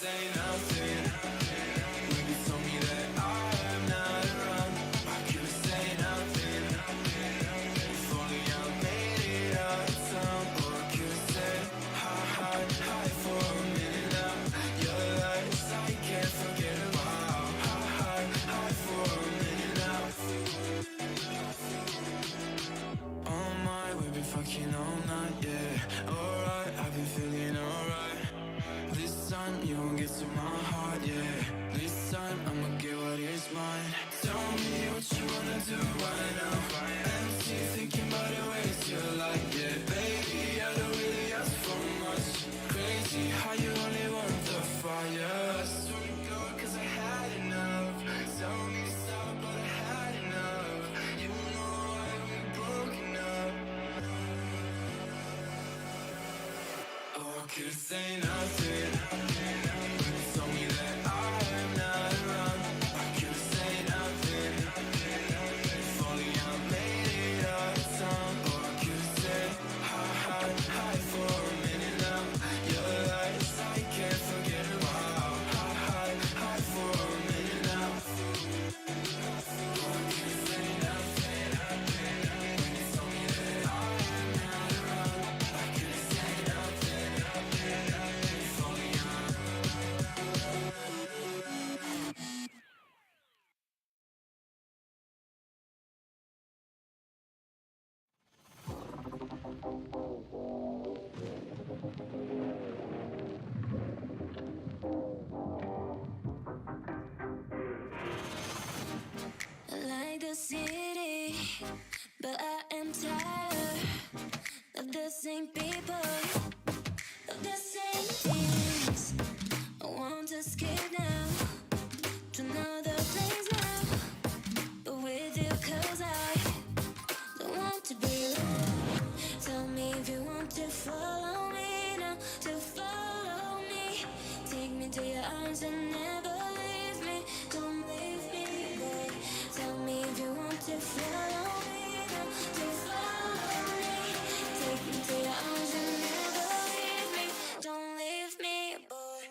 say nothing. When you told me that I'm not around, I could've say nothing. If only I made it out of town. Or I could've said hi for a minute now. Your lies I can't forget about. Hi for a minute now. Oh my, we've been fucking all night, yeah. Alright, I've been feeling alright. This time you won't get to my heart, yeah. This time I'ma get what is mine. Tell me what you wanna do right now. Empty, thinking about the ways you like, yeah. Baby, I don't really ask for much. Crazy how you only want the fire. I swear to God, 'cause I had enough. Tell me to stop, but I had enough. You know why we're broken up. Oh, I could've say nothing. When you told me that I'm not around, I could've say nothing. If only I made it out of town. Or I could've said hi for a minute now. Your lies I can't forget about. Hi for a minute now. Or I could've say nothing. When you told me that I'm not around, I could've say nothing. If only I I like the city, but I am tired of the same people, of the same things. I want to escape now to another place now, but with you 'cause I don't want to be alone. Tell me if you want to follow me now, to follow me. Take me to your arms and never leave me. Don't leave me, boy. Tell me if you want to follow me now, to follow me. Take me to your arms and never leave me. Don't leave me, boy.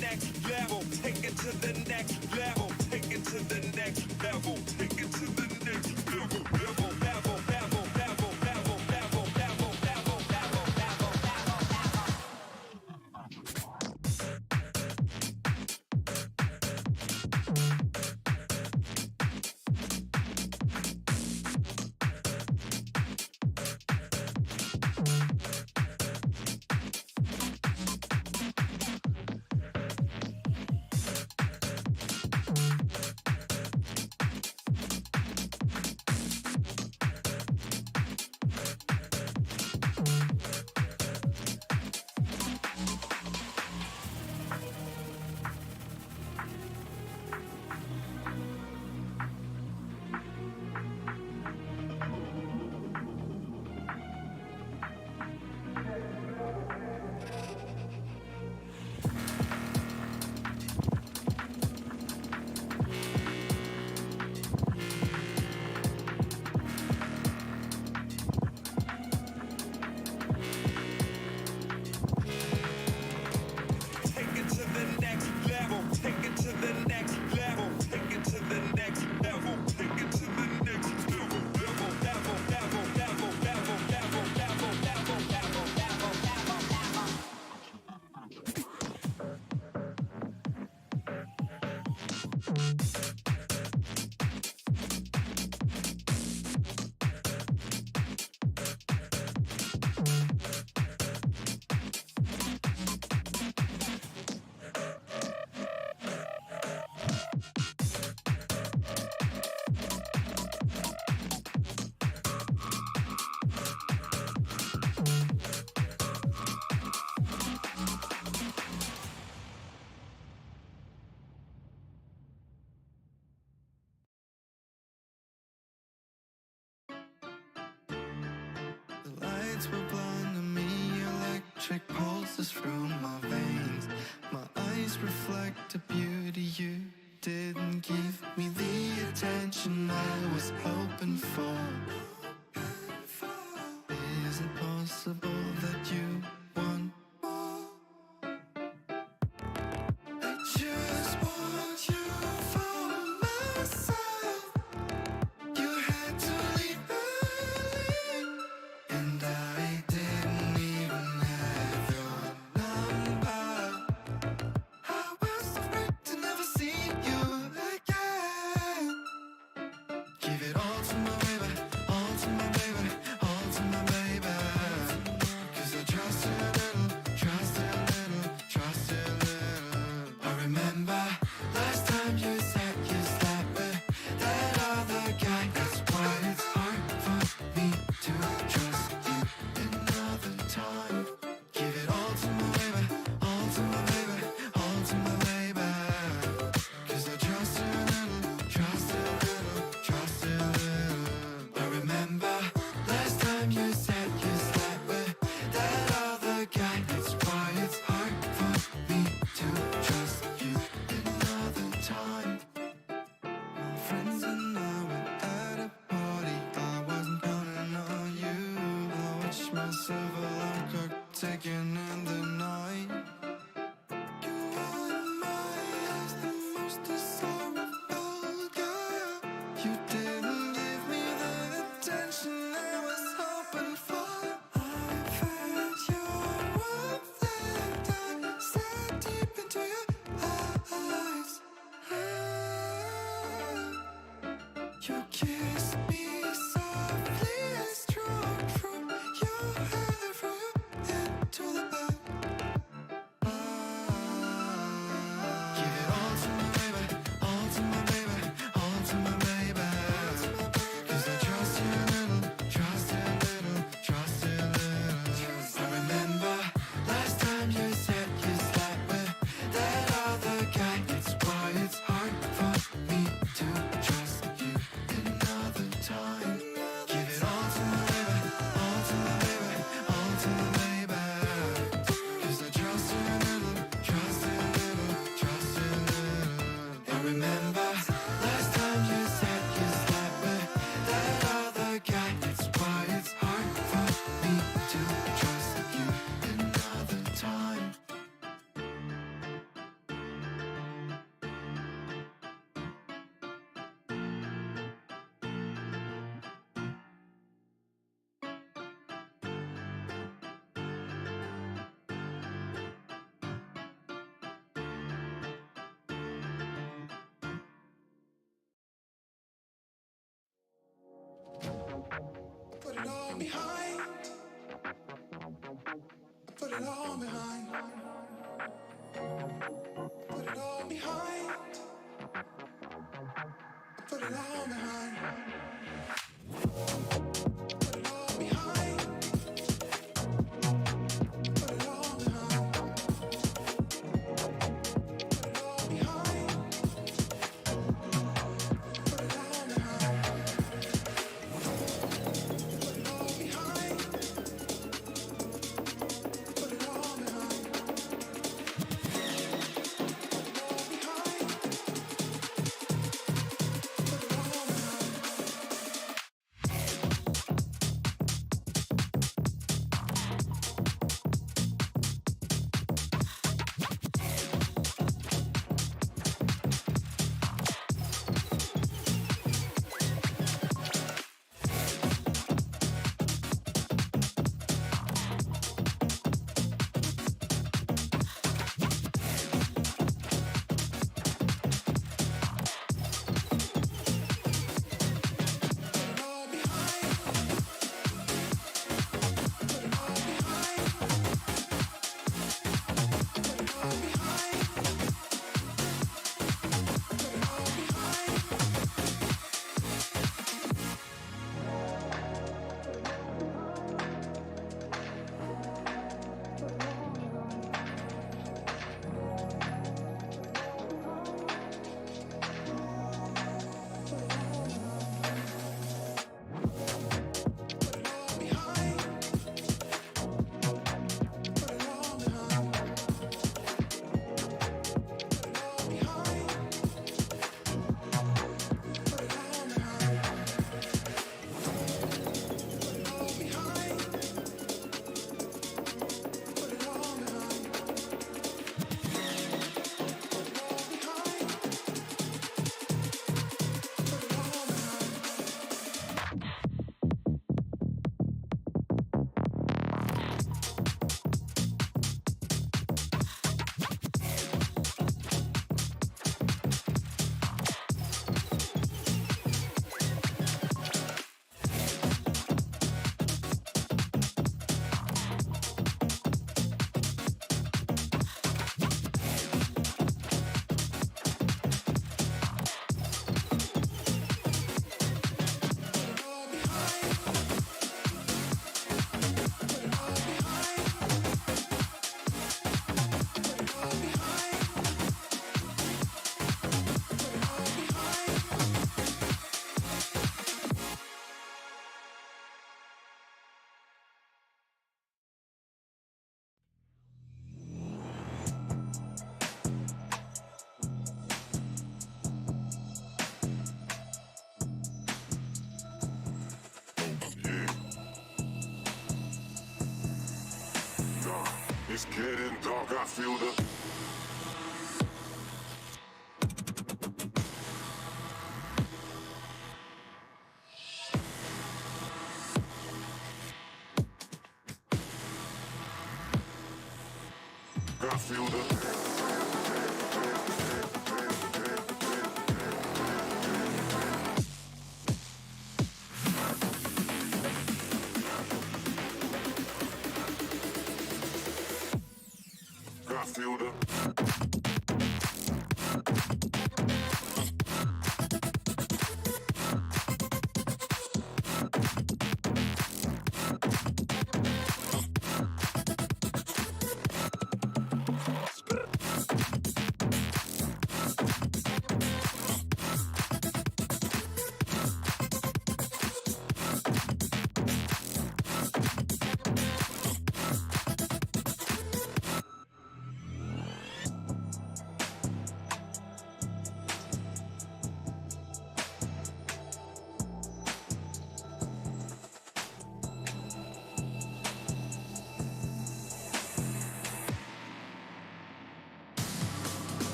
next level, take it to the next level, take it to the next level, take it to the next level, level, level, level, level, level, level, level, level, level, level, the lights were blinding me, electric pulses through my veins. My eyes reflect the beauty you didn't give me the attention I was hoping for. Is it possible that you want more? I just want you for myself. You had to leave early, and I didn't even have your number. I was afraid to never see you again. Give it all to my baby, all to my baby, all to my baby. 'Cause I trust you a little, trust you a little, trust you a little. I remember last time you said you slept with that other guy. That's why it's hard for me to trust you another time. Give it all to my baby, all to my baby, all to my baby. 'Cause I trust you a little, trust you a little, trust you a little. I remember last time you said you slept with that other guy. That's why it's hard for me to trust you another time. My friends and I were at a party. I wasn't counting on you. I watched myself alarm clock ticking in the night. You were in my eyes the most desirable girl. You didn't give me the attention I was hoping for. I felt your warmth and I stared deep into your eyes. You kissed me softly and stroked through your hair from your head to the back. Give it all to my baby, all to my baby, all to my baby. 'Cause I trust you a little, trust you a little, trust you a little. I remember last time you said you slept with that other guy. That's why it's hard for me to trust you another time. behind. Put it all behind. Put it all behind. Put it all behind. Put it all behind. Put it all behind. Put it all behind. Put it all behind. Put it all behind. Put it all behind. It's getting dark, I feel the I feel the I feel the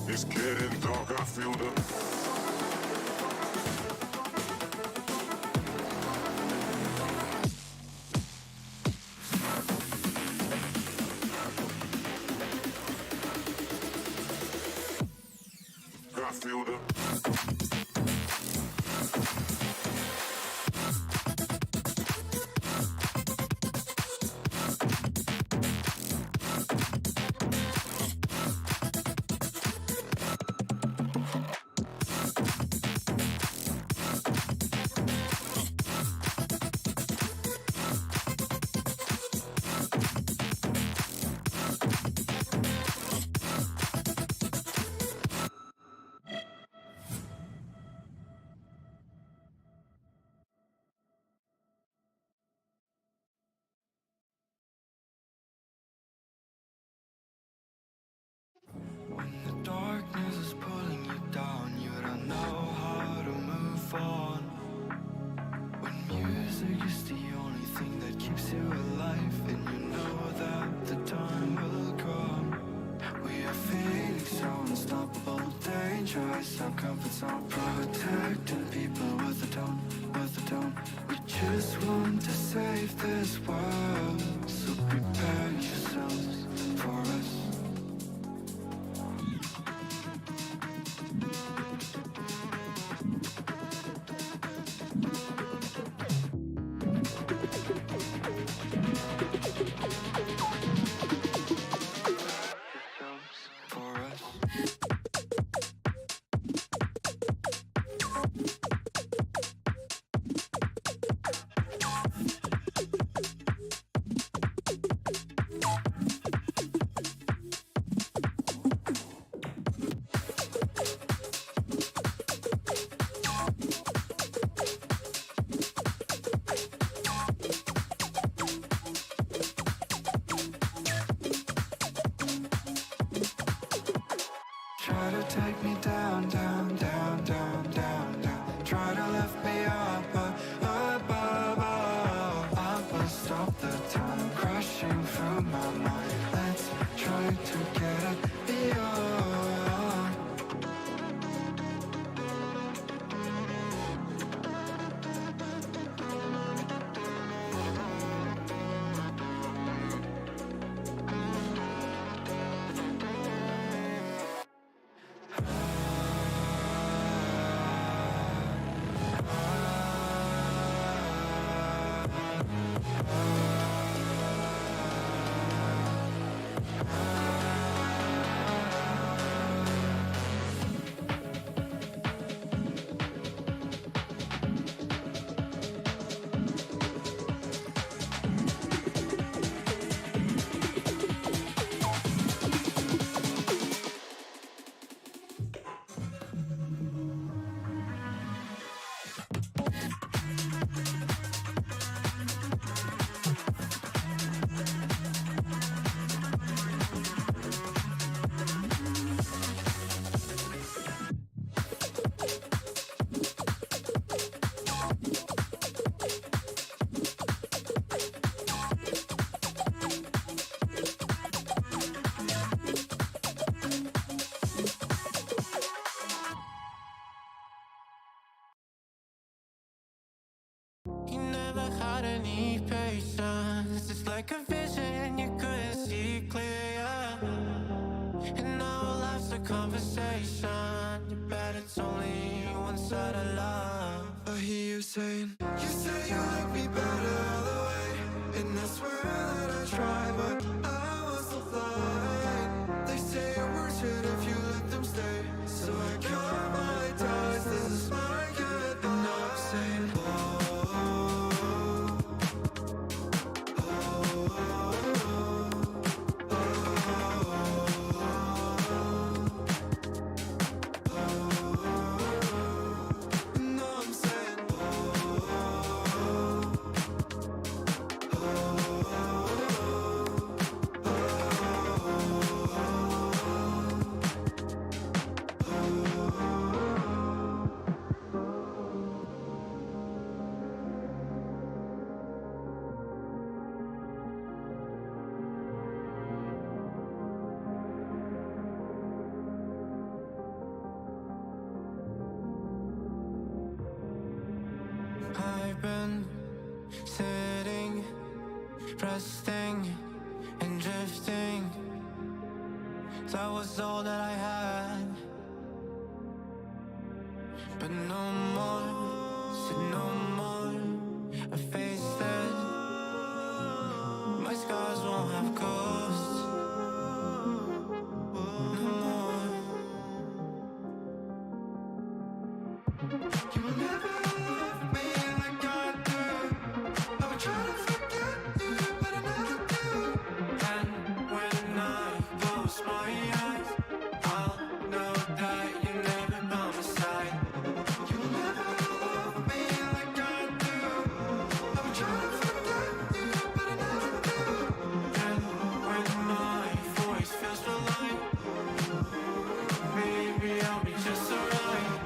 It's getting dark, I feel the keeps you alive, and you know that the time will come. We are feeling so unstoppable, dangerous. Our comfort zone, protecting people with a tone, with a tone. We just want to save this world, so prepare yourselves for us. Try to take me down, down, down, down, down, down. Try to lift me up, up, up, up. I will stop the time crashing through my mind. Let's try to get it beyond. You never had any patience. It's like a vision you couldn't see clear, yeah. And now life's a conversation. You bet it's only one side of love. I hear you saying, you say you like me better the way, and I swear that I try, but I was so blind. They say your words hurt if you let them stay, so I cut my ties. This is my good, and now I'm saying, I've been sitting, resting, and drifting. That was all that I had. But no more, said no more. I faced it. My scars won't have ghosts. No more. you will never love me like I do. I would try to forget you, but I never do. And when I close my eyes, I'll know that you're never by my side. You will never love me like I do. I would try to forget you, but I never do. And when my voice feels so light, maybe I'll be just alright.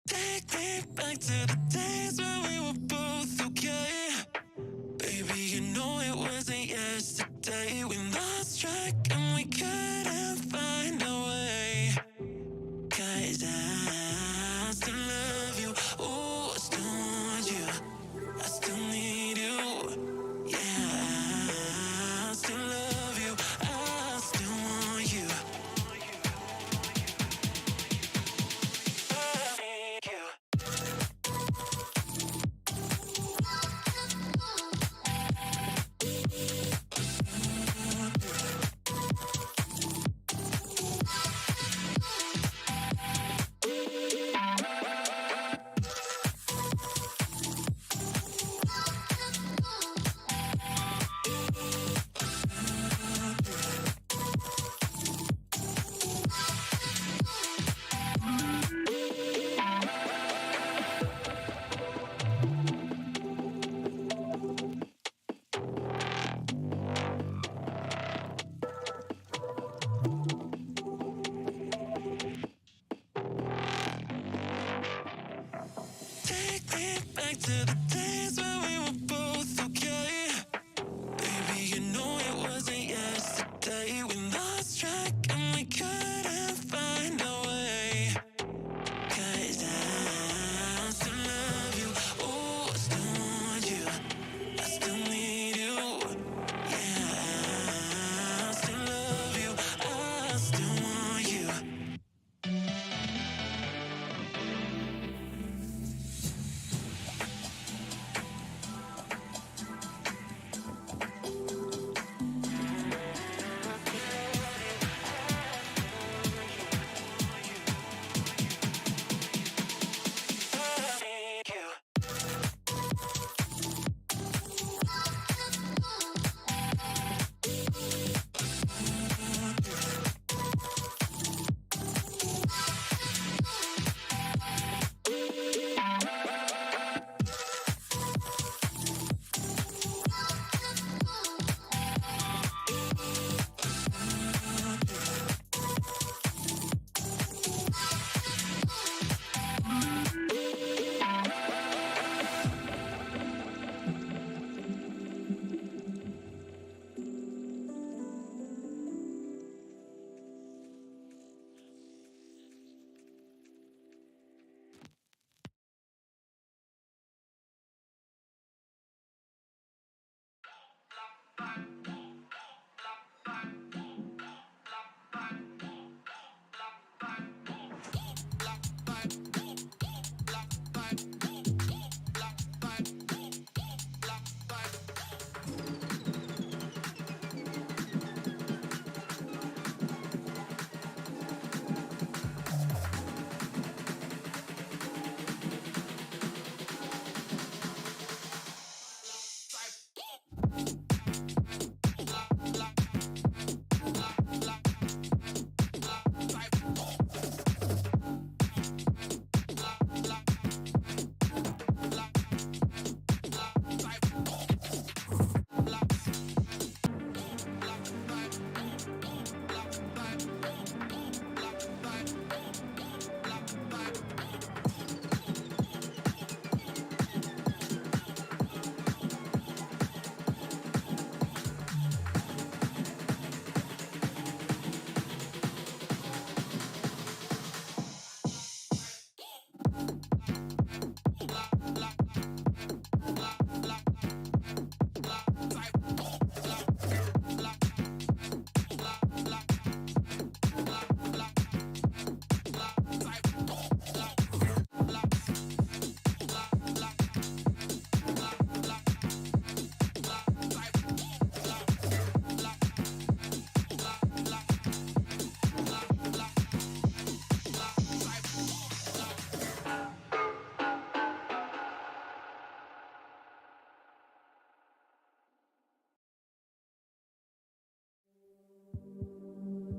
Take me back to the days when we were both okay. Baby, you know it wasn't yesterday. We lost track and we couldn't find a way. 'Cause I still love you. Oh, I still want you. I still need you. Yeah, I still love you. I still want you. I need you. Take me back to the days when we were both okay. Baby, you know it wasn't yesterday. We lost track and we couldn't find a way. 'Cause I still love you. Oh, I still want you. I still need you. Yeah, I still love you. I still want you. I need you.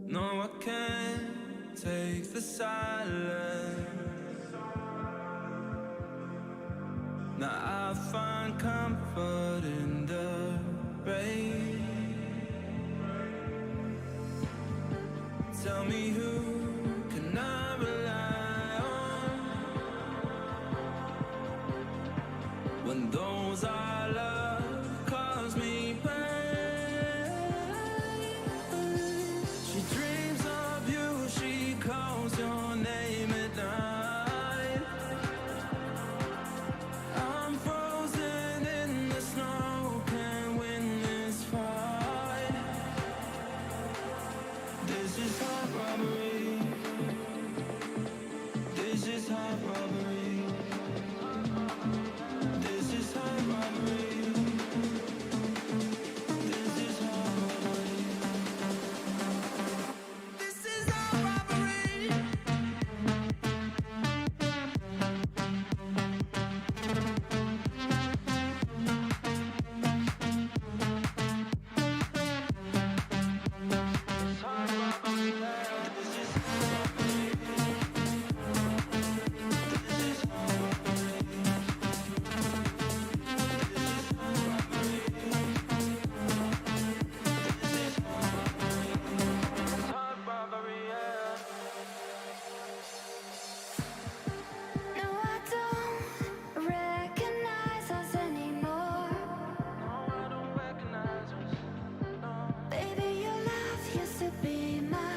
No, I can't take the silence. Now I find comfort in the rain. tell me who can I rely on when those I love cause me pain? She dreams of you, she calls your name at night. I'm frozen in the snow, can't win this fight. This is hot robbery. This is hot robbery. This is hot robbery. This is hot robbery. This is hot robbery. No, I don't recognize us anymore. Baby, your love used to be my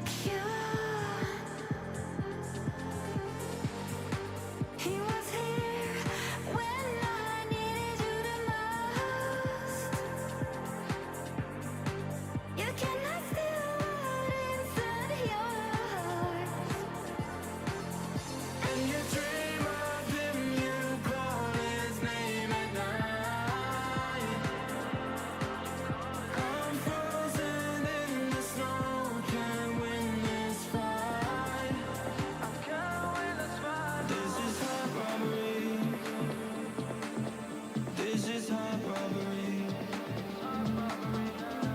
cure. He was here when I needed you the most. You cannot steal what inside your heart. And you dream of him, you call his name at night. I'm frozen in the snow, can't win this fight. I can't win this fight. This is hot robbery. This is hot robbery.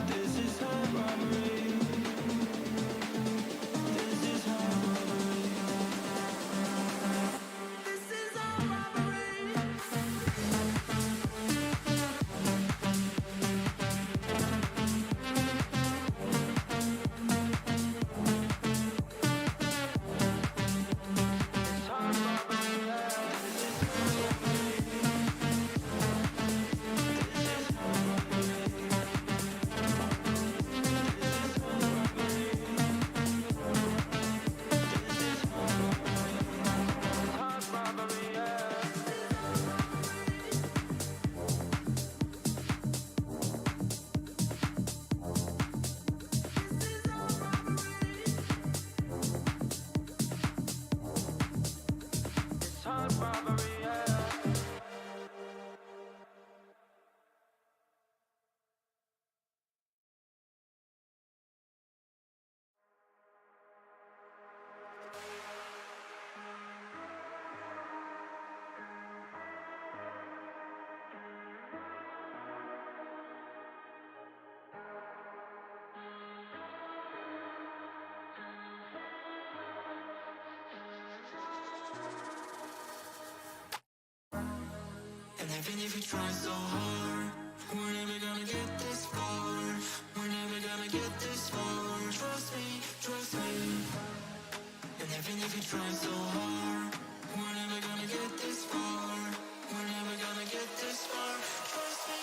This is hot robbery. This is hot robbery. This is hot robbery. And even if you try so hard, we're never gonna get this far. We're never gonna get this far. Trust me. And even if you try so hard, we're never gonna get this far. We're never gonna get this far. Trust me.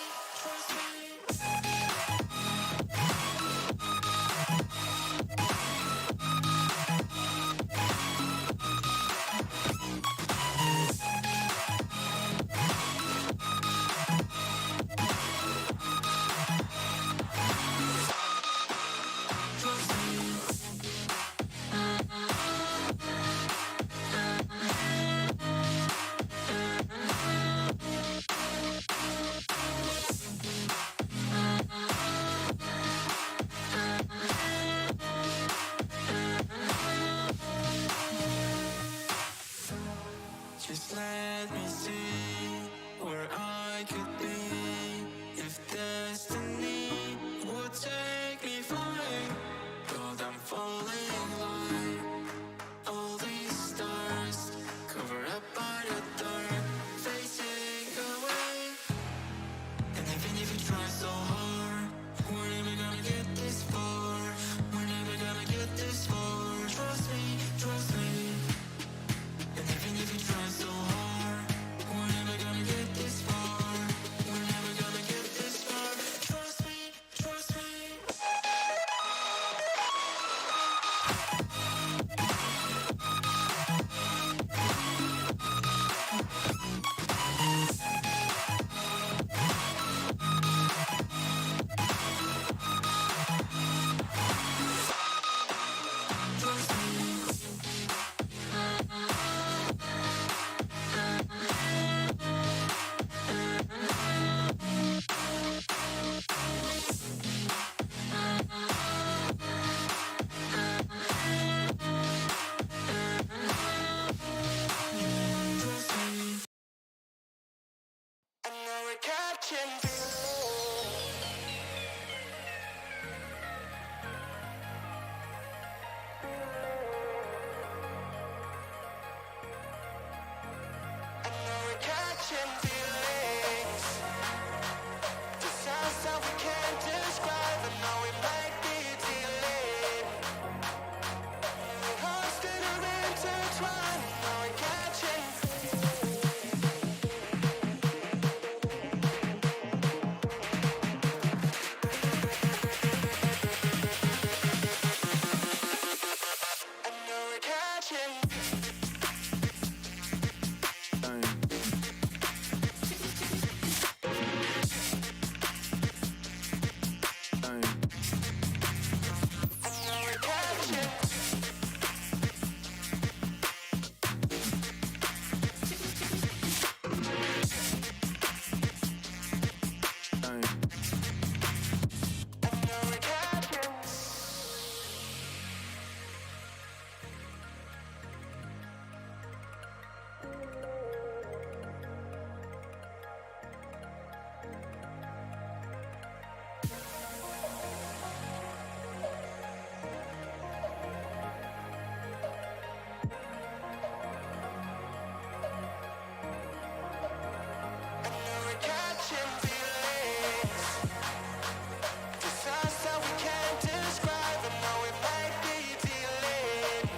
I know we're catching I know we're catching feelings. The sounds that we can't describe. I know we might be dealing. Hearts that are intertwined. I know we're catching I know we're catching I know we're catching I know we're catching I know we're catching feelings. The sounds that we can't describe. I know we might be dealing.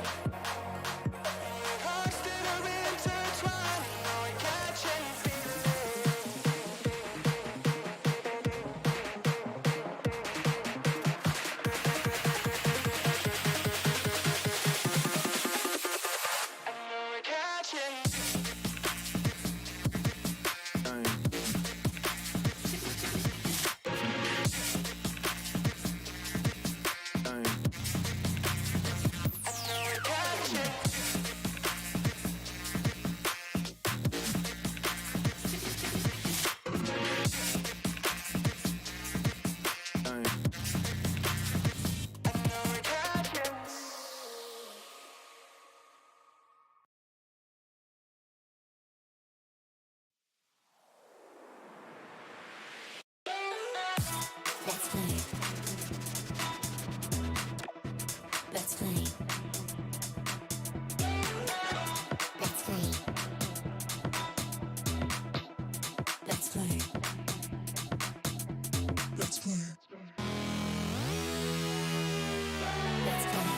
Hearts that are intertwined. I know we're catching feelings. I know we're catching I know we're catching I know we're catching Let's play. Let's play. Let's play. Let's play. Let's play. Let's play.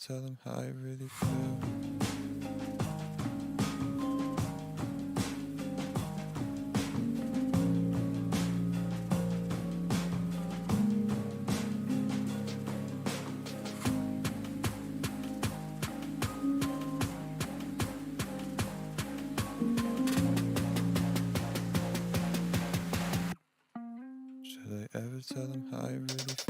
tell them how I really feel? Should I ever tell them how I really feel?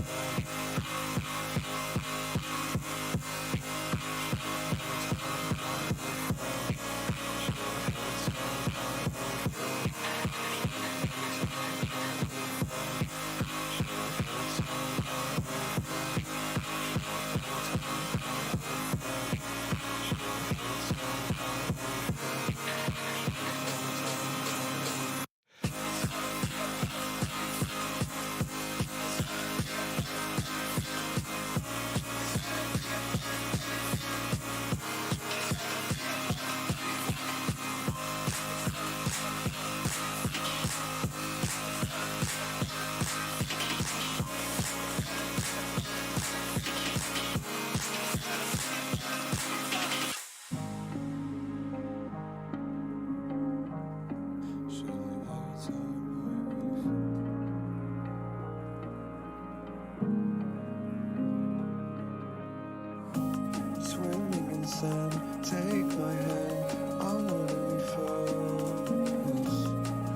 Swimming in sand, take my hand, I wanna refocus.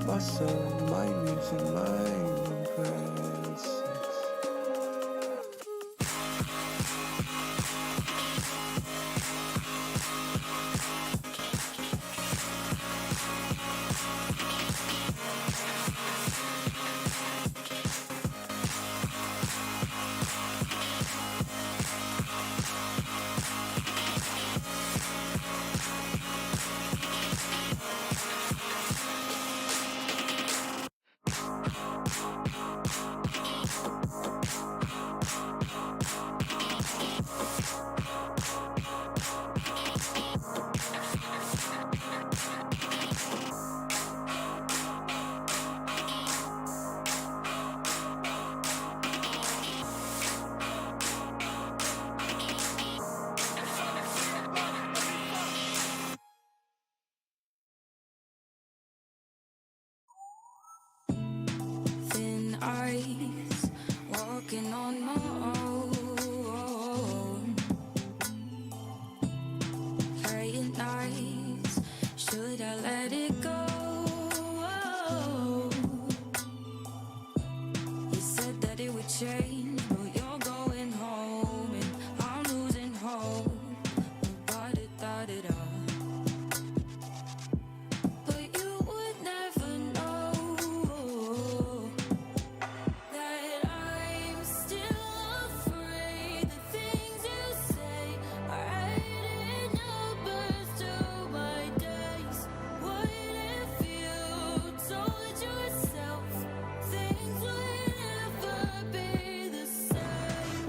Bustle, my music, my impress. Thin ice, walking on my own. Playing nights, should I let it go? You said that it would change, but you're going home, and I'm losing hope. But it thought it all. But you would never know that I'm still afraid. The things you say are adding numbers to my days. What if you told yourself things would never be the same?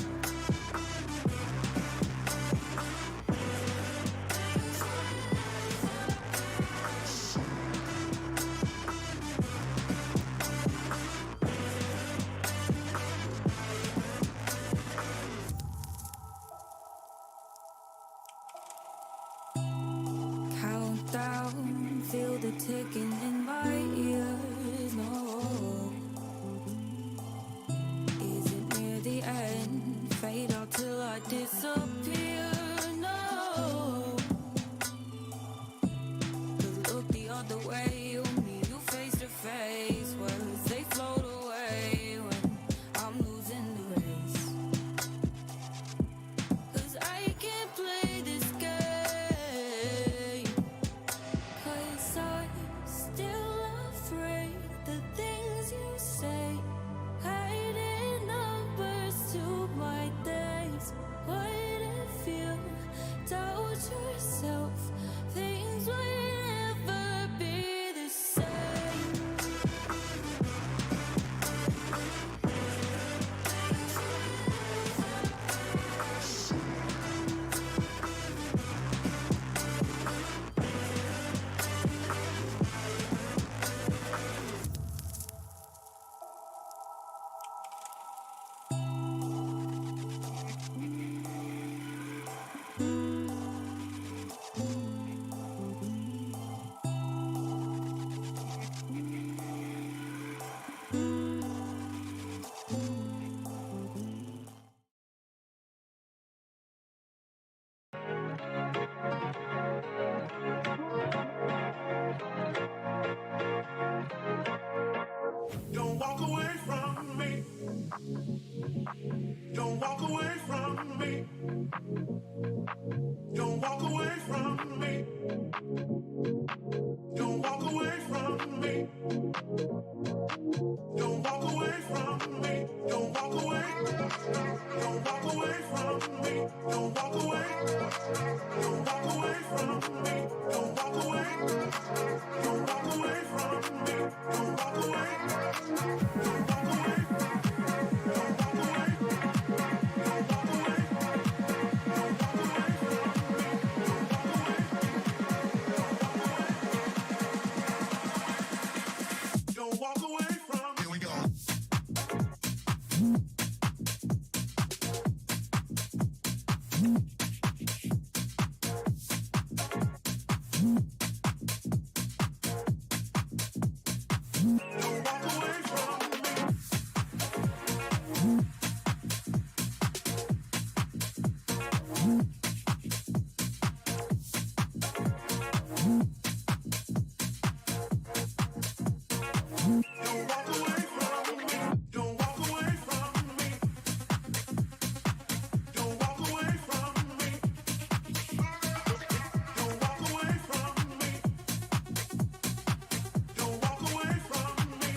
Countdown, feel the ticking in my ears. No, is it near the end? Fade out till I disappear. No, 'cause look the other way. You meet you face to face. Words they float away when I'm losing the race. 'Cause I can't play this game. 'Cause I'm still afraid the things you say hiding numbers to my days. What if you doubt yourself? Things will never be the walk away from me. Don't walk away from me. Don't walk away from me. Don't walk away from me. Don't walk away. Don't walk away from me. Don't walk away. Don't walk away from me. Don't walk away. Don't walk away from me. Don't walk away. Don't walk away. Don't walk away. Don't walk away. Don't walk away from me. Don't walk away. Don't walk away from me. Here we go. Don't walk away from me. Don't walk away from me. Don't walk away from me. Don't walk away from me. Don't walk away from me. Don't walk away from me.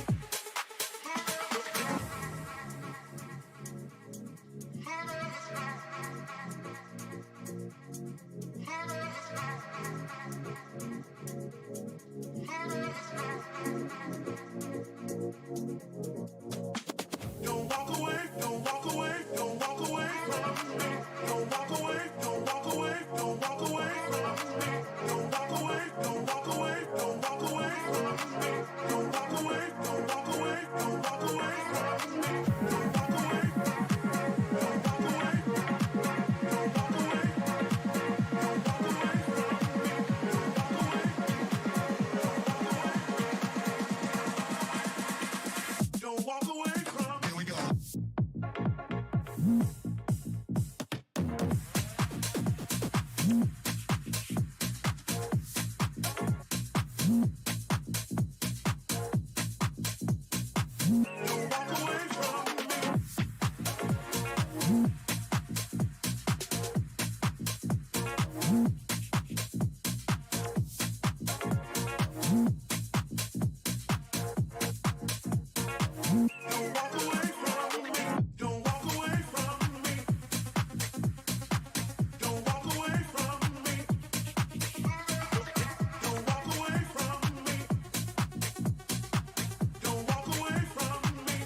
Don't walk away, don't walk away, don't walk away from me. Don't walk away, don't walk away, don't walk away from me. Don't walk away, don't walk away, don't walk away from me. Don't walk away, don't walk away, don't walk away from me. Don't walk away, don't walk away, don't walk away, don't walk away from me. Don't walk away, don't walk away from me. Here we go. Don't walk away from me.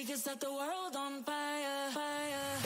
we can set the world on fire, fire.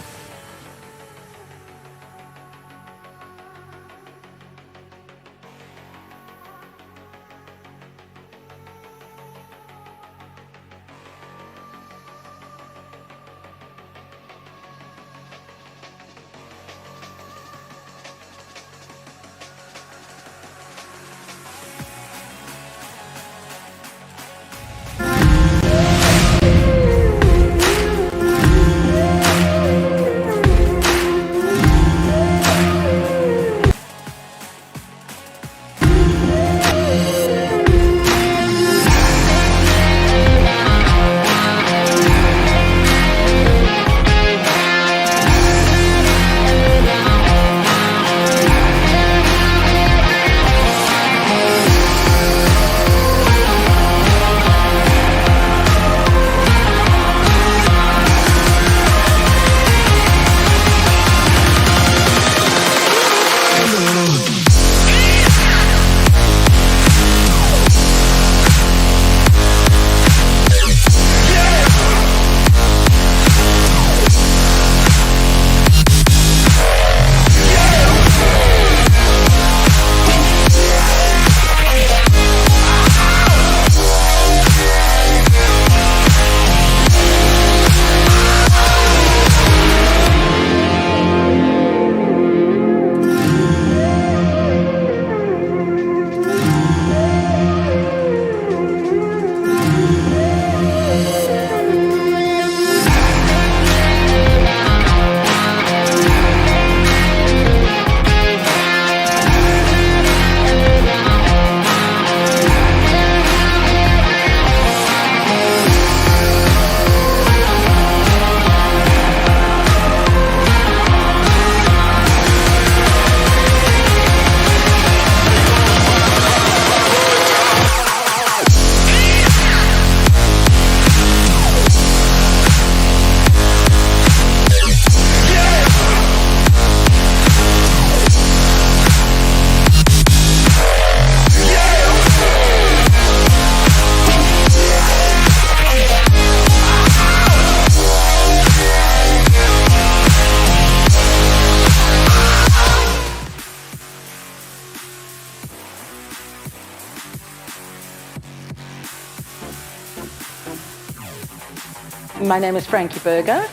My name is Frankie Berger.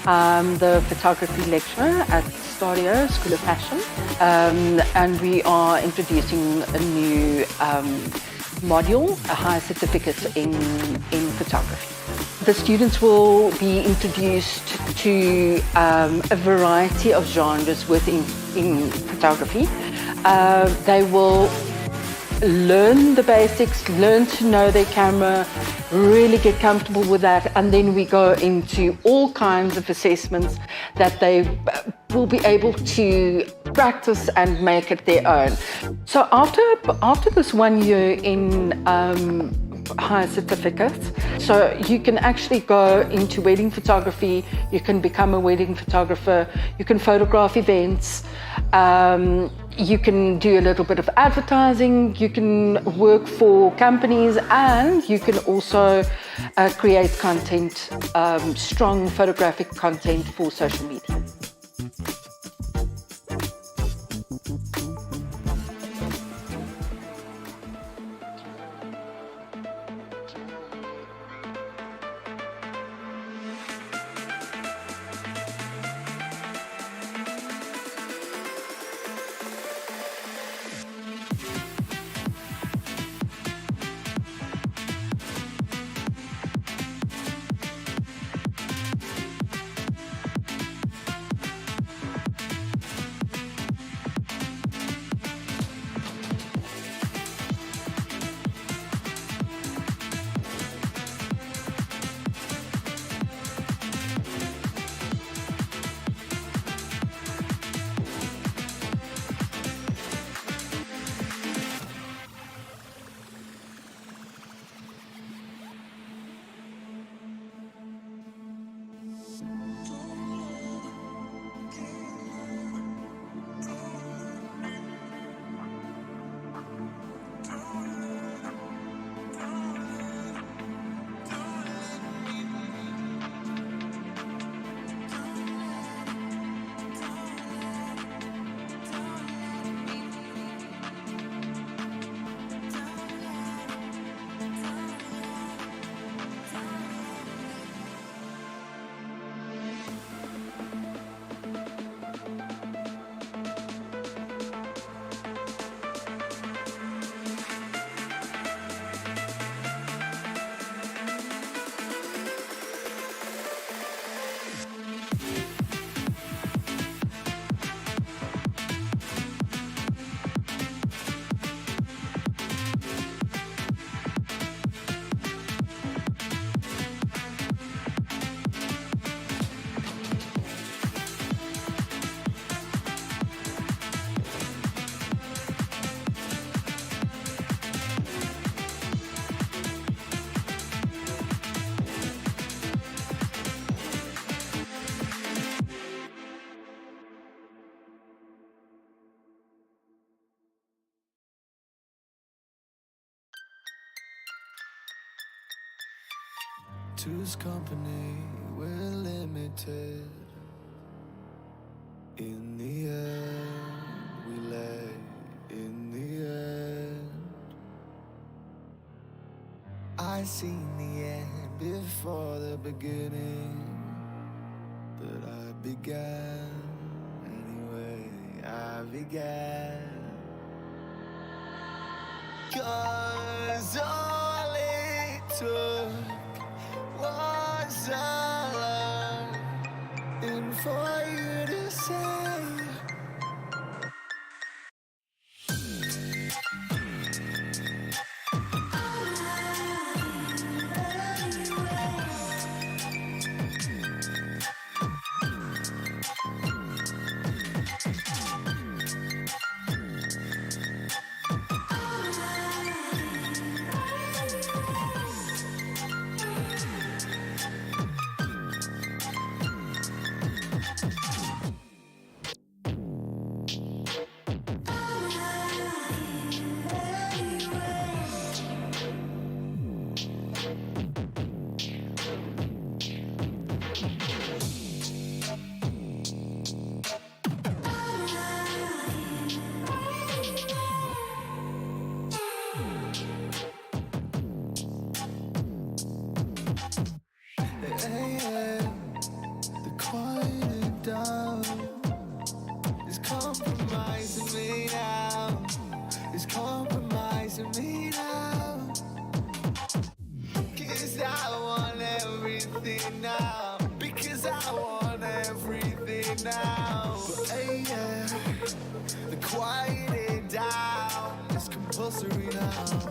I'm the photography lecturer at Stadio School of Fashion, and we are introducing a new module, a higher certificate in photography. The students will be introduced to a variety of genres within photography. They will learn the basics, learn to know their camera, really get comfortable with that, and then we go into all kinds of assessments that they will be able to practice and make it their own. So after this 1 year in higher certificates, so you can actually go into wedding photography, you can become a wedding photographer, you can photograph events, you can do a little bit of advertising, you can work for companies, and you can also create content, strong photographic content for social media. two's company, we're limited. In the end, we lay in the end. I seen the end before the beginning, but I began anyway. I began. 'Cause all it took was a love, and for you to say the quiet down is compromising me now. Is compromising me now. 'Cause I want everything now. Because I want everything now. But the quiet down is compulsory now.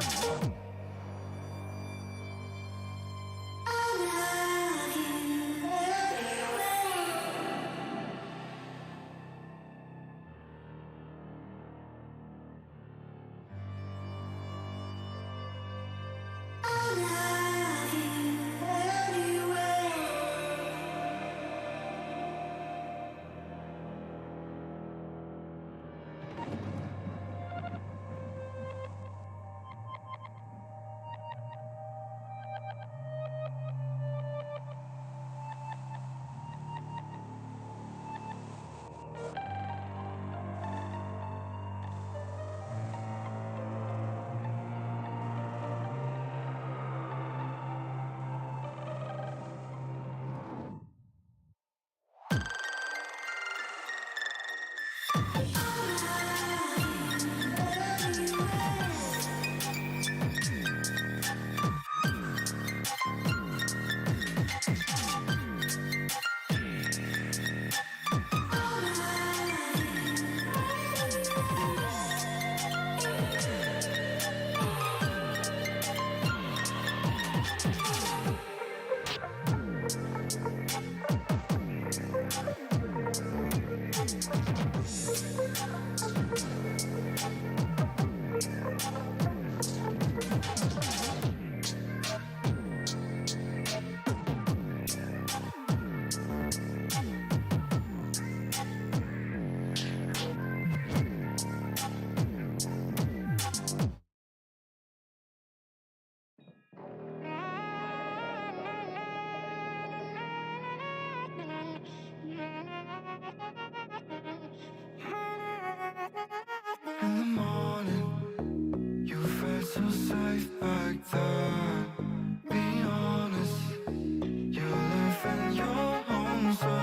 In the morning, you felt so safe back there. Be honest, you live in your own circle.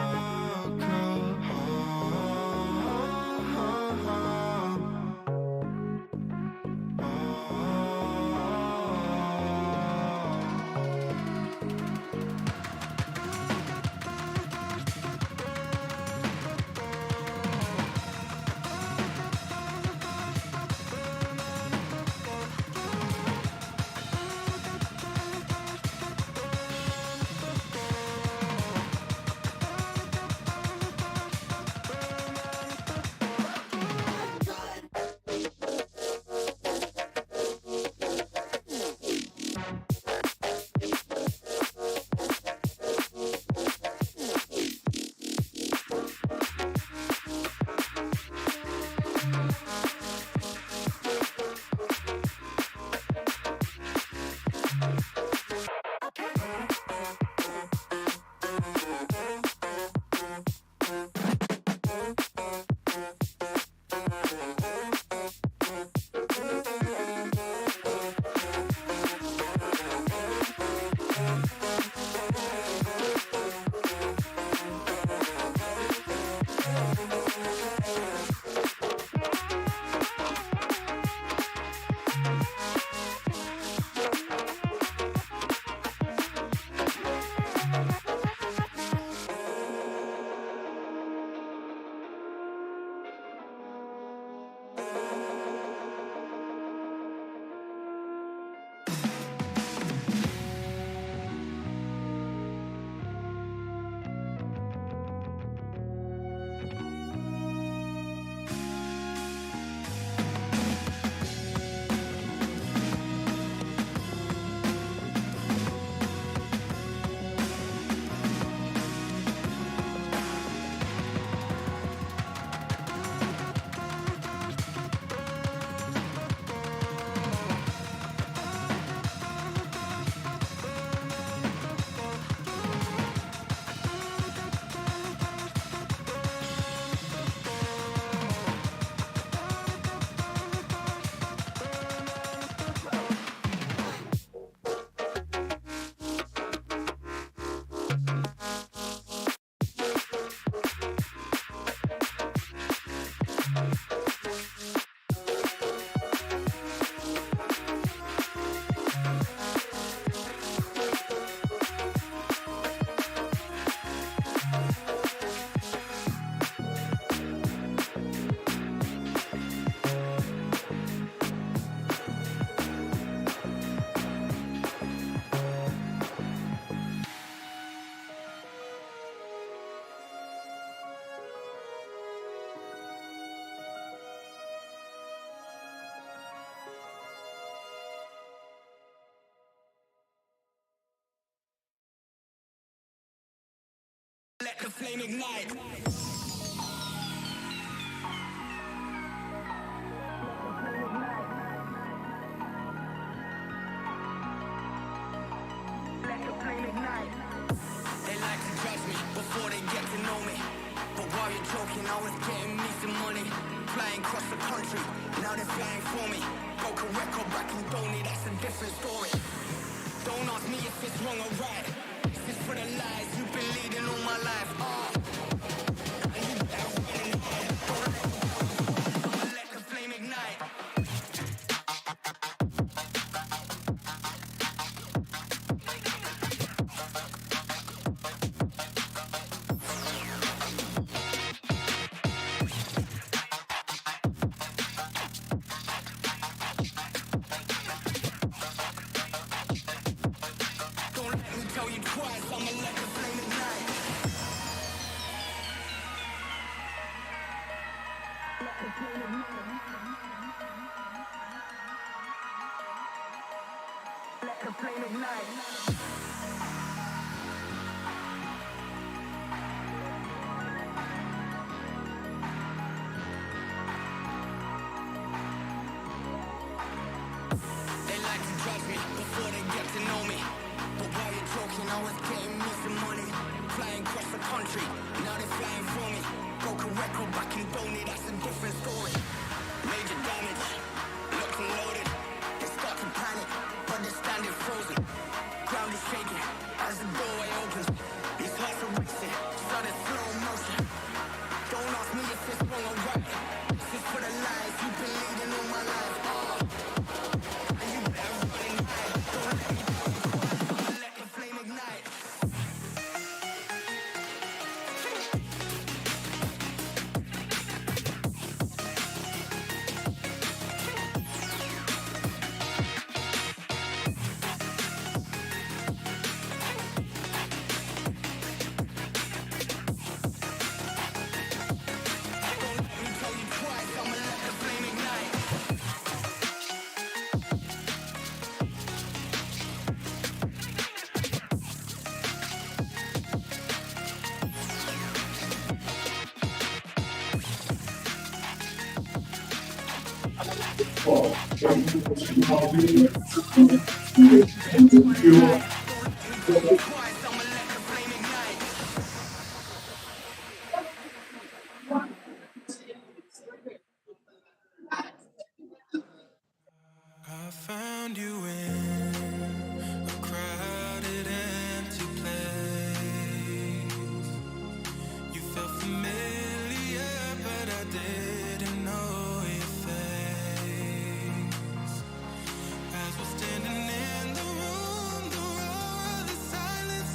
flame ignite. They like to judge me before they get to know me. But while you're joking, I was getting me some money. Flying across the country, now they're flying for me. Broke a record back in Donny, that's a different story. Don't ask me if it's wrong or right. This is for the lies you've been leading all my life. And you better run and hide. Don't let the flame ignite. Don't let me tell you twice, I'ma let the flame ignite. Let the flame ignite. They like to judge me before they get to know me. But while you're talking, I was getting me some money. Flying across the country, now they're flying for me. Broke a record back in Donny, that's a different story. Major damage, locked and loaded. They start to panic, but they're standing frozen. Ground is shaking as the doorway opens. These hearts are racing, sudden slow motion. Don't ask me if it's wrong or right. This is for the lies you've been leading all my life. And you better run and hide. Don't let the flame ignite. Don't let me tell you twice, I'ma let the flame ignite. Twice, I'ma let the flame ignite. I found you in a crowded, empty place. You felt familiar, but I didn't know your face. As we're standing in the room, the roar of the silence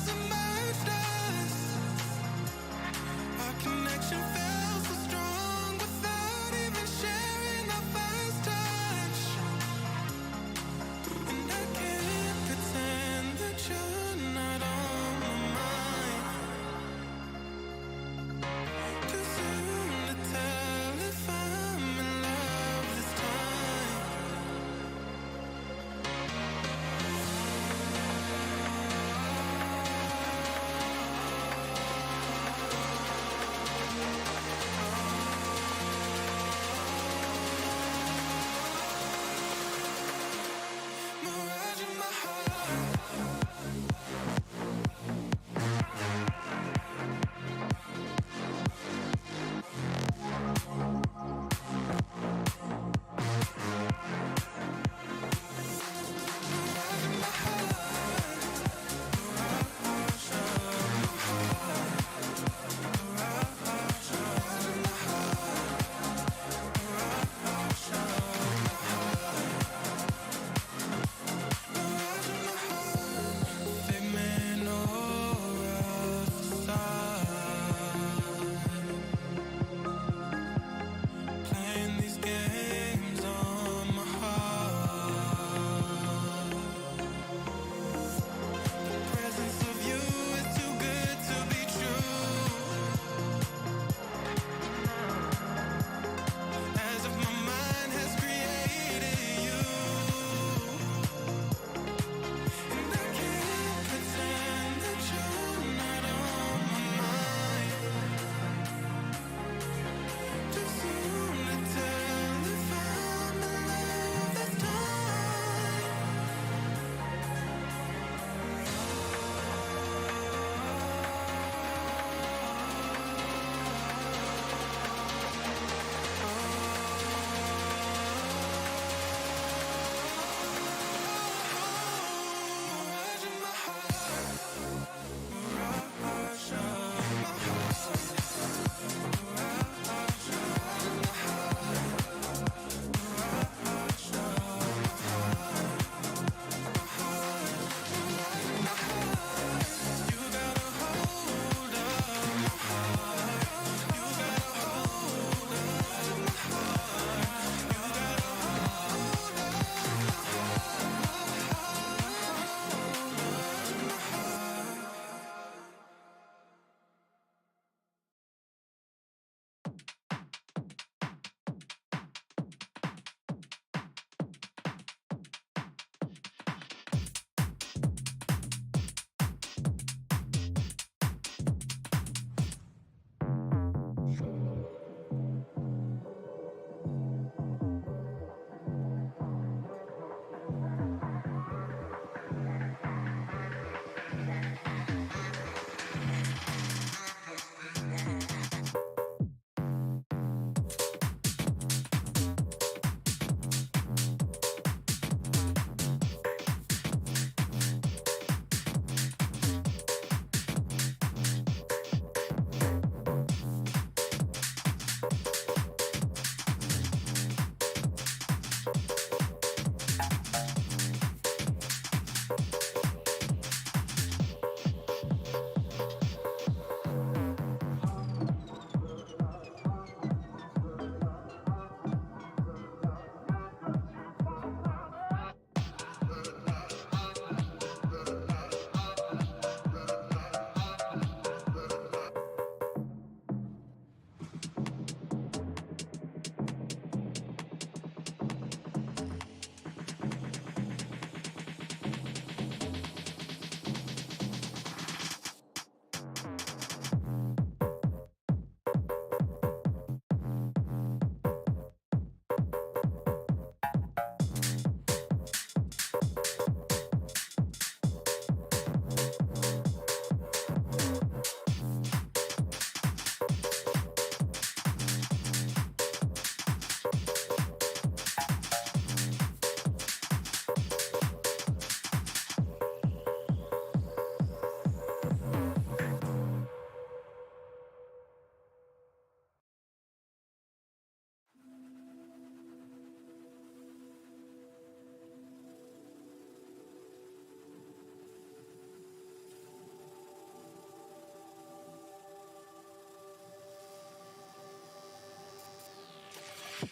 I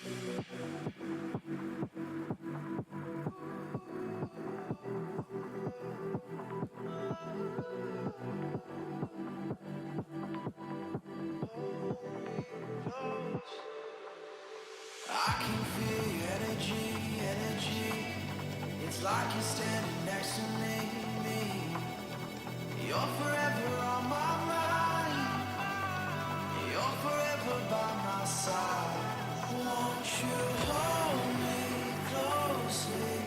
can feel your energy, energy. It's like you're standing next to me. You're forever on my mind. You're forever by my side. Won't you hold me closely?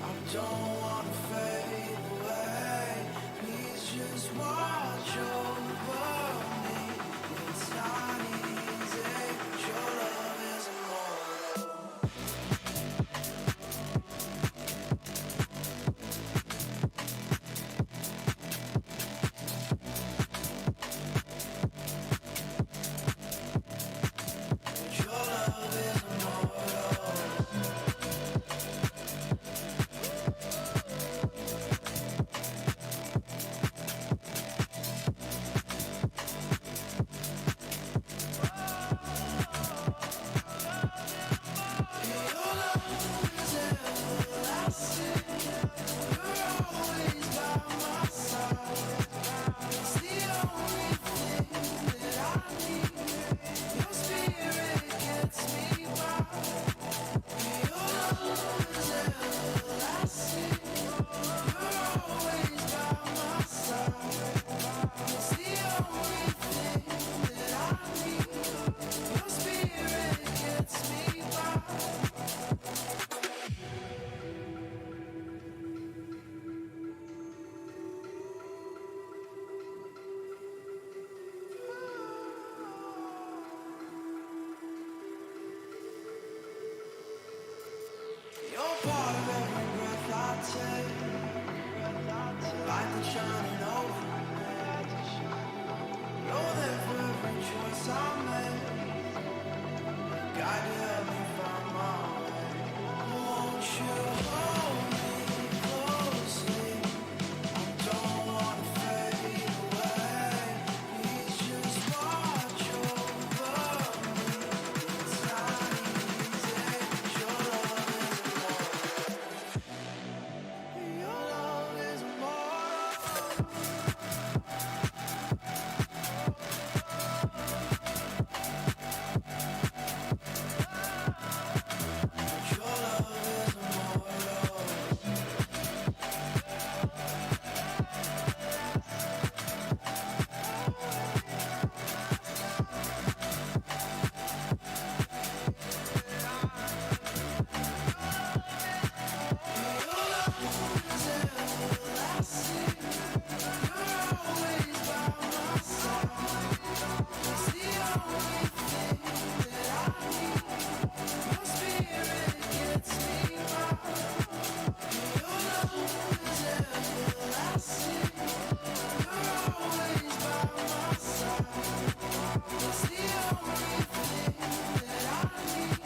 I don't wanna fade away. Please just watch over me. It's not easy. Your love is immortal. Your love is immortal. You're part of every breath I take. Light that's shining over me. You're there for every choice I make. Guide to help me find my way. Won't you hold me closely? I don't wanna fade away. Please just watch over me. It's not easy. Your love is immortal. Your love is immortal. Your love is immortal. Your love is everlasting. You're always by my side. It's the only thing that I need. Your spirit gets me by. Your love is everlasting. You're always by my side. It's the only thing that I need.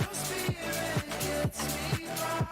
Your spirit gets me by.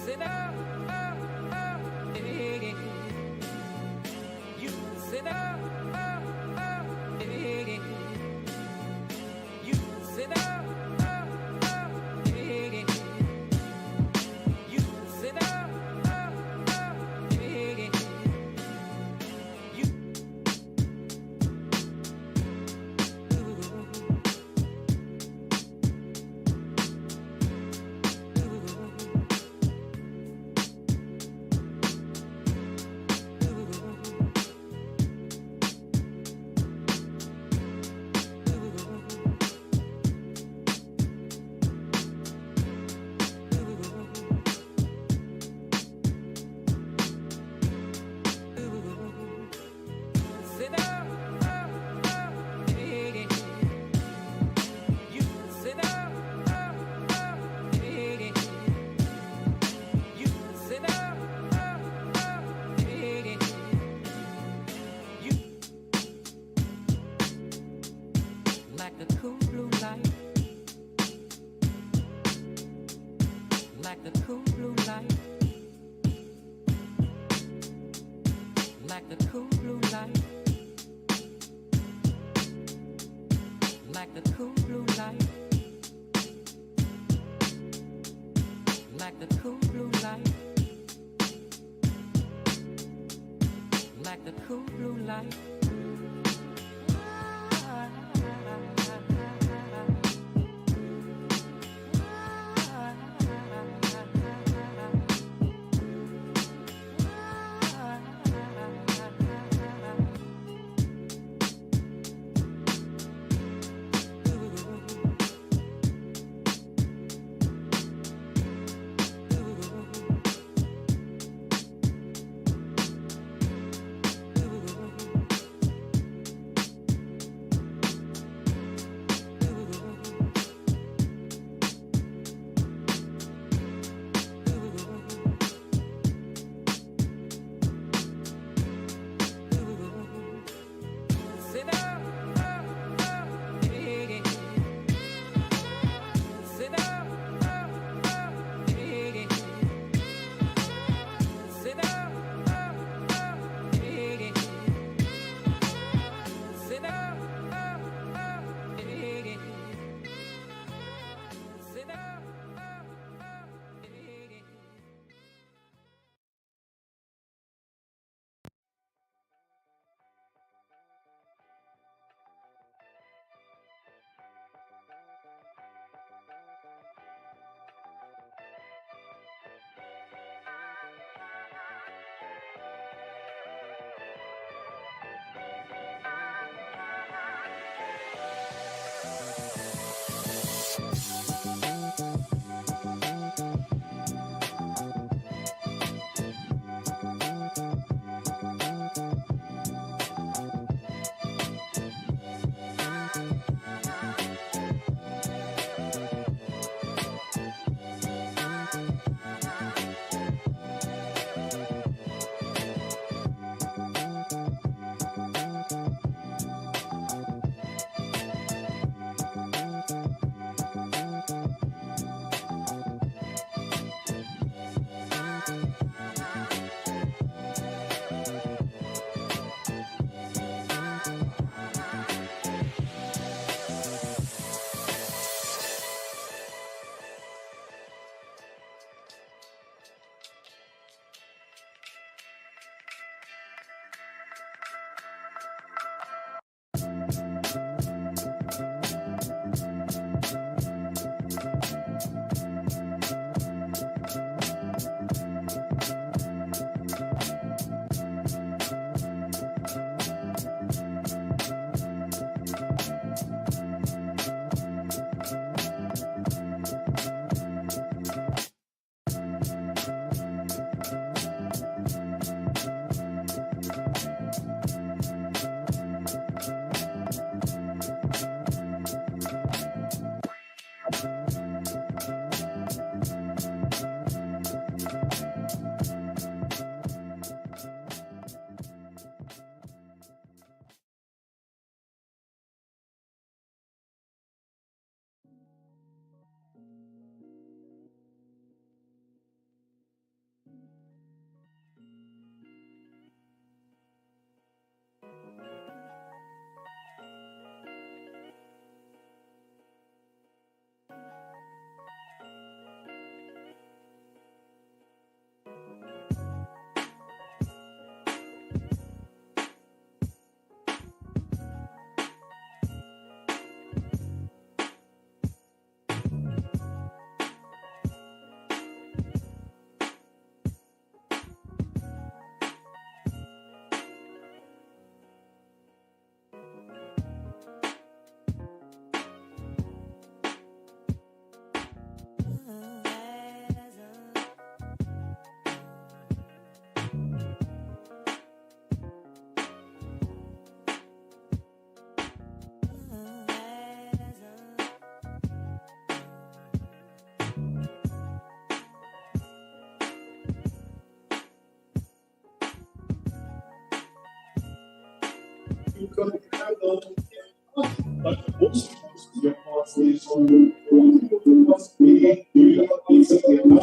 sit up, eh. You sit up, eh. You sit up, eh. You sit up, eh. You. Sit up, eh. You sit up, eh. You sit up, eh. You like the cool blue light, like the cool blue light, like the cool blue light. Like the cool blue light, like the cool blue light, like the cool blue light. Sit up, eh. Sit up, eh. Sit up, eh. Sit up, eh. Sit up, eh. But most of your classes must be basically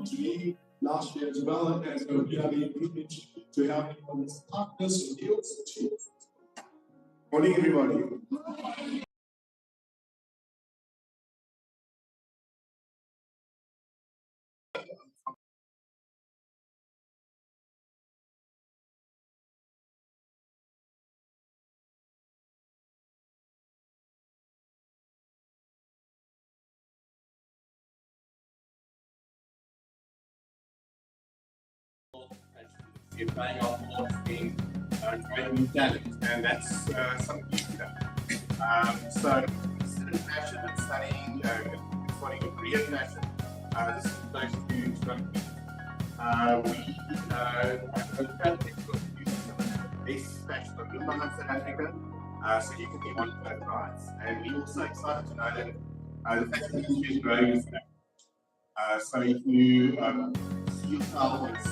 today, last year as well, and we have a privilege to have you on as partners and deals. Morning, everybody. You're playing off more things, trying new talent, and that's something you do. So, student fashion and studying a career fashion. This is nice to instruct me. I'm trying to think of using some of the best fashion of Alumni in South Africa, so you can be one of those guys. And we're also excited to know that the fashion industry is growing as well. So if you see yourself as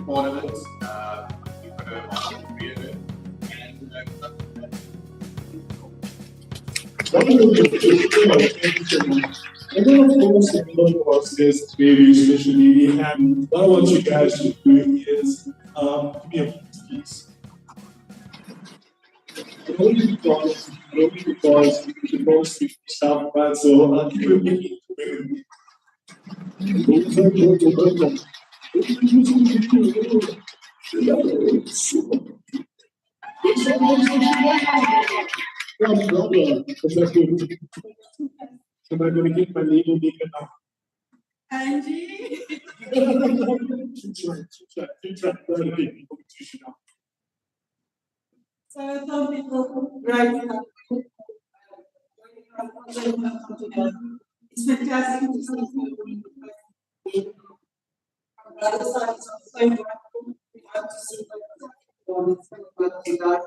part of it, you've got a career there. And and then of course, the process very especially, and what I want you guys to do is give me a piece. Only because the most stuff, but so give me Am I going to get my label maker now? Angie? So some people right now, it's fantastic to see people from the other side. It's so wonderful. We have to see what they got.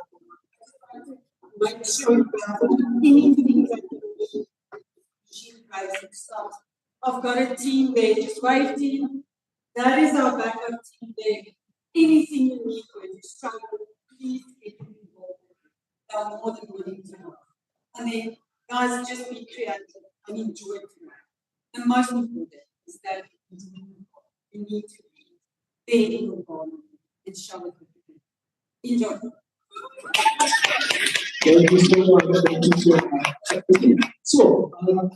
Make sure you have anything that you need, stuff. I've got a team there, just waiting. That is our backup team there. Anything you need when you struggle, please get involved. They're more than willing to help. And then, guys, just be creative and enjoy it. The most important is that you need to be there in your body and show it. Enjoy. Thank you so much. Thank you so much. So,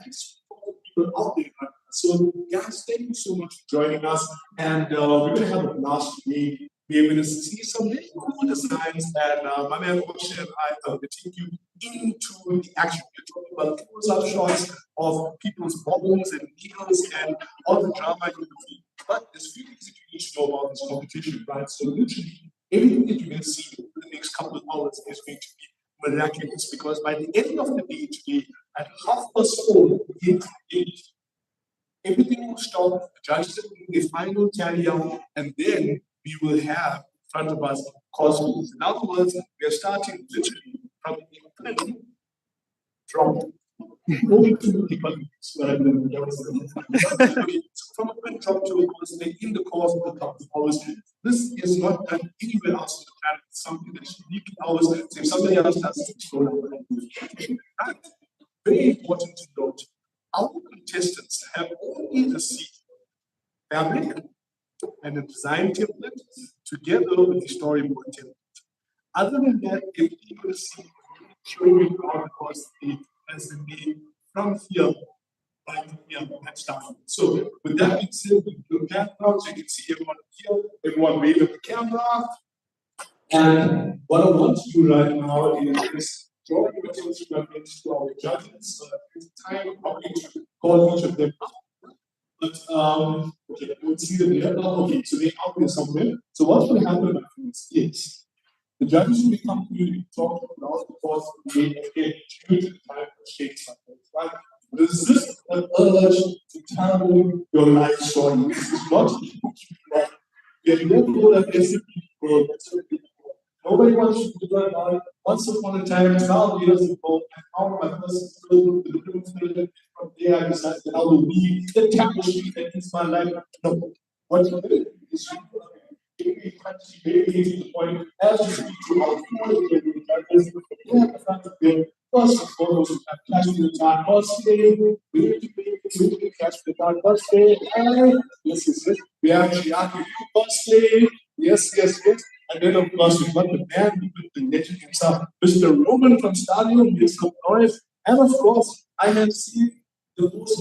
thanks for people out there. So, guys, thank you so much for joining us. And we're going to have a blast today. We're going to see some very cool designs, and my man Moshe and I will take you into the action. We're talking about close-up shots of people's bubbles and needles and all the drama you can see. But there's a few things that you need to know about this competition, right? So, literally, everything that you're going to see in the next couple of hours is going to be miraculous, because by the end of the day today, at 4:30, everything will stop, the judges will do the final tally out, and then we will have in front of us Cosplayers. In other words, we are starting literally from infinity from going to the from a print drop to a cosplay in the course of a couple of hours. This is not done anywhere else on the planet. It's something that's uniquely ours. So if somebody else does it, it's going to very important to note, our contestants have only received fabric and a design template together with the storyboard template. Other than that, everything you're going to see showing how across the as the name from here, right here, and stuff. So with that being said, we look at now, so you can see everyone here, everyone wave at the camera. And what I want to do right now is draw your attention to our judges. So it's time probably to call each of them up. But okay, I don't see them here. Oh, okay, so they're out there somewhere. So what's going to happen, my friends, is the judges will come to you, talk about the course of the day, again, due to the time of shakes, right? resist the urge to tell your life story. This is not a huge problem. We are here for the basic people. Nobody wants to do that. Once upon a time, 12 years ago, I found my first school with the blue film. From there, I decided that I will be the tapestry that is my life. No, what you do is you participate to the point as you speak to our judges. You have the fact that they're first and foremost, we have catch the time cosplay. We need to be catch the time cosplay. And yes. We have Shiaki cosplay. Yes. And then, of course, we've got the man with the legend himself, Mr. Roman from Stadium, make some noise. And of course, I have seen the most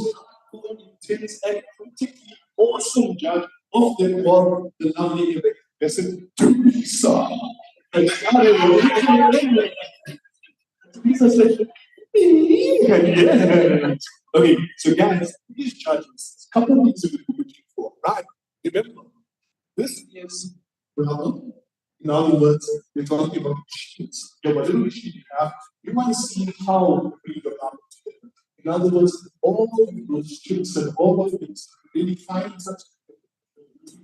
hardcore, intense, and particularly awesome judge of them all, the lovely Mrs. Teresa. And Teresa said, yes. Okay, so guys, these judges, a couple of things we're looking for, right? Remember, this is rubber. In other words, we're talking about machines. So whatever machine you have, you want to see how to bring the rubber together. In other words, all of those chips and all of things really find such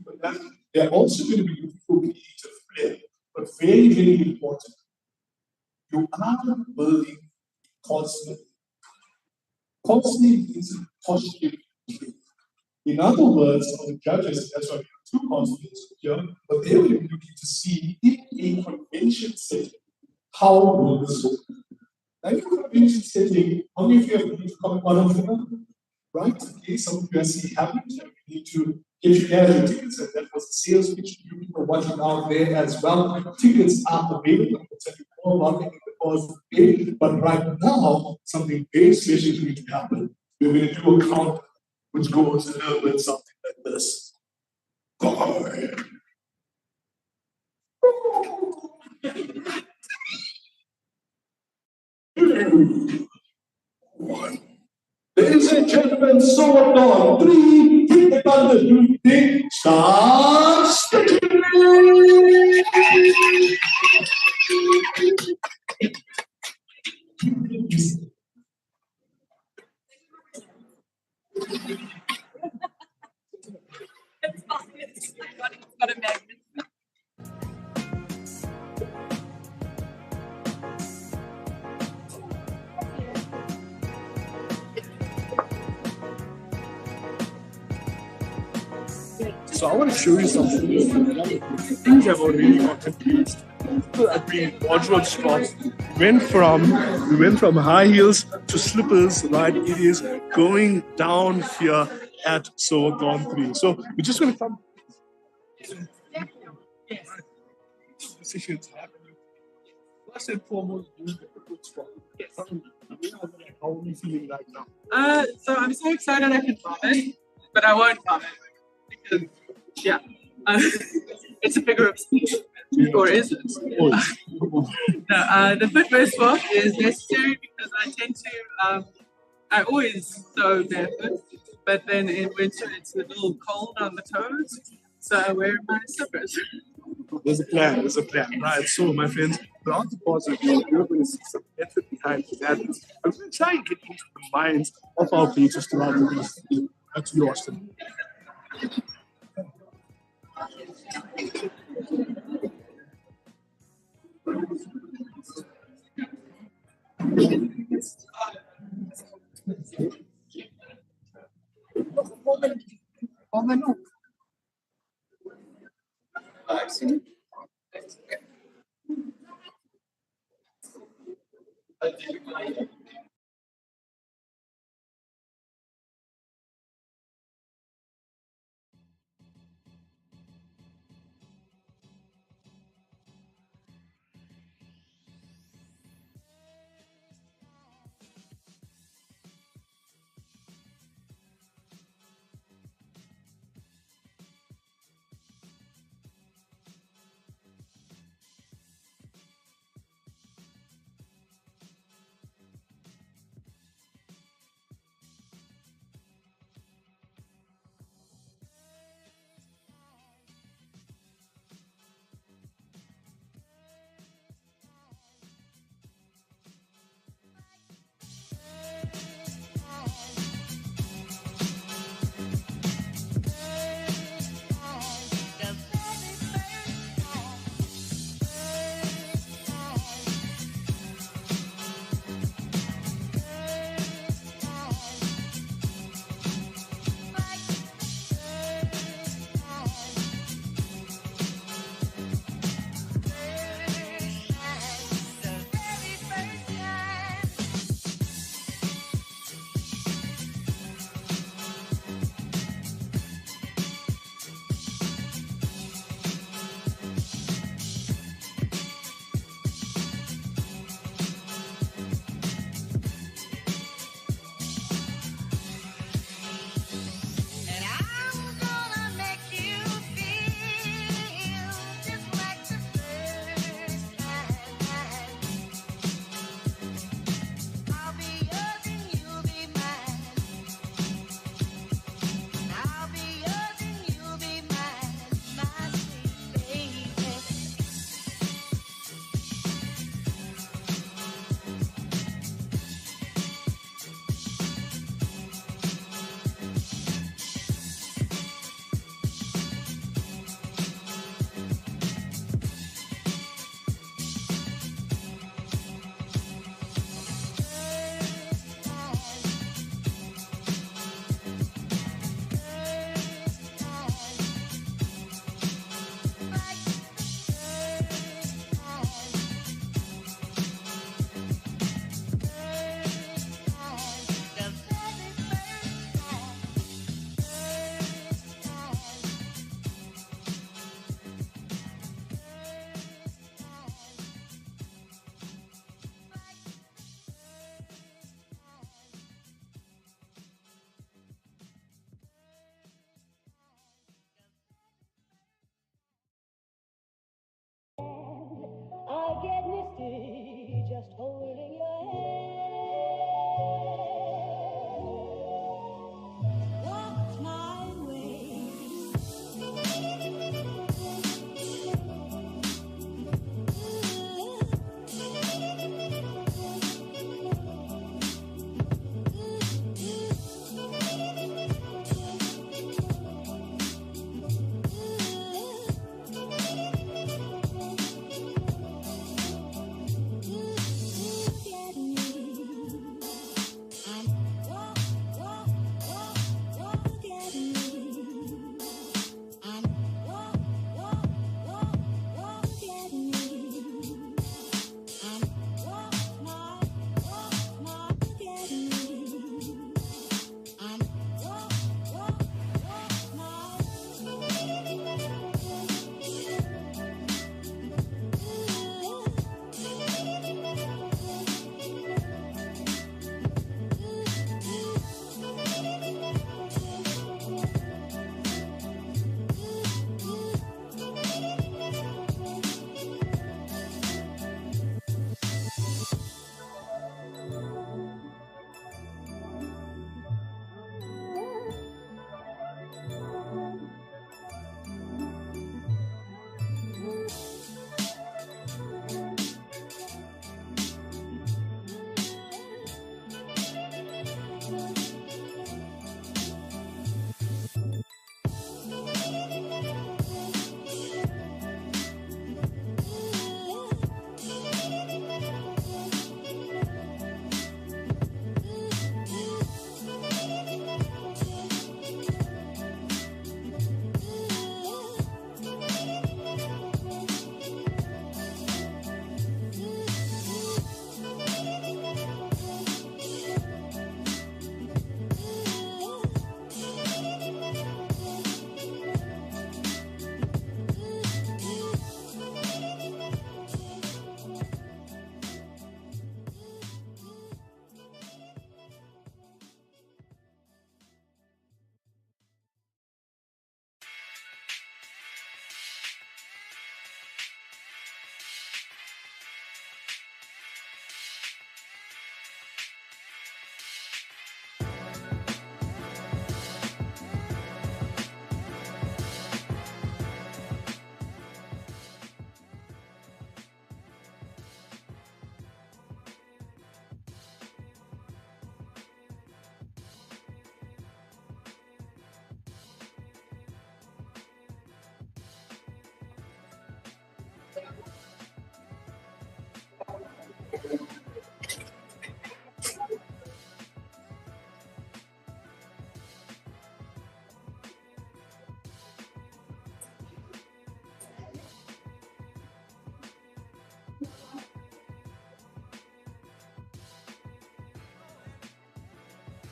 but that they're also going to be looking for creative flair. But very important, you are building cosplay. Cosplay means positive. In other words, for the judges, that's why we have two cosplayers here, but they will be looking to see in a convention setting how will this work. Now, in a convention setting, how many of you have been to Comic Con of them? Right? Okay, some of you are seeing happening. We need to get you guys your tickets, and that was a sales pitch. You people watching out there as well. Tickets are available. I'll tell you more about it because but right now, something very special is going to happen. We're going to do a count which goes a little bit something like this. God. One. Ladies and gentlemen, Sew-a-thon 3, hit the button, big start stitching. It's got a magnet. So I want to show you something. Things have already got confused. People have been wardrobe shops. We went from high heels to slippers, right? It is going down here at Sew-a-thon 3. So we're just going to come. Yes. Decisions happening. First and foremost, you get a good spot. Yes. How are you feeling right now? So I'm so excited I can vomit, but I won't vomit because it's a figure of speech, or is it? No, the footwear swap is necessary because I tend to I always sew barefoot, but then in winter it's a little cold on the toes, so I wear my slippers. There's a plan, right? So, my friends, throughout the positive, you're going to see some effort behind that. I'm going to try and get into the minds of our pages throughout the week. That's you, Austin.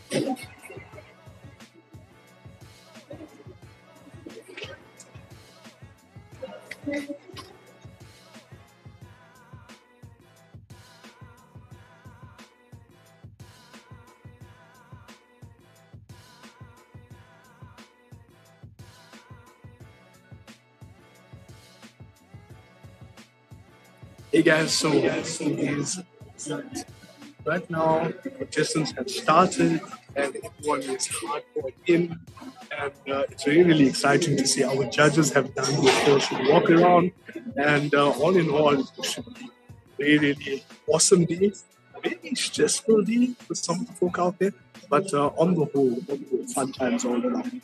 Hey guys, so right now contestants have started and everyone is hardcore in, and it's really, really exciting to see our judges have done their first walk around, and all in all, it should be really, really awesome day. Maybe stressful day for some folk out there, but on the whole, fun times all around.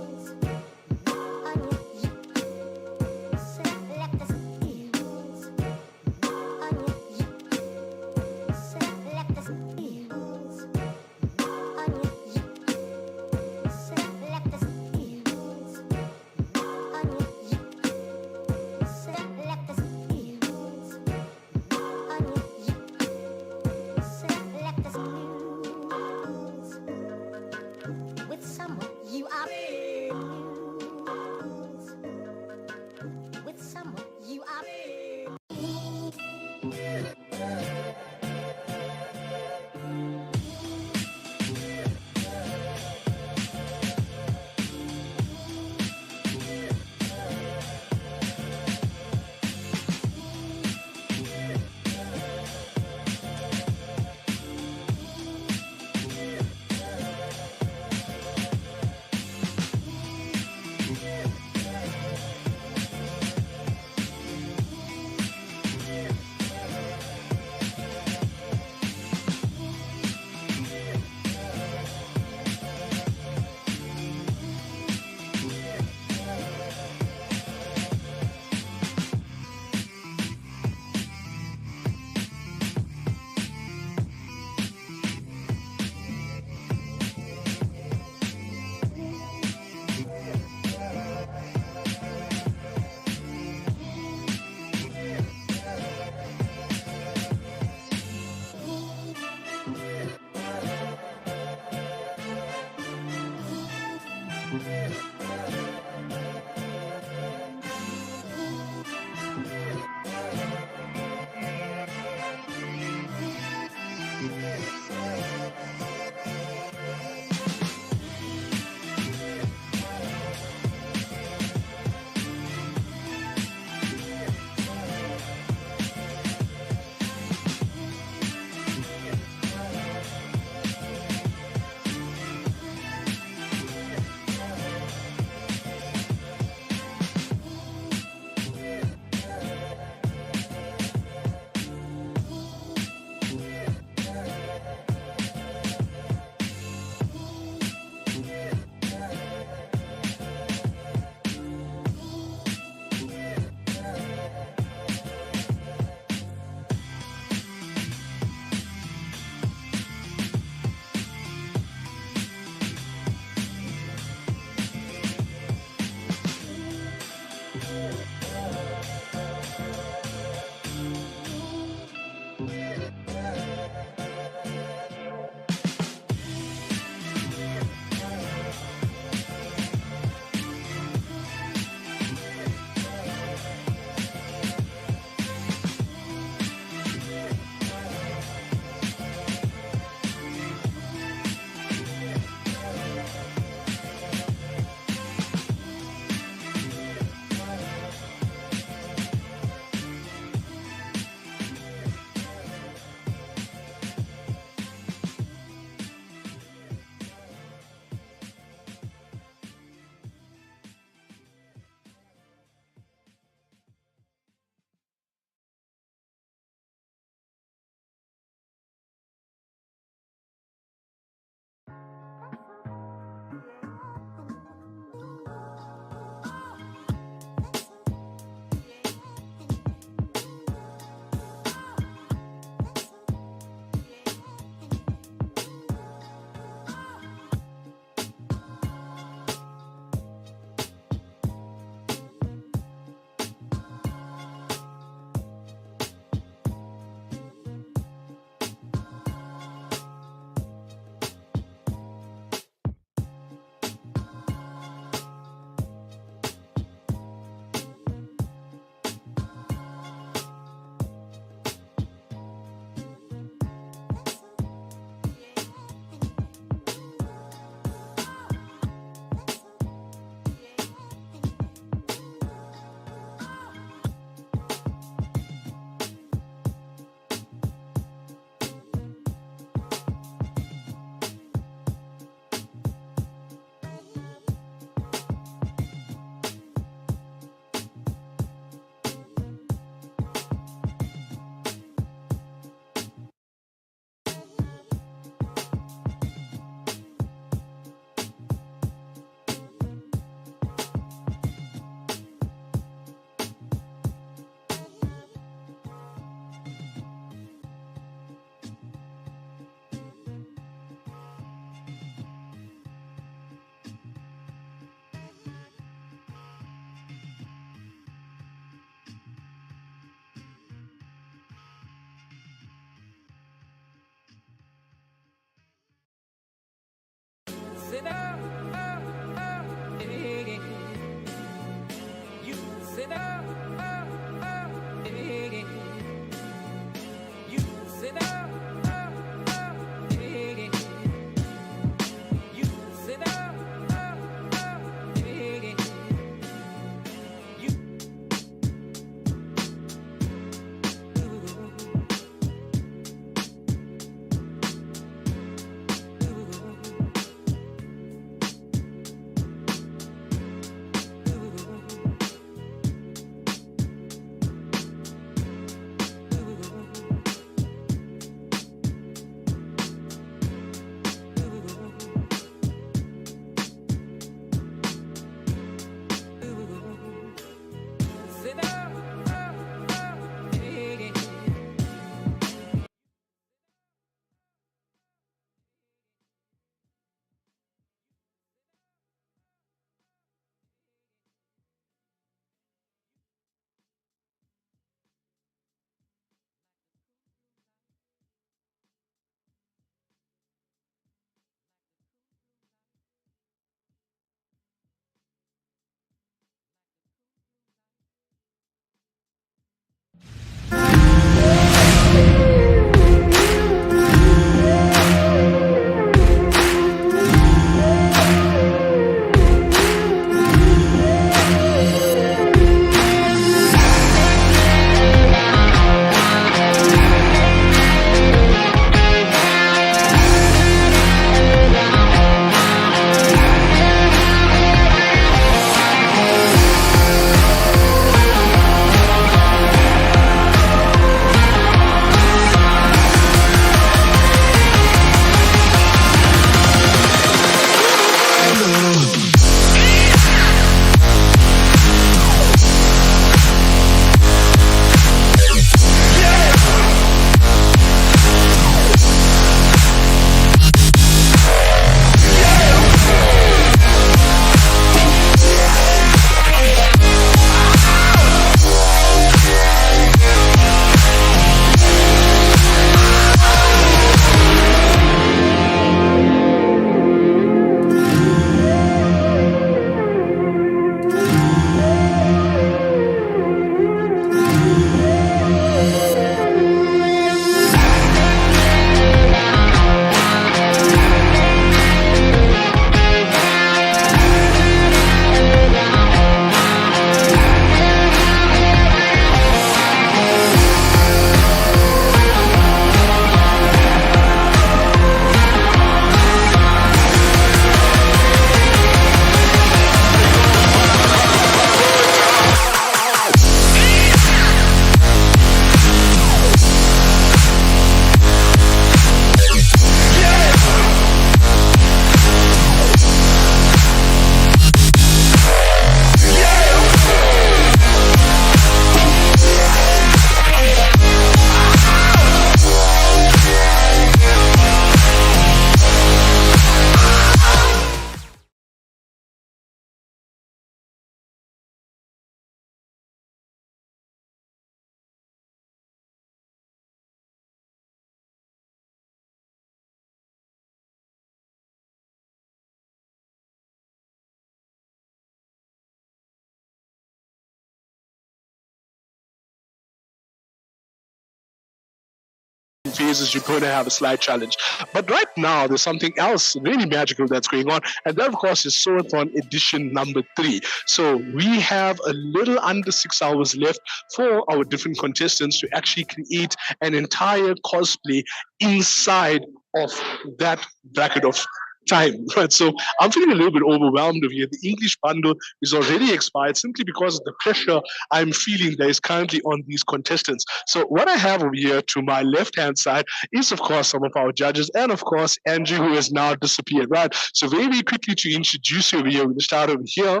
phases, you're going to have a slide challenge. But right now, there's something else really magical that's going on. And that, of course, is Sew-a-thon edition number 3. So we have a little under 6 hours left for our different contestants to actually create an entire cosplay inside of that bracket of time, right? So I'm feeling a little bit overwhelmed over here. The English bundle is already expired simply because of the pressure I'm feeling that is currently on these contestants. So what I have over here to my left-hand side is, of course, some of our judges, and of course, Andrew, who has now disappeared, right? So very quickly to introduce you over here, we're going to start over here.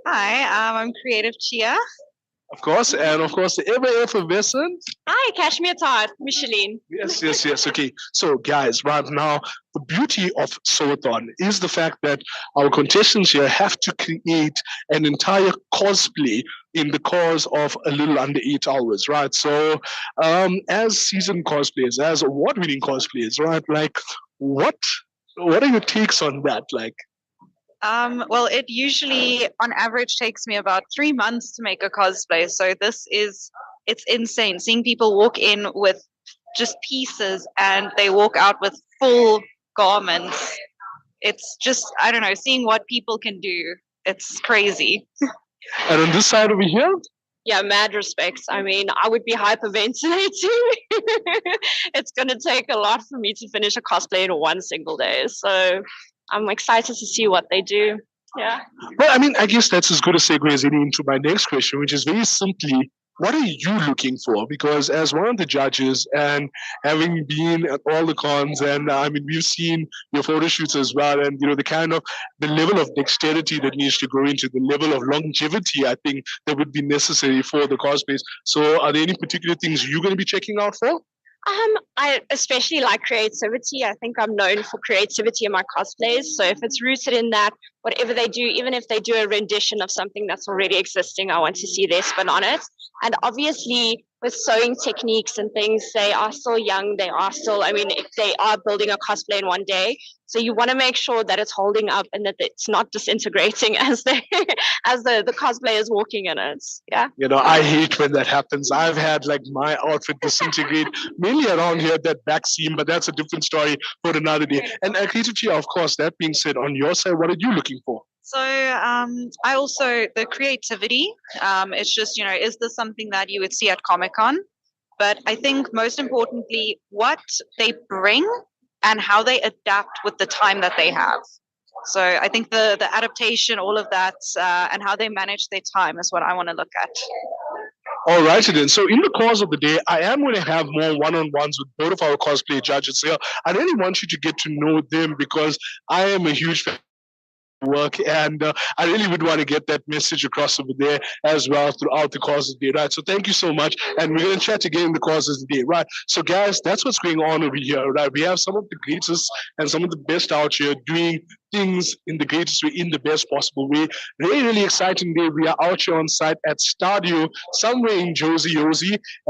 Hi, I'm Creative Chia. Of course, and of course, the ever effervescent. Hi, Kashmir Todd, Micheline. Yes. Okay. So, guys, right now, the beauty of Sew-a-thon is the fact that our contestants here have to create an entire cosplay in the course of a little under 8 hours, right? So, as seasoned cosplayers, as award-winning cosplayers, right? Like, what are your takes on that? Like, Well, it usually, on average, takes me about 3 months to make a cosplay. So it's insane. Seeing people walk in with just pieces and they walk out with full garments. It's just, I don't know, seeing what people can do. It's crazy. and on this side over here, Yeah, mad respects. I mean, I would be hyperventilating. It's going to take a lot for me to finish a cosplay in one single day. So I'm excited to see what they do. Yeah. well, I mean, I guess that's as good a segue as any into my next question, which is very simply, what are you looking for? Because as one of the judges and having been at all the cons, and I mean, we've seen your photo shoots as well, and you know, the level of dexterity that needs to go into, the level of longevity, I think that would be necessary for the cosplays. So, are there any particular things you're going to be checking out for? I especially like creativity. I think I'm known for creativity in my cosplays. So if it's rooted in that, whatever they do, even if they do a rendition of something that's already existing, I want to see their spin on it. And obviously, with sewing techniques and things, they are still young. They are still, I mean, they are building a cosplay in one day. So you want to make sure that it's holding up and that it's not disintegrating as the cosplay is walking in it. Yeah. You know, I hate when that happens. I've had like my outfit disintegrate mainly around here, that back seam, but that's a different story for another day. And Creative Chia, of course, that being said, on your side, what are you looking for? So I also, the creativity, it's just, is this something that you would see at Comic-Con? But I think most importantly, what they bring and how they adapt with the time that they have. So I think the adaptation, all of that, and how they manage their time is what I want to look at. All right, then. So in the course of the day, I am going to have more one-on-ones with both of our cosplay judges here. I really want you to get to know them because I am a huge fan work, and I really would want to get that message across over there as well throughout the course of the day, right? So thank you so much, and we're going to chat again in the course of the day, right? So guys, that's what's going on over here, right? We have some of the greatest and some of the best out here doing things in the greatest way, in the best possible way. Really exciting day. We are out here on site at Stadio, somewhere in Josie,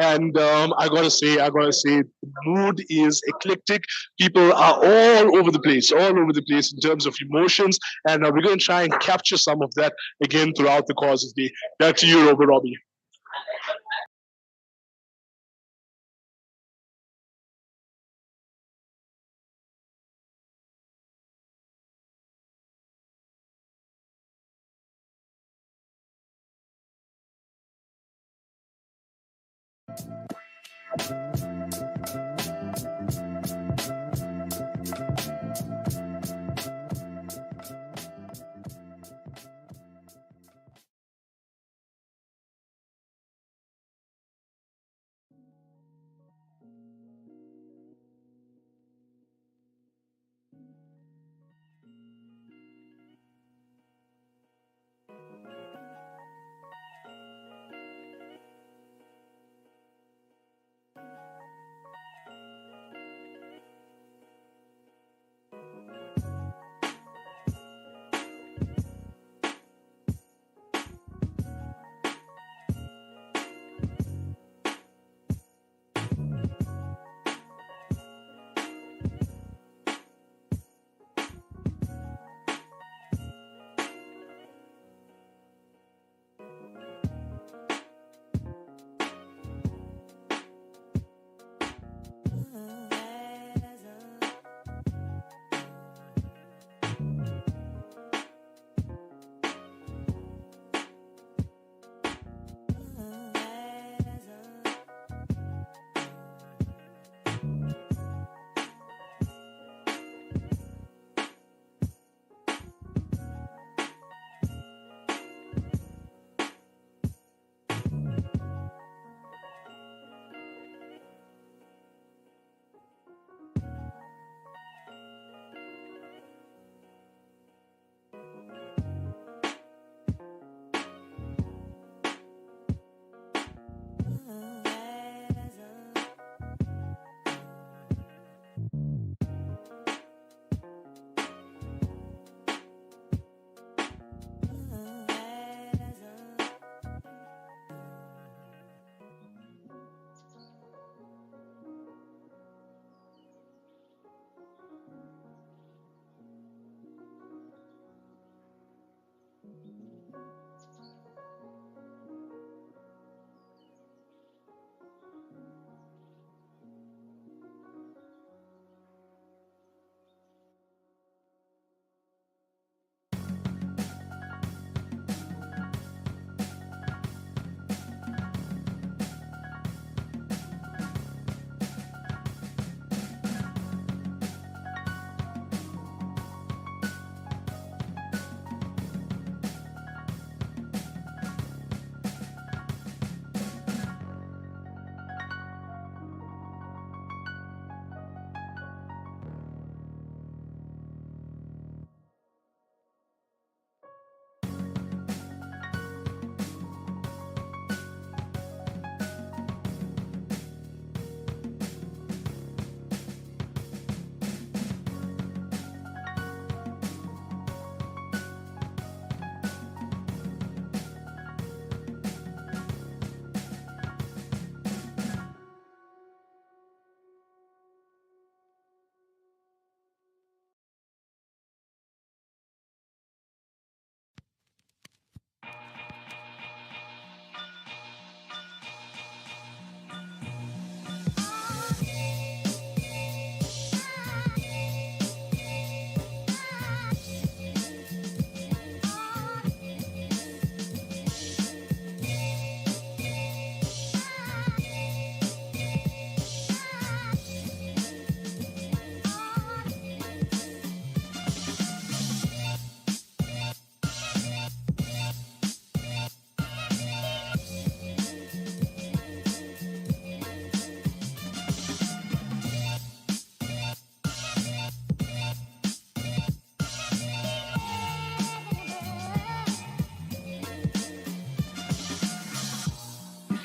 and I gotta say, the mood is eclectic. People are all over the place in terms of emotions, and we're going to try and capture some of that again throughout the course of the day. Back to you, Robbie.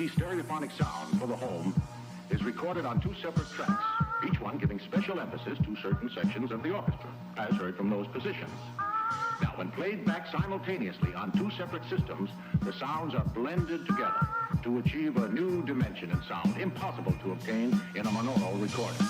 emergency stereophonic sound for the home is recorded on two separate tracks, each one giving special emphasis to certain sections of the orchestra, as heard from those positions. Now, when played back simultaneously on two separate systems, the sounds are blended together to achieve a new dimension in sound impossible to obtain in a monaural recording.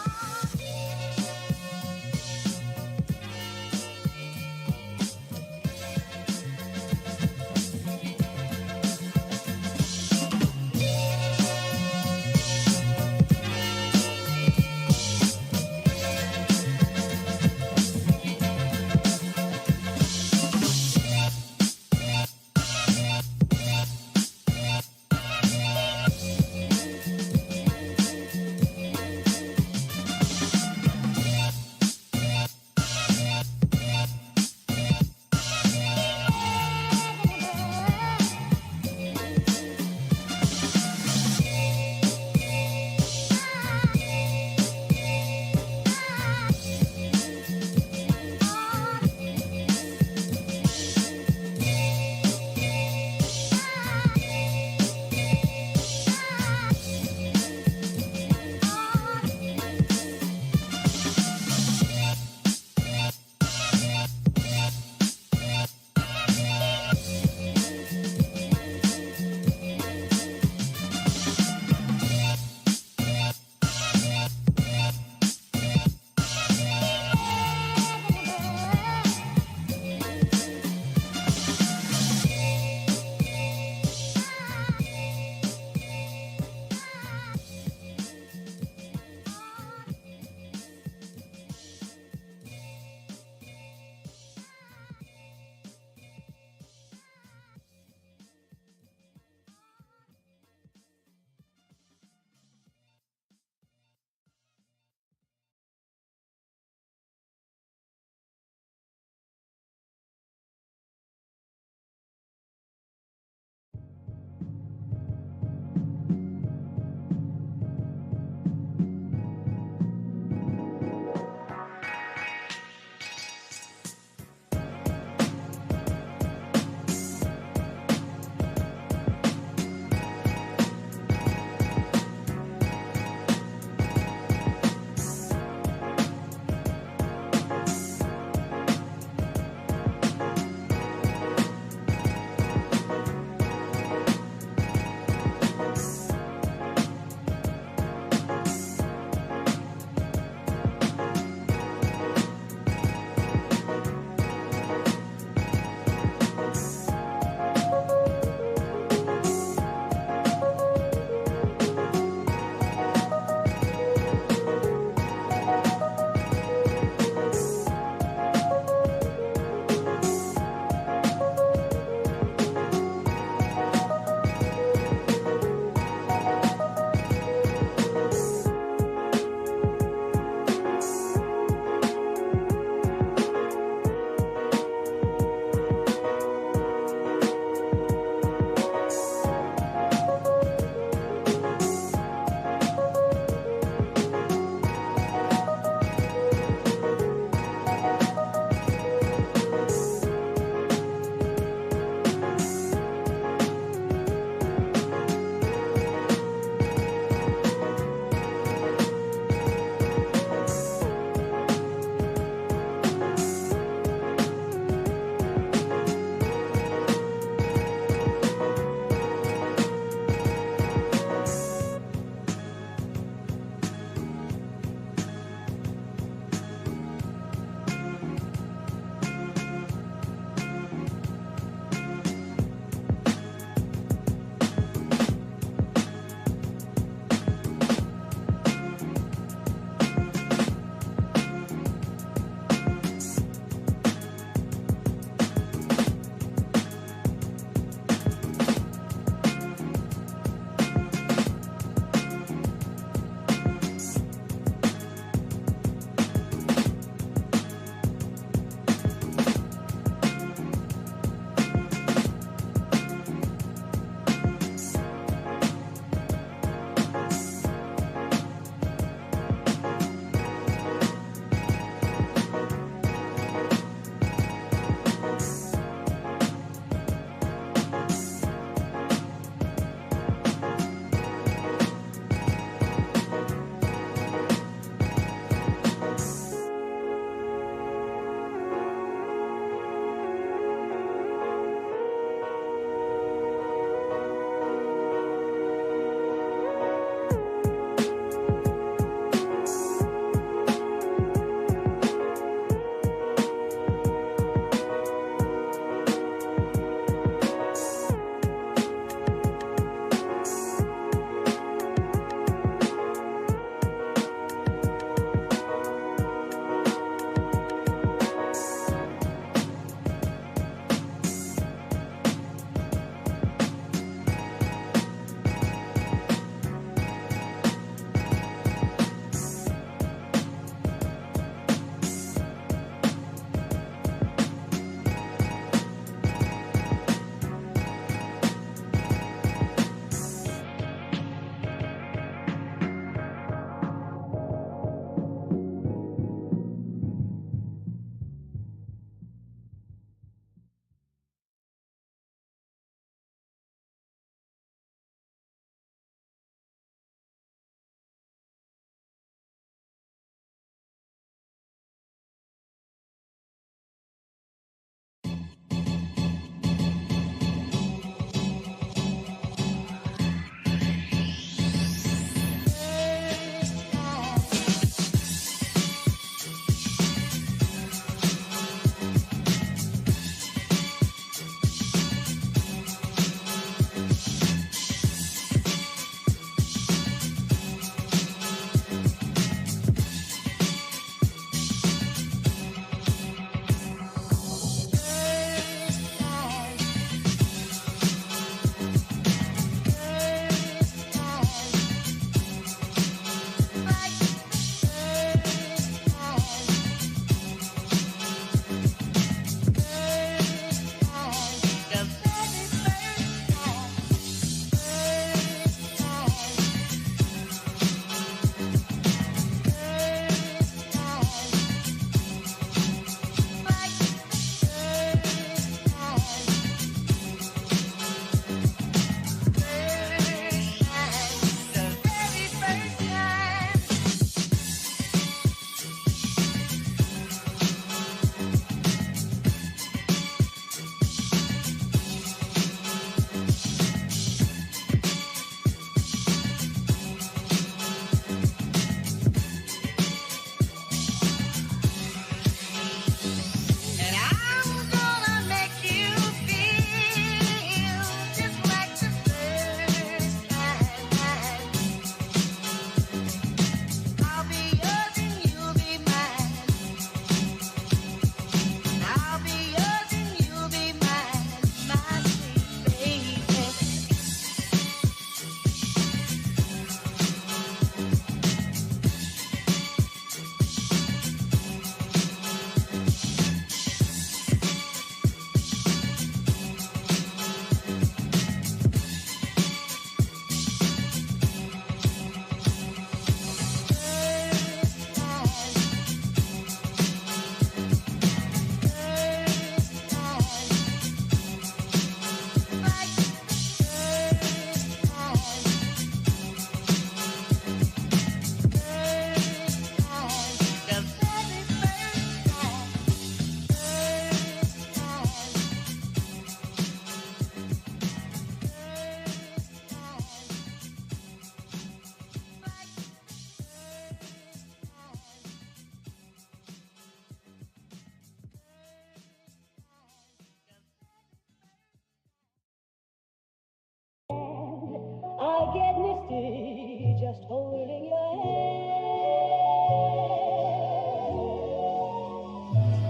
just holding your hand.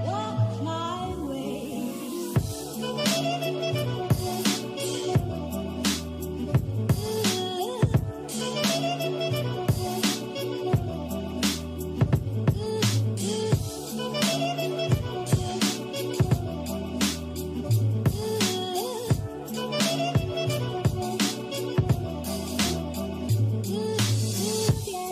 Walk my way. Yeah.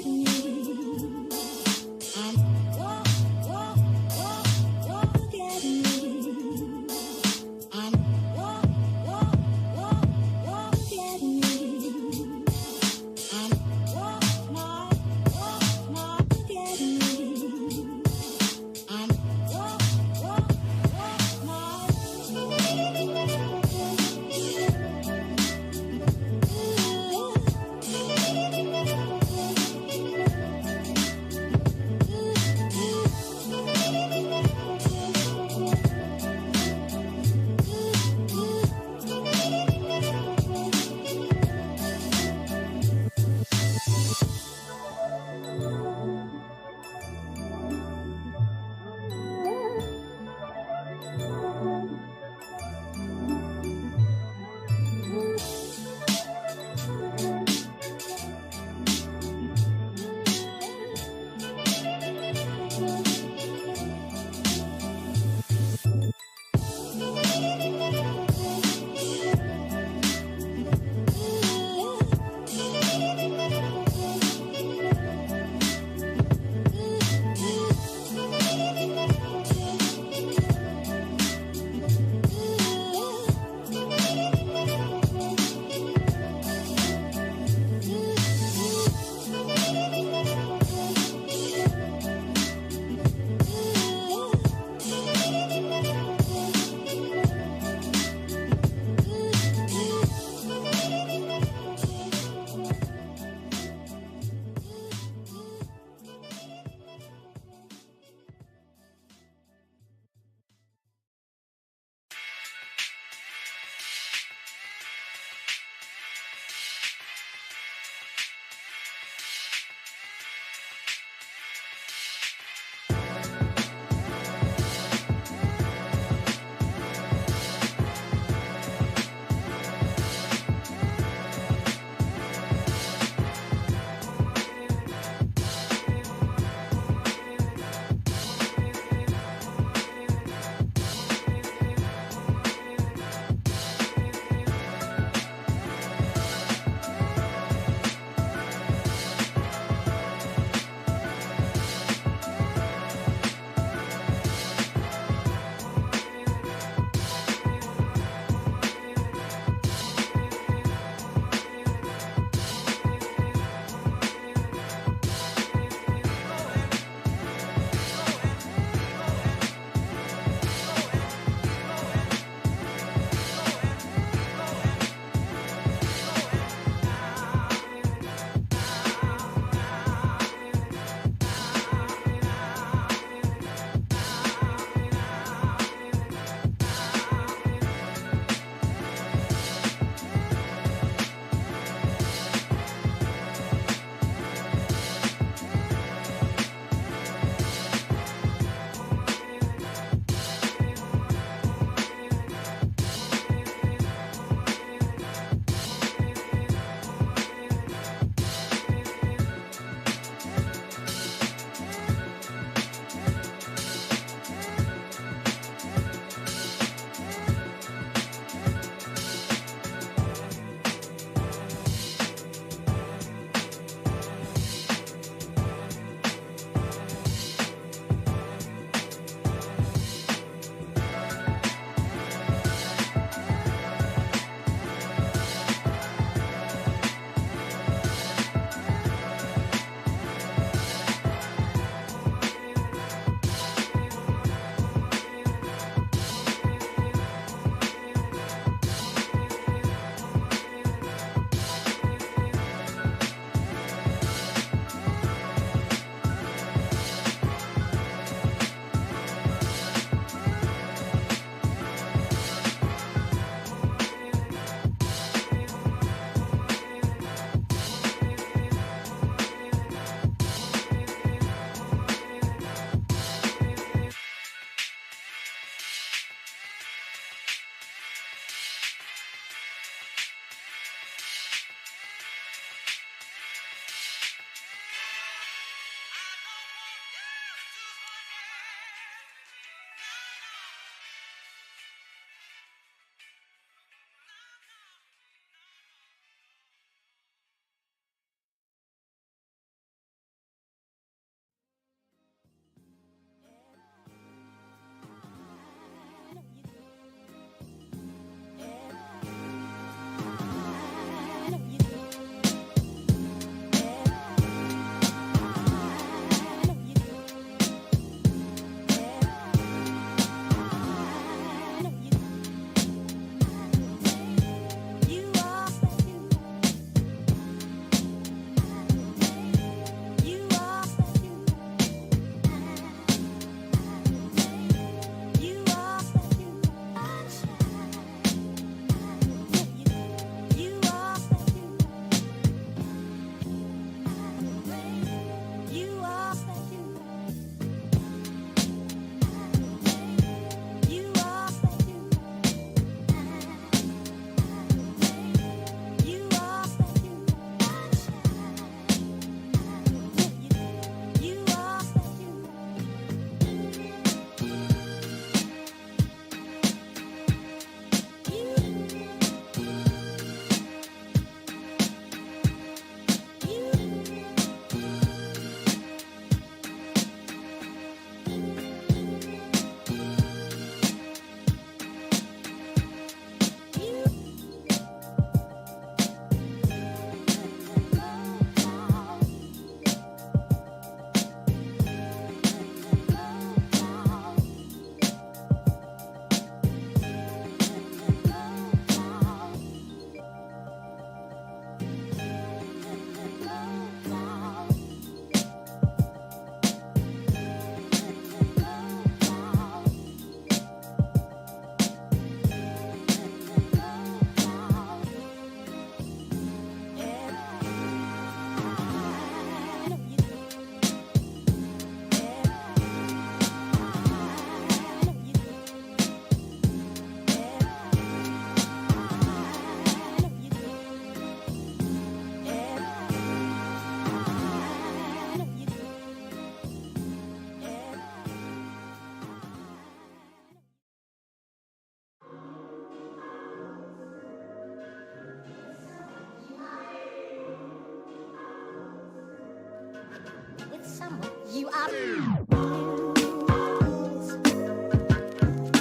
are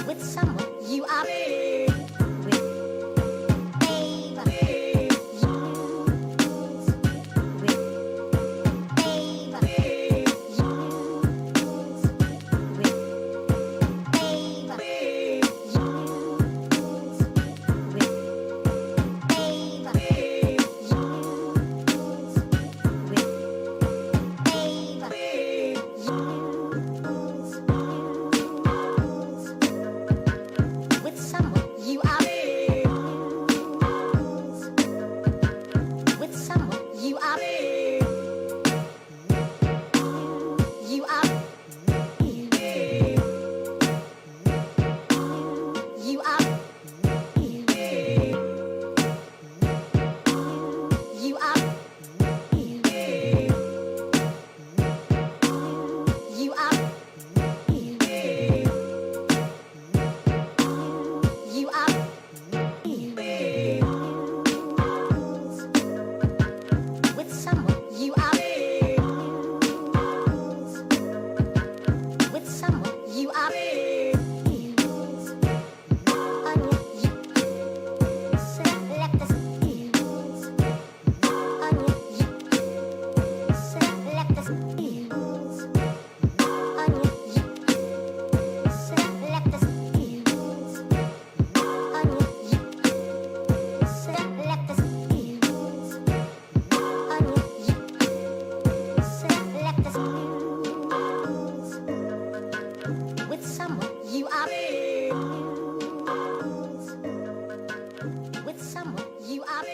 with someone. You are with Ava. With Ava. With Ava. With someone you are with someone you are you are you are you are you are you are with someone you are with someone you are onion you select this onion you select this onion you select this with someone you are with someone you are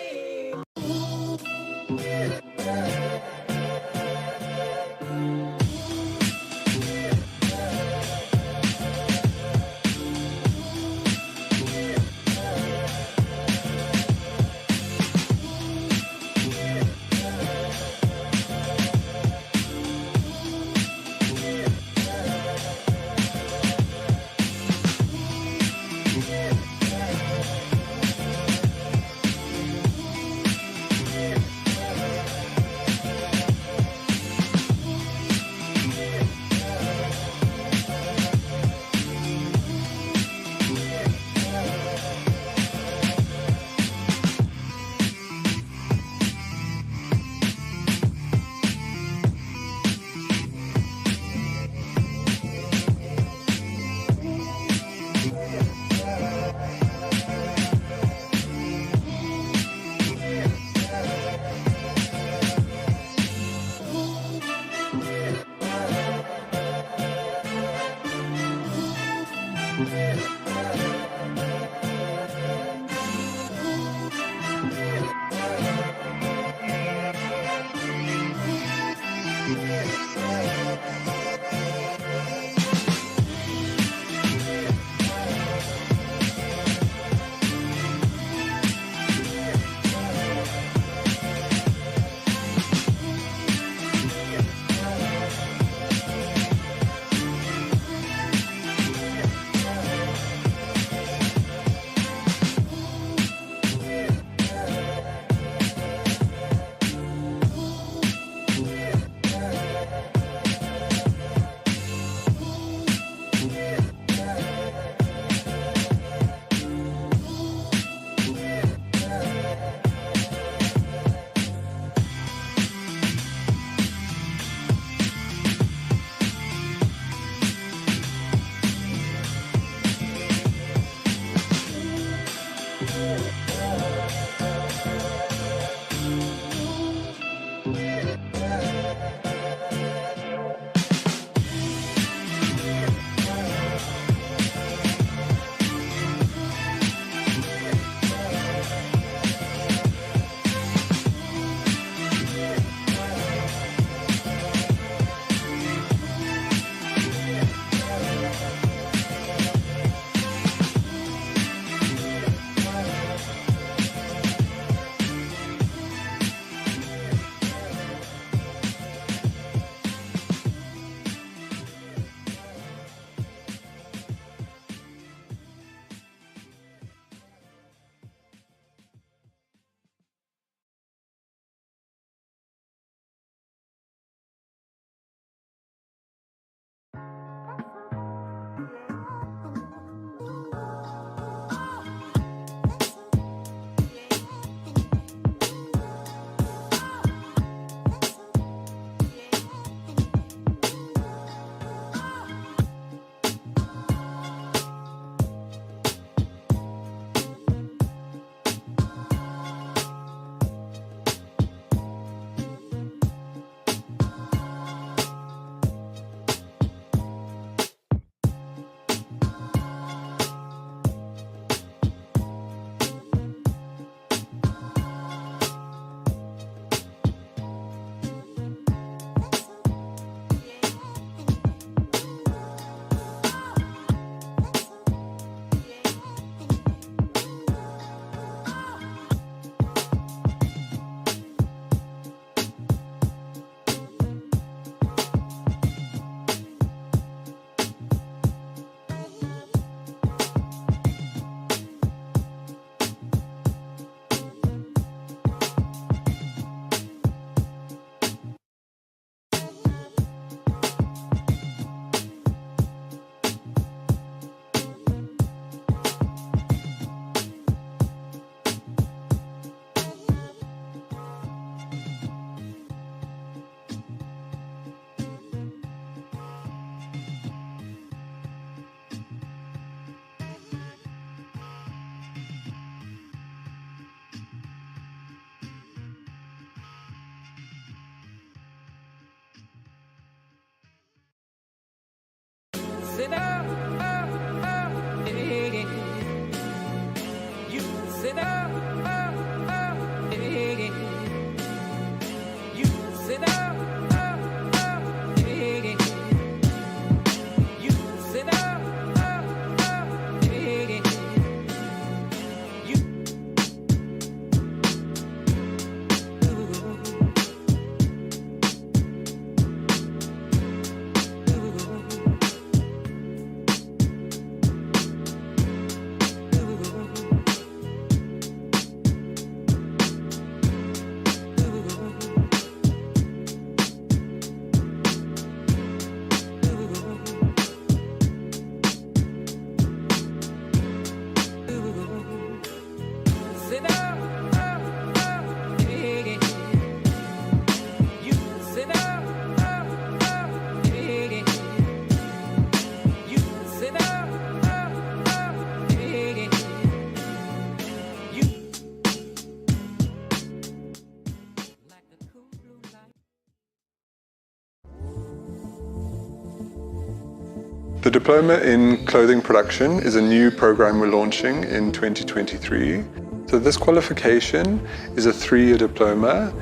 The Diploma in Clothing Production is a new program we're launching in 2023. So this qualification is a 3-year diploma,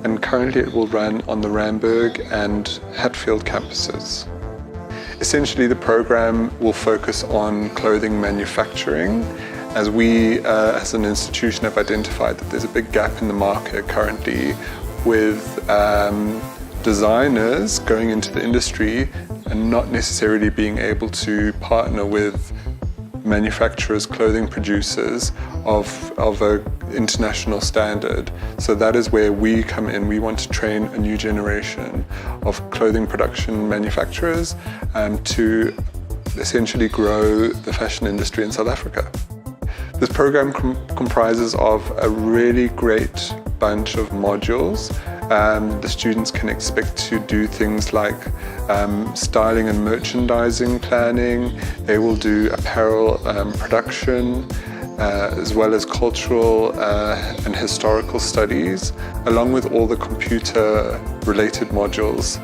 and currently it will run on the Randburg and Hatfield campuses. Essentially, the program will focus on clothing manufacturing, as we as an institution have identified that there's a big gap in the market currently with designers going into the industry and not necessarily being able to partner with manufacturers, clothing producers of an international standard. So that is where we come in. We want to train a new generation of clothing production manufacturers to essentially grow the fashion industry in South Africa. This program comprises of a really great bunch of modules. The students can expect to do things like styling and merchandising planning. They will do apparel production, as well as cultural and historical studies, along with all the computer-related modules,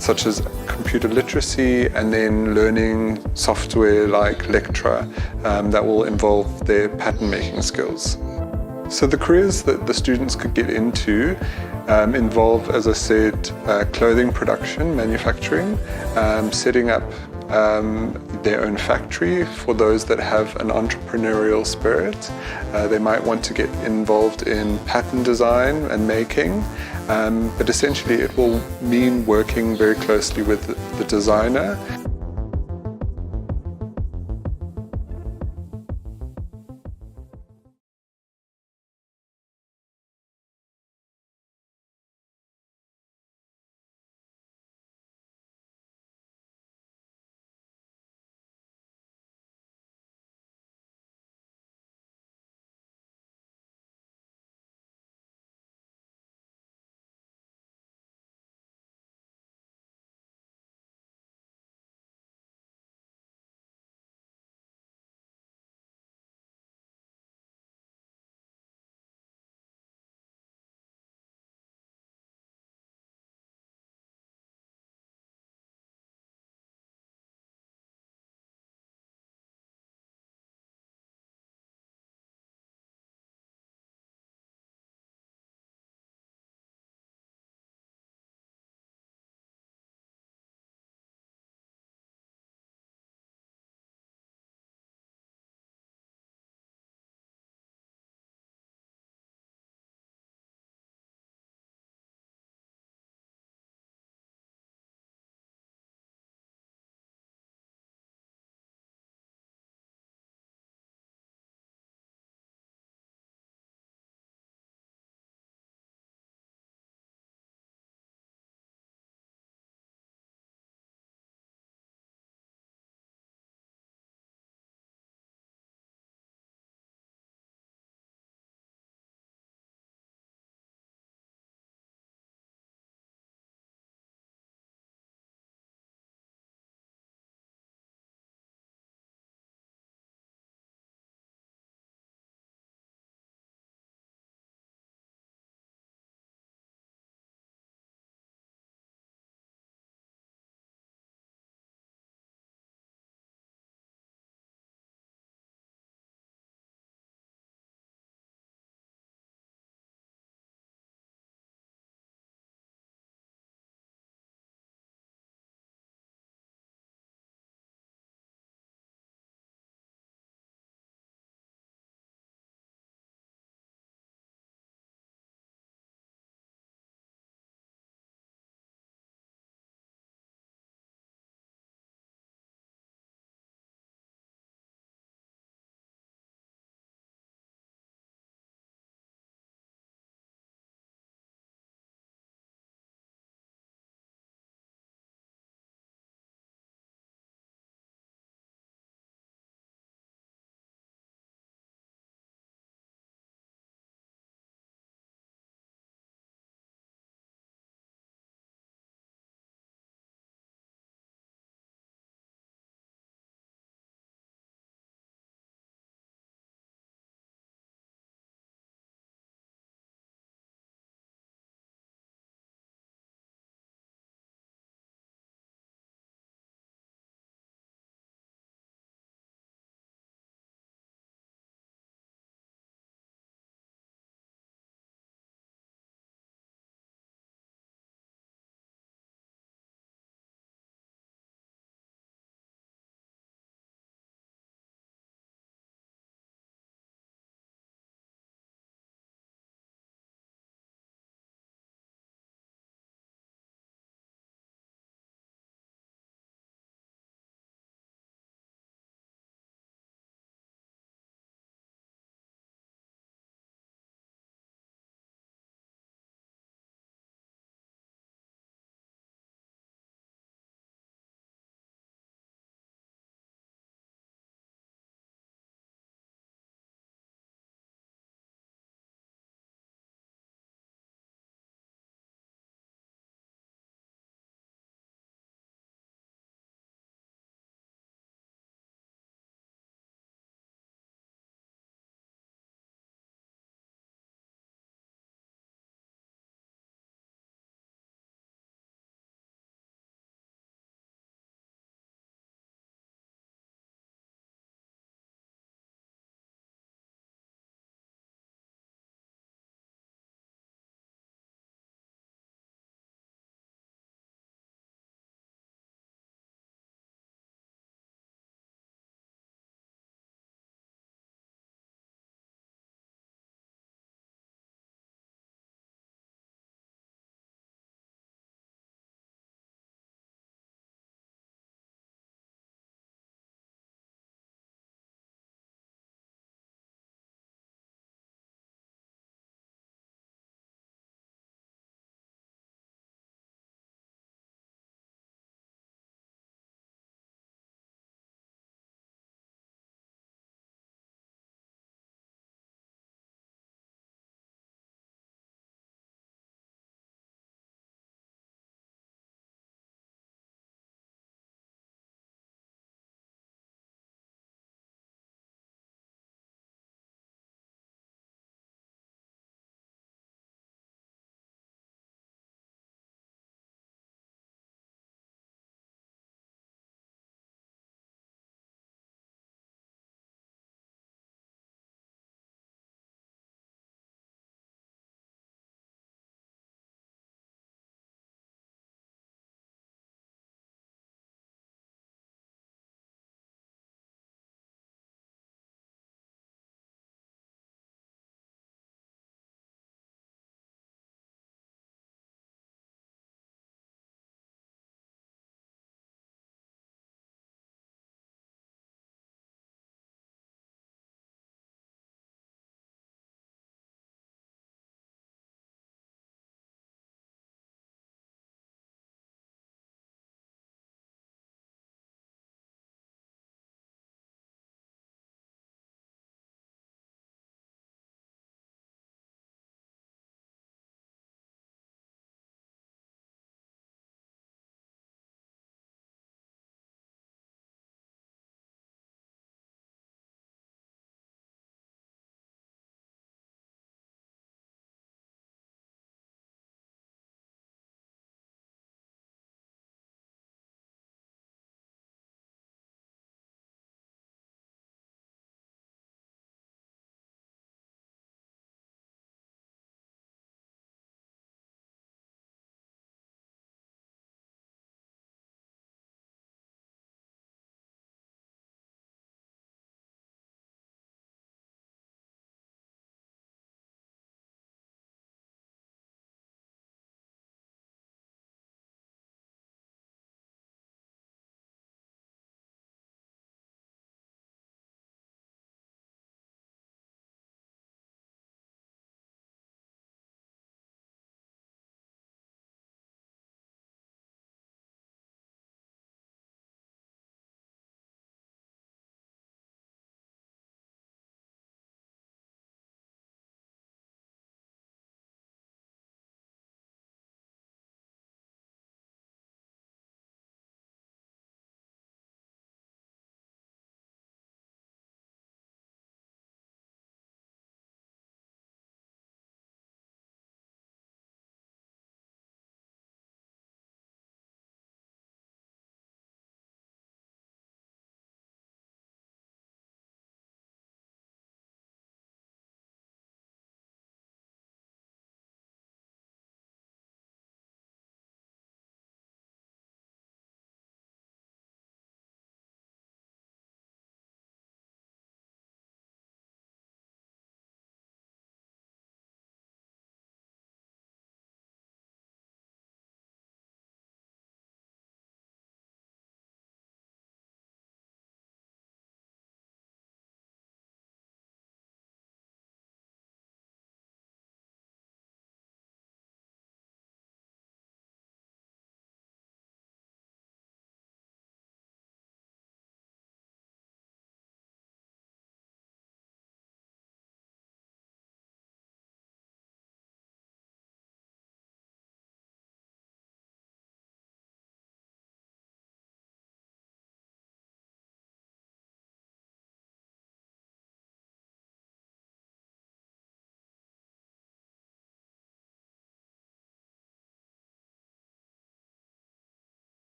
such as computer literacy, and then learning software like Lectra that will involve their pattern-making skills. So the careers that the students could get into involve, as I said, clothing production, manufacturing, setting up their own factory for those that have an entrepreneurial spirit. They might want to get involved in pattern design and making, but essentially it will mean working very closely with the designer.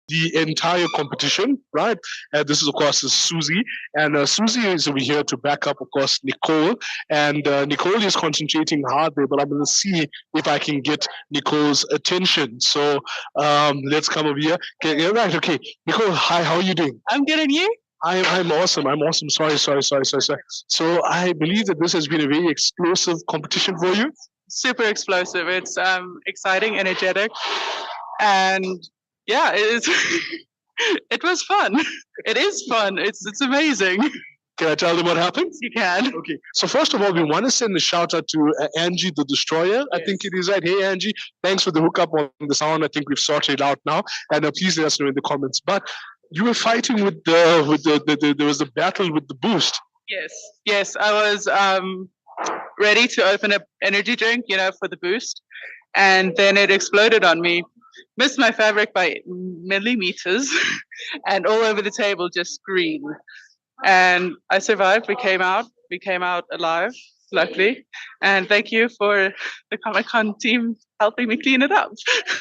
the entire competition, right? And this is, of course, is Susie. And Susie is over here to back up, of course, Nicole. And Nicole is concentrating hard there, but I'm going to see if I can get Nicole's attention. So let's come over here. Okay, yeah, right, okay. Nicole, hi, how are you doing? I'm good, and you? I'm awesome. I'm awesome. Sorry. So I believe that this has been a very explosive competition for you. Super explosive. It's exciting, energetic, and yeah, it is. It was fun. It is fun. It's amazing. Can I tell them what happened? You can. Okay. So first of all, we want to send a shout out to Angie the Destroyer. Yes. I think it is right. Hey Angie, thanks for the hookup on the sound. I think we've sorted it out now, and please let us know in the comments. But you were fighting with the there was a battle with the boost. Yes. I was ready to open up energy drink, for the boost, and then it exploded on me. Missed my fabric by millimeters, and all over the table just green. And I survived. We came out alive, luckily. And thank you for the Comic-Con team helping me clean it up.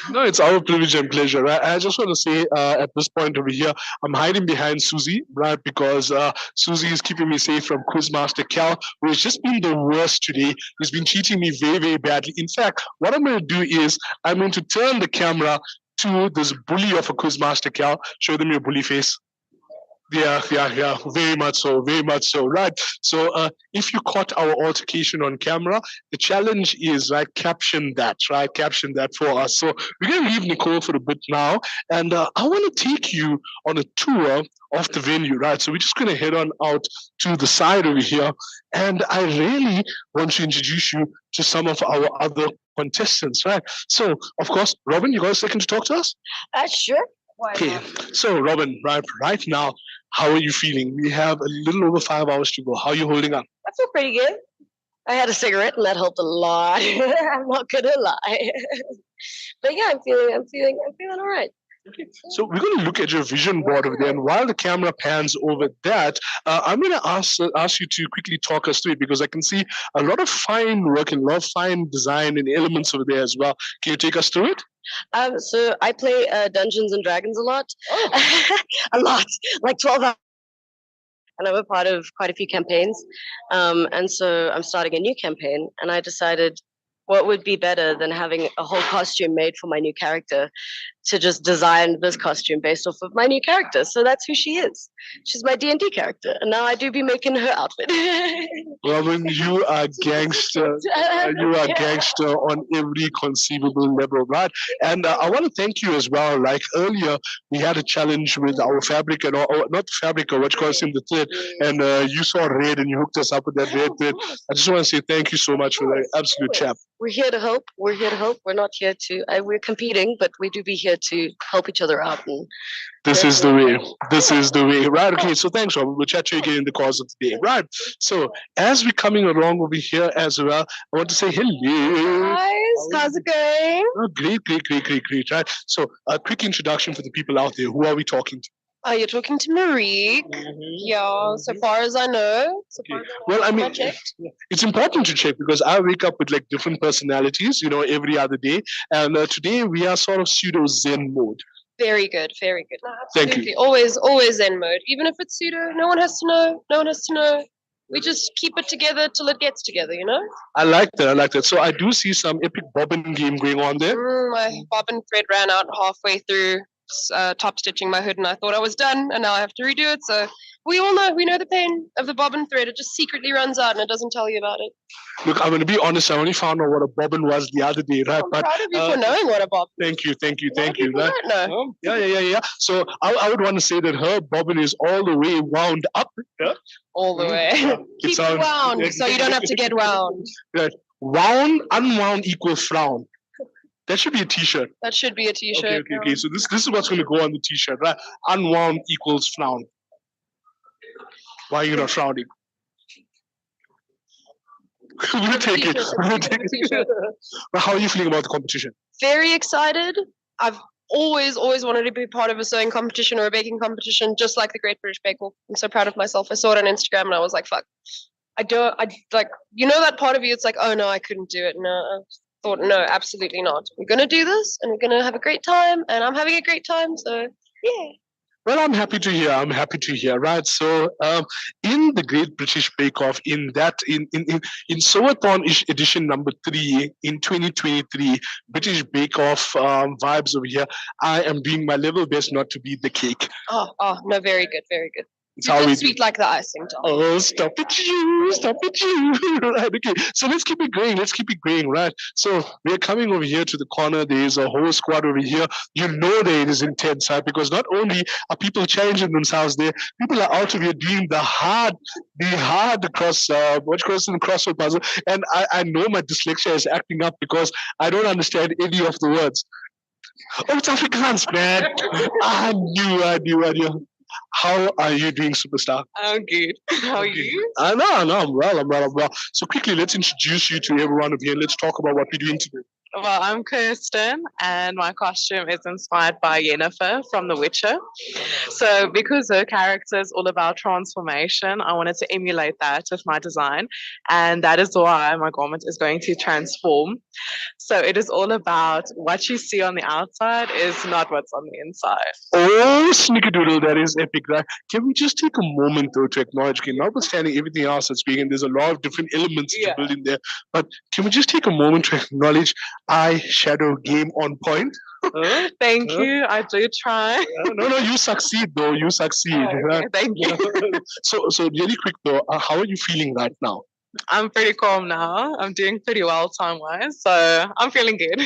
No, it's our privilege and pleasure. Right? I just want to say at this point over here, I'm hiding behind Susie, right? Because Susie is keeping me safe from Quizmaster Cal, who has just been the worst today. He's been cheating me very, very badly. In fact, what I'm going to do is I'm going to turn the camera to this bully of a Quizmaster Cal. Show them your bully face. Yeah, very much so, right? So if you caught our altercation on camera, the challenge is, right, caption that for us. So we're going to leave Nicole for a bit now, and I want to take you on a tour of the venue, right? So we're just going to head on out to the side over here, and I really want to introduce you to some of our other contestants, right? So, of course, Robin, you got a second to talk to us? Sure. Okay, so Robin, right now, how are you feeling? We have a little over 5 hours to go. How are you holding up? I feel pretty good. I had a cigarette and that helped a lot. I'm not gonna lie. But yeah, I'm feeling all right. Okay. So we're going to look at your vision board over there, and while the camera pans over that, I'm going to ask you to quickly talk us through it, because I can see a lot of fine work and a lot of fine design and elements over there as well. Can you take us through it? So I play Dungeons and Dragons a lot. A lot, like 12 hours. And I'm a part of quite a few campaigns. And so I'm starting a new campaign, and I decided what would be better than having a whole costume made for my new character, to just design this costume based off of my new character. So that's who she is. She's my D&D character, and now I do be making her outfit. Robin, you are gangster. You are gangster on every conceivable level, right? And I want to thank you as well. Like earlier, we had a challenge with our fabric, or not fabric, or what calls him the thread, and you saw red and you hooked us up with that red thread. I just want to say thank you so much for that absolute chap. We're here to help. We're not here to, we're competing, but we do be here to help each other out. And this is the way. This is the way. Right. Okay. So thanks, Robin. We'll chat to you again in the course of the day. Right. So as we're coming along over here as well, I want to say hello. Guys, how's it going? Oh, great. Right. So a quick introduction for the people out there. Who are we talking to? You're talking to Marie. Yeah, so far as I know. Well, I mean, it's important to check, because I wake up with like different personalities, every other day. And today we are sort of pseudo Zen mode. Very good. No, Thank you. Always Zen mode. Even if it's pseudo, no one has to know. We just keep it together till it gets together, I like that. So I do see some epic bobbin game going on there. My bobbin thread ran out halfway through top stitching my hood, and I thought I was done, and now I have to redo it. So we know the pain of the bobbin thread. It just secretly runs out and it doesn't tell you about it. Look, I'm going to be honest, I only found out what a bobbin was the other day, right? I'm proud of you for knowing what a bobbin is. Thank you. Right? No. Yeah. So I would want to say that her bobbin is all the way wound up. Yeah? All the way. Keep it wound so you don't have to get wound. Right. Wound, unwound equals frown. That should be a t-shirt. That should be a t-shirt. Okay. So this is what's going to go on the t-shirt, right? Unwound equals frown. Why are you not frowning? We'll take it. But how are you feeling about the competition? Very excited. I've always wanted to be part of a sewing competition or a baking competition, just like the Great British Bake Off. I'm so proud of myself. I saw it on Instagram and I was like, fuck. That part of you, it's like, oh no, I couldn't do it. No. Thought, no, absolutely not. We're going to do this and we're going to have a great time, and I'm having a great time, so Yeah. Well, I'm happy to hear. I'm happy to hear. Right. So, in the Great British Bake Off, in Sew-a-thon edition number 3 in 2023, British Bake Off vibes over here. I am doing my level best not to be the cake. Oh, no, very good, very good. It's You're how we just do. sweet like the icing, Tom. Oh, stop it, you! Stop it, you! Right, okay. So let's keep it going. Let's keep it going, right? So we're coming over here to the corner. There's a whole squad over here. You know that it is intense, right? Because not only are people challenging themselves there, people are out of here doing the hard crossword puzzle. And I know my dyslexia is acting up because I don't understand any of the words. Oh, it's Afrikaans, man. I knew. How are you doing, superstar? I'm good. How are you? I know, I'm well. So quickly, let's introduce you to everyone over here. Let's talk about what we're doing today. Well, I'm Kirsten, and my costume is inspired by Yennefer from The Witcher. So, because her character is all about transformation, I wanted to emulate that with my design, and that is why my garment is going to transform. So, it is all about what you see on the outside is not what's on the inside. Oh, snickerdoodle, that is epic, right? Can we just take a moment, though, to acknowledge, okay, notwithstanding everything else that's being, and there's a lot of different elements to build in there, but can we just take a moment to acknowledge eyeshadow game on point? Thank you. I do try. No, you succeed, though. You succeed. Okay, right? thank you. So really quick, though, how are you feeling right now? I'm pretty calm now. I'm doing pretty well time wise, so I'm feeling good.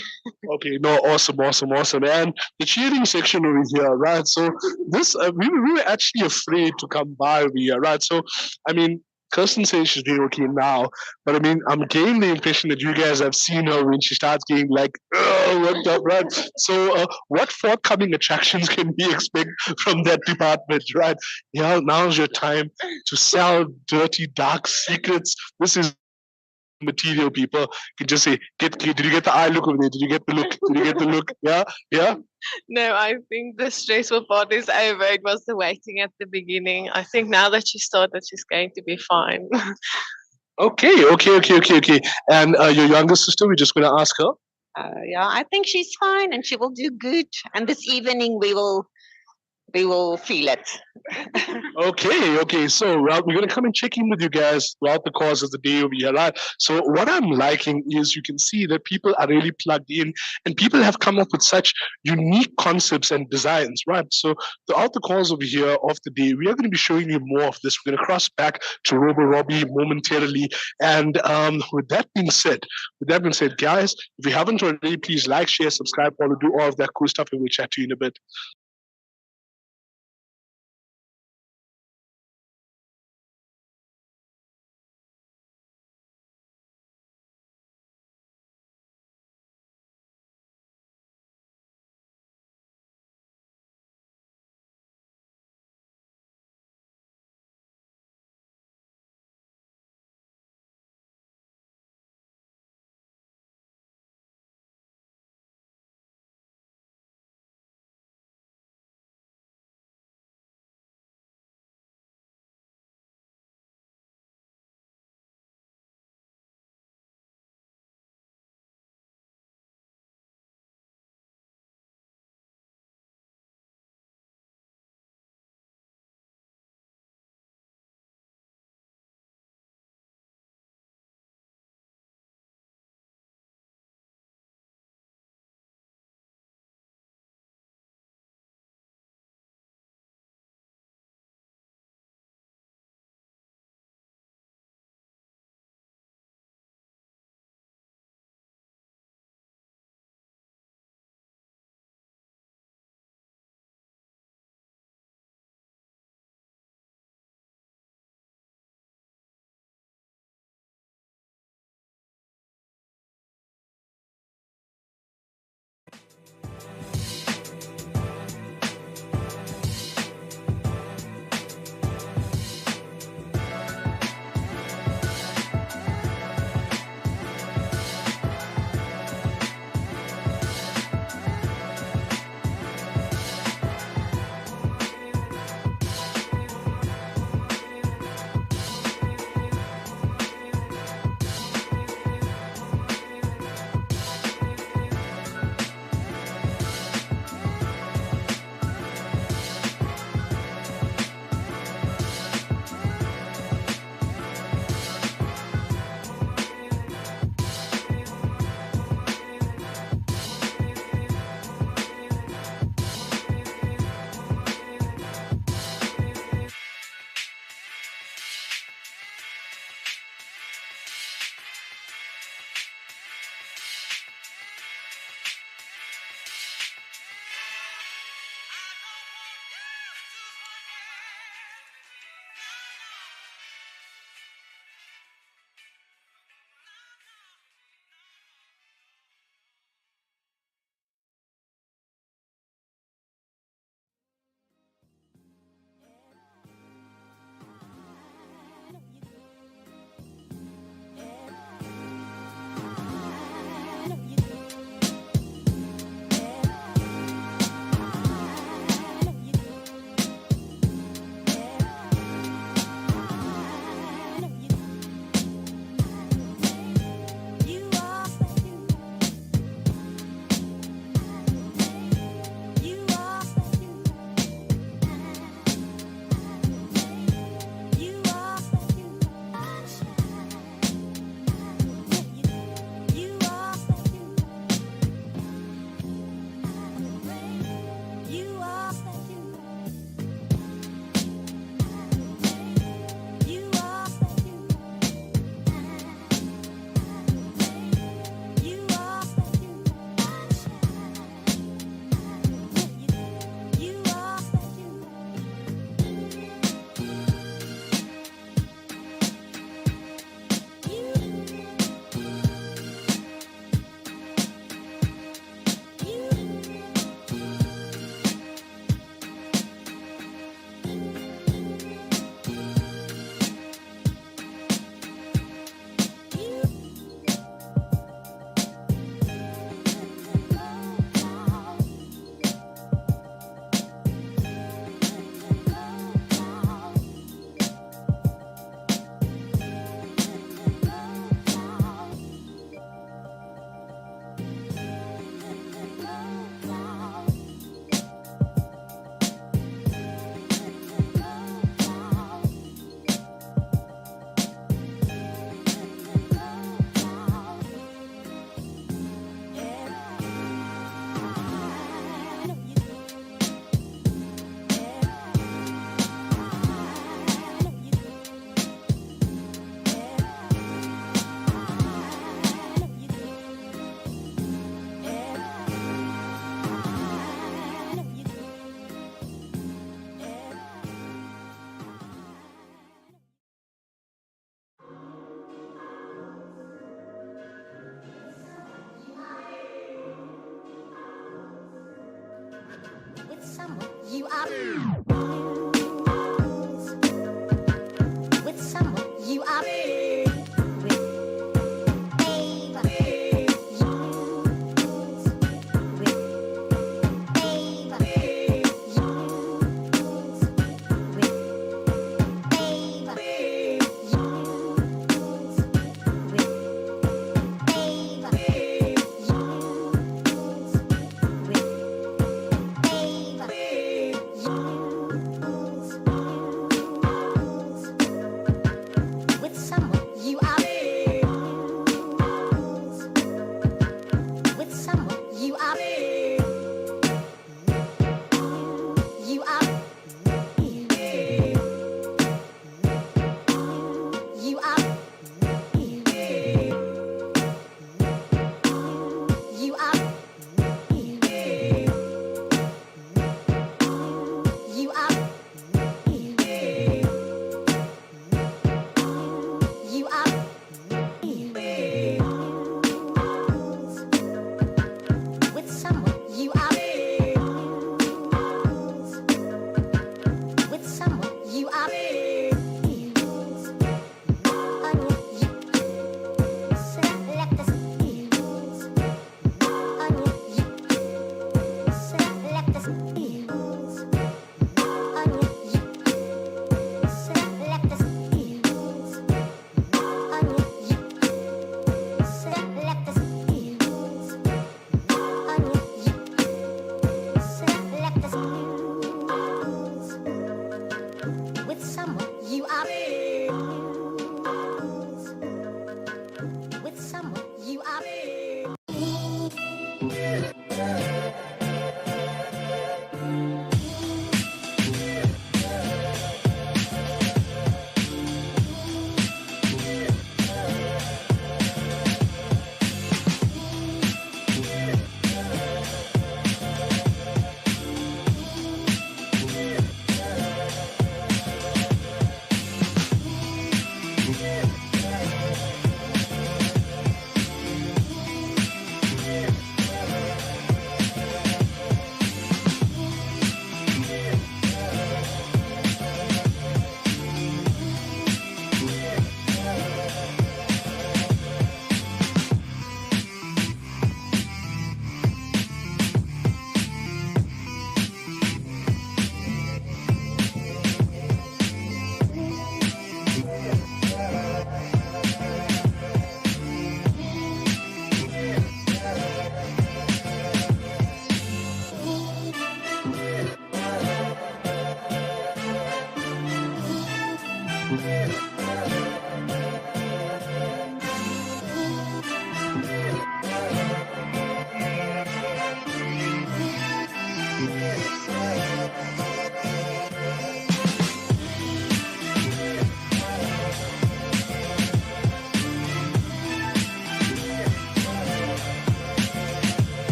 Okay, no, awesome. And the cheering section over here, right? So this, we were actually afraid to come by over here, right? So, I mean, Kirsten says she's doing okay now, but I mean, I'm getting the impression that you guys have seen her when she starts getting like, worked up, right? So, what forthcoming attractions can we expect from that department, right? Yeah, now's your time to sell dirty, dark secrets. This is material, people. You can just say, did you get the eye look over there? Did you get the look? Did you get the look? Yeah. No, I think the stressful part is over. It was the waiting at the beginning. I think now that she started, she's going to be fine. Okay. And your younger sister, we're just going to ask her. Yeah, I think she's fine and she will do good. And this evening we will feel it. Okay. So we're going to come and check in with you guys throughout the course of the day over here, right? So what I'm liking is you can see that people are really plugged in and people have come up with such unique concepts and designs, right? So throughout the course over here of the day, we are going to be showing you more of this. We're going to cross back to Robo Robbie momentarily. And with that being said, guys, if you haven't already, please like, share, subscribe, follow, do all of that cool stuff, and we'll chat to you in a bit. someone you are with someone you are with Ava. With Ava. With Ava.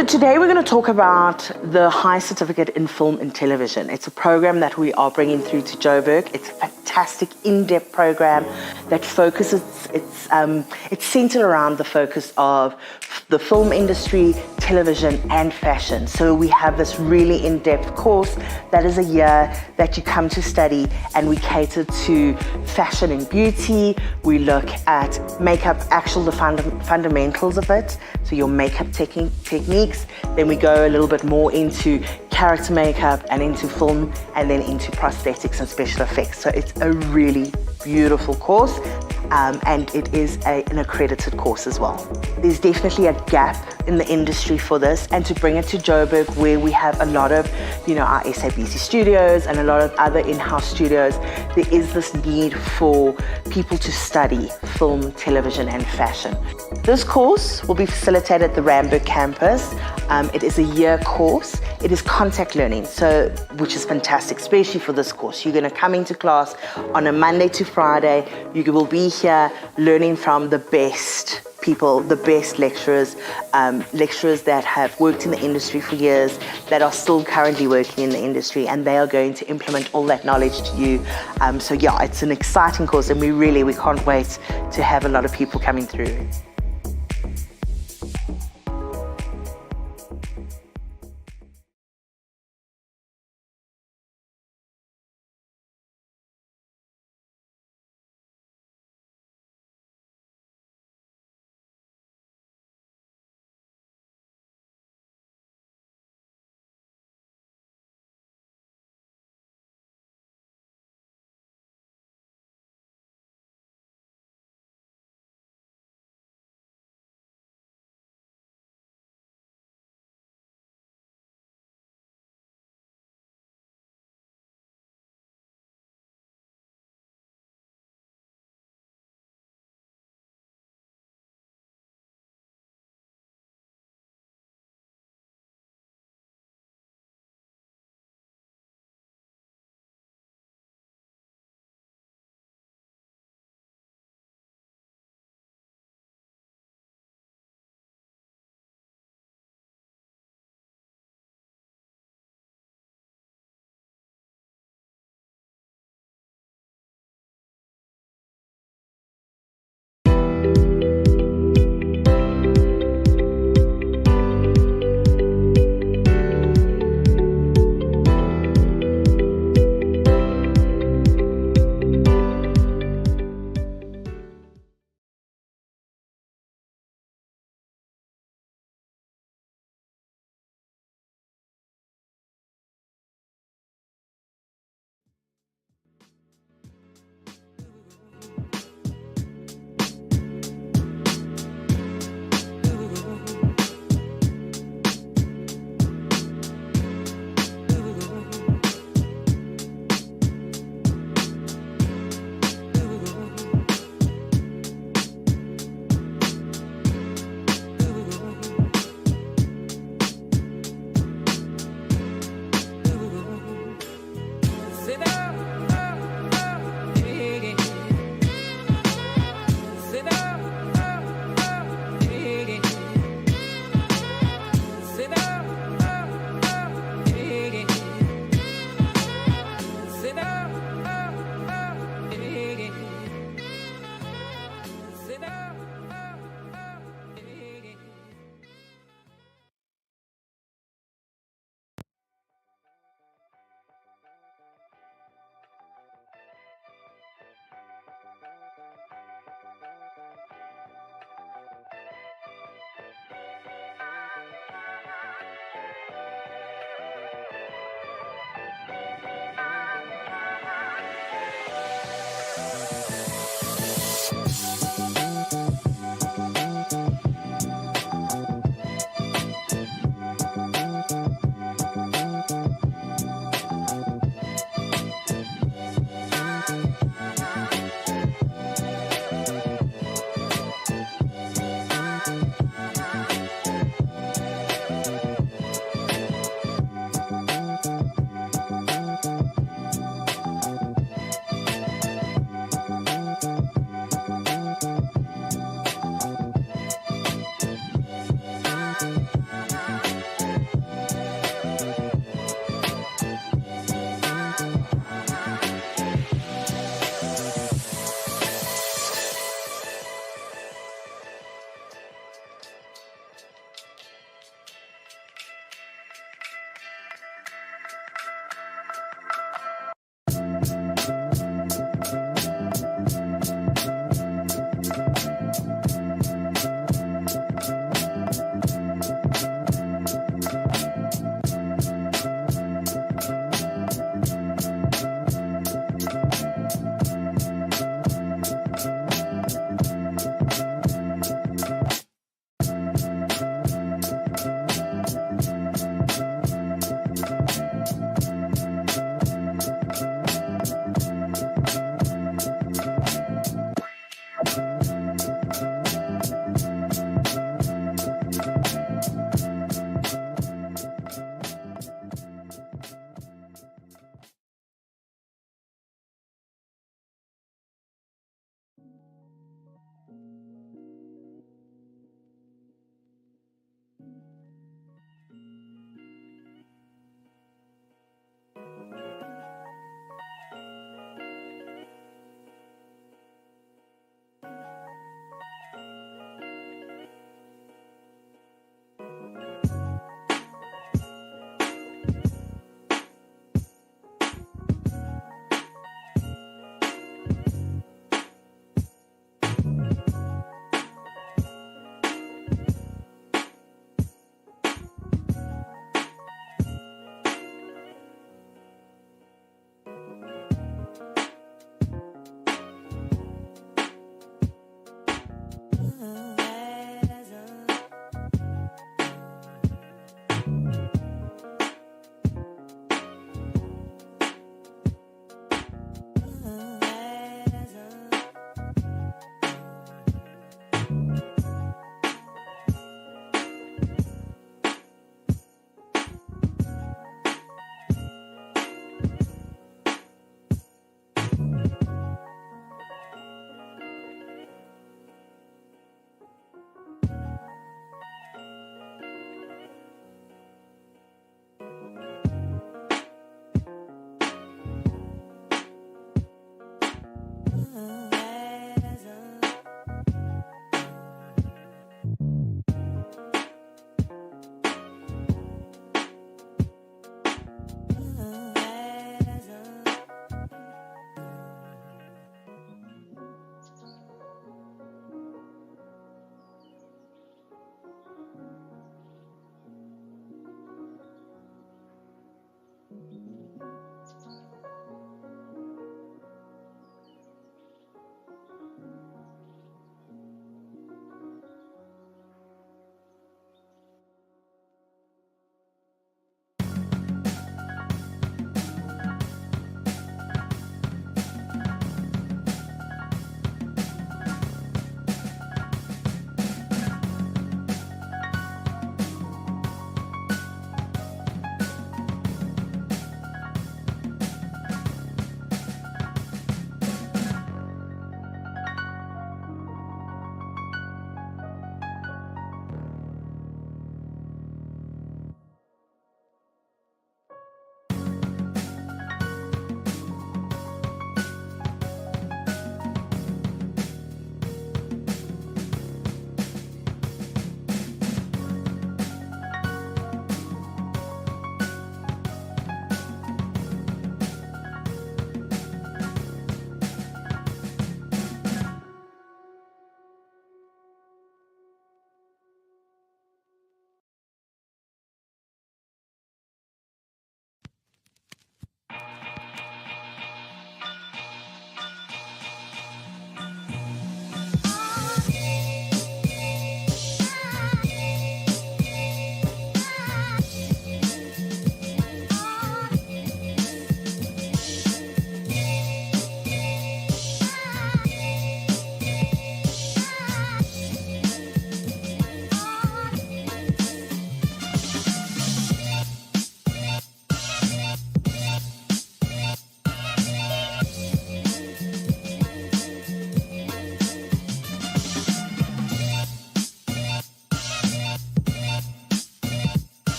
So today we're going to talk about the High Certificate in Film and Television. It's a program that we are bringing through to Joburg. It's a fantastic in-depth program that focuses, it's centered around the focus of the film industry, television and fashion. So we have this really in-depth course that is a year that you come to study, and we cater to fashion and beauty. We look at makeup, the fundamentals of it, so your makeup techniques. Then we go a little bit more into character makeup and into film, and then into prosthetics and special effects. So it's a really beautiful course, and it is an accredited course as well. There's definitely a gap in the industry for this, and to bring it to Joburg, where we have a lot of, our SABC studios and a lot of other in-house studios, there is this need for people to study film, television and fashion. This course will be facilitated at the Randburg campus. It is a year course. It is contact learning, which is fantastic, especially for this course. You're going to come into class on a Monday to Friday. You will be here learning from the best people, the best lecturers, lecturers that have worked in the industry for years, that are still currently working in the industry, and they are going to implement all that knowledge to you. So yeah, it's an exciting course, and we can't wait to have a lot of people coming through.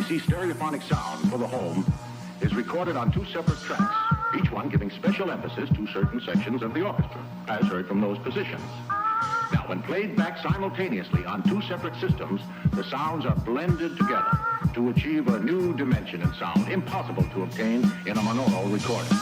BBC stereophonic sound for the home is recorded on 2 separate tracks, each one giving special emphasis to certain sections of the orchestra, as heard from those positions. Now, when played back simultaneously on 2 separate systems, the sounds are blended together to achieve a new dimension in sound impossible to obtain in a monaural recording.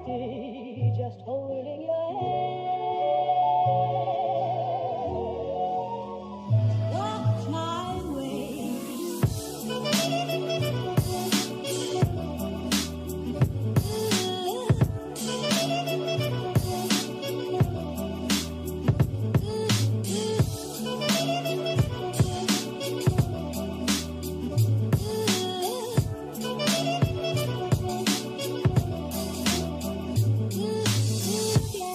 Just holding your hand. Walk my way. Yeah.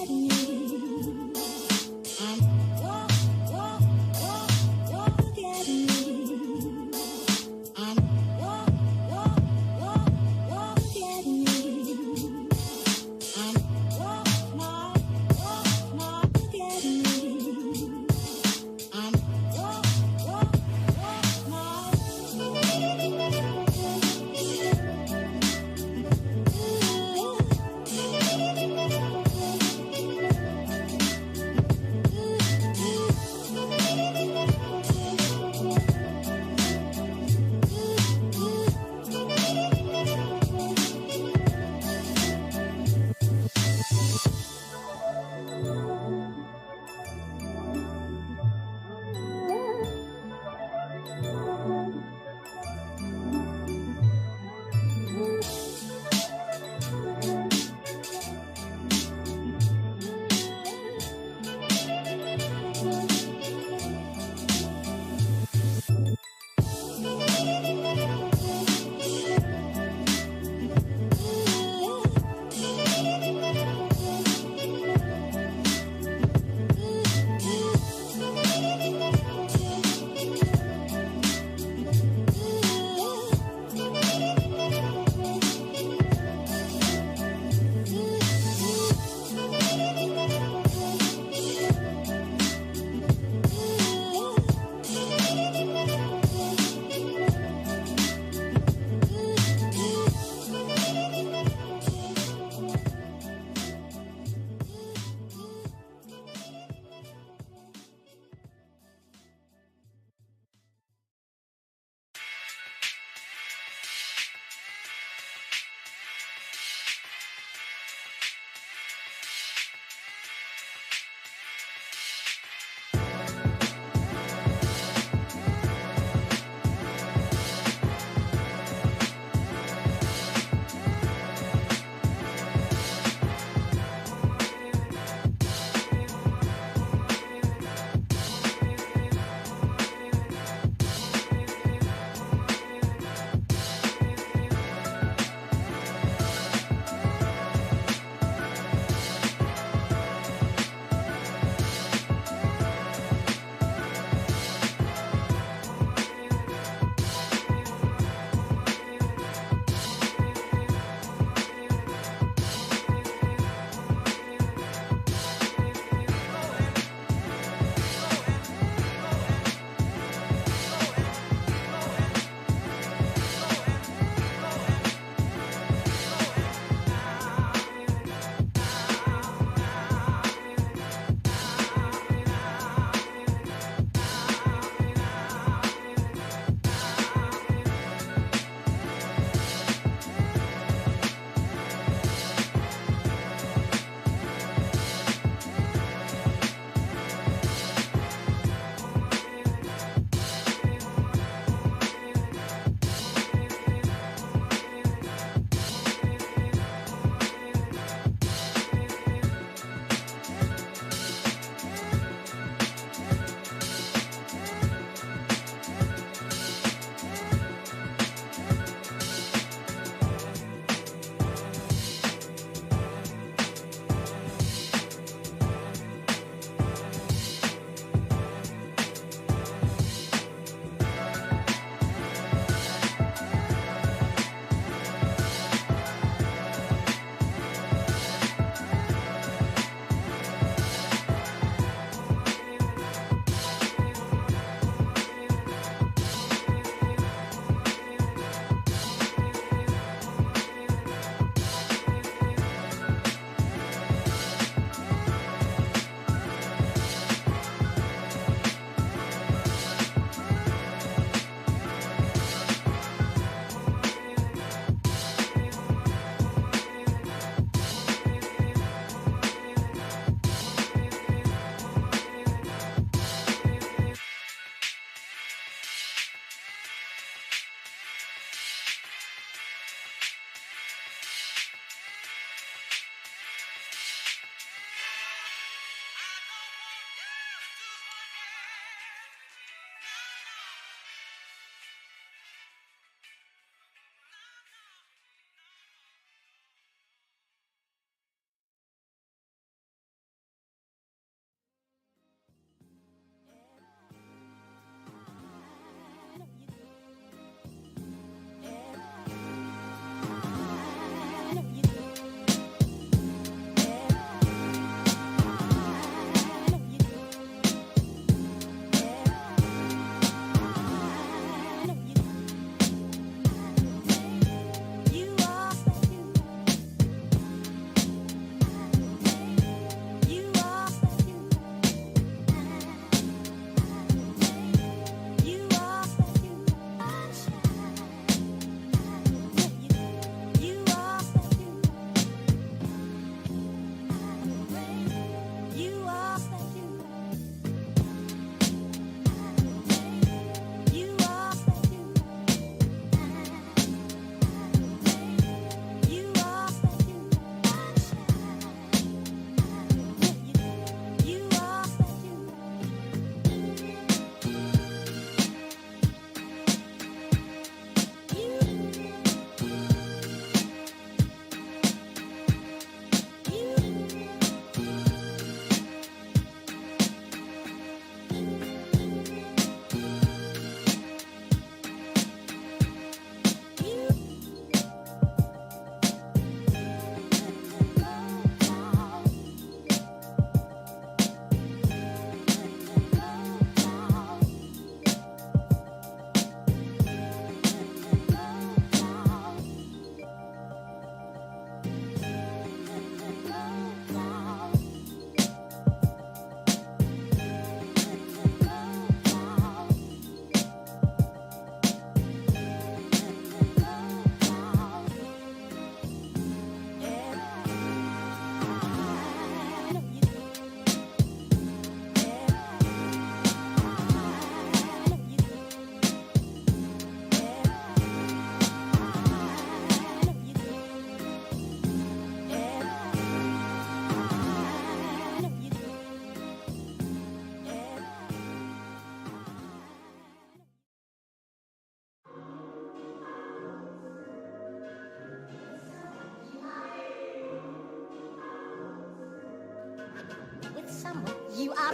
You are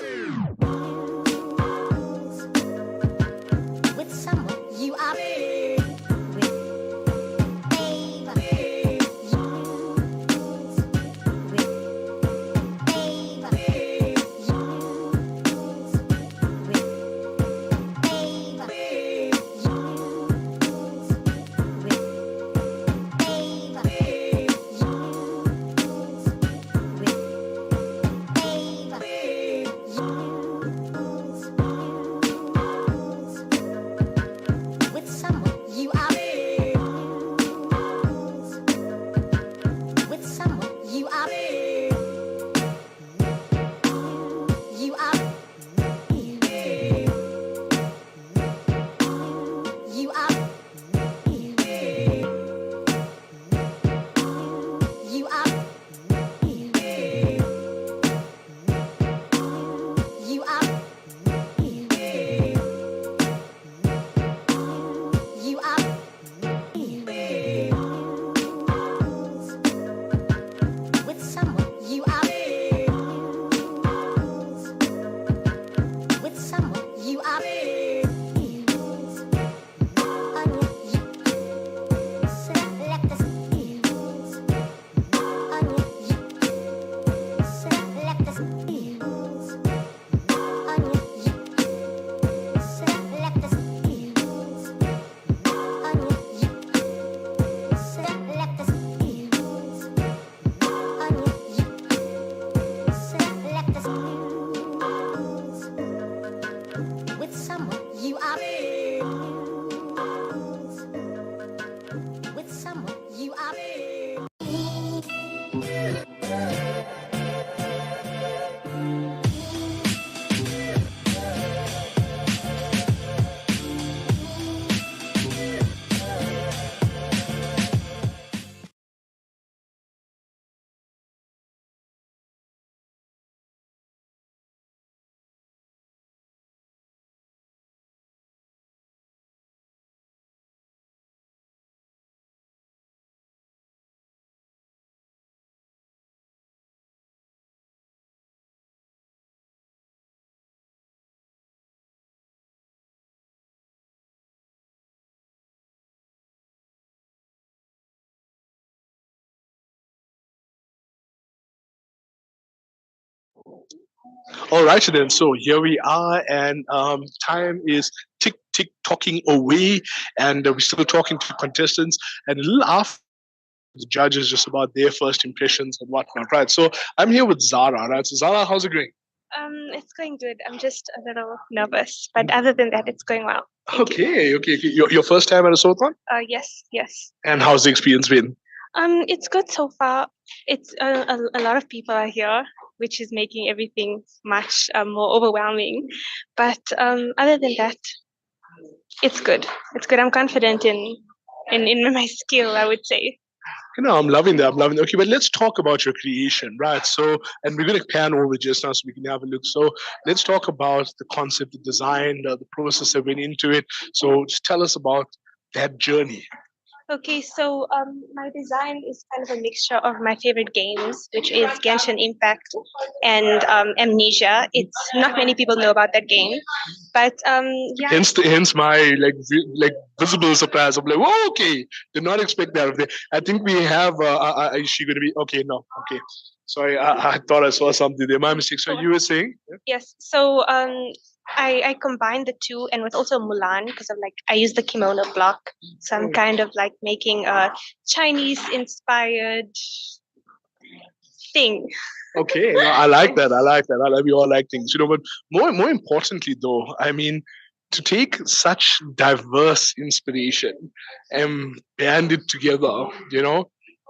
with someone. You are with Ava. With Ava. With Ava. With Ava. All right, then. So here we are, and time is tick tocking away, and we're still talking to contestants, and a little after the judges just about their first impressions and whatnot, right? So I'm here with Zara, right? So Zara, how's it going? It's going good. I'm just a little nervous, but other than that, it's going well. Okay. Your first time at a Sew-a-thon? Yes. And how's the experience been? It's good so far. It's a lot of people are here, which is making everything much more overwhelming. But other than that, it's good. It's good. I'm confident in my skill, I would say. I'm loving that. I'm loving that. Okay, but let's talk about your creation, right? So, and we're going to pan over just now so we can have a look. So, let's talk about the concept, the design, the process that went into it. So, just tell us about that journey. Okay, so my design is kind of a mixture of my favorite games, which is Genshin Impact and Amnesia. It's not many people know about that game, but yeah. Hence my like visible surprise. I'm like, whoa, okay, did not expect that. I think we have. Is she going to be okay? No, okay. Sorry, I thought I saw something there. My mistake. So you were saying? Yeah? Yes. So I combined the two, and with also Mulan, because I'm like I use the kimono block, so I'm kind of like making a Chinese inspired thing. Okay, no, I like that. I like that. We all like things, but more importantly, though, I mean, to take such diverse inspiration and band it together,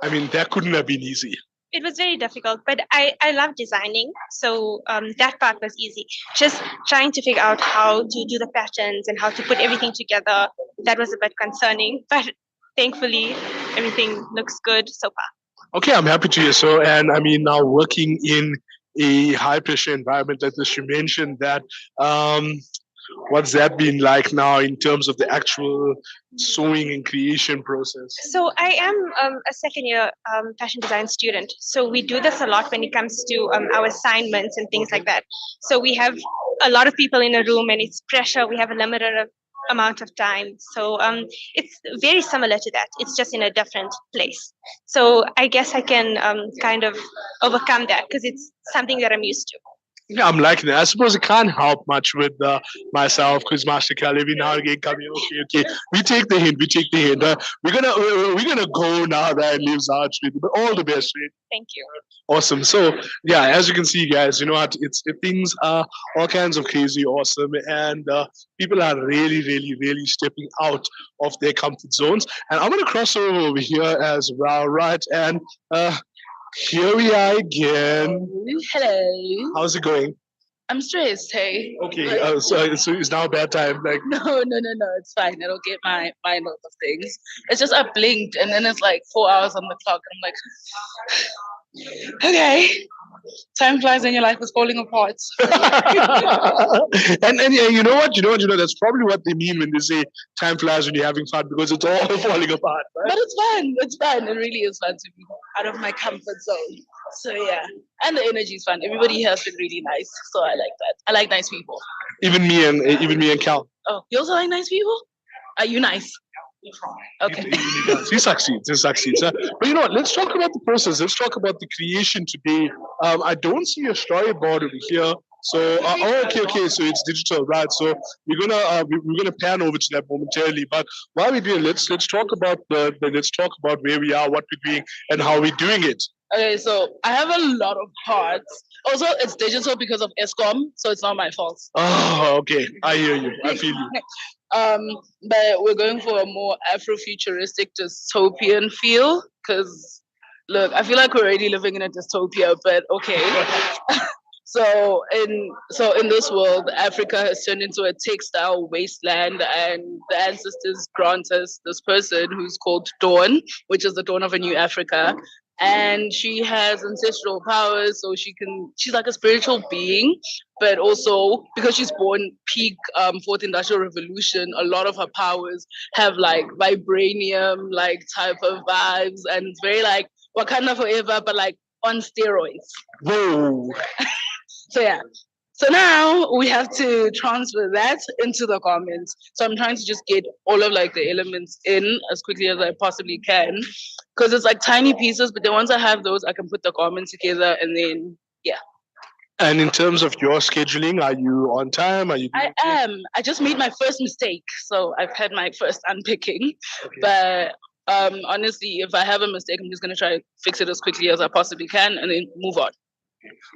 I mean, that couldn't have been easy. It was very difficult, but I love designing, so that part was easy. Just trying to figure out how to do the patterns and how to put everything together, that was a bit concerning, but thankfully everything looks good so far. Okay, I'm happy to hear so. And I mean, now working in a high pressure environment like this, you mentioned that. What's that been like now in terms of the actual sewing and creation process? So I am a second year fashion design student. So we do this a lot when it comes to our assignments and things like that. So we have a lot of people in a room and it's pressure. We have a limited amount of time. So it's very similar to that. It's just in a different place. So I guess I can kind of overcome that because it's something that I'm used to. Yeah, I'm liking it. I suppose it can't help much with myself, Quiz Master Cal. Every now and again, coming. Okay. We take the hint. We're gonna go now that leaves out with you. But all the best, right? Thank you. Awesome. So yeah, as you can see, guys, things are all kinds of crazy awesome, and people are really, really, really stepping out of their comfort zones. And I'm gonna cross over here as well, right? And here we are again. Hello. How's it going? I'm stressed, hey. Okay, so it's now a bad time. Like No, it's fine. I don't get my mind off of things. It's just I blinked and then it's like 4 hours on the clock and I'm like, okay. Time flies and your life is falling apart. and yeah, you know what? That's probably what they mean when they say time flies when you're having fun because it's all falling apart. Right? But it's fun. It's fun. It really is fun to be out of my comfort zone. So yeah. And the energy is fun. Everybody here has been really nice. So I like that. I like nice people. Even me and Cal. Oh, you also like nice people? Are you nice? Okay. He succeeds. But you know what? Let's talk about the process. Let's talk about the creation today. I don't see a storyboard over here. So okay. So it's digital, right? So we're gonna pan over to that momentarily. But while we do, let's talk about let's talk about where we are, what we're doing, and how we're doing it. Okay, so I have a lot of parts. Also, it's digital because of ESCOM, so it's not my fault. Oh, okay. I hear you. I feel you. But we're going for a more Afrofuturistic dystopian feel because, look, I feel like we're already living in a dystopia, but okay. So in this world, Africa has turned into a textile wasteland, and the ancestors grant us this person who's called Dawn, which is the dawn of a new Africa. And she has ancestral powers, so she's like a spiritual being, but also because she's born peak fourth industrial revolution, a lot of her powers have like vibranium like type of vibes, and it's very like Wakanda forever, but like on steroids. Whoa. So yeah. So now we have to transfer that into the garments. So I'm trying to just get all of like the elements in as quickly as I possibly can. Because it's like tiny pieces, but then once I have those, I can put the garment together and then, yeah. And in terms of your scheduling, are you on time? Are you? I am. I just made my first mistake, so I've had my first unpicking. But honestly, if I have a mistake, I'm just gonna try to fix it as quickly as I possibly can, and then move on.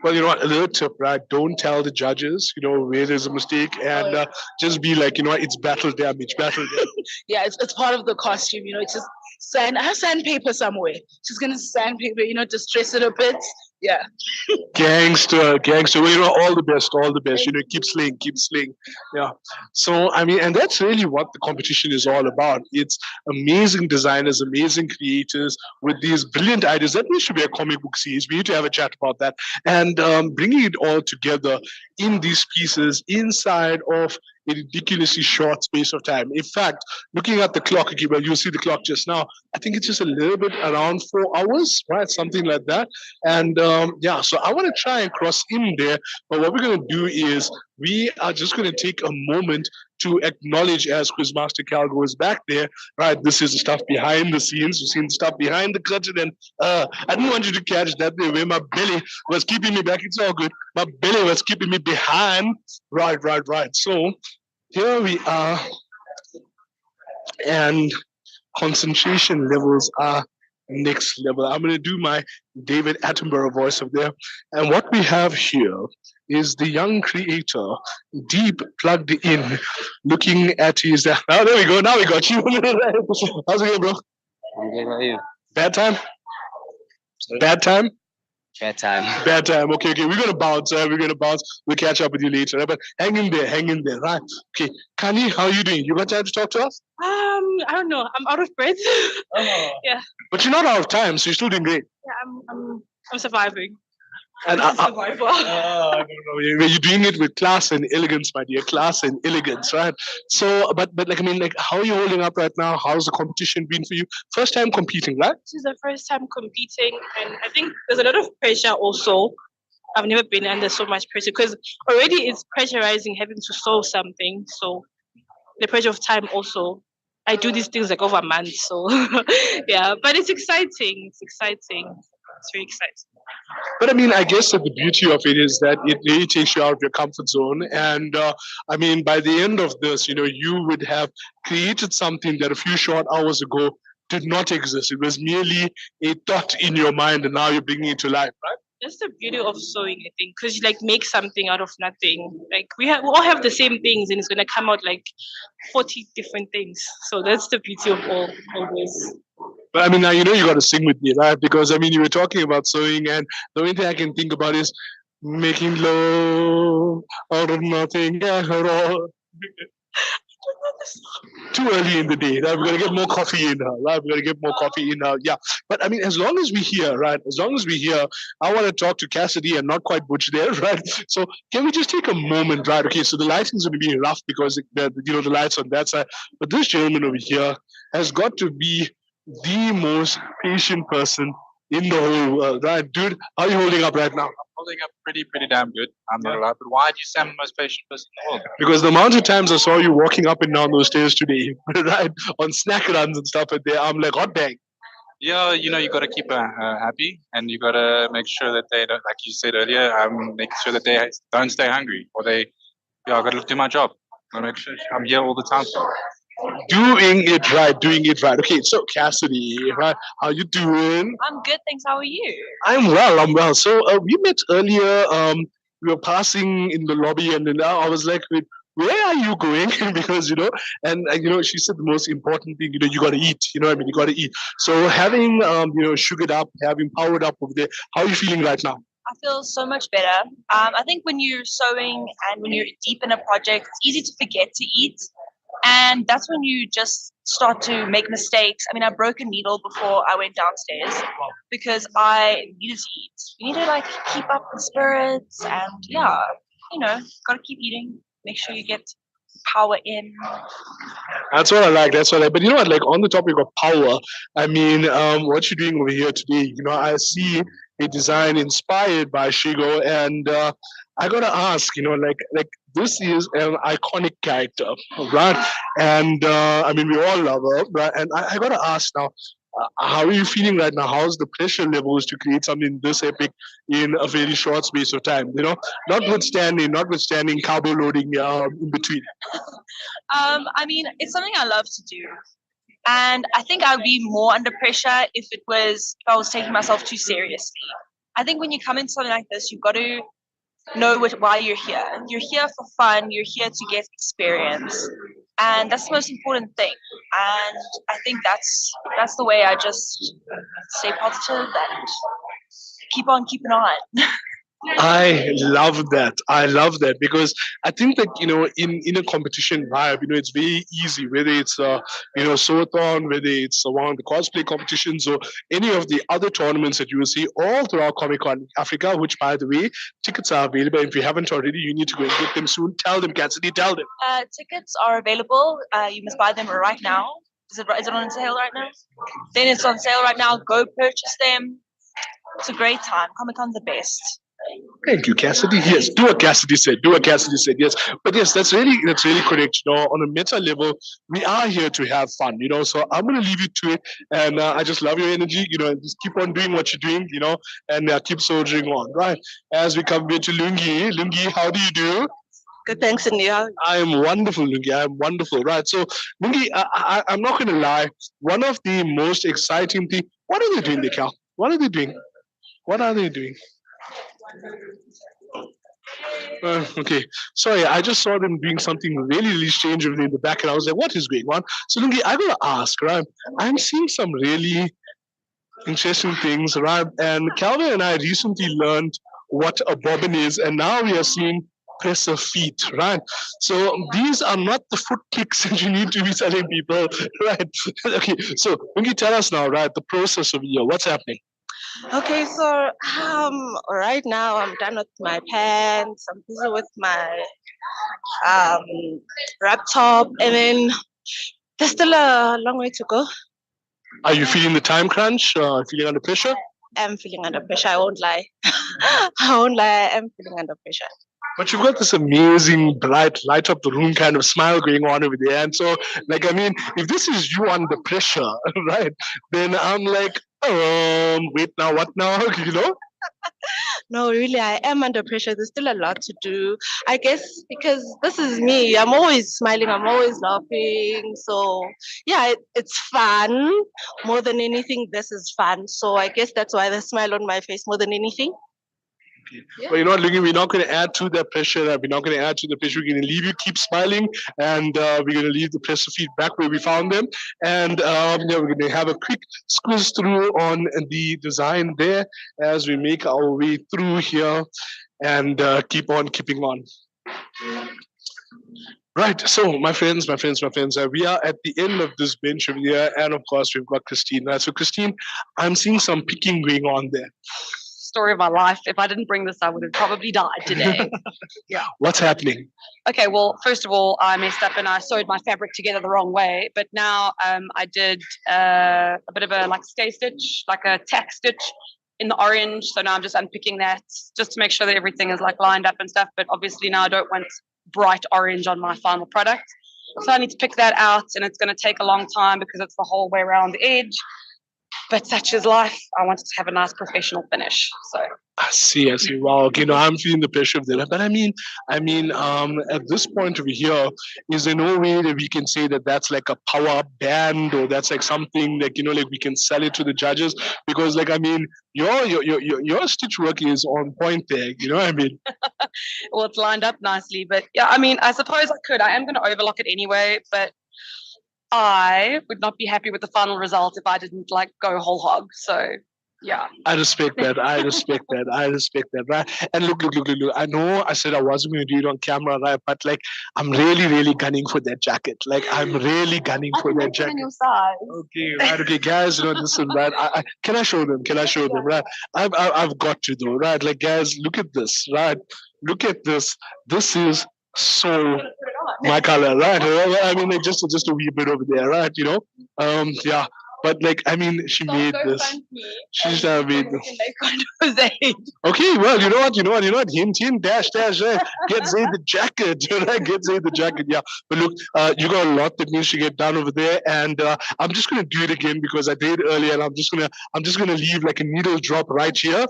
Well, you know what, a little tip, right? Don't tell the judges, where there's a mistake, and just be like, it's battle damage, battle damage. Yeah, it's part of the costume, it's just I have sandpaper somewhere. Just gonna sandpaper, just stress it a bit. Yeah. Gangster. Well, all the best, all the best. Keep slaying, keep slaying. Yeah. So, I mean, and that's really what the competition is all about. It's amazing designers, amazing creators with these brilliant ideas. That should be a comic book series. We need to have a chat about that. And bringing it all together in these pieces inside of a ridiculously short space of time. In fact, looking at the clock, okay, well, you'll see the clock just now. I think it's just a little bit around 4 hours, right? Something like that. And so I want to try and cross in there. But what we're going to do is we are just going to take a moment to acknowledge, as Quizmaster Cal goes back there, right? This is the stuff behind the scenes. You've seen the stuff behind the curtain. And I didn't want you to catch that there where my belly was keeping me back. It's all good. My belly was keeping me behind. Right. So here we are. And concentration levels are next level. I'm going to do my David Attenborough voice up there. And what we have here is the young creator, deep plugged in, looking at his. Oh, there we go. Now we got you. How's it going, bro? I'm good. How are you? Bad time? Bad time? Bad time. Bad time. Okay. We're going to bounce. We'll catch up with you later. But hang in there. Right. Okay. Kani, how are you doing? You got time to talk to us? I don't know. I'm out of breath. Oh. Yeah. But you're not out of time, so you're still doing great. Yeah, I'm surviving. And I'm a survivor. I don't know. You're doing it with class and elegance, my dear. Class and elegance, right? So, but how are you holding up right now? How's the competition been for you? First time competing, right? This is the first time competing, and I think there's a lot of pressure also. I've never been under so much pressure because already it's pressurizing having to solve something. So the pressure of time also. I do these things like over a month, so yeah. But it's exciting. It's very exciting. But I mean, I guess that the beauty of it is that it really takes you out of your comfort zone. And I mean, by the end of this, you would have created something that a few short hours ago did not exist. It was merely a thought in your mind, and now you're bringing it to life, right? That's the beauty of sewing, I think, because you make something out of nothing. Like we all have the same things, and it's gonna come out like 40 different things. So that's the beauty of all this. But I mean, now you got to sing with me, right? Because I mean, you were talking about sewing, and the only thing I can think about is making love out of nothing at all. Too early in the day. Right? We're gonna get more coffee in her. Right? We're gonna get more coffee in her. Yeah. But I mean, as long as we're here, right? As long as we're here, I want to talk to Cassidy and not quite Butch there, right? So can we just take a moment, right? Okay. So the lighting's gonna be rough because the lights on that side, but this gentleman over here has got to be the most patient person in the whole world, right, dude? How are you holding up right now? Holding up pretty damn good. I'm not allowed. But why do you say I'm the most patient person in the world? Because the amount of times I saw you walking up and down those stairs today, right, on snack runs and stuff like that, I'm like, hot dang. Yeah, you got to keep her happy, and you got to make sure that they don't, like you said earlier, make sure that they don't stay hungry, or I got to do my job. I got to make sure I'm here all the time. Doing it right. Okay, so Cassidy, right? How you doing? I'm good, thanks. How are you? I'm well. So we met earlier. We were passing in the lobby, and then I was like, where are you going? Because she said the most important thing, you got to eat. You got to eat. So having sugared up, having powered up over there, how are you feeling right now? I feel so much better. I think when you're sewing and when you're deep in a project, it's easy to forget to eat. And that's when you just start to make mistakes. I mean, I broke a needle before I went downstairs because I needed to eat. You need to keep up the spirits and got to keep eating. Make sure you get power in. That's what I like. But you know what? Like on the topic of power, I mean, what you're doing over here today, I see a design inspired by Shigo, and I gotta ask, this is an iconic character, right? And I mean, we all love her, right? And I gotta ask now, How are you feeling right now? How's the pressure levels to create something this epic in a very short space of time? You know, notwithstanding carbo loading in between. I mean, it's something I love to do. And I think I would be more under pressure if I was taking myself too seriously. I think when you come into something like this, you've got to know why you're here. You're here for fun. You're here to get experience, and that's the most important thing. And I think that's the way I just stay positive and keep on keeping on. I love that. I love that because I think that in a competition vibe, it's very easy. Whether it's Sew-a-thon, whether it's one of the cosplay competitions, or any of the other tournaments that you will see all throughout Comic Con Africa. Which, by the way, tickets are available. If you haven't already, you need to go and get them soon. Tell them, Cassidy. Tell them. Tickets are available. You must buy them right now. Is it on sale right now? Then it's on sale right now. Go purchase them. It's a great time. Comic Con's the best. Thank you, Cassidy. Yes, do what Cassidy said. Do what Cassidy said. Yes, but yes, that's really correct. On a meta level, we are here to have fun. So I'm gonna leave you to it, and I just love your energy. And just keep on doing what you're doing. And keep soldiering on. Right. As we come here to Lungi. Lungi, how do you do? Good, thanks, India. I am wonderful, Lungi. I am wonderful. Right. So, Lungi, I'm not gonna lie. One of the most exciting things. What are they doing, Cal? What are they doing? What are they doing? Okay, sorry, I just saw them doing something really, really strange over there in the back, and I was like, what is going on? So, Lungi, I gotta ask, right? I'm seeing some really interesting things, right? And Calvin and I recently learned what a bobbin is, and now we are seeing presser feet, right? So these are not the foot kicks that you need to be telling people, right? Okay, so Lungi, tell us now, right, the process of here, what's happening? Okay, so right now I'm done with my pants. I'm busy with my wrap top, and then there's still a long way to go. Are you feeling the time crunch? Feeling under pressure? I'm feeling under pressure. I won't lie. I won't lie. I'm feeling under pressure. But you've got this amazing, bright, light up the room kind of smile going on over there. And so, if this is you under pressure, right, then I'm like, wait now, what now? No, really, I am under pressure. There's still a lot to do. I guess because this is me. I'm always smiling. I'm always laughing. So, yeah, it's fun. More than anything, this is fun. So I guess that's why the smile on my face more than anything. Well, you know what, Lungi, we're not going to add to that pressure. We're not going to add to the pressure. We're going to leave you keep smiling, and we're going to leave the pressure feet back where we found them. And we're going to have a quick squeeze through on the design there as we make our way through here and keep on keeping on. Right, so my friends, we are at the end of this bench over here, and of course we've got Christine. Right, so Christine, I'm seeing some picking going on there. Story of my life. If I didn't bring this, I would have probably died today. Yeah. What's happening? Okay, well, first of all, I messed up and I sewed my fabric together the wrong way. But now I did a bit of a stay stitch, like a tack stitch in the orange. So now I'm just unpicking that just to make sure that everything is lined up and stuff. But obviously now I don't want bright orange on my final product. So I need to pick that out, and it's going to take a long time because it's the whole way around the edge. But such is life. I wanted to have a nice professional finish. So I see. Wow. Okay, I'm feeling the pressure of that. But I mean, at this point over here, is there no way that we can say that that's like a power band, or that's like something like we can sell it to the judges? Because your stitch work is on point there. You know what I mean? Well, it's lined up nicely, but yeah, I suppose I could. I am going to overlock it anyway, but I would not be happy with the final result if I didn't go whole hog. So yeah. I respect that. Right. And look. I know I said I wasn't going to do it on camera, right? But I'm really, really gunning for that jacket. I'm really gunning for that jacket. Your size. Okay, right. Okay, guys, listen, right? Can I show them? Right? I've got to though, right? Guys, look at this, right? Look at this. This is so my color, right? I mean, just a wee bit over there, right? Yeah. But like, I mean, she made this. She's made Okay, well, you know what? Hint, dash, right? Get Zay the jacket, right? Get Zay the jacket, yeah. But look, you got a lot that needs to get done over there, and I'm just gonna do it again because I did earlier, and I'm just gonna leave like a needle drop right here,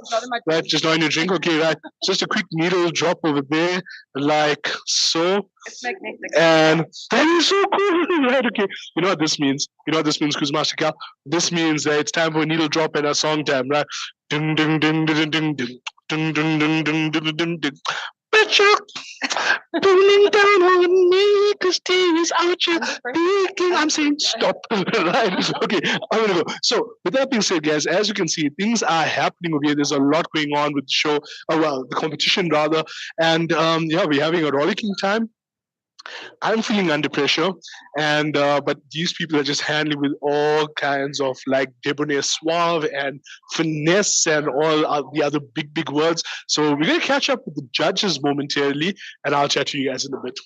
right? Just not in your drink, okay, right? Just a quick needle drop over there, like so. It's magnetic. And that is so cool, right? Okay, you know what this means? You know what this means, Kuzmashika? This means that it's time for a needle drop and a song time, right? Ding ding ding ding ding ding ding ding ding ding ding ding ding. Bitch, pulling down on me, cause tears out you speaking. I'm saying stop, right? Okay, I'm gonna go. So, with that being said, guys, as you can see, things are happening over here. There's a lot going on with the show, well, the competition rather, and yeah, we're having a rollicking time. I'm feeling under pressure, and but these people are just handling with all kinds of like debonair suave and finesse and all the other big words. So we're gonna catch up with the judges momentarily, and I'll chat to you guys in a bit.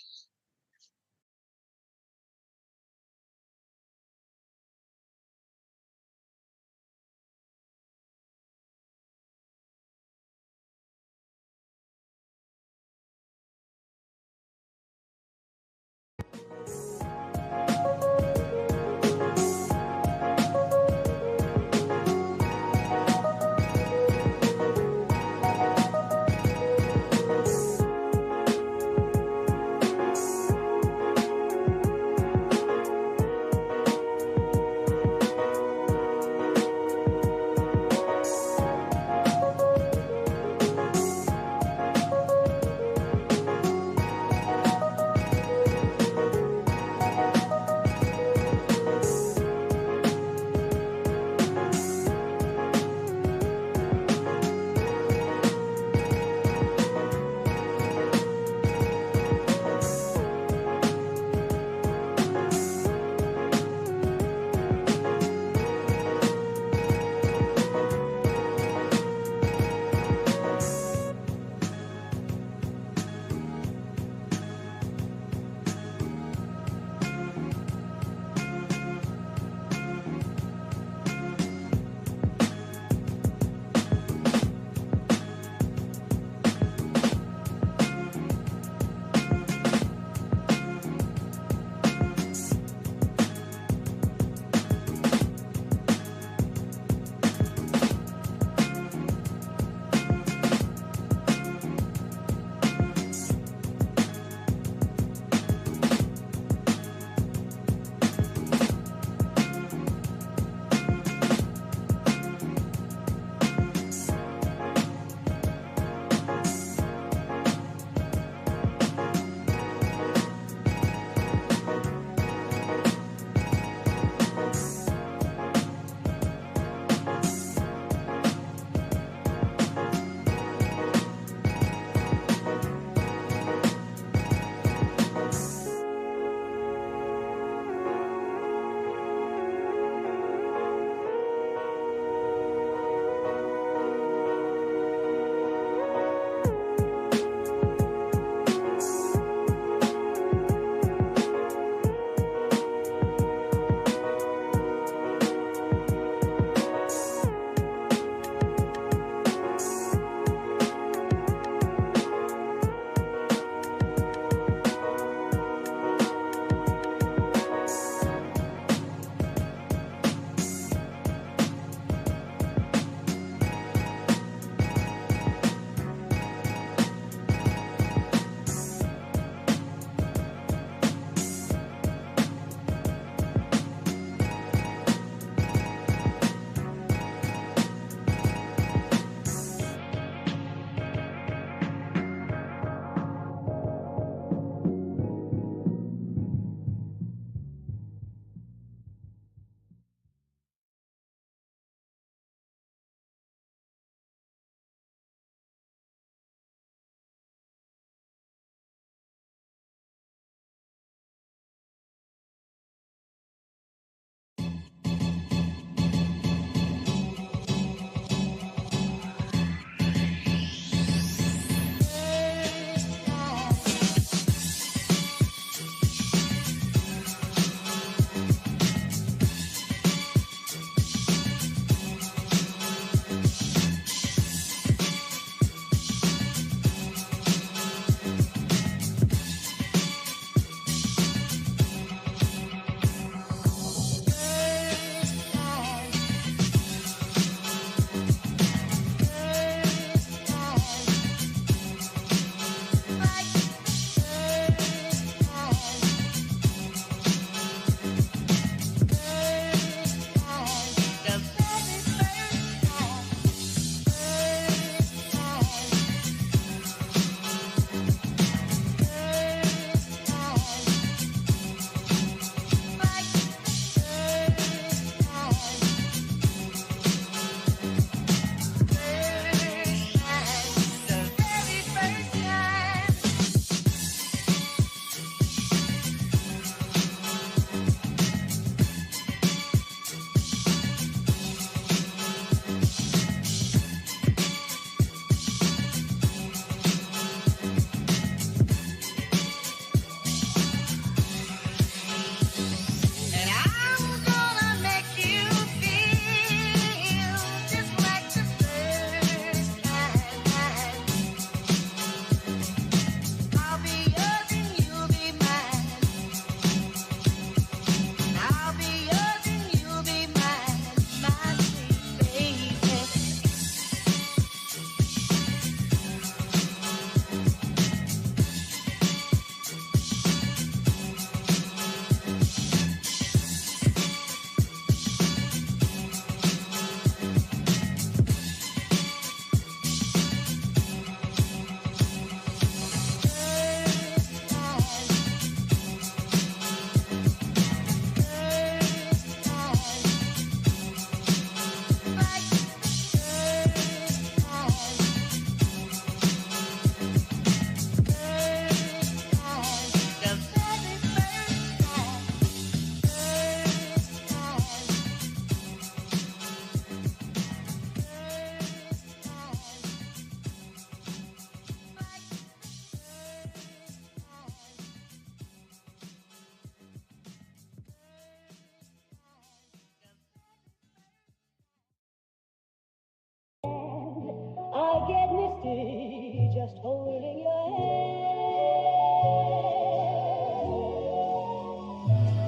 just holding your hand.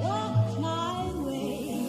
Walk my way.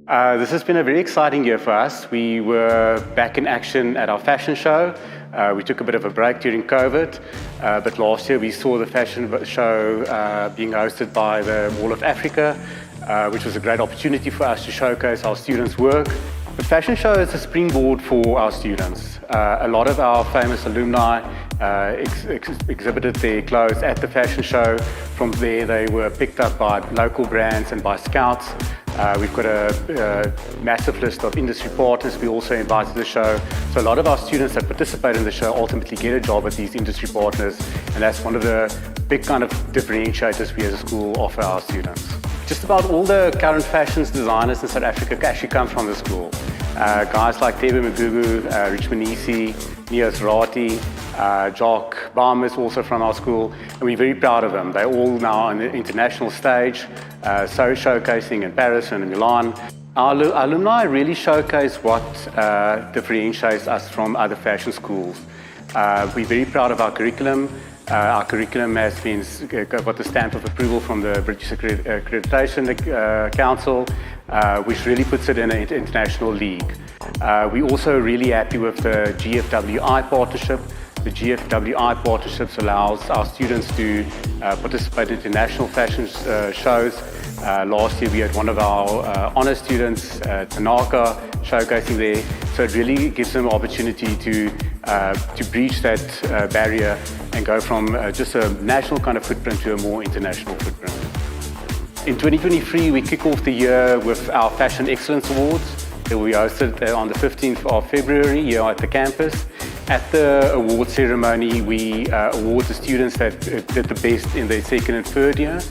This has been a very exciting year for us. We were back in action at our fashion show. We took a bit of a break during COVID, but last year we saw the fashion show being hosted by the Mall of Africa, which was a great opportunity for us to showcase our students' work. The fashion show is a springboard for our students. A lot of our famous alumni exhibited their clothes at the fashion show. From there, they were picked up by local brands and by scouts. We've got a massive list of industry partners we also invited to the show. So a lot of our students that participate in the show ultimately get a job at these industry partners, and that's one of the big kind of differentiators we as a school offer our students. Just about all the current fashions designers in South Africa actually come from the school. Guys like Tebe Magugu, Rich Manisi, Nios Rati, Jock Baum is also from our school, and we're very proud of them. They're all now on the international stage, so showcasing in Paris and in Milan. Our alumni really showcase what differentiates us from other fashion schools. We're very proud of our curriculum. Our curriculum has been got the stamp of approval from the British Accreditation Council, which really puts it in an international league. We're also really happy with the GFWI partnership. The GFWI partnerships allows our students to participate in international fashion shows. Last year we had one of our honor students, Tanaka, showcasing there. So it really gives them an opportunity to breach that barrier and go from just a national kind of footprint to a more international footprint. In 2023, we kick off the year with our Fashion Excellence Awards. They will be hosted on the 15th of February here at the campus. At the award ceremony, we award the students that did the best in their second and third year.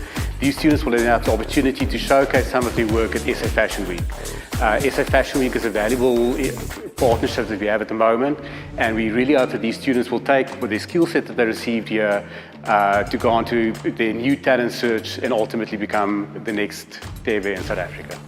These students will then have the opportunity to showcase some of their work at SA Fashion Week. SA Fashion Week is a valuable partnership that we have at the moment, and we really hope that these students will take the skill set that they received here to go on to their new talent search and ultimately become the next Tebe in South Africa.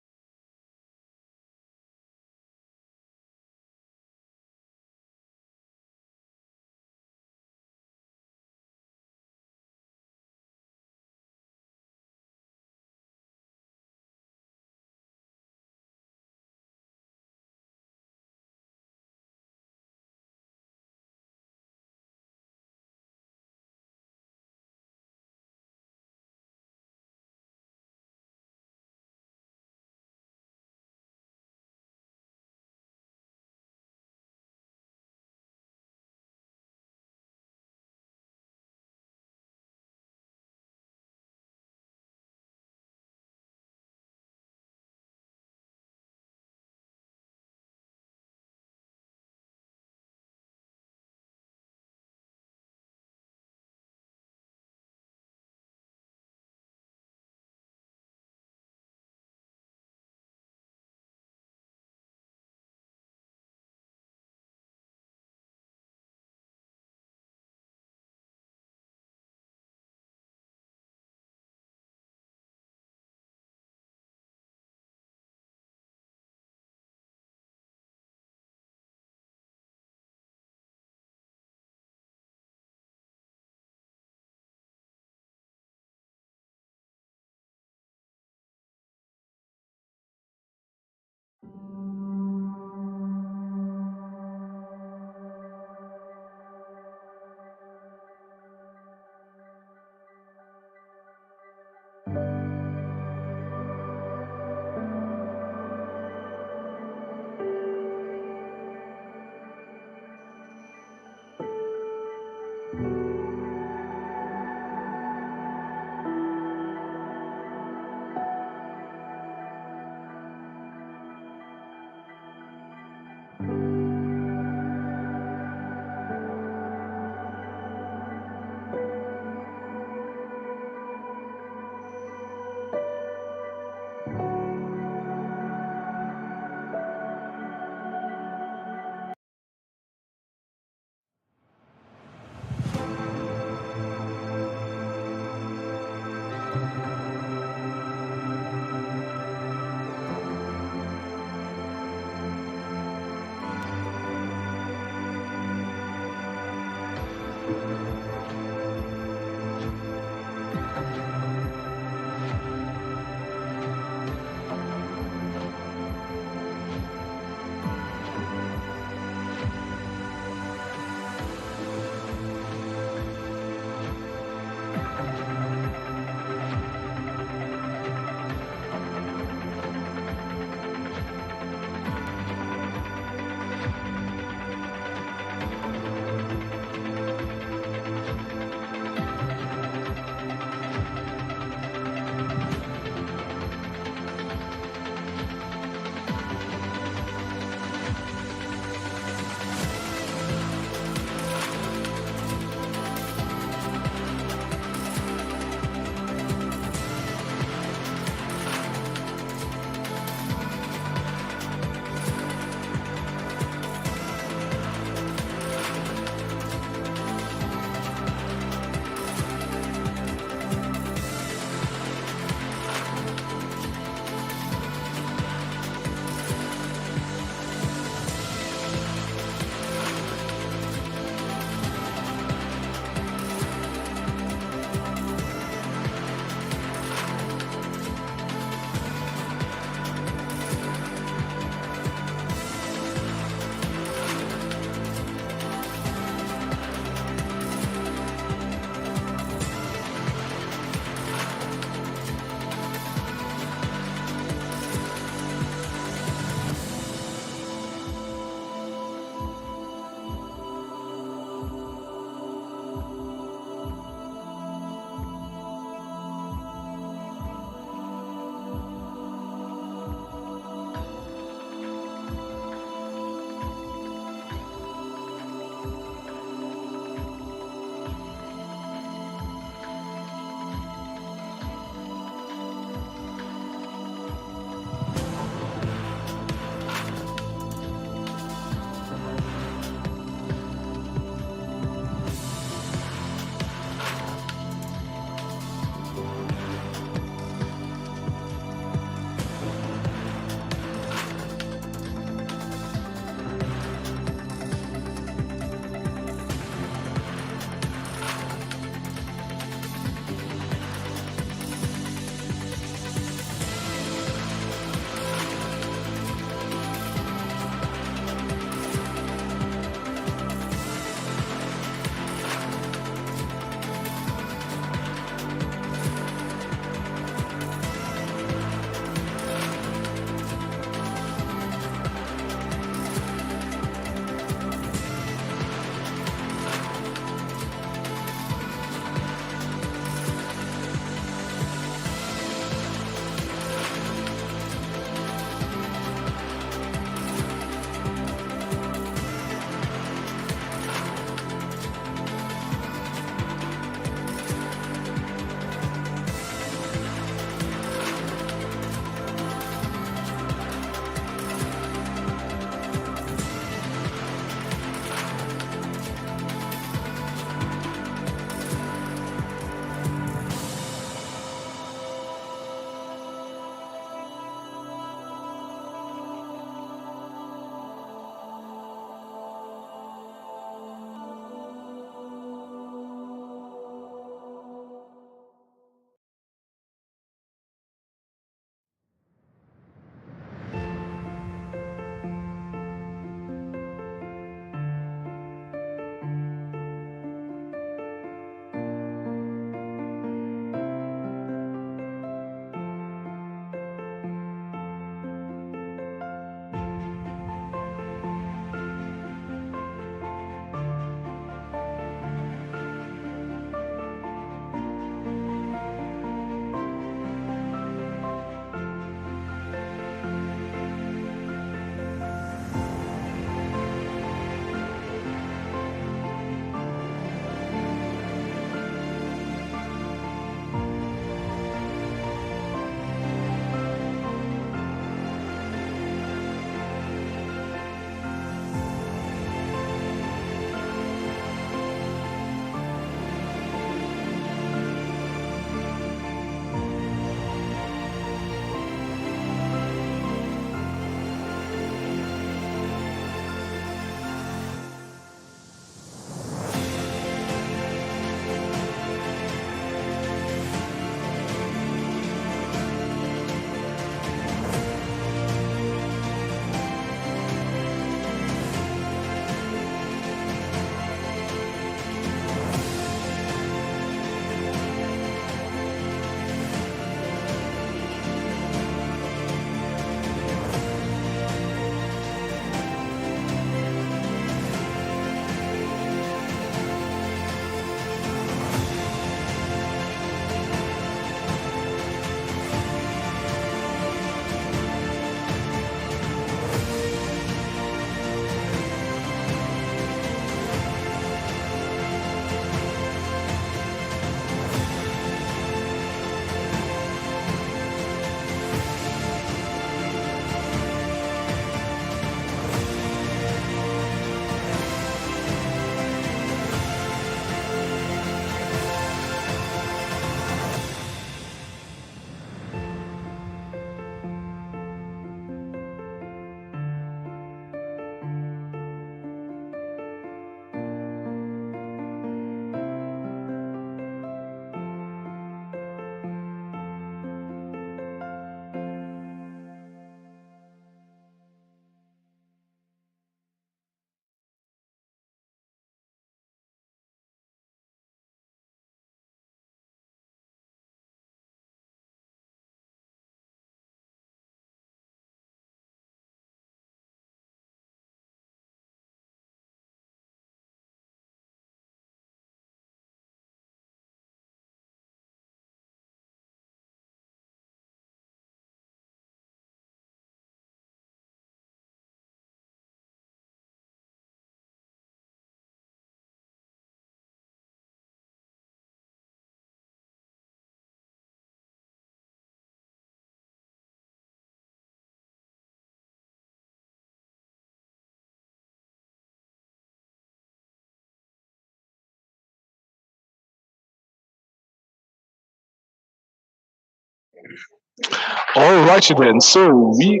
All righty then. So we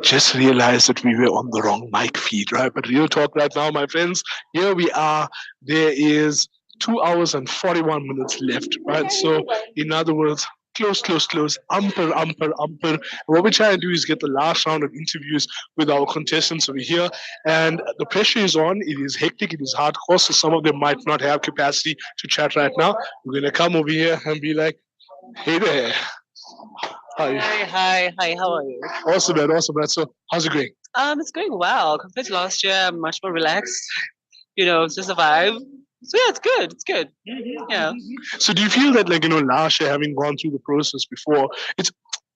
just realized that we were on the wrong mic feed, right? But real talk right now, my friends. Here we are. There is 2 hours and 41 minutes left, right? So, in other words, close, umper. What we try and do is get the last round of interviews with our contestants over here. And the pressure is on. It is hectic. It is hardcore. So, some of them might not have capacity to chat right now. We're going to come over here and be like, hey there. Hi. Hi. How are you? Awesome, man. So, how's it going? It's going well. Compared to last year, I'm much more relaxed. It's just a vibe. So yeah, it's good. Yeah. So do you feel that, like, last year, having gone through the process before, it's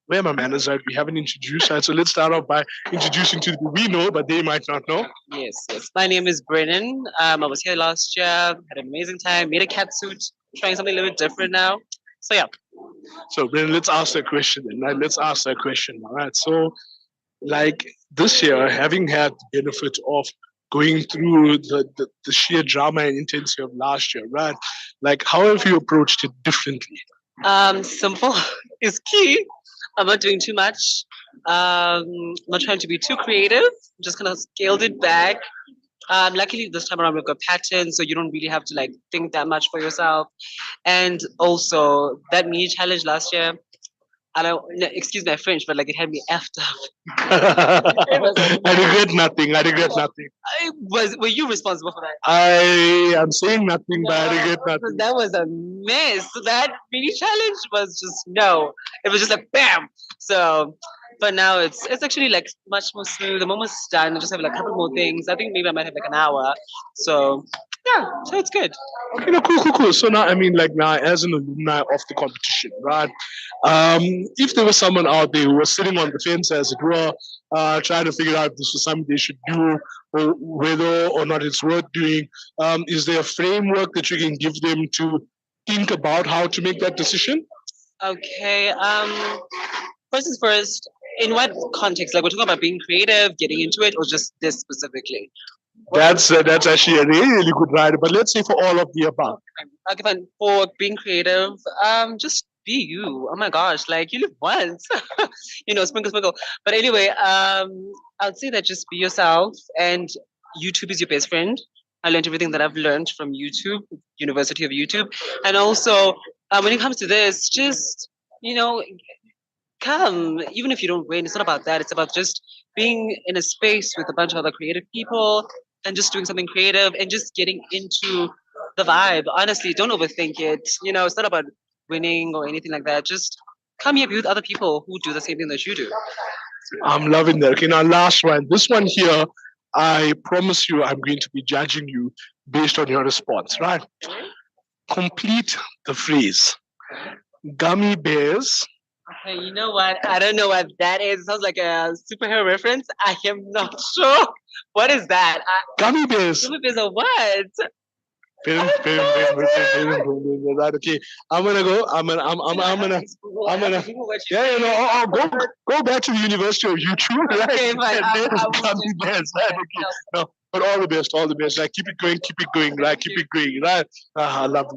where my manners right? We haven't introduced, right? So let's start off by introducing to the people we know, but they might not know. Yes. My name is Brennan. I was here last year, had an amazing time, made a cat suit, trying something a little bit different now. So yeah. So Brennan, let's ask that question then. Right? Let's ask that question. All right. So, like, this year, having had the benefit of going through the sheer drama and intensity of last year, right? Like, how have you approached it differently? Simple is key. I'm not doing too much. I'm not trying to be too creative. I'm just kind of scaled it back. Luckily, this time around we've got patterns, so you don't really have to like think that much for yourself. And also, that mini challenge last year, excuse my French, but like it had me effed up. I regret nothing. Were you responsible for that? I am saying nothing, but I regret nothing. That was a mess. That mini challenge was just no. It was just like bam. So, but now it's actually like much more smooth. I'm almost done. I just have like a couple more things. I think maybe I might have like an hour. So yeah, so it's good. Okay, no, cool. So now, I mean, like now, as an alumni of the competition, right? If there was someone out there who was sitting on the fence, as it were, trying to figure out if this was something they should do, or whether or not it's worth doing, is there a framework that you can give them to think about how to make that decision? Okay. First is first. In what context? Like we're talking about being creative, getting into it, or just this specifically? That's actually a really good rider. But let's say for all of the above. Okay, fine. For being creative, just be you. Oh my gosh, like you live once, sprinkle. But anyway, I'd say that just be yourself, and YouTube is your best friend. I learned everything that I've learned from YouTube, University of YouTube, and also when it comes to this, just come. Even if you don't win, it's not about that. It's about just being in a space with a bunch of other creative people and just doing something creative and just getting into the vibe. Honestly, don't overthink it. It's not about winning or anything like that. Just come here, be with other people who do the same thing that you do. I'm loving that. Okay, now last one. This one here, I promise you I'm going to be judging you based on your response, right? Complete the phrase. Gummy bears. Okay, you know what? I don't know what that is. It sounds like a superhero reference. I am not sure. What is that? Gummy bears. Gummy bears are what? Right, okay. I'm gonna go. Yeah, go back to the University of YouTube. Right? Okay, fine. Gummy bears. Right? Okay. No, but all the best. Like keep it going. Right, keep it going. Right. I love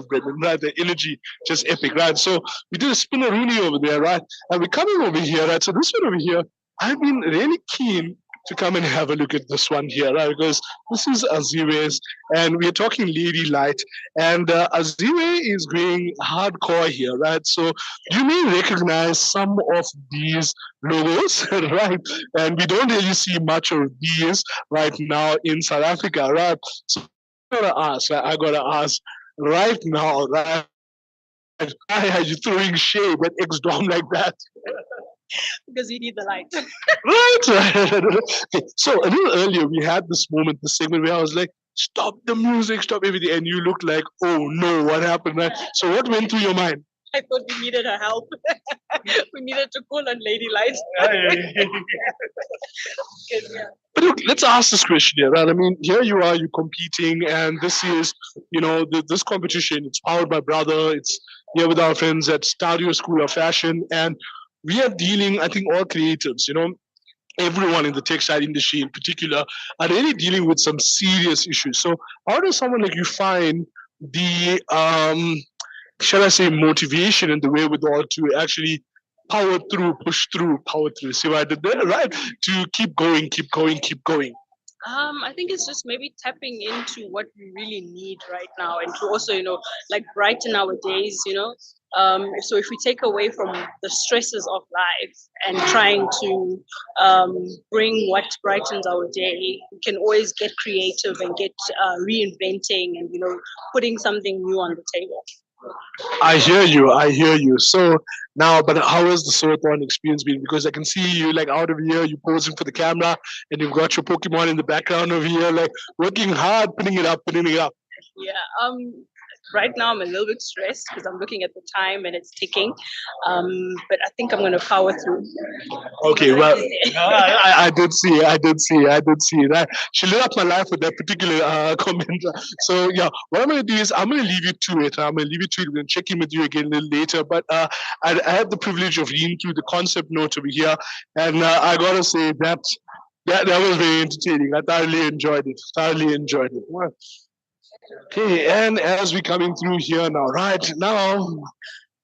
Brendan. Right, the energy just epic. Right. So we did a spinneroonie over there, right? And we're coming over here, right? So this one over here, I've been really keen to come and have a look at this one here, right? Because this is Aziwe's, and we're talking Lady Light, and Aziwe is going hardcore here, right? So you may recognize some of these logos, right? And we don't really see much of these right now in South Africa, right? So I gotta ask right now, right? Why are you throwing shade at ex-dom like that? Because you need the light. Right. Okay. So a little earlier, we had this segment where I was like, stop the music, stop everything. And you looked like, oh no, what happened? Right? So what went through your mind? I thought we needed her help. We needed to call on Lady Light. But look, let's ask this question here, right? I mean, here you are, you're competing, and this is, this competition. It's powered by Brother. It's here with our friends at Stadio School of Fashion. And we are dealing, I think all creatives, everyone in the textile industry in particular are really dealing with some serious issues. So how does someone like you find the shall I say, motivation and the wherewithal to actually power through, push through, power through. See what I did there, right? To keep going, keep going, keep going. I think it's just maybe tapping into what we really need right now, and to also, like brighten our days. So if we take away from the stresses of life and trying to bring what brightens our day, we can always get creative and get reinventing and putting something new on the table. I hear you. I hear you. So now, but how has the Sew-a-thon experience been? Because I can see you like out of here, you posing for the camera, and you've got your Pokemon in the background over here, like working hard, putting it up, putting it up. Yeah. Right now I'm a little bit stressed because I'm looking at the time and it's ticking. But I think I'm going to power through. Okay, well, I did see that. She lit up my life with that particular comment. So yeah, what I'm going to do is I'm going to leave you to it. I'm going to leave you to it. We're going to check in with you again a little later. But I had the privilege of reading through the concept notes over here, and I got to say that was very entertaining. I thoroughly enjoyed it. Well, okay, and as we're coming through here now, right now,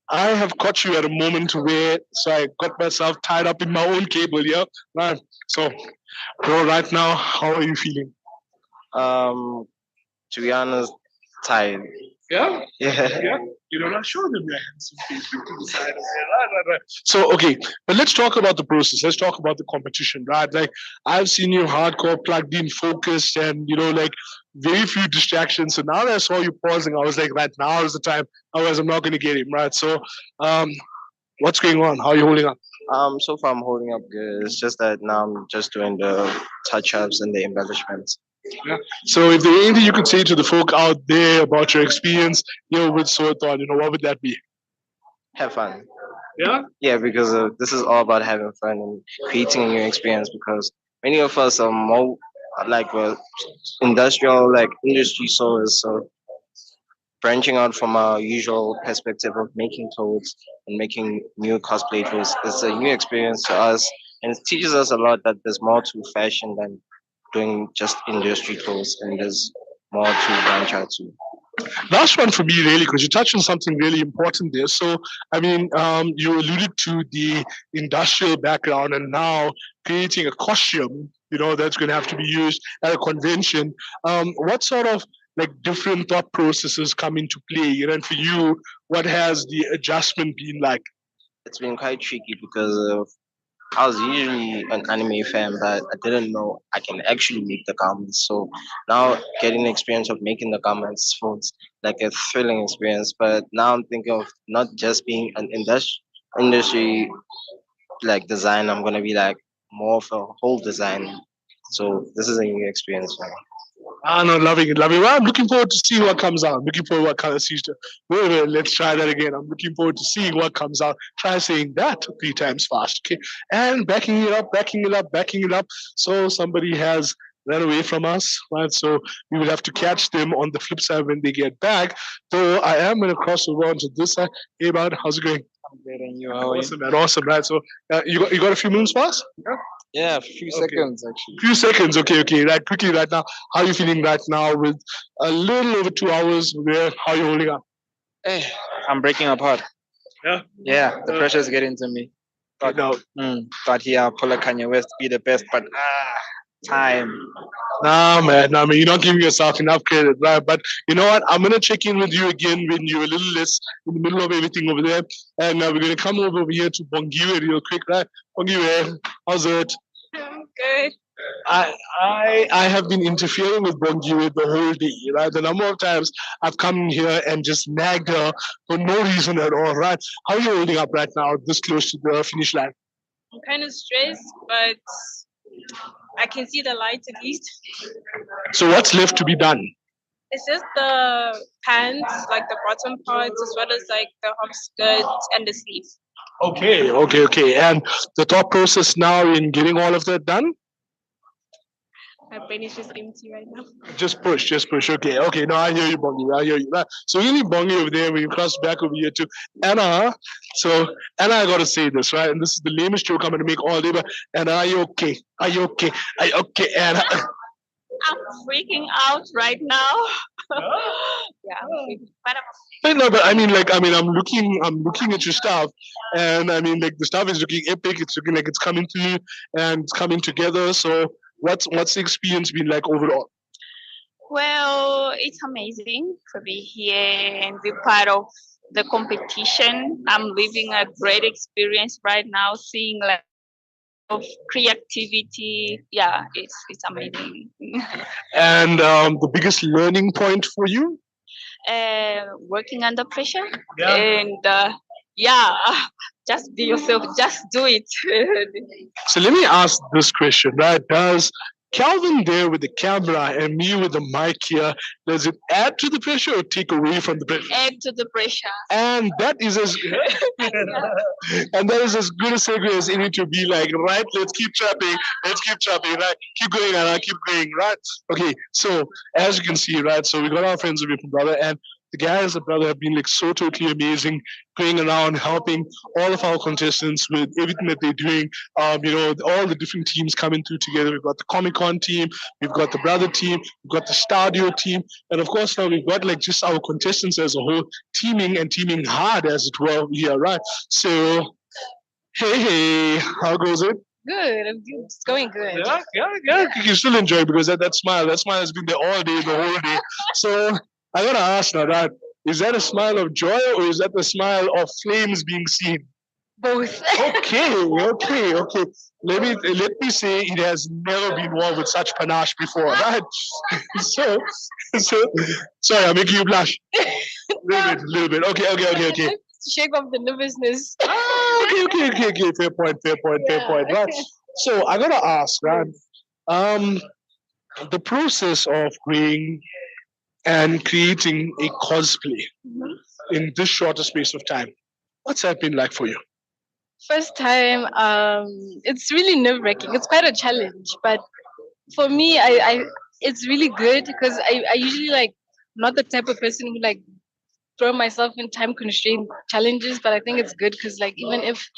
I have caught you at a moment where, so I got myself tied up in my own cable here. Right. So, bro, right now, how are you feeling? To be honest, tired. Yeah? Yeah. Not show them your handsome face to the side of there. Right. So, okay, but let's talk about the process. Let's talk about the competition, right? Like, I've seen you hardcore, plugged in, focused, and, like, very few distractions. So now that I saw you pausing, I was like, right now is the time. Otherwise, I'm not going to get him, right? So, what's going on? How are you holding up? So far I'm holding up good. It's just that now I'm just doing the touch-ups and the embellishments. Yeah. So, if there's anything you could say to the folk out there about your experience, with Sew-a-thon, what would that be? Have fun. Yeah? Yeah, because this is all about having fun and creating a new experience, because many of us are more like industrial, like industry sewers, so branching out from our usual perspective of making clothes and making new cosplay clothes is a new experience to us, and it teaches us a lot that there's more to fashion than doing just industry clothes, and there's more to branch out to. Last one for me, really, because you touched on something really important there. So, I mean, you alluded to the industrial background and now creating a costume, that's going to have to be used at a convention. What sort of like different thought processes come into play? And for you, what has the adjustment been like? It's been quite tricky because I was usually an anime fan, but I didn't know I can actually make the garments. So now getting the experience of making the garments was like a thrilling experience. But now I'm thinking of not just being an industry like design. I'm gonna be like more of a whole design. So this is a new experience for me. No, loving it. Well, I'm looking forward to seeing what comes out. I'm looking forward to what comes out. Wait, let's try that again. I'm looking forward to seeing what comes out. Try saying that 3 times fast, okay? And backing it up. So somebody has ran away from us, right? So we will have to catch them on the flip side when they get back. So I am going to cross over onto this side. Hey, bud, how's it going? I'm good, and you? How are Awesome, man. Awesome, right? So you got a few minutes for us? Yeah, a few seconds actually. Few seconds, okay. Right, quickly, right now. How are you feeling right now with a little over 2 hours? How are you holding up? I'm breaking apart. Yeah? Yeah, the pressure is getting to me. But here, pull a Kanye West, be the best, but time. Nah, man, you're not giving yourself enough credit, right? But you know what? I'm going to check in with you again when you're a little less in the middle of everything over there. And we're going to come over here to Bongiwe real quick, right? Bongiwe, how's it? Good. I have been interfering with Bongiwe the whole day, right? The number of times I've come here and just nagged her for no reason at all, right? How are you holding up right now, this close to the finish line? I'm kind of stressed, but I can see the light at least. So what's left to be done? It's just the pants, like the bottom parts, as well as like the half skirt and the sleeves. Okay. And the thought process now in getting all of that done? My brain is just empty right now. Just push. Okay. No, I hear you, Bongi. So you need Bongi over there when you cross back over here to Anna. So Anna, I gotta say this, right? And this is the lamest joke I'm gonna make all day, but Anna, are you okay? Okay, Anna? I'm freaking out right now. Yeah, but I'm No, but I mean, I'm looking at your stuff, and I mean, like, the stuff is looking epic. It's looking like it's coming through and it's coming together. So, what's the experience been like overall? Well, it's amazing to be here and be part of the competition. I'm living a great experience right now, seeing like of creativity. Yeah, it's amazing. And the biggest learning point for you? Working under pressure Yeah. and yeah, just be yourself. Just do it. So let me ask this question, right? Does Calvin there with the camera and me with the mic here, does it add to the pressure or take away from the pressure? Add to the pressure. And that is as and that is as good a segue as any to be like, right, let's keep trapping, right? Keep going, Anna, keep going, right? Okay, so as you can see, right, so we got our friends of your brother, and the guys at Brother have been like so totally amazing, going around helping all of our contestants with everything that they're doing. All the different teams coming through together. We've got the Comic Con team, we've got the Brother team, we've got the Stadio team, and of course now we've got like just our contestants as a whole teaming hard, as it were, here, right? So, hey, how goes it? Good. It's going good. Yeah. You still enjoy it because that smile has been there all day, the whole day. So I gotta ask now, that is that a smile of joy or is that the smile of flames being seen? Both. Okay. Let me say it has never been worn with such panache before, right? so sorry, I'm making you blush. Little bit. Okay. To shake off the nervousness. Okay. Fair point. Right. So I gotta ask, right? The process of going and creating a cosplay in this shorter space of time, what's that been like for you? First time, it's really nerve-wracking. It's quite a challenge, but for me, I it's really good because I usually like not the type of person who like throw myself in time constraint challenges, but I think it's good because like even if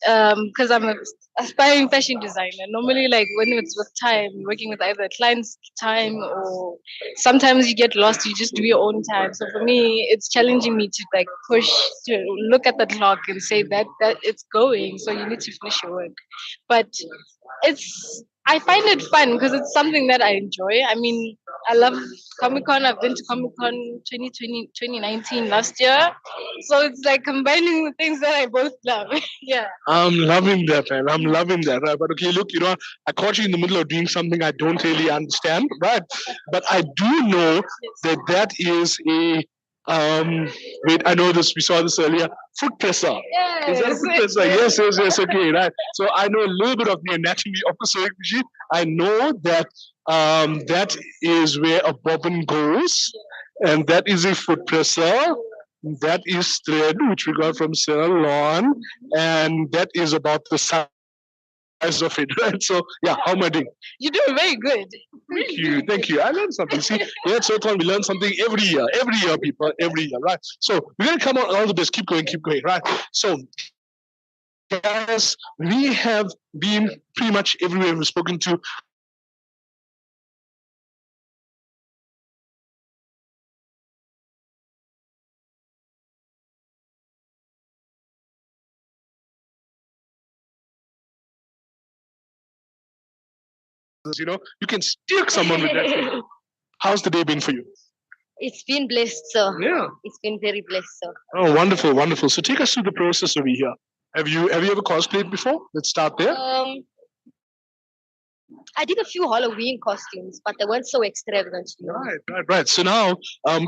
because I'm an aspiring fashion designer, normally like when it's with time, you're working with either client's time or sometimes you get lost, you just do your own time. So for me, it's challenging me to like push to look at the clock and say that it's going, so you need to finish your work. But I find it fun because it's something that I enjoy. I mean, I love Comic Con. I've been to Comic Con 2020, 2019 last year. So it's like combining the things that I both love. Yeah. I'm loving that, man. I'm loving that, right? But okay, look, I caught you in the middle of doing something I don't really understand, right? But I do know that is a wait, I know this, we saw this earlier. Foot presser. Is that a foot presser? Yes, okay, right. So I know a little bit of the anatomy of the sewing machine. I know that that is where a bobbin goes, and that is a foot presser. That is thread, which we got from Sew-a-thon, and that is about the size of it, right? So yeah, how am I doing? You're doing very good. Thank you. I learned something. See, yeah, so we learn something every year, people, every year, right? So we're gonna come out all the best. Keep going, right? So guys, we have been pretty much everywhere we've spoken to. You can stick someone with that. How's the day been for you? It's been blessed, sir. Yeah. It's been very blessed, sir. Oh, wonderful. So take us through the process over here. Have you ever cosplayed before? Let's start there. I did a few Halloween costumes, but they weren't so extravagant. Right. So now,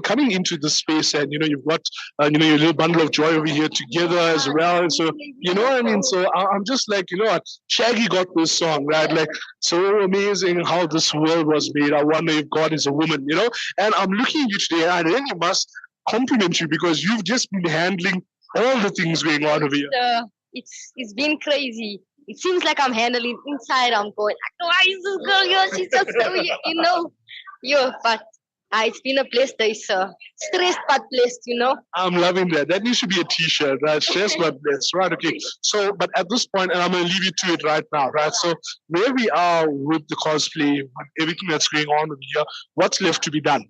coming into this space, and you've got, your little bundle of joy over here together as well. So what I mean. So I'm just like, what, Shaggy got this song, right? Like, so amazing how this world was made. I wonder if God is a woman, And I'm looking at you today, and I really must compliment you because you've just been handling all the things going on over here. It's been crazy. It seems like I'm handling inside. I'm going, why is this girl here? She's just so, but it's been a blessed day, sir. Stressed but blessed, I'm loving that. That needs to be a t-shirt, right? Stressed but blessed, right? Okay. So, but at this point, and I'm going to leave you to it right now, right? So, where we are with the cosplay, with everything that's going on over here, what's left to be done?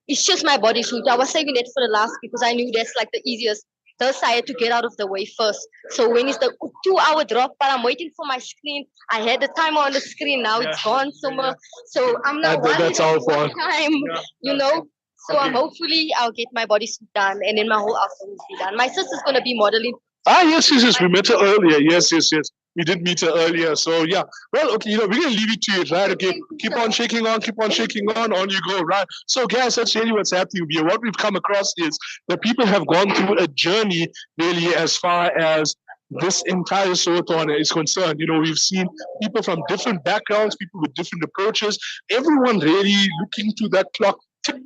it's just my bodysuit. I was saving it for the last because I knew that's like the easiest. Thus, I had to get out of the way first. So when it's the 2-hour drop, but I'm waiting for my screen. I had the timer on the screen. Now it's gone somewhere. So I'm not worried That's our of what fault. time, you know. So I'm hopefully I'll get my bodysuit done, and then my whole outfit will be done. My sister's gonna be modeling. Ah, yes. We met her earlier. Yes. We did meet her earlier. So yeah. Well, okay, we're gonna leave it to you, right? Okay. Keep on shaking on, on you go, right? So guys, that's really what's happening here. What we've come across is that people have gone through a journey really as far as this entire Sew-a-thon is concerned. We've seen people from different backgrounds, people with different approaches, everyone really looking to that clock, tick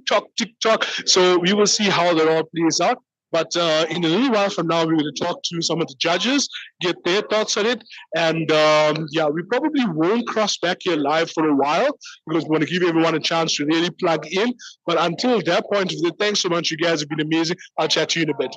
tock. So we will see how that all plays out. But in a little while from now, we're going to talk to some of the judges, get their thoughts on it. And we probably won't cross back here live for a while because we want to give everyone a chance to really plug in. But until that point, thanks so much. You guys have been amazing. I'll chat to you in a bit.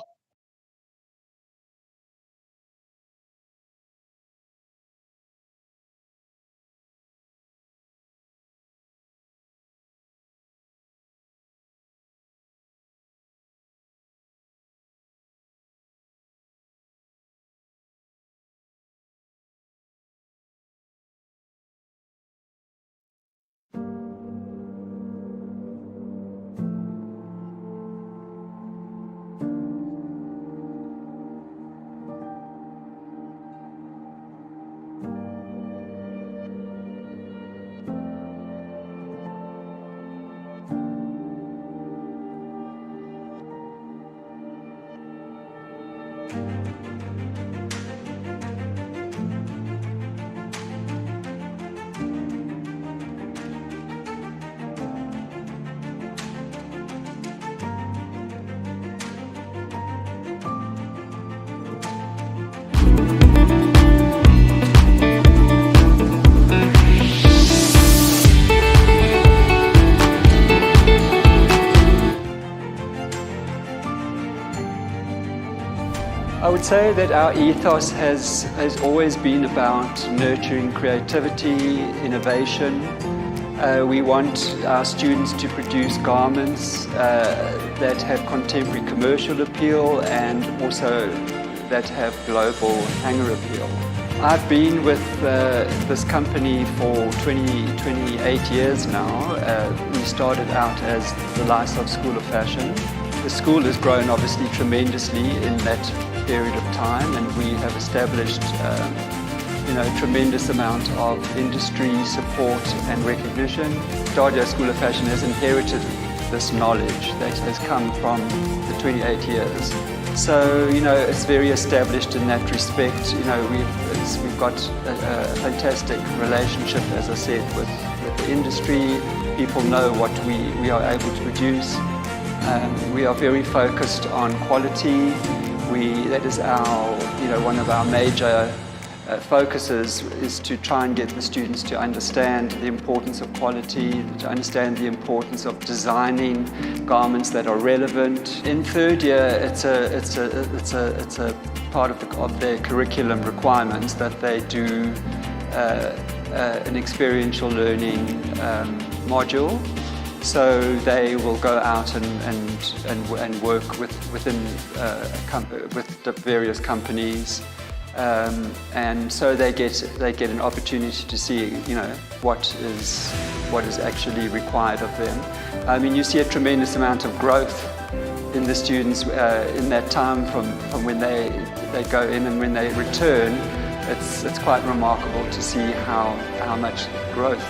I would say that our ethos has always been about nurturing creativity, innovation. We want our students to produce garments that have contemporary commercial appeal and also that have global hanger appeal. I've been with this company for 28 years now. We started out as the Lifestyle School of Fashion. The school has grown obviously tremendously in that period of time, and we have established a tremendous amount of industry support and recognition. Stadio School of Fashion has inherited this knowledge that has come from the 28 years. So, it's very established in that respect. We've got a fantastic relationship, as I said, with the industry. People know what we are able to produce. We are very focused on quality. That is one of our major focuses is to try and get the students to understand the importance of quality, to understand the importance of designing garments that are relevant. In third year, it's a part of their curriculum requirements that they do an experiential learning module. So they will go out and work with the various companies, and so they get an opportunity to see what is actually required of them. I mean, you see a tremendous amount of growth in the students in that time from when they go in and when they return. It's quite remarkable to see how much growth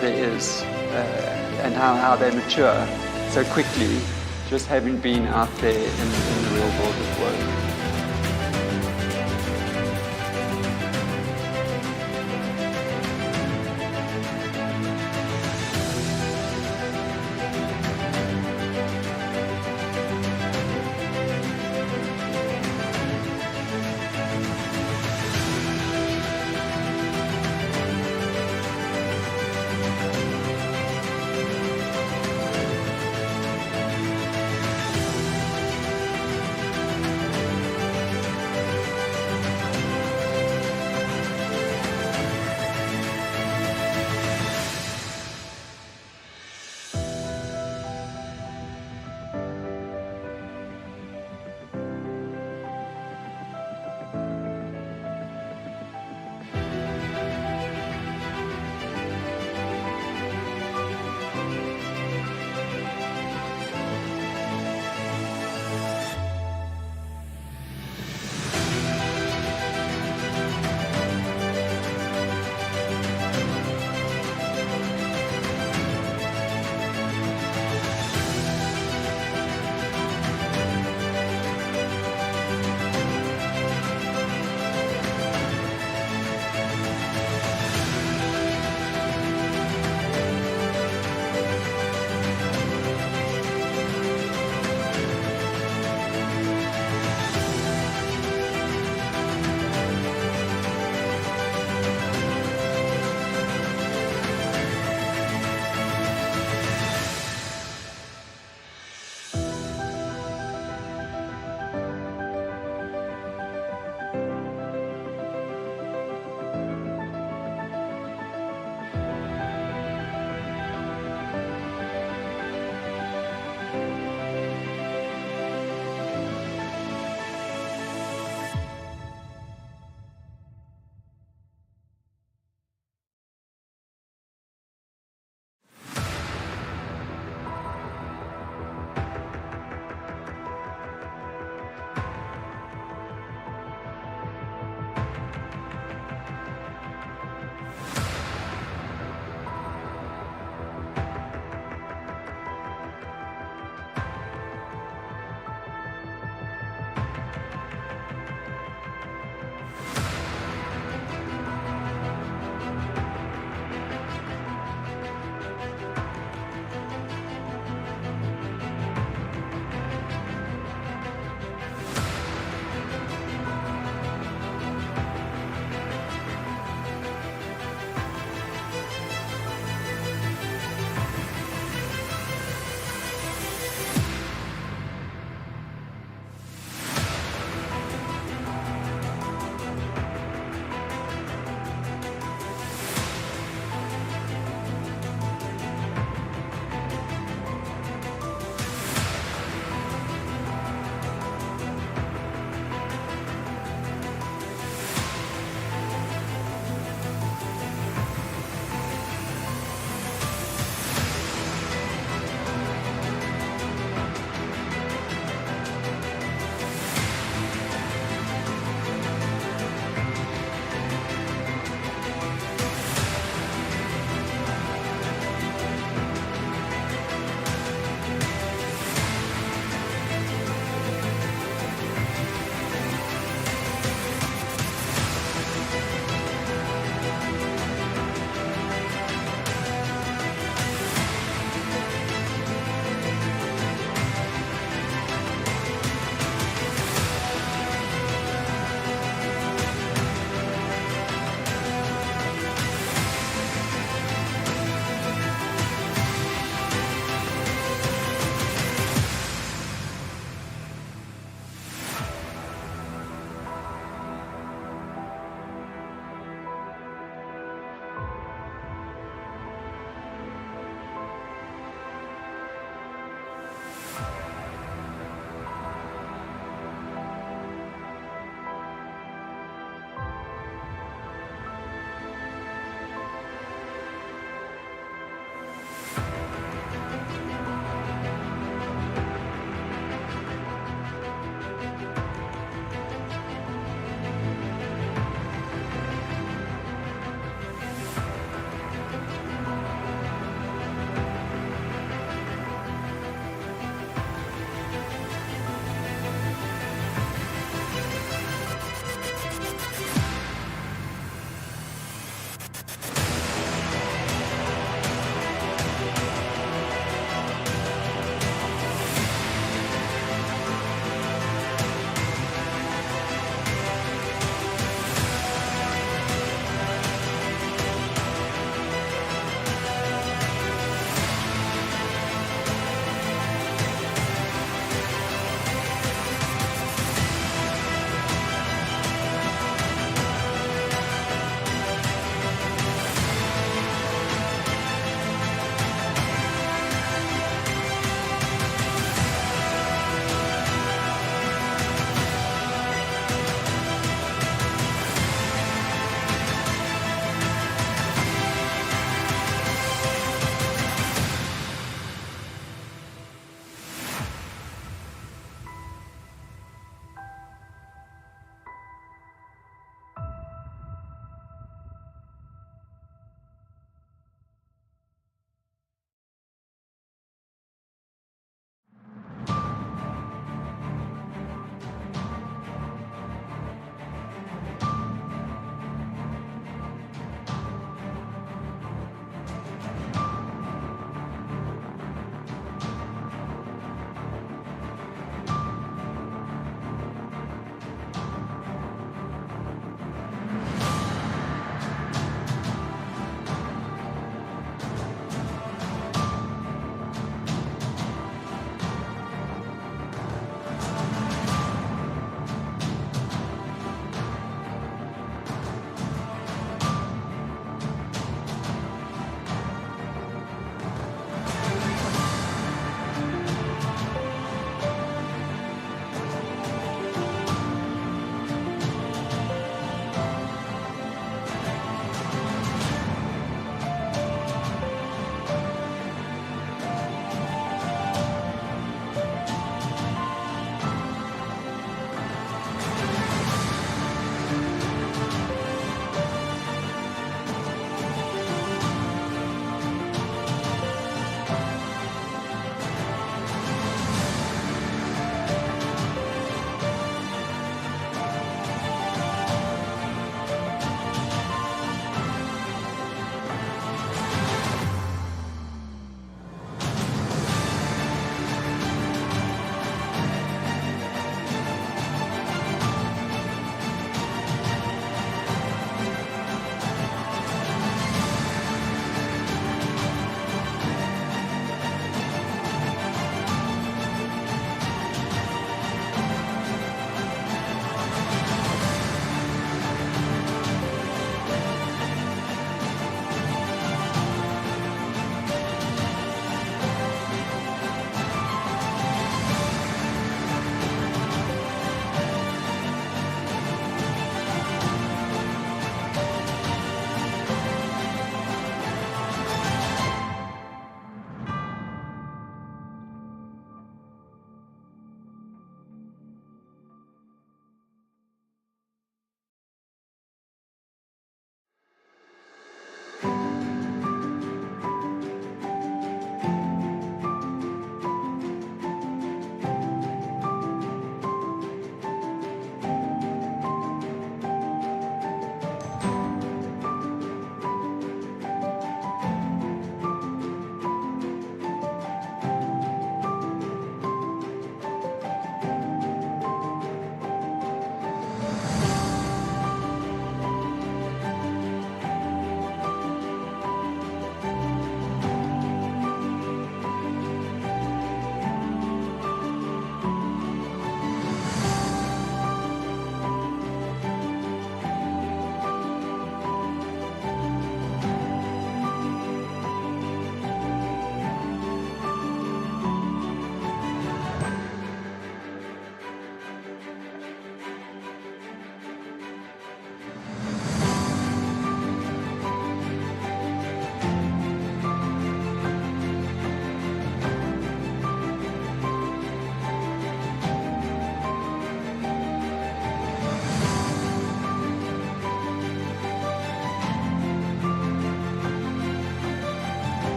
there is. And how they mature so quickly, just having been out there in the real world of work.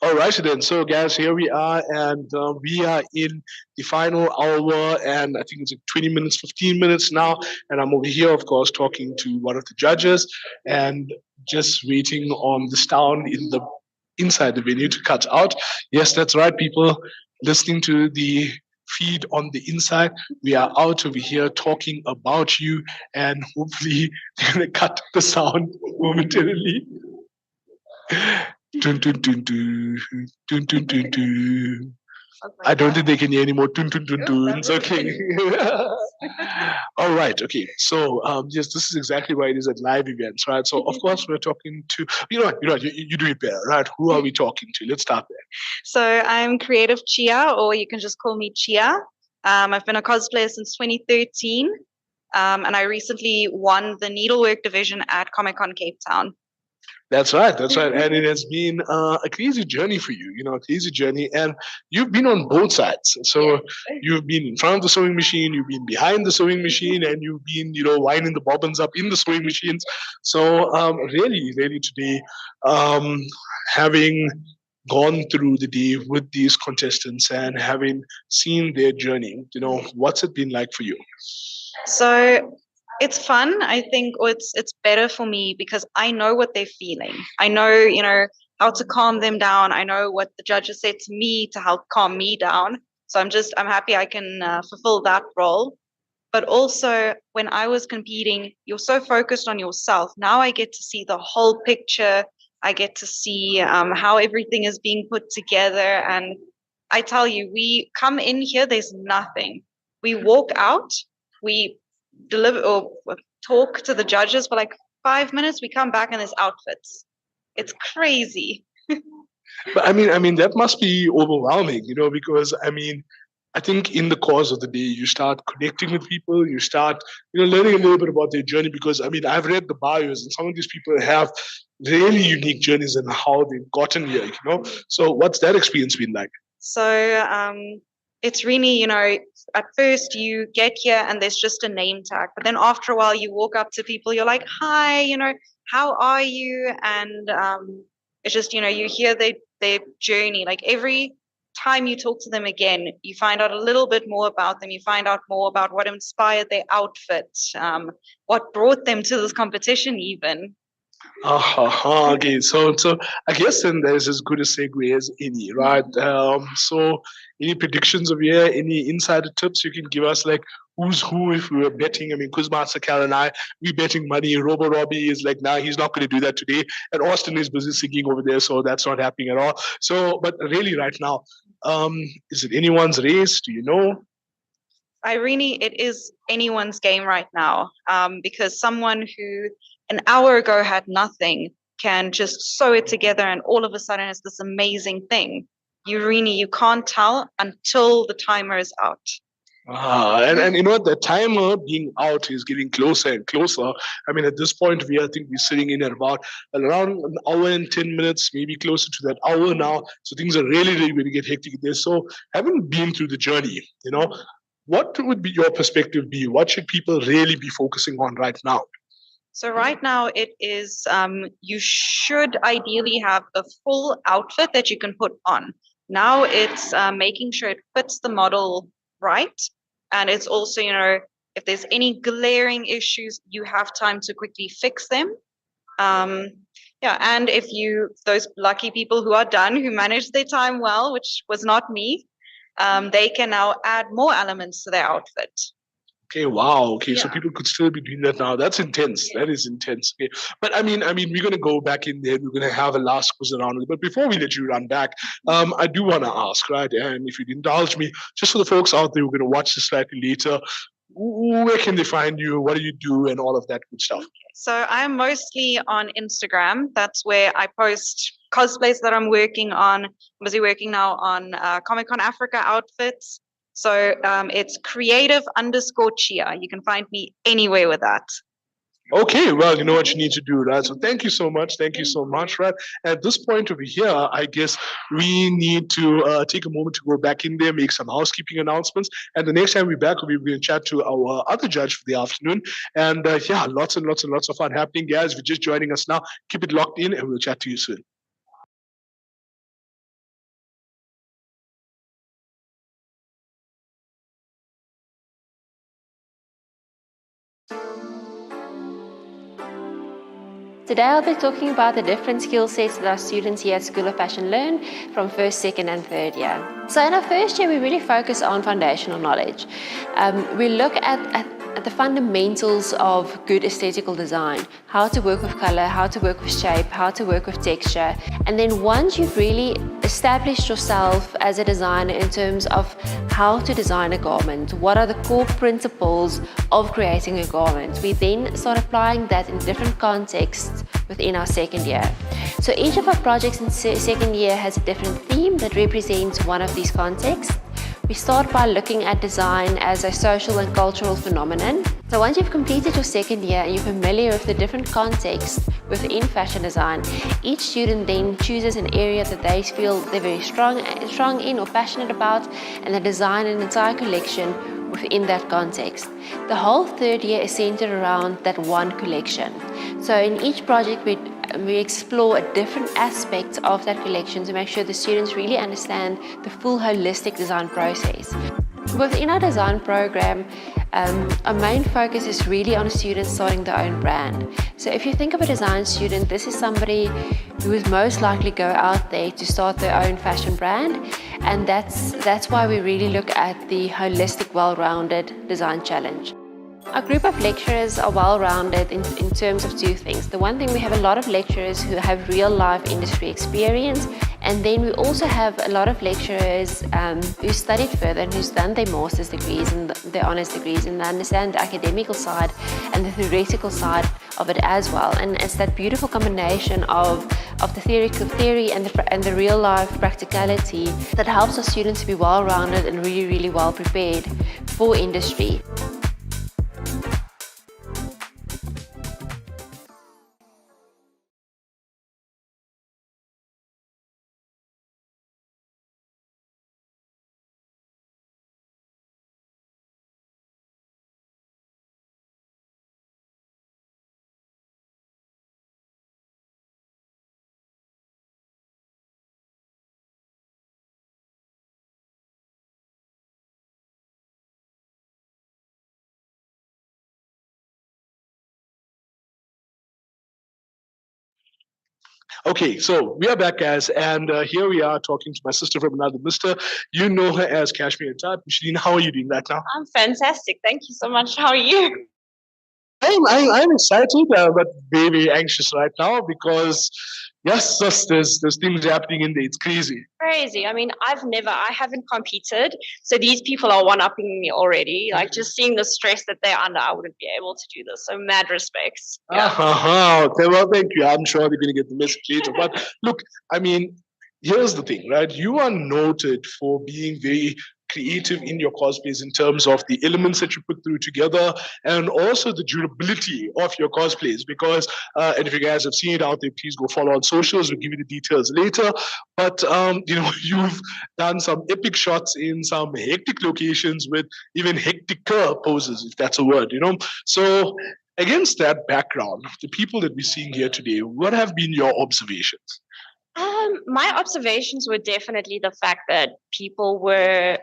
All right, then. So, guys, here we are, and we are in the final hour, and I think it's like 20 minutes, 15 minutes now. And I'm over here, of course, talking to one of the judges and just waiting on the sound inside the venue to cut out. Yes, that's right, people listening to the feed on the inside. We are out over here talking about you, and hopefully they're gonna cut the sound momentarily. Dun, dun, dun, dun, dun, dun, dun, dun. I don't think they can hear any more dun, dun, dun, duns. Okay. All right. Okay. So yes, this is exactly why it is at live events, right? So of course we're talking to you do it better, right? Who are we talking to? Let's start there. So I'm creative Chia, or you can just call me Chia. I've been a cosplayer since 2013, and I recently won the needlework division at Comic Con Cape Town. That's right. That's right. And it has been a crazy journey for you, a crazy journey. And you've been on both sides. So you've been in front of the sewing machine, you've been behind the sewing machine, and you've been, winding the bobbins up in the sewing machines. So really, really today, having gone through the day with these contestants and having seen their journey, what's it been like for you? So it's fun, I think, or it's better for me because I know what they're feeling. I know, how to calm them down. I know what the judges said to me to help calm me down. So I'm happy I can fulfill that role. But also, when I was competing, you're so focused on yourself. Now I get to see the whole picture. I get to see how everything is being put together. And I tell you, we come in here, there's nothing. We walk out, we deliver or talk to the judges for like 5 minutes, we come back and there's outfits. It's crazy. But I mean that must be overwhelming, because I think in the course of the day you start connecting with people, you start learning a little bit about their journey, because I've read the bios and some of these people have really unique journeys and how they've gotten here, So what's that experience been like? So it's really, at first you get here and there's just a name tag, but then after a while you walk up to people, you're like, hi, how are you? And it's just, you hear their journey. Like every time you talk to them again, you find out a little bit more about them. You find out more about what inspired their outfit, what brought them to this competition even. Okay, so I guess then there's as good a segue as any, right? So any predictions of here, any insider tips you can give us, like who's who if we were betting? Kuzma, Cal and I, we betting money. Robo Robbie is like, nah, he's not going to do that today. And Austin is busy singing over there, so that's not happening at all. So, but really right now, is it anyone's race? Do you know? It is anyone's game right now, because someone who an hour ago had nothing can just sew it together and all of a sudden it's this amazing thing. You can't tell until the timer is out. And the timer being out is getting closer and closer. At this point, I think we're sitting in at around an hour and 10 minutes, maybe closer to that hour now. So things are really, really going to get hectic there. So having been through the journey, what would be your perspective be? What should people really be focusing on right now? So right now it is, you should ideally have a full outfit that you can put on. Now it's making sure it fits the model right. And it's also, if there's any glaring issues, you have time to quickly fix them. And if those lucky people who are done, who manage their time well, which was not me, they can now add more elements to their outfit. Okay, wow. Okay, so people could still be doing that now. That's intense. That is intense. Okay, but we're gonna go back in there. We're gonna have a last quiz around. But before we let you run back, I do want to ask, right? And if you'd indulge me, just for the folks out there who are gonna watch this slightly later, where can they find you? What do you do? And all of that good stuff. So I'm mostly on Instagram. That's where I post cosplays that I'm working on. I'm busy working now on Comic Con Africa outfits. So it's creative_Chia. You can find me anywhere with that. Okay, well, you know what you need to do, right? So thank you so much. Thank you so much, right? At this point over here, I guess we need to take a moment to go back in there, make some housekeeping announcements. And the next time we're back, we'll be going to chat to our other judge for the afternoon. And lots and lots and lots of fun happening. Guys, if you're just joining us now, keep it locked in and we'll chat to you soon. Today I'll be talking about the different skill sets that our students here at School of Fashion learn from first, second and third year. So in our first year we really focus on foundational knowledge. We look at the fundamentals of good aesthetical design, how to work with color, how to work with shape, how to work with texture. And then once you've really established yourself as a designer in terms of how to design a garment, what are the core principles of creating a garment, we then start applying that in different contexts within our second year. So each of our projects in second year has a different theme that represents one of these contexts. We start by looking at design as a social and cultural phenomenon. So once you've completed your second year and you're familiar with the different contexts within fashion design, each student then chooses an area that they feel they're very strong in or passionate about, and they design an entire collection within that context. The whole third year is centered around that one collection. So in each project we explore a different aspect of that collection to make sure the students really understand the full holistic design process. Within our design program, our main focus is really on students starting their own brand. So if you think of a design student, this is somebody who is most likely go out there to start their own fashion brand, and that's why we really look at the holistic, well-rounded design challenge. Our group of lecturers are well-rounded in terms of two things. The one thing, we have a lot of lecturers who have real-life industry experience, and then we also have a lot of lecturers who studied further and who's done their master's degrees and their honours degrees, and they understand the academical side and the theoretical side of it as well. And it's that beautiful combination of the theory and the real-life practicality that helps our students to be well-rounded and really, really well prepared for industry. Okay, so we are back, guys, and here we are talking to my sister from another mister. You know her as Kashmir and Type. Micheline, how are you doing right now? I'm fantastic. Thank you so much. How are you? I'm excited, but very anxious right now because yes, there's things happening in there. It's crazy. Crazy. I mean, I haven't competed. So these people are one-upping me already. Like just seeing the stress that they're under, I wouldn't be able to do this. So mad respects. Yeah. Okay, well, thank you. I'm sure they're going to get the message later. But look, I mean, here's the thing, right? You are noted for being very creative in your cosplays in terms of the elements that you put through together and also the durability of your cosplays, because and if you guys have seen it out there, please go follow on socials. We'll give you the details later. But you've done some epic shots in some hectic locations with even hecticer poses, if that's a word, so against that background, the people that we're seeing here today, what have been your observations? My observations were definitely the fact that people were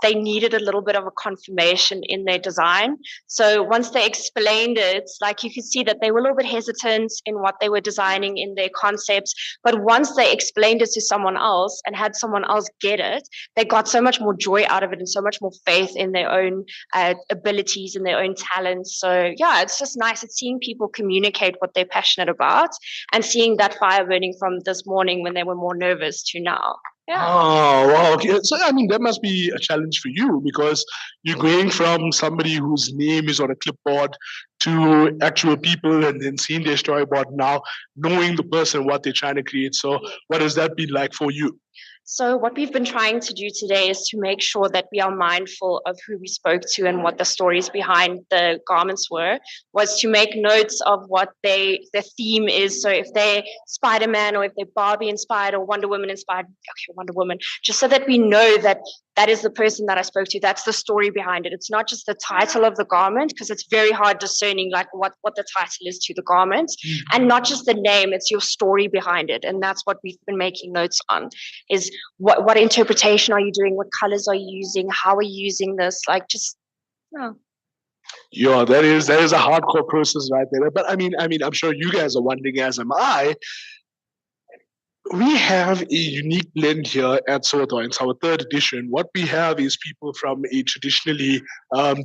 they needed a little bit of a confirmation in their design. So once they explained it, like you could see that they were a little bit hesitant in what they were designing in their concepts. But once they explained it to someone else and had someone else get it, they got so much more joy out of it and so much more faith in their own abilities and their own talents. So yeah, it's just nice. It's seeing people communicate what they're passionate about and seeing that fire burning from this morning when they were more nervous to now. Yeah. Oh, wow. Okay. So, I mean, that must be a challenge for you because you're going from somebody whose name is on a clipboard to actual people and then seeing their storyboard now, knowing the person, what they're trying to create. So, what has that been like for you? So what we've been trying to do today is to make sure that we are mindful of who we spoke to and what the stories behind the garments were, was to make notes of what the theme is. So if they're Spider-Man or if they're Barbie inspired or Wonder Woman inspired, okay, Wonder Woman, just so that we know that that is the person that I spoke to. That's the story behind it. It's not just the title of the garment, because it's very hard discerning like what the title is to the garment, and not just the name, it's your story behind it. And that's what we've been making notes on, is what interpretation are you doing? What colors are you using? How are you using this? Like just, Yeah, that is a hardcore process right there. But I mean, I'm sure you guys are wondering, as am I. We have a unique blend here at Sew-a-thon. It's our third edition. What we have is people from a traditionally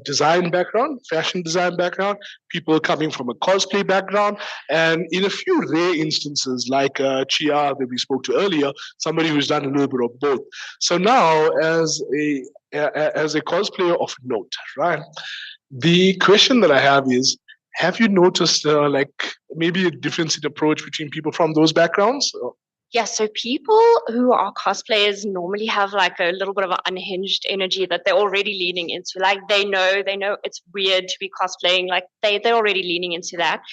design background, fashion design background, people coming from a cosplay background, and in a few rare instances, like Chia that we spoke to earlier, somebody who's done a little bit of both. So now, as a cosplayer of note, right? The question that I have is, have you noticed like maybe a difference in approach between people from those backgrounds? Yeah, so people who are cosplayers normally have like a little bit of an unhinged energy that they're already leaning into. Like they know it's weird to be cosplaying. Like they're already leaning into that.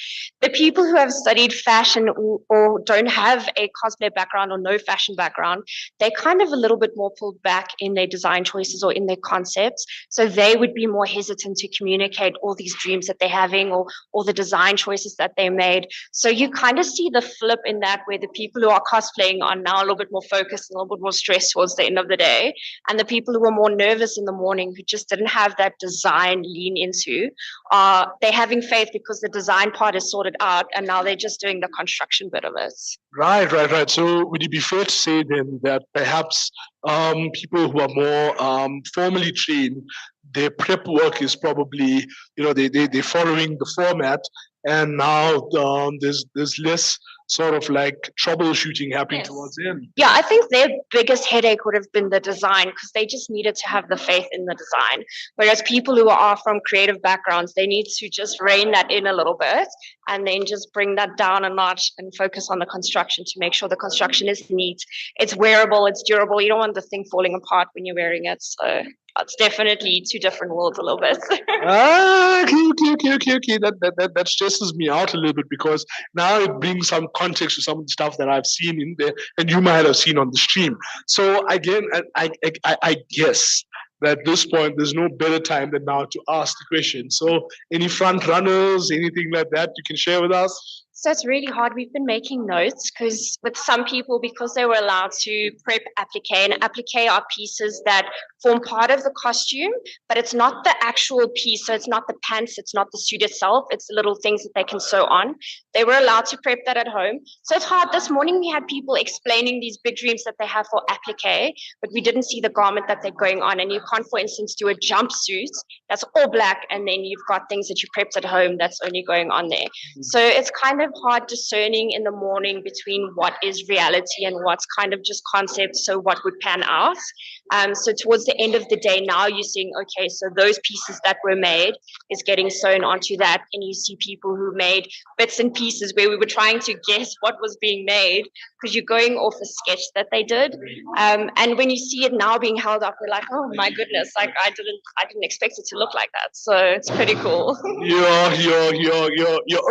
The people who have studied fashion or don't have a cosplay background or no fashion background, they're kind of a little bit more pulled back in their design choices or in their concepts. So they would be more hesitant to communicate all these dreams that they're having or the design choices that they made. So you kind of see the flip in that, where the people who are cosplaying are now a little bit more focused and a little bit more stressed towards the end of the day. And the people who were more nervous in the morning, who just didn't have that design lean into, they're having faith because the design part is sorted out and now they're just doing the construction bit of it. Right. So would it be fair to say then that perhaps people who are more formally trained, their prep work is probably, they're following the format, and now there's less sort of like troubleshooting happening towards the end? Yeah, I think their biggest headache would have been the design, because they just needed to have the faith in the design. Whereas people who are from creative backgrounds, they need to just rein that in a little bit and then just bring that down a notch and focus on the construction to make sure the construction is neat, it's wearable, it's durable. You don't want the thing falling apart when you're wearing it. So it's definitely two different worlds a little bit. Okay. That stresses me out a little bit, because now it brings some context to some of the stuff that I've seen in there and you might have seen on the stream. So again, I guess that at this point there's no better time than now to ask the question. So any front runners, anything like that you can share with us? So it's really hard. We've been making notes because with some people, because they were allowed to prep applique, and applique are pieces that form part of the costume, but it's not the actual piece. So it's not the pants, it's not the suit itself, it's the little things that they can sew on. They were allowed to prep that at home. So it's hard. This morning we had people explaining these big dreams that they have for applique, but we didn't see the garment that they're going on. And you can't, for instance, do a jumpsuit that's all black and then you've got things that you prepped at home that's only going on there. So it's kind of hard discerning in the morning between what is reality and what's kind of just concept, so what would pan out. So towards the end of the day now you're seeing, okay, so those pieces that were made is getting sewn onto that, and you see people who made bits and pieces where we were trying to guess what was being made because you're going off a sketch that they did. And when you see it now being held up, we're like, oh my goodness, like I didn't expect it to look like that. So it's pretty cool.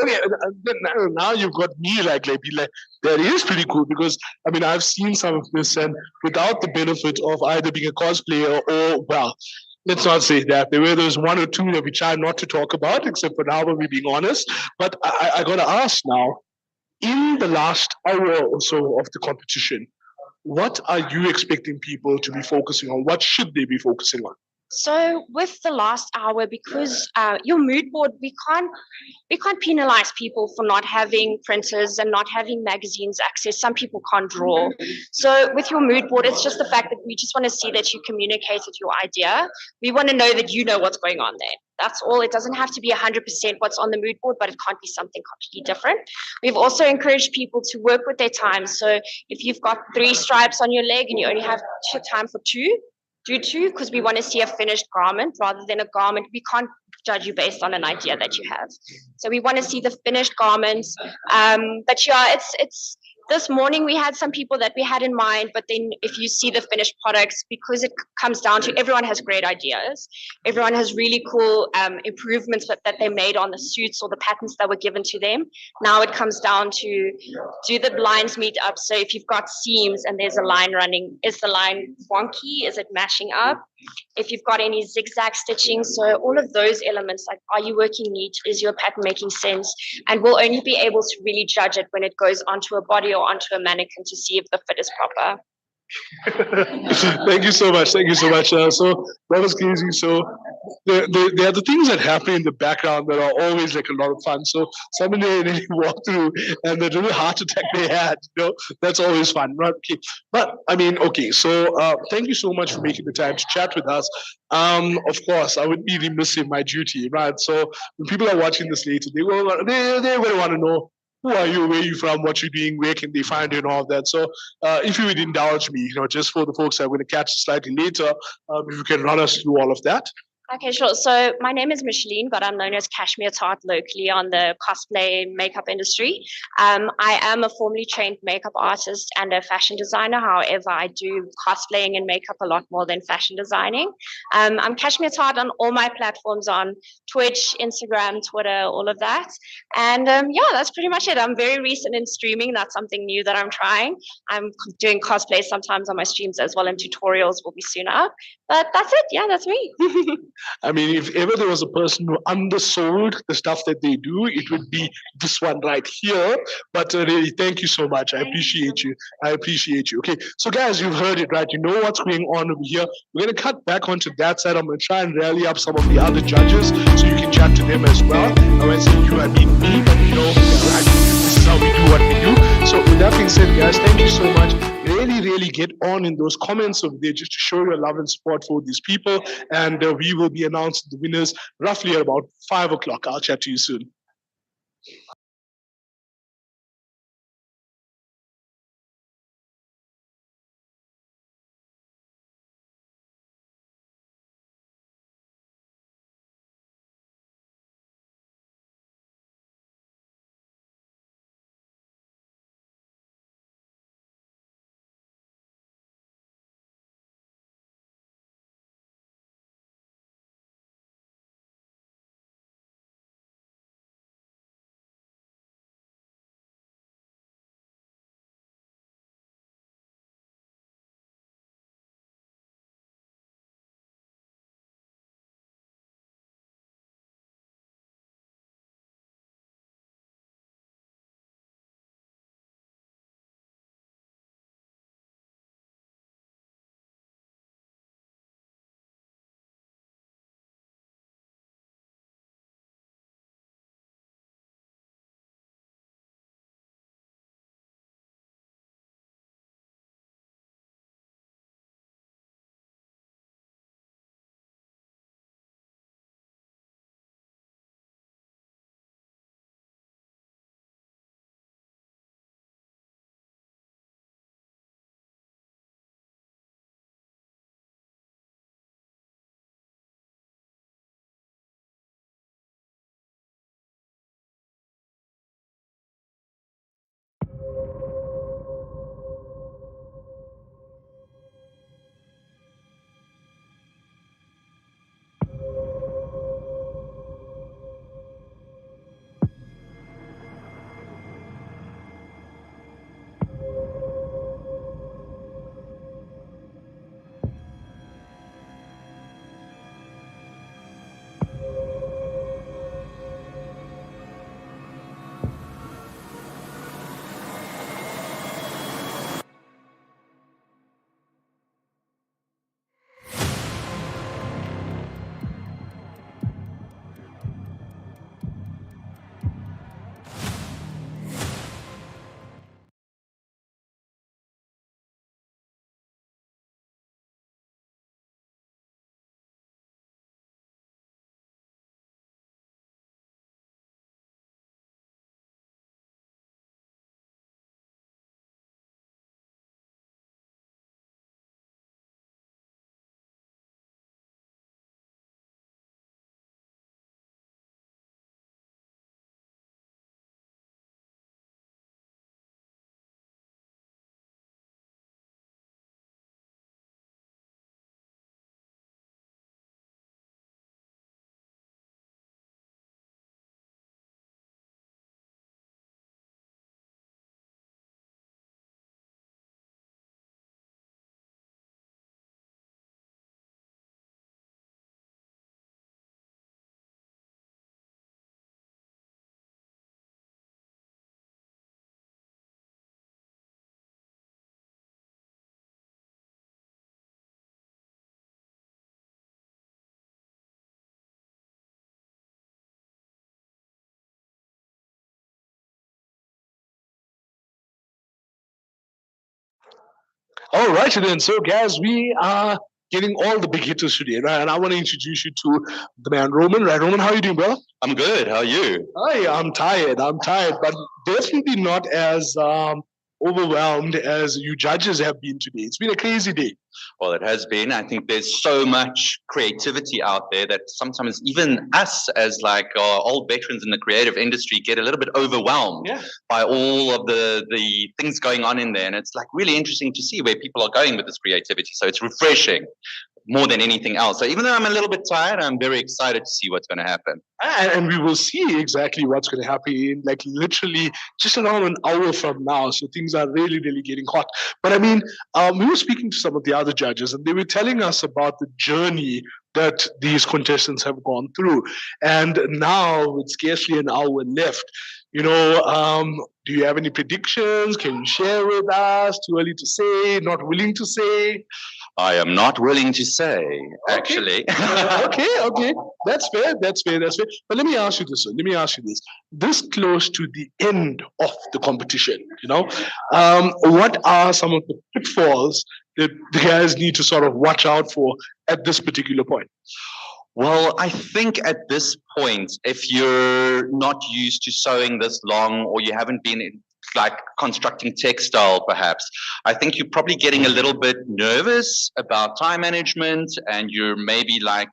Okay, now you've got me like that is pretty cool, because I mean I've seen some of this, and without the benefit of either being a cosplayer or, well, let's not say that. There were those one or two that we try not to talk about, except for now when we're being honest. But I got to ask now, in the last hour or so of the competition, what are you expecting people to be focusing on? What should they be focusing on? So with the last hour, because your mood board, we can't penalize people for not having printers and not having magazines access. Some people can't draw. So with your mood board, it's just the fact that we just want to see that you communicated your idea. We want to know that you know what's going on there. That's all. It doesn't have to be 100% what's on the mood board, but it can't be something completely different. We've also encouraged people to work with their time. So if you've got 3 stripes on your leg and you only have time for 2, do 2, because we want to see a finished garment rather than a garment. We can't judge you based on an idea that you have. So we want to see the finished garments. But yeah, it's this morning we had some people that we had in mind, but then if you see the finished products, because it comes down to everyone has great ideas. Everyone has really cool improvements that they made on the suits or the patterns that were given to them. Now it comes down to, do the lines meet up? So if you've got seams and there's a line running, is the line wonky? Is it matching up? If you've got any zigzag stitching, so all of those elements, like, are you working neat? Is your pattern making sense? And we'll only be able to really judge it when it goes onto a body or onto a mannequin to see if the fit is proper. Thank you so much. Thank you so much. So that was crazy. So there are the things that happen in the background that are always like a lot of fun. So somebody really walked through and the little heart attack they had, that's always fun. Right? Okay. But I mean, okay. So thank you so much for making the time to chat with us. Of course, I would be remiss in my duty, right? So when people are watching this later, they're going to want to know who are you, where are you from, what you're doing, where can they find you, and all of that. So, if you would indulge me, just for the folks that are going to catch slightly later, if you can run us through all of that. Okay, sure. So my name is Micheline, but I'm known as Kashmir Tart locally on the cosplay makeup industry. I am a formally trained makeup artist and a fashion designer. However, I do cosplaying and makeup a lot more than fashion designing. I'm Kashmir Tart on all my platforms on Twitch, Instagram, Twitter, all of that. And yeah, that's pretty much it. I'm very recent in streaming. That's something new that I'm trying. I'm doing cosplay sometimes on my streams as well, and tutorials will be soon up. But that's it. Yeah, that's me. I mean, if ever there was a person who undersold the stuff that they do, it would be this one right here. But really, thank you so much. I appreciate you. I appreciate you. Okay, so guys, you've heard it, right? You know what's going on over here. We're going to cut back onto that side. I'm going to try and rally up some of the other judges so you can chat to them as well. And when I say you, I mean me, but this is how we do what we do. So with that being said, guys, thank you so much. Really get on in those comments over there just to show your love and support for these people. And we will be announcing the winners roughly at about 5 o'clock. I'll chat to you soon. All right, then. So, guys, we are getting all the big hitters today, right? And I want to introduce you to the man Roman, right? Roman, how are you doing, bro? I'm good. How are you? Hi, I'm tired, but definitely not as overwhelmed as you judges have been today. It's been a crazy day. Well, it has been. I think there's so much creativity out there that sometimes even us as like old veterans in the creative industry get a little bit overwhelmed by all of the things going on in there. And it's like really interesting to see where people are going with this creativity. So it's refreshing more than anything else. So even though I'm a little bit tired, I'm very excited to see what's going to happen. And we will see exactly what's going to happen in like literally just around an hour from now. So things are really, really getting hot. But I mean, we were speaking to some of the other judges and they were telling us about the journey that these contestants have gone through. And now with scarcely an hour left, do you have any predictions? Can you share with us? Too early to say, not willing to say? I am not willing to say, actually. Okay. That's fair. But let me ask you this. This close to the end of the competition, what are some of the pitfalls that the guys need to sort of watch out for at this particular point? Well, I think at this point, if you're not used to sewing this long or you haven't been like constructing textile perhaps, I think you're probably getting a little bit nervous about time management and you're maybe like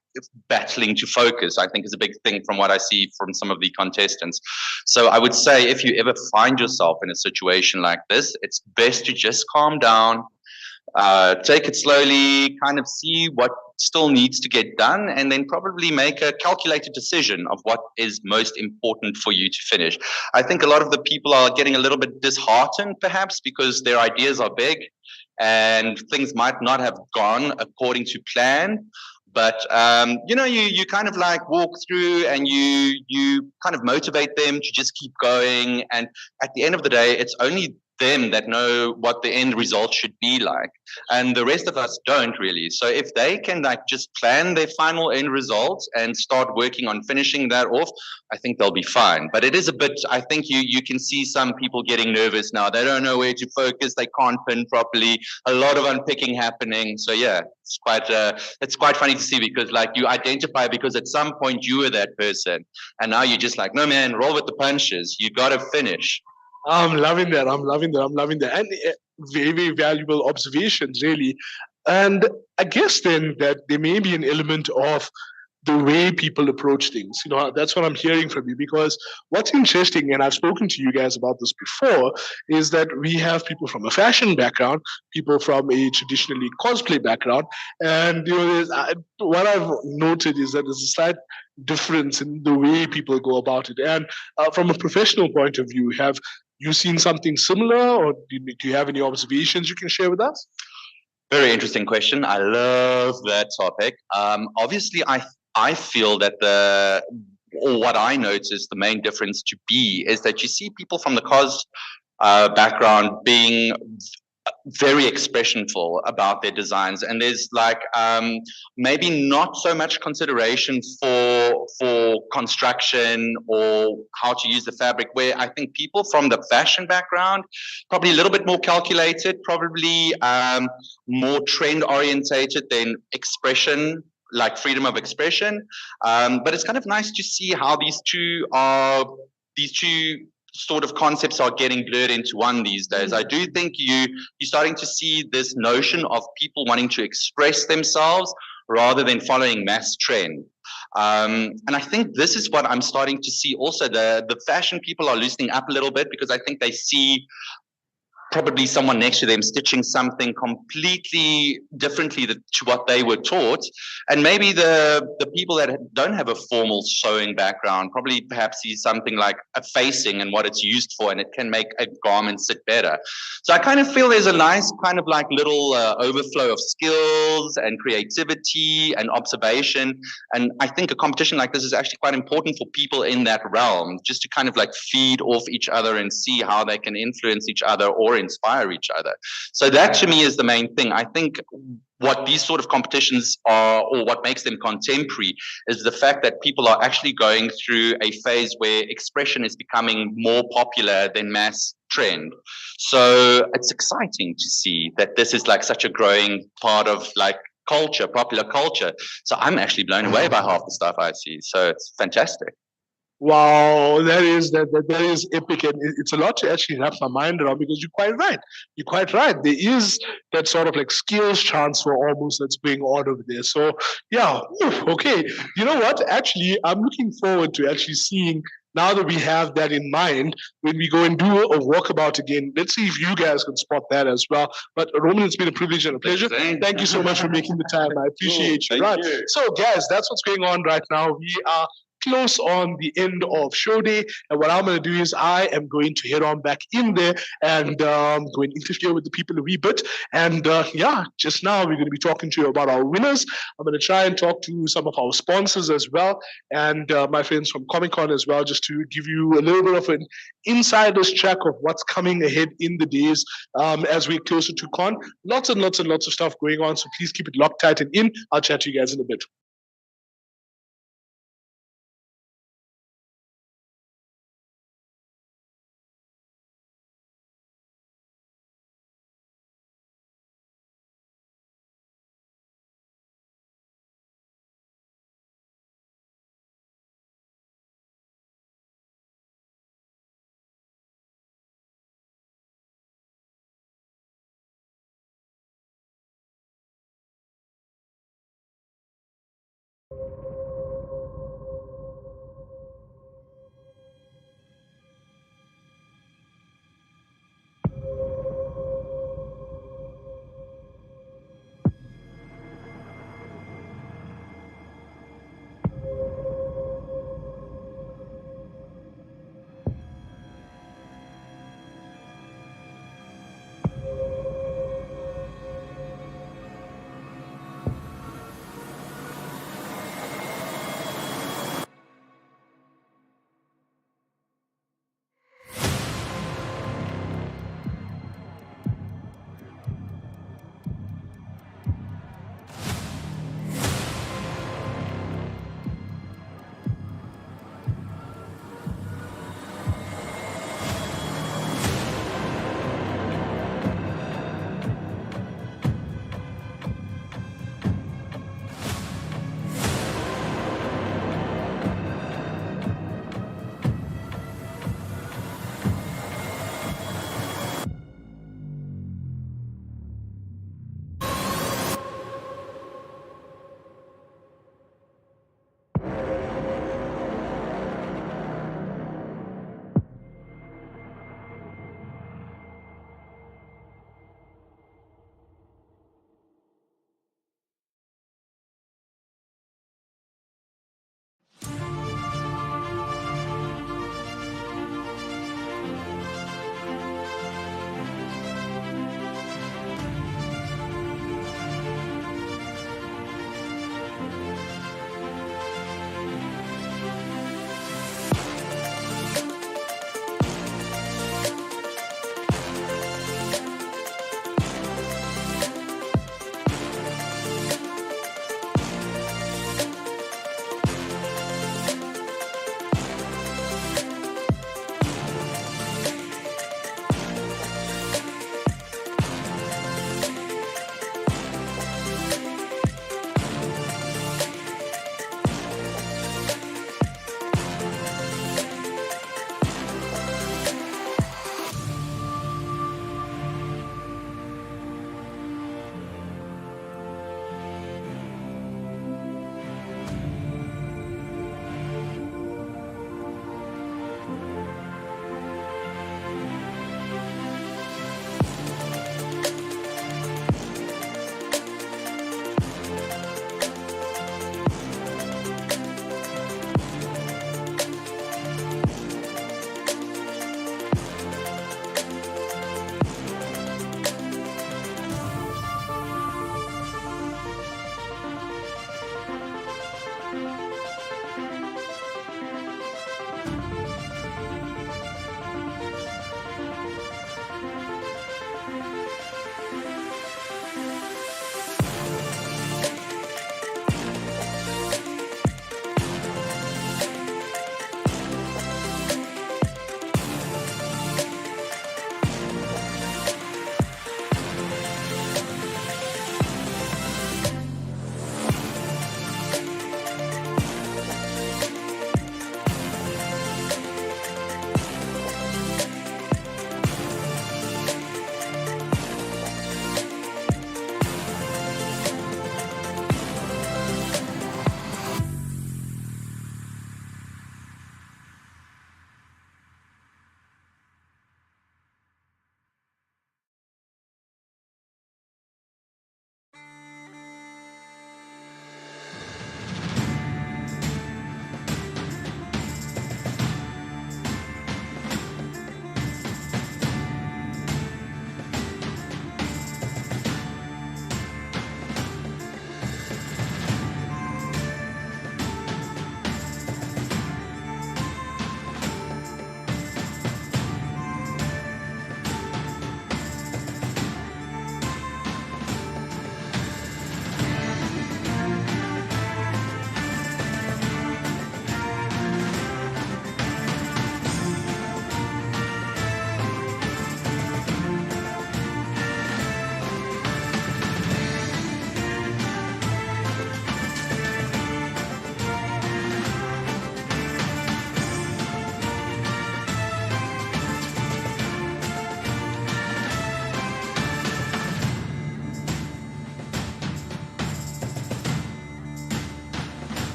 battling to focus, I think is a big thing from what I see from some of the contestants. So I would say if you ever find yourself in a situation like this, it's best to just calm down, take it slowly, kind of see what still needs to get done, and then probably make a calculated decision of what is most important for you to finish. I think a lot of the people are getting a little bit disheartened perhaps because their ideas are big and things might not have gone according to plan. But you kind of like walk through and you kind of motivate them to just keep going. And at the end of the day, it's only them that know what the end result should be like, and the rest of us don't really. So if they can like just plan their final end results and start working on finishing that off, I think they'll be fine. But it is a bit, I think you can see some people getting nervous now. They don't know where to focus, they can't pin properly, a lot of unpicking happening. So yeah, it's quite funny to see because like you identify because at some point you were that person and now you're just like, no man, roll with the punches, you gotta finish. I'm loving that. And very, very valuable observations, really. And I guess then that there may be an element of the way people approach things. That's what I'm hearing from you, because what's interesting, and I've spoken to you guys about this before, is that we have people from a fashion background, people from a traditionally cosplay background, and what I've noted is that there's a slight difference in the way people go about it. And from a professional point of view, have you seen something similar, or do you have any observations you can share with us? Very interesting question. I love that topic. Obviously, I feel that what I notice the main difference to be is that you see people from the cos background being very expressionful about their designs, and there's like maybe not so much consideration for construction or how to use the fabric, where I think people from the fashion background probably a little bit more calculated, probably more trend orientated than expression, like freedom of expression. But it's kind of nice to see how these two sort of concepts are getting blurred into one these days. I do think you're starting to see this notion of people wanting to express themselves rather than following mass trend. And I think this is what I'm starting to see also. The fashion people are loosening up a little bit because I think they see probably someone next to them stitching something completely differently to what they were taught. And maybe the people that don't have a formal sewing background probably perhaps see something like a facing and what it's used for, and it can make a garment sit better. So I kind of feel there's a nice kind of like little overflow of skills and creativity and observation. And I think a competition like this is actually quite important for people in that realm, just to kind of like feed off each other and see how they can influence each other or inspire each other. So that to me is the main thing. I think what these sort of competitions are, or what makes them contemporary, is the fact that people are actually going through a phase where expression is becoming more popular than mass trend. So it's exciting to see that this is like such a growing part of like culture, popular culture. So I'm actually blown away by half the stuff I see. So it's fantastic. Wow, that is epic, and it's a lot to actually wrap my mind around because you're quite right. You're quite right. There is that sort of like skills transfer almost that's going on over there. So yeah, okay. You know what? Actually, I'm looking forward to actually seeing. Now that we have that in mind, when we go and do a walkabout again, let's see if you guys can spot that as well. But Roman, it's been a privilege and a pleasure. Thank you so much for making the time. I appreciate you. Thank Right. you. So, guys, that's what's going on right now. We are close on the end of show day, and what I'm going to do is I am going to head on back in there and go and interfere with the people a wee bit. And yeah, just now we're going to be talking to you about our winners. I'm going to try and talk to some of our sponsors as well, and my friends from Comic Con as well, just to give you a little bit of an insider's track of what's coming ahead in the days as we're closer to con. Lots and lots and lots of stuff going on, so please keep it locked tight and in. I'll chat to you guys in a bit.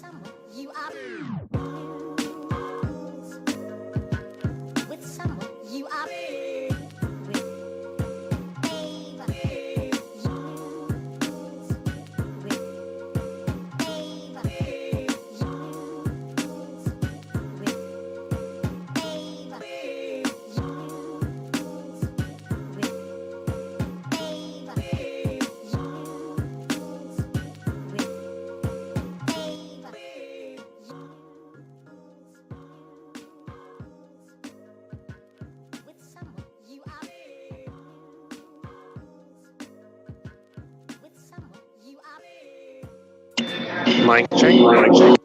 someone you are. With someone you are. Mic check, mic check.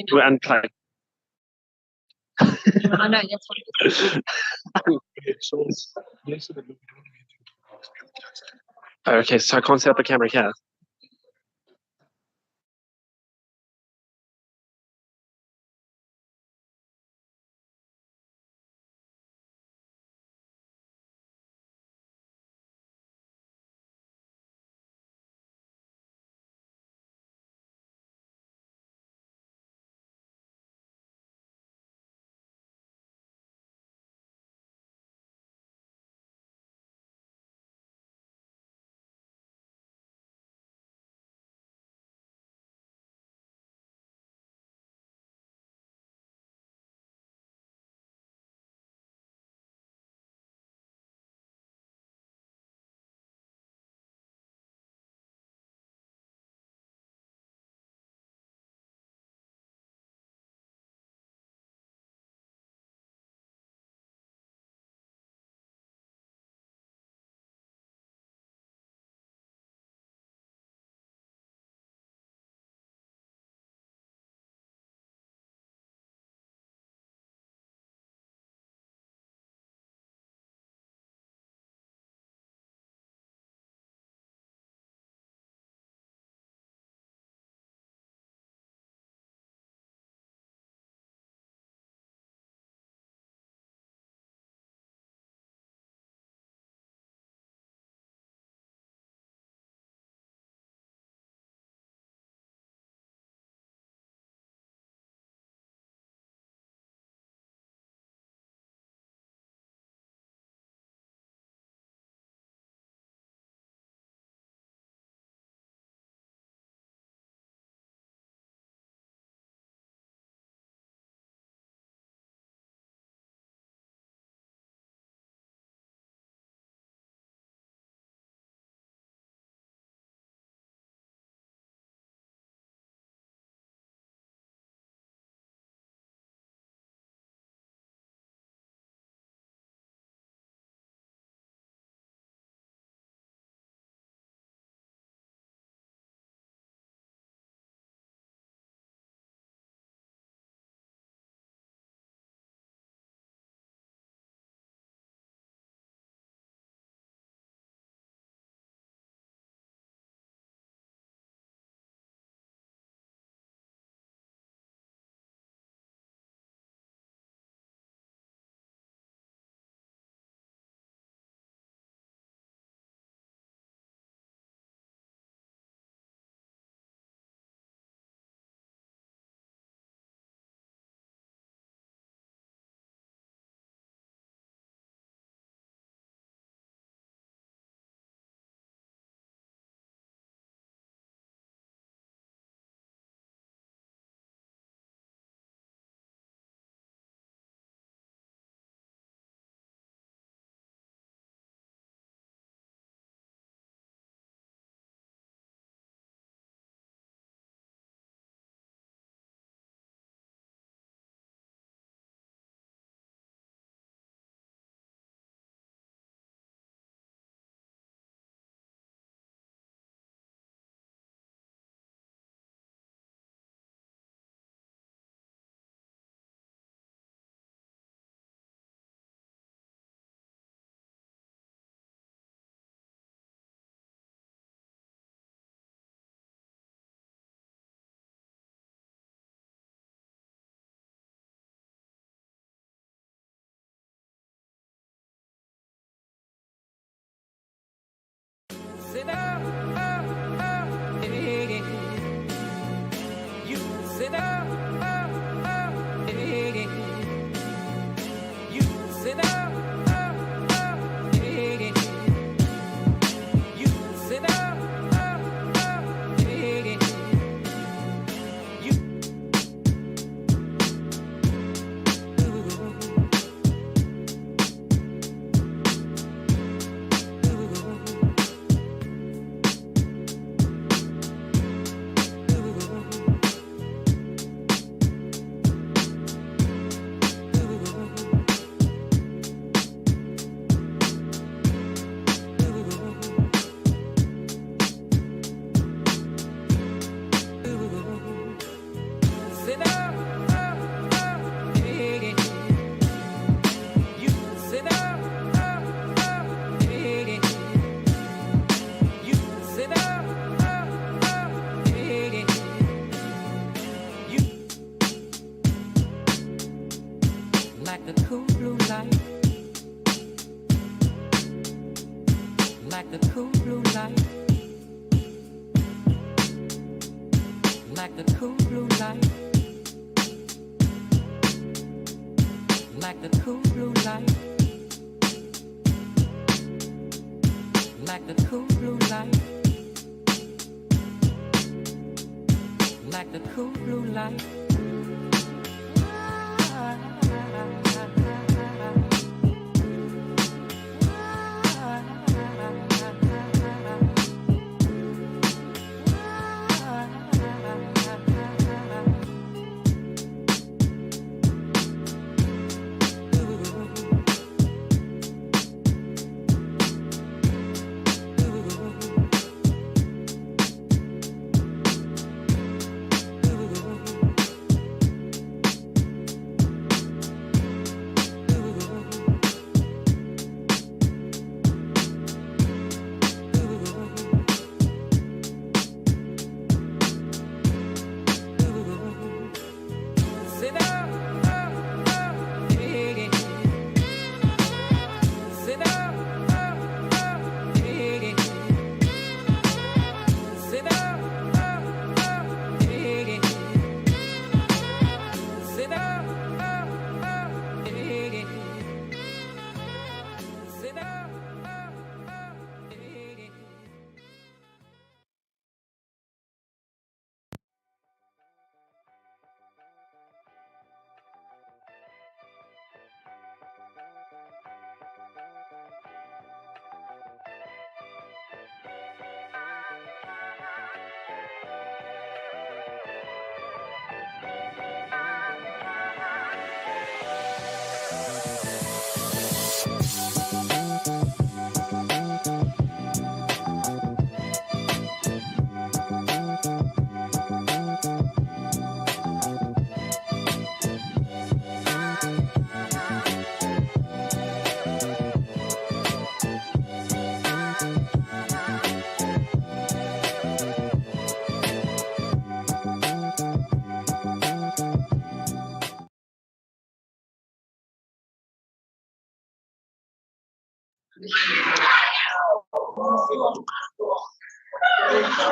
To unplug. I know, that's what Okay, so I can't set up the camera here.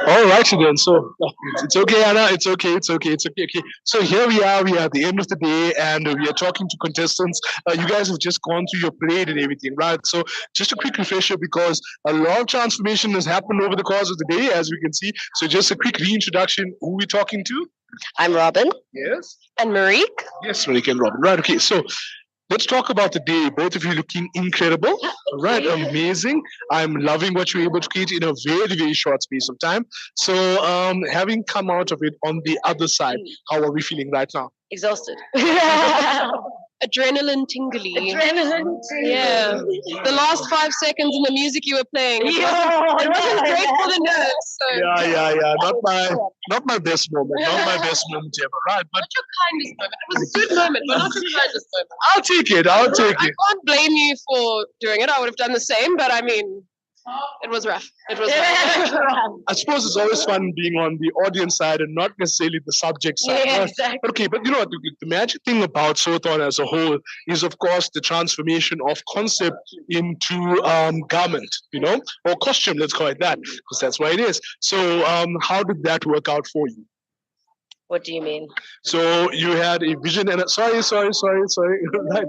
All righty then. So it's okay, Anna. It's okay. It's okay. It's okay. Okay. So here we are. We are at the end of the day, and we are talking to contestants. You guys have just gone through your parade and everything, right? So just a quick refresher because a lot of transformation has happened over the course of the day, as we can see. So just a quick reintroduction. Who we talking to? I'm Robin. Yes. And Marique. Yes, Marique and Robin. Right. Okay. So let's talk about the day. Both of you looking incredible. Right, amazing. I'm loving what you're able to create in a very, very short space of time. So having come out of it on the other side, how are we feeling right now? Exhausted. Adrenaline tingly. Adrenaline tingly. Yeah. The last 5 seconds in the music you were playing. It wasn't great for the nerves. So. Yeah. Not my best moment. Not my best moment ever. Right. But not your kindest moment. It was a good moment, but not your kindest moment. I'll take it. I can't blame you for doing it. I would have done the same, but I mean, It was rough. It was rough. I suppose it's always fun being on the audience side and not necessarily the subject side. Yeah, right? exactly. Okay, but you know what? The magic thing about Sew-a-thon as a whole is, of course, the transformation of concept into garment, you know, or costume, let's call it that, because that's what it is. So, how did that work out for you? What do you mean? So you had a vision and sorry. Right.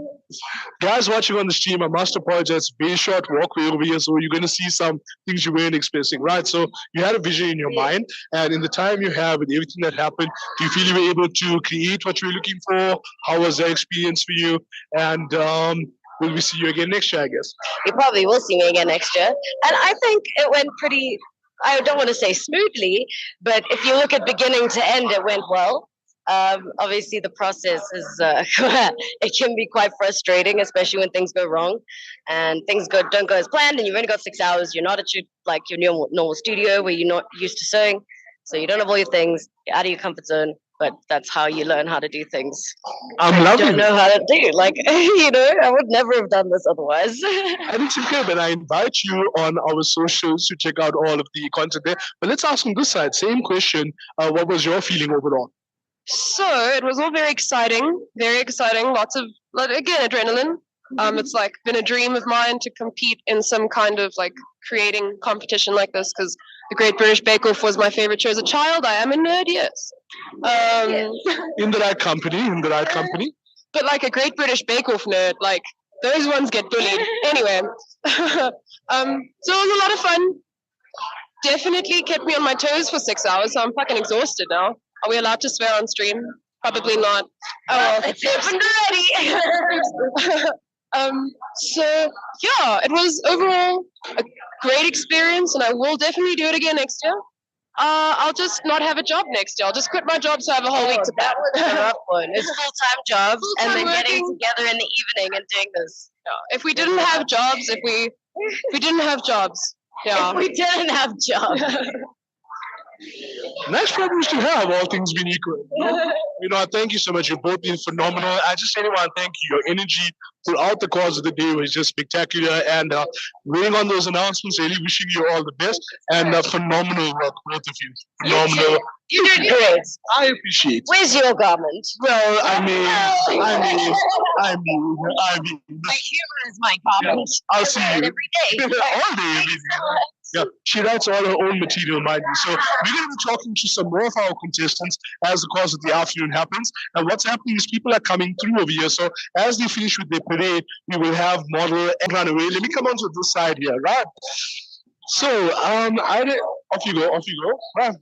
Guys watching on the stream, I must apologize. Very short walkway over here, so you're going to see some things you weren't expressing, right? So you had a vision in your mind, and in the time you have with everything that happened, do you feel you were able to create what you were looking for? How was that experience for you? And will we see you again next year, I guess? You probably will see me again next year. And I think it went pretty, I don't want to say smoothly, but if you look at beginning to end, it went well. Obviously, the process is, it can be quite frustrating, especially when things go wrong and things don't go as planned and you've only got 6 hours. You're not at your normal studio where you're not used to sewing. So you don't have all your things, you're out of your comfort zone. But that's how you learn how to do things. I'm loving don't know how to do. Like, you know, I would never have done this otherwise. And it's incredible. I invite you on our socials to check out all of the content there. But let's ask on this side, same question. What was your feeling overall? So it was all very exciting. Very exciting. Lots of, again, adrenaline. It's like been a dream of mine to compete in some kind of like creating competition like this because the Great British Bake Off was my favorite show as a child. I am a nerd, yes. In the right company. But like a Great British Bake Off nerd, like those ones get bullied. Anyway, so it was a lot of fun. Definitely kept me on my toes for 6 hours, so I'm fucking exhausted now. Are we allowed to swear on stream? Probably not. Oh well. It's open already. So yeah, it was overall a great experience, and I will definitely do it again next year. I'll just not have a job next year. I'll just quit my job so I have a whole week to That was a rough one. It's full-time jobs and then Full-time getting working. together in the evening and doing this. If we didn't have jobs, if we didn't have jobs, yeah. If we didn't have jobs. Nice problems to have, all things being equal. You know, thank you so much. You've both been phenomenal. I just really want to thank you. Your energy throughout the course of the day was just spectacular. And waiting on those announcements, really wishing you all the best. And phenomenal work, both of you. Phenomenal. You did great. I appreciate it. Where's your garment? Well, I mean. My humor is my garment. Yeah, I'll see you. Every day. All day, every day. Yeah, she writes all her own material, mind you. So we're going to be talking to some more of our contestants as the course of the afternoon happens. And what's happening is people are coming through over here. So as they finish with their parade, we will have model and run away. Let me come on to this side here, right? So, off you go. Right.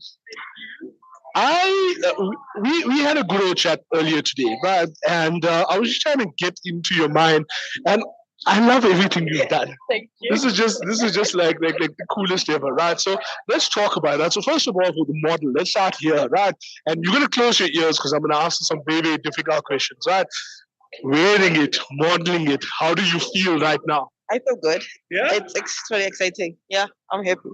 We had a good old chat earlier today, right? And I was just trying to get into your mind, and I love everything you've done. Thank you. This is just like the coolest ever, right? So let's talk about that. So first of all, for the model, let's start here, right? And you're gonna close your ears because I'm gonna ask you some very, very difficult questions, right? Wearing it, modeling it, how do you feel right now? I feel good. Yeah? It's really exciting. Yeah, I'm happy.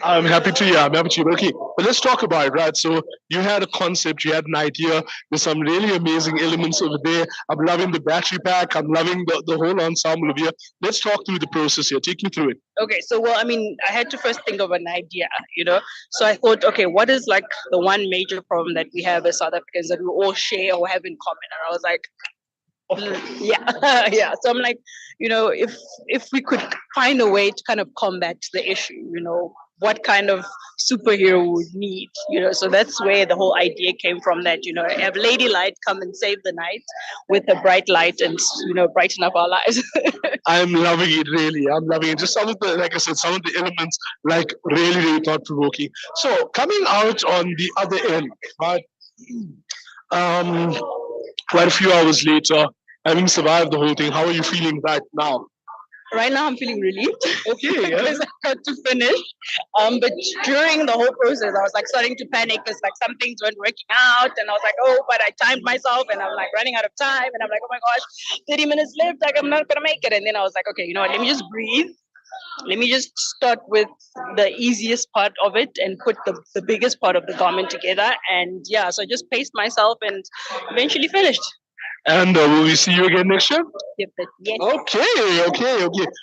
I'm happy to hear. Okay, but let's talk about it, right? So you had a concept, you had an idea. There's some really amazing elements over there. I'm loving the battery pack. I'm loving the whole ensemble of here. Let's talk through the process here. Take me through it. Okay, so well, I mean, I had to first think of an idea, you know. So I thought, okay, what is like the one major problem that we have as South Africans that we all share or have in common? And I was like, yeah, yeah. So I'm like, you know, if we could find a way to kind of combat the issue, you know, what kind of superhero we would need, you know. So that's where the whole idea came from, that, you know, have Lady Light come and save the night with a bright light and, you know, brighten up our lives. I'm loving it, really. I'm loving it. Just some of the, like I said, some of the elements, like really, really thought-provoking. So coming out on the other end, right? Quite a few hours later, having survived the whole thing, how are you feeling right now? Right now, I'm feeling relieved. Okay, yeah. Because I got to finish. But during the whole process, I was like starting to panic because like some things weren't working out, and I was like, oh, but I timed myself, and I'm like running out of time, and I'm like, oh my gosh, 30 minutes left, like I'm not gonna make it. And then I was like, okay, you know what? Let me just breathe. Let me just start with the easiest part of it and put the biggest part of the garment together. And yeah, so I just paced myself and eventually finished. And will we see you again next year? Yep, yes. Okay.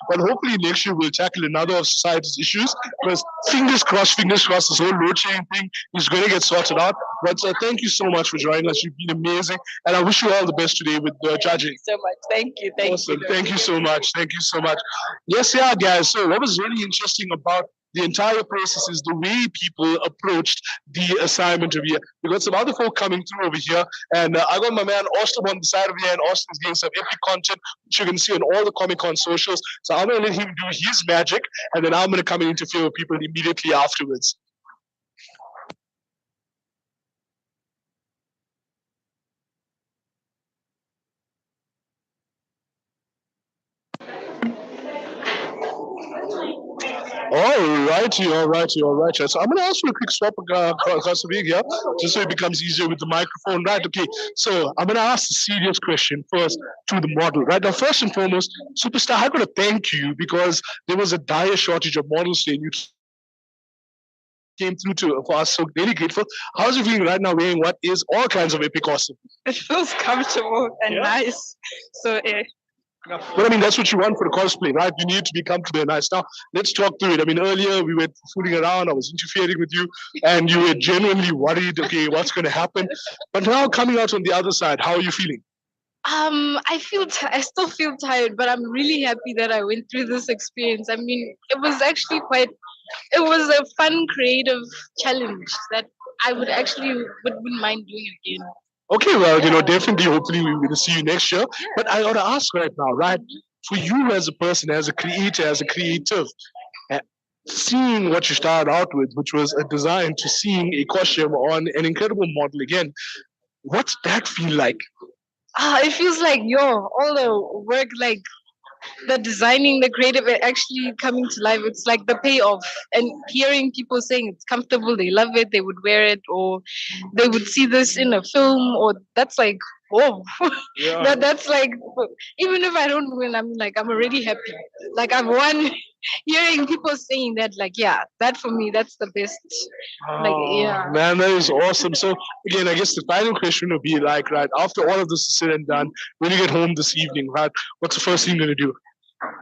But hopefully next year we'll tackle another of society's issues. Because fingers crossed, this whole load sharing thing is going to get sorted out. But thank you so much for joining us. You've been amazing. And I wish you all the best today with the judging. So much. Thank you. Awesome. Thank you so much. Thank you so much. Yes, yeah, guys. So what was really interesting about the entire process is the way people approached the assignment over here. We got some other folk coming through over here, and I got my man Austin on the side of here, and Austin's getting some epic content, which you can see on all the Comic Con socials. So I'm going to let him do his magic, and then I'm going to come and interfere with people immediately afterwards. All righty. So I'm going to ask for a quick swap across the week here, just so it becomes easier with the microphone. Right, okay. So I'm going to ask the serious question first to the model. Right, now, first and foremost, Superstar, I got to thank you because there was a dire shortage of models today. You came through for us, so really grateful. How's it feeling right now wearing what is all kinds of epic awesome? It feels comfortable and nice. So, But I mean, that's what you want for the cosplay, right? You need to be comfortable and nice. Now, let's talk through it. I mean, earlier we were fooling around, I was interfering with you, and you were genuinely worried, okay, what's going to happen? But now coming out on the other side, how are you feeling? I still feel tired, but I'm really happy that I went through this experience. I mean, it was actually it was a fun, creative challenge that I wouldn't mind doing again. Okay, well, definitely, hopefully, we're going to see you next year. But I got to ask right now, right? For you as a person, as a creator, as a creative, uh, seeing what you started out with, which was a design, to seeing a costume on an incredible model again, what's that feel like? It feels like all the work, like the designing, the creative, actually coming to life. It's like the payoff, and hearing people saying it's comfortable, they love it, they would wear it, or they would see this in a film, or that's like, whoa. Yeah. That's like, even if I don't win, I'm already happy. Like I've won. Hearing people saying that, like, yeah, that for me, that's the best. Like, yeah. Man, that is awesome. So again, I guess the final question would be like, right, after all of this is said and done, when you get home this evening, right, what's the first thing you're gonna do?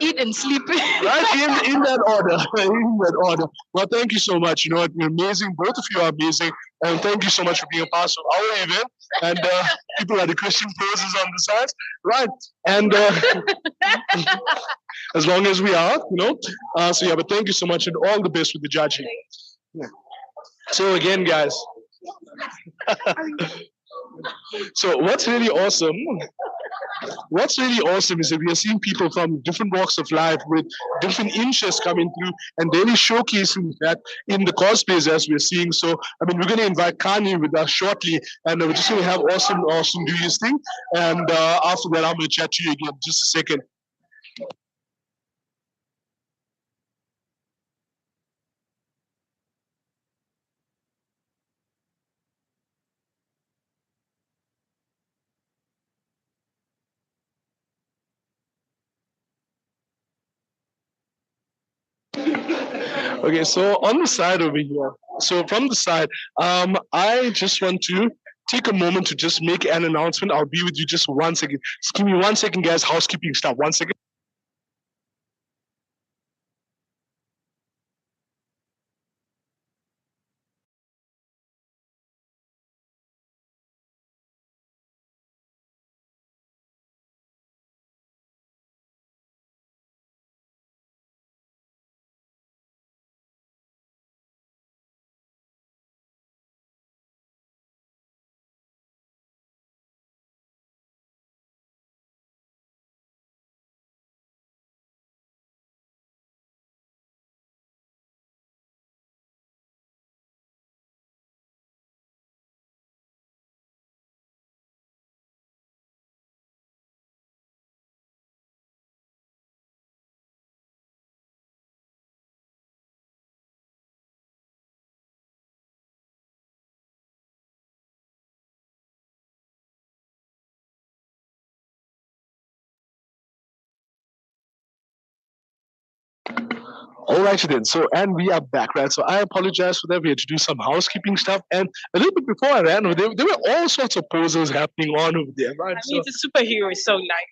Eat and sleep. Right, in that order. In that order. Well, thank you so much. You know what, you're amazing. Both of you are amazing. And thank you so much for being a part of our event. And people are the Christian poses on the sides. Right. And as long as we are, so yeah, but thank you so much and all the best with the judging. Yeah. So again, guys. So what's really awesome is that we are seeing people from different walks of life with different interests coming through and really showcasing that in the cosplays as we're seeing. So, I mean, we're going to invite Kanye with us shortly, and we're just going to have awesome do his thing. And after that, I'm going to chat to you again just a second. Okay, so on the side over here, so from the side, I just want to take a moment to just make an announcement. I'll be with you just 1 second. Just give me 1 second, guys. Housekeeping stuff. 1 second. All right then. So, and we are back, right? So I apologize for that. We had to do some housekeeping stuff, and a little bit before I ran over there were all sorts of poses happening on over there, right? I mean, it's a superhero, so like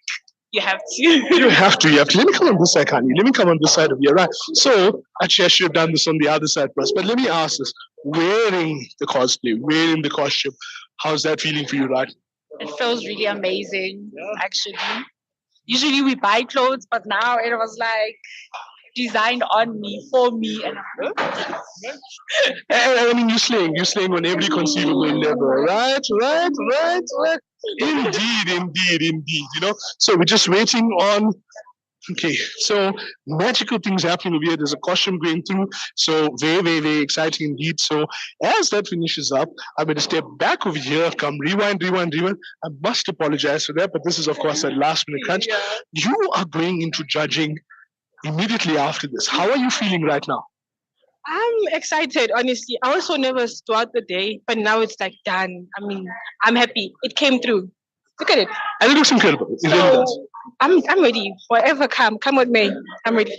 you have to. You have to. You have to. Let me come on this side, Kanye. Let me come on this side of here, right? So, actually, I should have done this on the other side first. But let me ask this: wearing the cosplay, wearing the costume, how's that feeling for you, right? It feels really amazing, actually. Usually we buy clothes, but now it was like designed on me, for me, and And I mean, you're slaying on every conceivable level, right? Right, right, right. Indeed, indeed, indeed. You know, so we're just waiting on. Okay, so magical things happening over here. There's a costume going through, so very, very, very exciting indeed. So as that finishes up, I'm going to step back over here. Come rewind, rewind, rewind. I must apologize for that, but this is of course a last minute crunch. You are going into judging immediately after this. How are you feeling right now? I'm excited, honestly. I was so nervous throughout the day, but now it's like done. I mean, I'm happy. It came through. Look at it. And it looks incredible. It really does. I'm ready. Whatever come with me. I'm ready.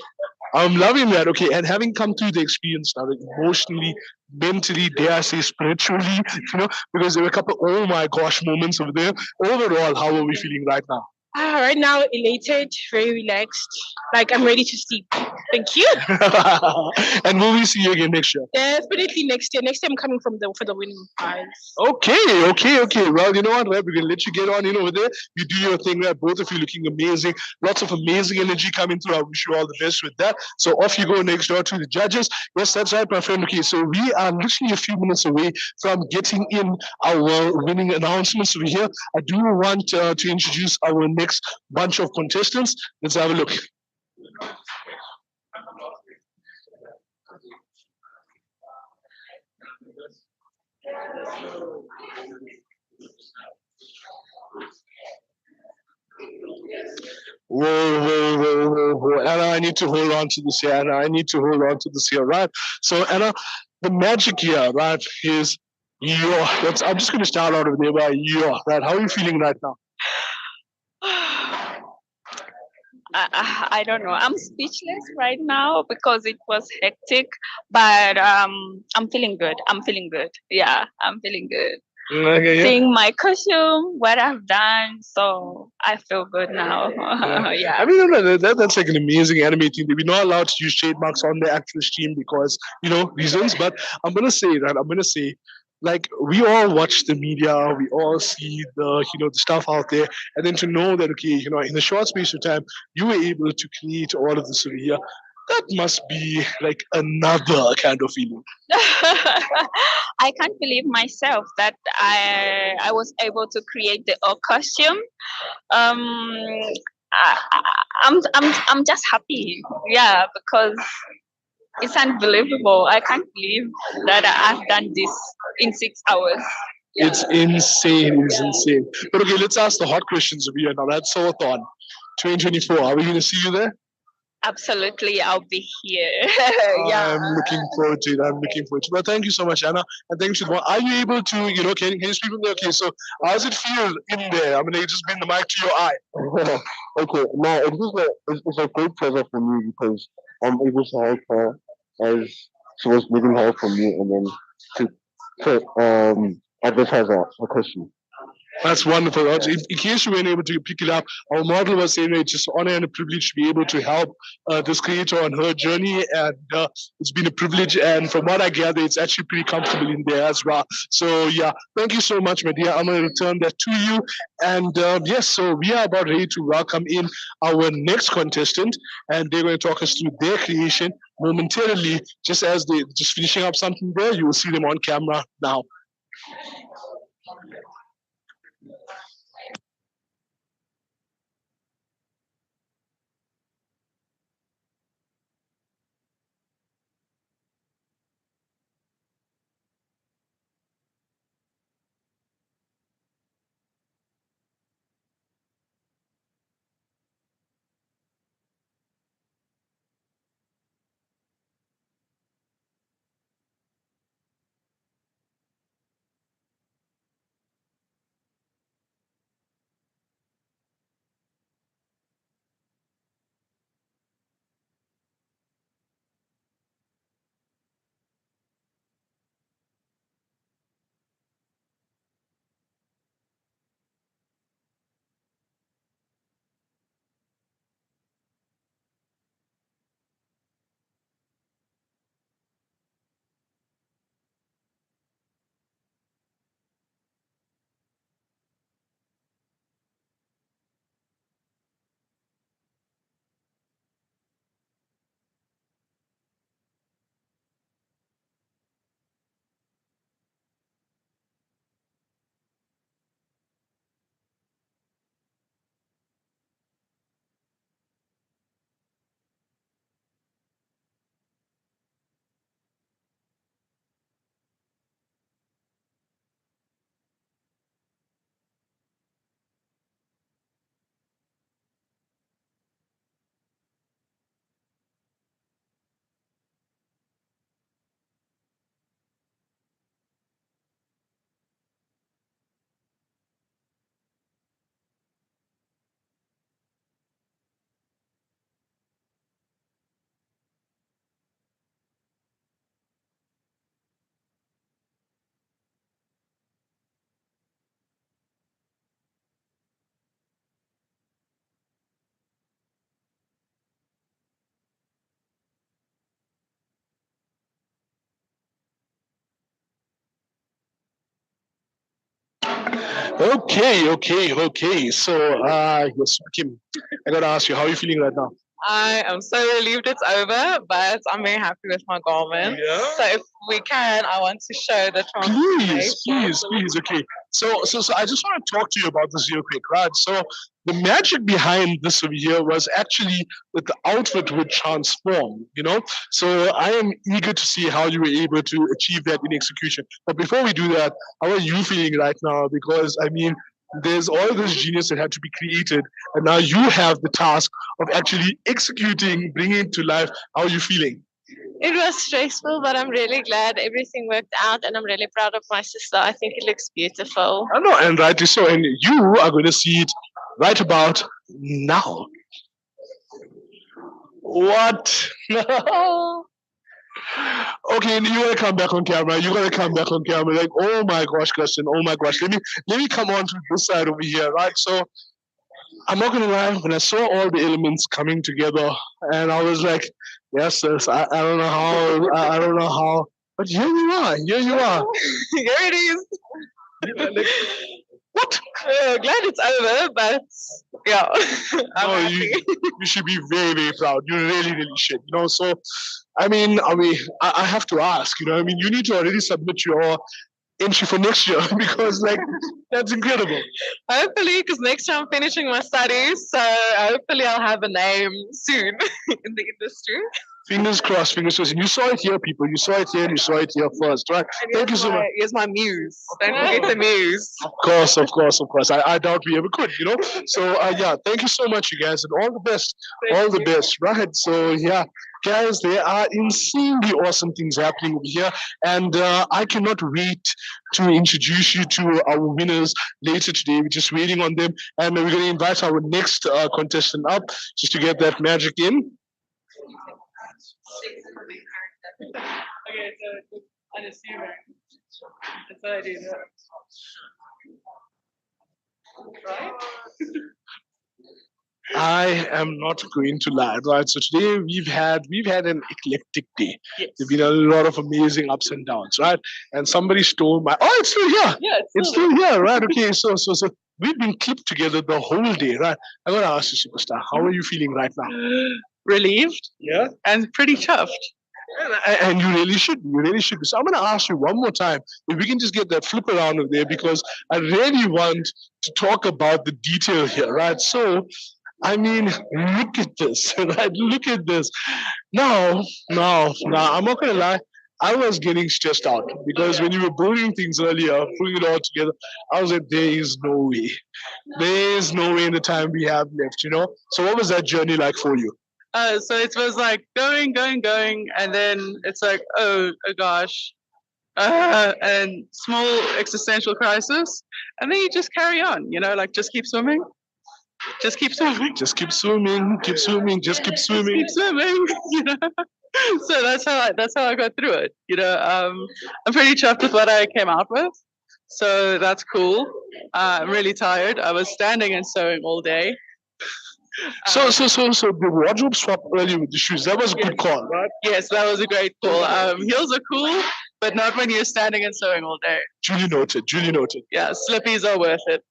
I'm loving that. Okay, and having come through the experience now, like emotionally, mentally, dare I say, spiritually, you know, because there were a couple, oh my gosh, moments over there. Overall, how are we feeling right now? Right now, elated, very relaxed. Like I'm ready to sleep. Thank you. And will we see you again next year? Definitely next year. Next year I'm coming for the winning prize. Okay, okay, okay. Well, you know what, right? We're gonna let you get on in over there. You do your thing, right? Both of you looking amazing. Lots of amazing energy coming through. I wish you all the best with that. So off you go next door to the judges. Yes, that's right, my friend. Okay, so we are literally a few minutes away from getting in our winning announcements over here. I do want to introduce our next bunch of contestants. Let's have a look. Whoa, whoa, whoa, whoa, whoa. Anna, I need to hold on to this here. Anna, I need to hold on to this here, right? So, Anna, the magic here, right, is your. I'm just going to start out of there by your, right? How are you feeling right now? I don't know. I'm speechless right now because it was hectic, but I'm feeling good. I'm feeling good. Yeah, I'm feeling good. Okay, yeah. Seeing my costume, what I've done, so I feel good now. Yeah. I mean, no, that's like an amazing anime thing. We're not allowed to use trademarks on the actual stream because, you know, reasons. But I'm going to say, right, I'm going to say, like, we all watch the media, we all see the, you know, the stuff out there. And then to know that, okay, you know, in a short space of time, you were able to create all of this over here. That must be like another kind of feeling. I can't believe myself that I was able to create the costume. Um, I'm just happy, yeah, because it's unbelievable. I can't believe that I've done this in 6 hours. It's insane. It's insane. But okay, let's ask the hot questions over here now. That's Sew-a-thon 2024. Are we going to see you there? Absolutely, I'll be here. Yeah. I'm looking forward to it. I'm looking forward to it. Well, thank you so much, Anna. And thank you. Are you able to, you know, can you speak from there? Okay, so how does it feel in there? I'm going to just bring the mic to your eye. Okay, no, it's a great pleasure for me because I'm able to help her as she was needing help from me and then to advertise her question. That's wonderful. In case you weren't able to pick it up, our model was saying it's just an honor and a privilege to be able to help this creator on her journey. And it's been a privilege. And from what I gather, it's actually pretty comfortable in there as well. So, yeah, thank you so much, my dear. I'm going to return that to you. And yes, so we are about ready to welcome in our next contestant. And they're going to talk us through their creation momentarily. Just as they're just finishing up something there, you will see them on camera now. Okay. So, yes, Kim, I gotta ask you, how are you feeling right now? I am so relieved it's over, but I'm very happy with my garment. Yeah. So if we can, I want to show the transformation. Please. Okay. So I just want to talk to you about this real quick, right? So the magic behind this over here was actually that the outfit would transform, you know? So I am eager to see how you were able to achieve that in execution. But before we do that, how are you feeling right now? Because I mean, there's all this genius that had to be created, and now you have the task of actually executing, bringing it to life. How are you feeling? It was stressful, but I'm really glad everything worked out, and I'm really proud of my sister. I think it looks beautiful. I know, and rightly so. And you are going to see it right about now. What? No. Okay, you gotta come back on camera. You gotta come back on camera. Like, oh my gosh, Kirsten. Oh my gosh. Let me come on to this side over here, right? So I'm not gonna lie, when I saw all the elements coming together, and I was like, yes, sis, I don't know how, I don't know how, but here you are. Here it is. What? Glad it's over, but yeah, I'm No, happy. you should be very, very proud. You really should. You know, so I mean, I have to ask. You know, I mean, you need to already submit your entry for next year because, like, that's incredible. Hopefully, because next year I'm finishing my studies, so hopefully I'll have a name soon in the industry. Fingers crossed, fingers crossed. And you saw it here, people. You saw it here and you saw it here first, right? Thank you so much. Here's my muse. Don't forget the muse. Of course. I doubt we ever could, you know. So yeah, thank you so much, you guys, and all the best. The best, right? So yeah, guys, there are insanely awesome things happening over here, and I cannot wait to introduce you to our winners later today. We're just waiting on them, and we're going to invite our next contestant up just to get that magic in. Okay, so unassuming. That's what I do. Right? I am not going to lie, right? So today we've had an eclectic day. Yes. There've been a lot of amazing ups and downs, right? And somebody stole my. Oh, it's still here. Yeah, it's still here, right? Okay, so we've been clipped together the whole day, right? I gotta ask you, superstar, how are you feeling right now? Relieved. Yeah. And pretty chuffed. And you really should. So I'm gonna ask you one more time if we can just get that flip around over there because I really want to talk about the detail here, right? So, I mean, look at this, right? Look at this. Now, I'm not gonna lie. I was getting stressed out because when you were building things earlier, putting it all together, I was like, there is no way. There is no way in the time we have left, you know? So what was that journey like for you? So it was like going, and then it's like, oh gosh, and small existential crisis, and then you just carry on, you know, like just keep swimming, just keep swimming, just keep swimming, just keep swimming, just keep swimming, you know. So that's how I got through it, you know. I'm pretty chuffed with what I came out with, so that's cool. I'm really tired. I was standing and sewing all day. So the wardrobe swap earlier with the shoes, that was a good call, right? Yes, that was a great call. Heels are cool, but not when you're standing and sewing all day. Duly noted. Yeah, slippies are worth it.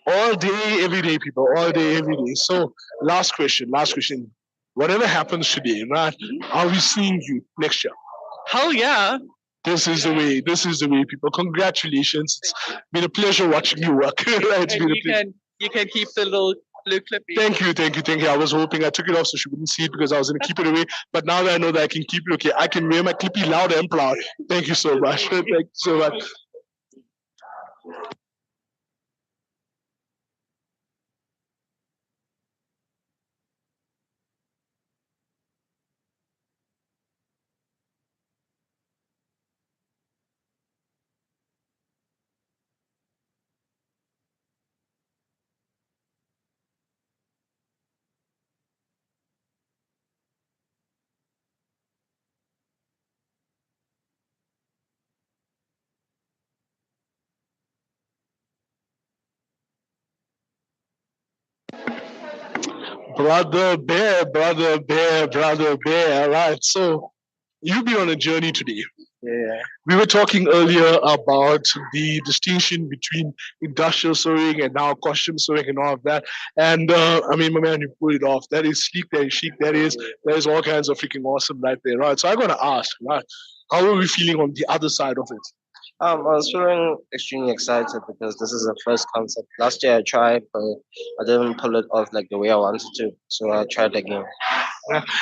All day, every day, people. All day, every day. So last question. Whatever happens today, right? Are we seeing you next year? Hell yeah. This is the way, people. Congratulations. It's been a pleasure watching you work. It's been a pleasure. You can keep the little blue clippy. Thank you. I was hoping I took it off so she wouldn't see it because I was going to keep it away. But now that I know that I can keep it, okay, I can wear my clippy loud and proud. Thank you so much. Thank you so much. Brother bear. All right. So you've been on a journey today. Yeah. We were talking earlier about the distinction between industrial sewing and now costume sewing and all of that. And I mean, my man, you pulled it off. That is sleek, that is chic, that is all kinds of freaking awesome right there, right? So I'm gonna ask, right, how are we feeling on the other side of it? I was feeling extremely excited because this is the first concept. Last year I tried, but I didn't pull it off like the way I wanted to. So I tried again.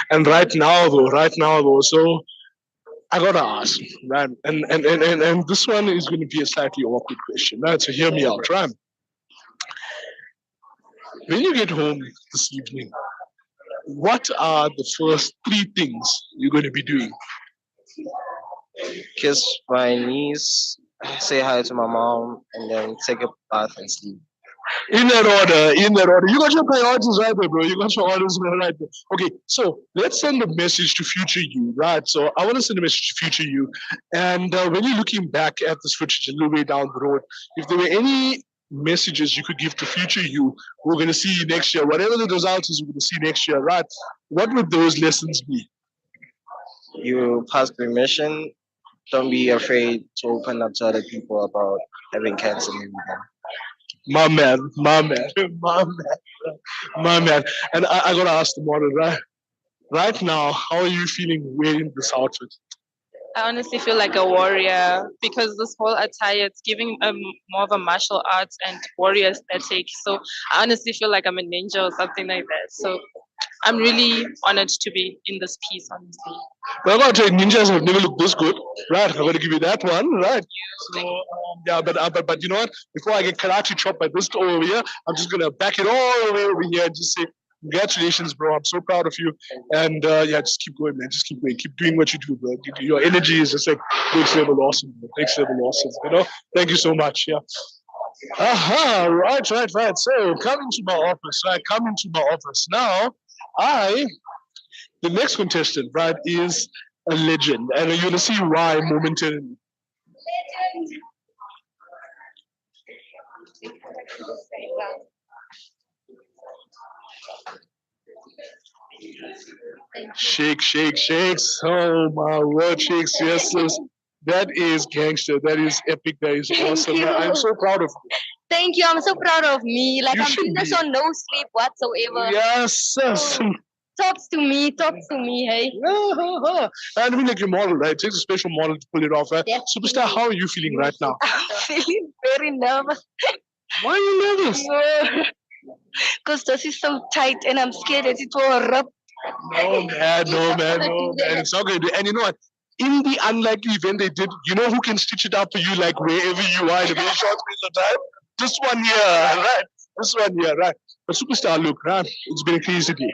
And right now though, so I gotta ask, right? And this one is gonna be a slightly awkward question, right? So hear me out, right? When you get home this evening, what are the first three things you're gonna be doing? Kiss my niece, say hi to my mom, and then take a bath and sleep. In that order, in that order. You got your priorities right there, bro. You got your orders right there. Okay, so let's send a message to future you, right? So I want to send a message to future you. And when you're looking back at this footage a little way down the road, if there were any messages you could give to future you, we're going to see you next year, whatever the result is, we're going to see next year, right? What would those lessons be? You pass the mission. Don't be afraid to open up to other people about having cancer and everything. My man, my man, my man, my man. And I got to ask the model, right? Right now, how are you feeling wearing this outfit? I honestly feel like a warrior because this whole attire it's giving more of a martial arts and warrior aesthetic. So I honestly feel like I'm a ninja or something like that. So I'm really honored to be in this piece, honestly. Well, I gotta tell you, ninjas have never looked this good, right? I'm gonna give you that one, right? So yeah, but you know what? Before I get karate chopped by this door over here, I'm just gonna back it all the way over here and just say, congratulations, bro! I'm so proud of you, and yeah, just keep going, man. Just keep going, keep doing what you do, bro. Your energy is just like next level awesome, bro. Next level awesome. You know? Thank you so much. Yeah. Aha! Right. So come into my office. Right, come into my office now. The next contestant, right, is a legend, and you're gonna see why momentarily. Shakes. Oh my word, shakes. Yes. That is gangster. That is epic. That is awesome. you. I'm so proud of you. Thank you. I'm so proud of me. Like You I'm should doing this be. on no sleep whatsoever. Yes. Talks to me, hey. I mean, like your model, right? It takes a special model to pull it off, right? Superstar, how are you feeling right now? I'm feeling very nervous. Why are you nervous? Because this is so tight and I'm scared that it will rip. No, man. It's not going to do. And you know what? In the unlikely event they did, you know who can stitch it up for you, like wherever you are in a very short space of time? This one here, right? This one here, right? But Superstar, look, right? It's been a crazy day.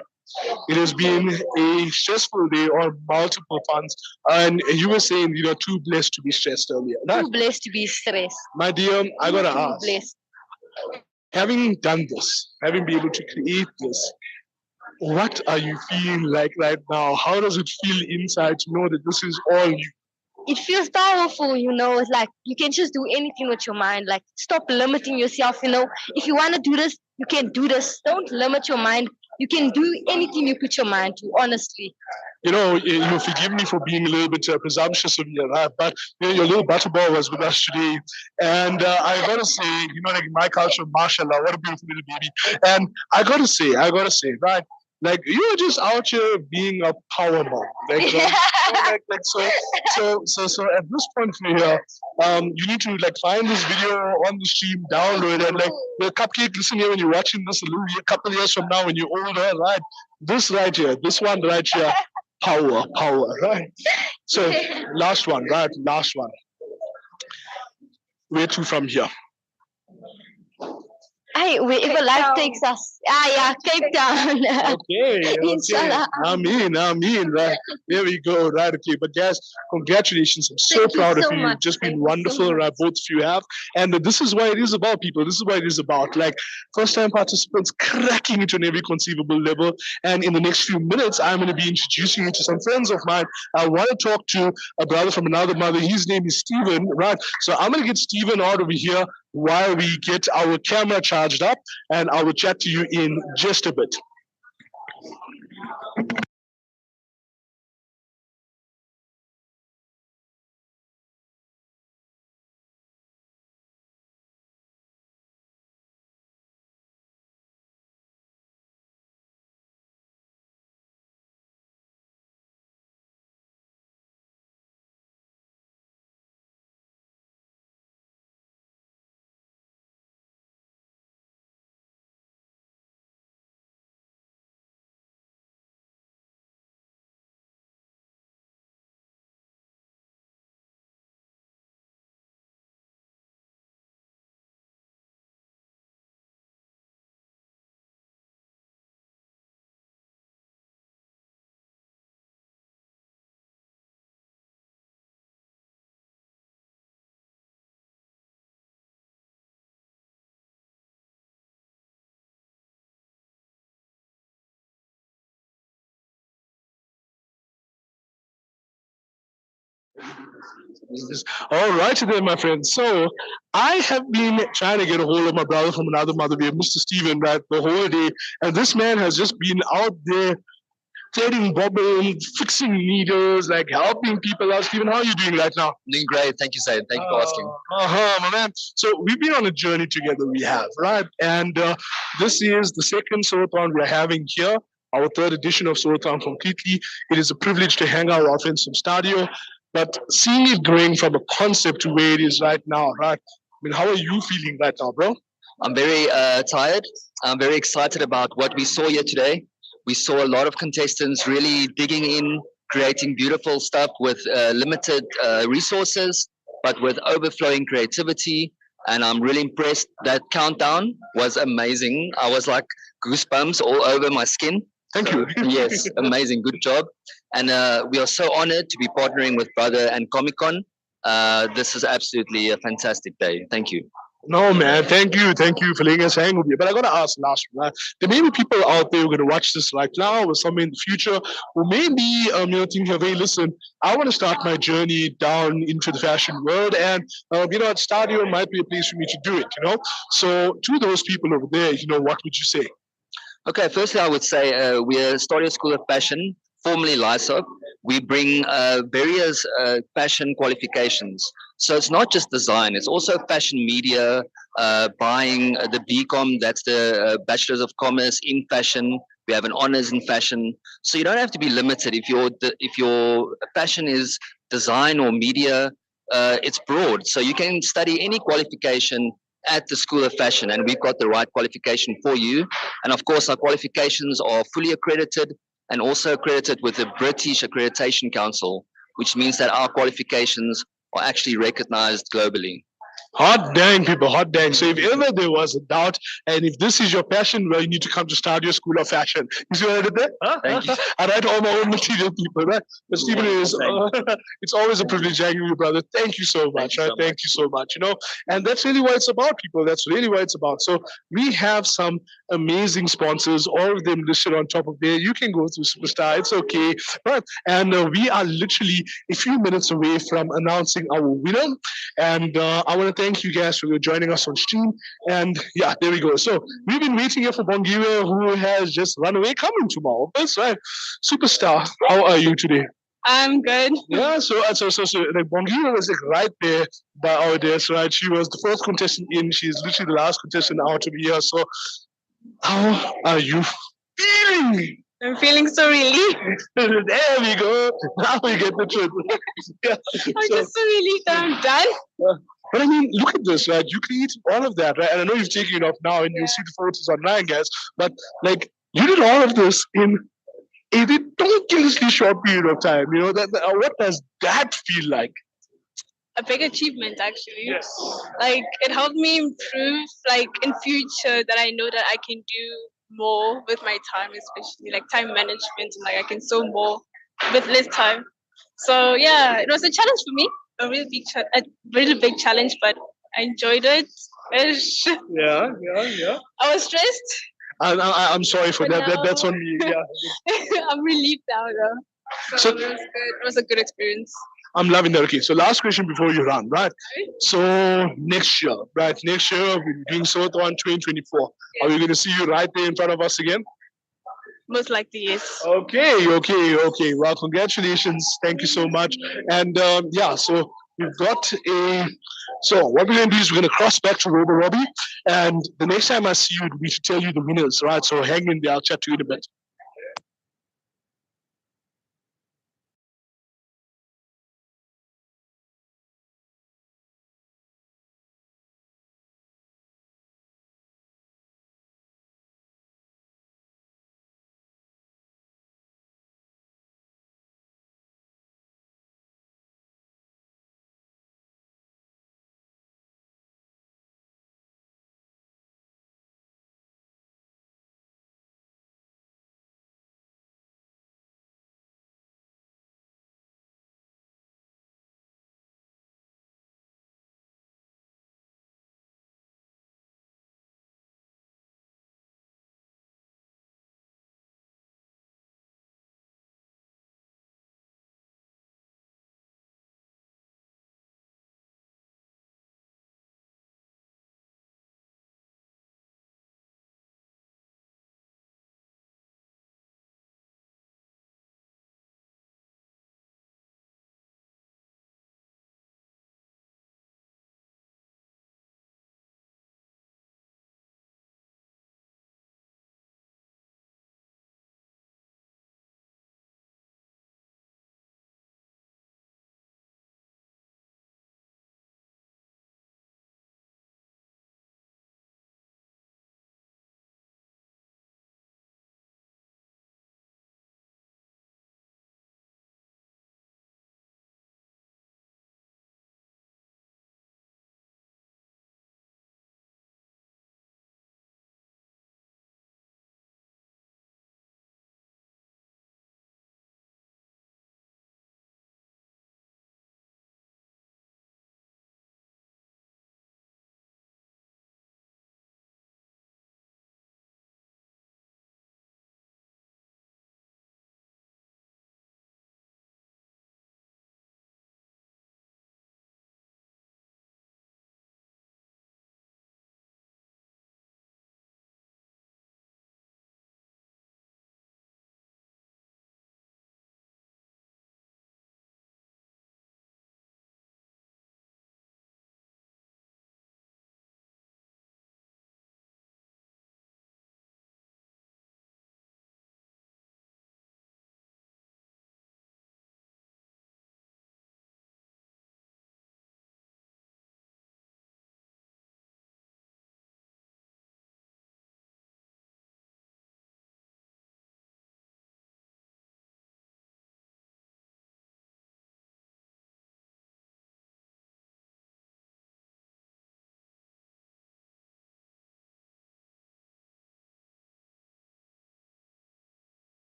It has been a stressful day on multiple fronts. And you were saying, you know, too blessed to be stressed earlier. Right? Too blessed to be stressed. My dear, I got to Too ask. blessed. Having done this, having been able to create this, what are you feeling like right now? How does it feel inside to know that this is all you? It feels powerful, you know. It's like you can just do anything with your mind. Like stop limiting yourself, you know. If you want to do this, you can do this. Don't limit your mind. You can do anything you put your mind to, honestly. You know, forgive me for being a little bit presumptuous of you, right? But you know, your little butterball was with us today, and I gotta say, you know, like in my culture, mashallah, what a beautiful little baby. And I gotta say, right? Like you're just out here being a power mom. Like, so at this point from here, you need to like find this video on the stream, download it, and like the cupcake. Listen here when you're watching this a couple of years from now when you're older, right? This right here, this one right here, power, right? So last one. Where to from here? Hey, wherever life takes us. Yeah, Cape Town. Okay. Inshallah. I mean, right. There we go, right? Okay, but guys, congratulations. I'm so Thank you proud so of you. much. You've just Thank been you so wonderful, right? Both of you have. And this is what it is about, people. This is what it is about. Like, first-time participants cracking it on every conceivable level. And in the next few minutes, I'm going to be introducing you to some friends of mine. I want to talk to a brother from another mother. His name is Steven, right? So I'm going to get Steven out over here while we get our camera charged up, and I will chat to you in just a bit. All right then, my friend. So I have been trying to get a hold of my brother from another mother, we have Mr. Steven, right, the whole day. And this man has just been out there threading bobbins, fixing needles, like helping people out. Steven, how are you doing right now? Doing great. Thank you, Zaid. Thank you for asking. My man. So we've been on a journey together, we have, right? And this is the second Sew-a-thon we are having here, our third edition of Sew-a-thon completely. It is a privilege to hang out with our friends from Stadio, but seeing it growing from a concept to where it is right now, right? I mean, how are you feeling right now, bro? I'm very tired. I'm very excited about what we saw here today. We saw a lot of contestants really digging in, creating beautiful stuff with limited resources, but with overflowing creativity. And I'm really impressed. That countdown was amazing. I was like goosebumps all over my skin. Thank you. Yes, amazing. Good job. And we are so honored to be partnering with Brother and Comic Con. This is absolutely a fantastic day. Thank you. No, man. Thank you for letting us hang with you. But I gotta ask last one. Right? There may be people out there who are gonna watch this right now, or some in the future, who may be, thinking, "Hey, listen, I want to start my journey down into the fashion world, and at Stadio might be a place for me to do it." So to those people over there, what would you say? Okay, firstly, I would say we're Stadio School of Fashion, formerly LISOP. We bring various fashion qualifications. So it's not just design, it's also fashion media, buying the BCom, that's the Bachelor's of Commerce in Fashion. We have an honors in fashion. So you don't have to be limited. If your passion is design or media, it's broad. So you can study any qualification at the School of Fashion, and we've got the right qualification for you. And of course, our qualifications are fully accredited and also accredited with the British Accreditation Council, which means that our qualifications are actually recognized globally. Hot dang, people, hot dang. So if ever there was a doubt, and if this is your passion, well, you need to come to Stadio School of Fashion. You see what I did there? Huh? Thank you. I write all my own material, people, right? But Stephen, it's always a privilege hanging with you, brother. Thank you so much, right? Thank you so much, And that's really what it's about, people. That's really what it's about. So we have some amazing sponsors, all of them listed on top of there. You can go through Superstar. It's okay, right? And we are literally a few minutes away from announcing our winner. And I want to thank you guys for joining us on stream. And yeah, there we go. So we've been waiting here for Bongiwe, who has just run away, coming tomorrow. That's right. Superstar, how are you today? I'm good. Yeah, so like Bongiwe was like right there by our desk, right? She was the first contestant in. She's literally the last contestant out of here. So how are you feeling? I'm feeling so relieved. There we go. Now we get the truth. Yeah. I'm just so relieved that I'm done. But I mean, look at this, right? You created all of that, right? And I know you've taken it off now and you'll see the photos online, guys. But like, you did all of this in a ridiculously short period of time. What does that feel like? A big achievement, actually. Yes. Like, it helped me improve, like, in future, that I know that I can do more with my time, especially like time management, and like I can sew more with less time. So yeah, it was a challenge for me, a really big challenge, but I enjoyed it. Yeah. I was stressed. I'm sorry for But that. That's on me. Yeah. I'm relieved now, though. So it was good. It was a good experience. I'm loving that. Okay, so last question before you run, right? So next year, right? Next year we'll be doing Sew-a-thon 2024. Are we going to see you right there in front of us again? Most likely, yes. Okay. Well, congratulations. Thank you so much. And so we've got So what we're going to do is we're going to cross back to Robo Robbie. And the next time I see you, we should tell you the winners, right? So hang in there. I'll chat to you in a bit.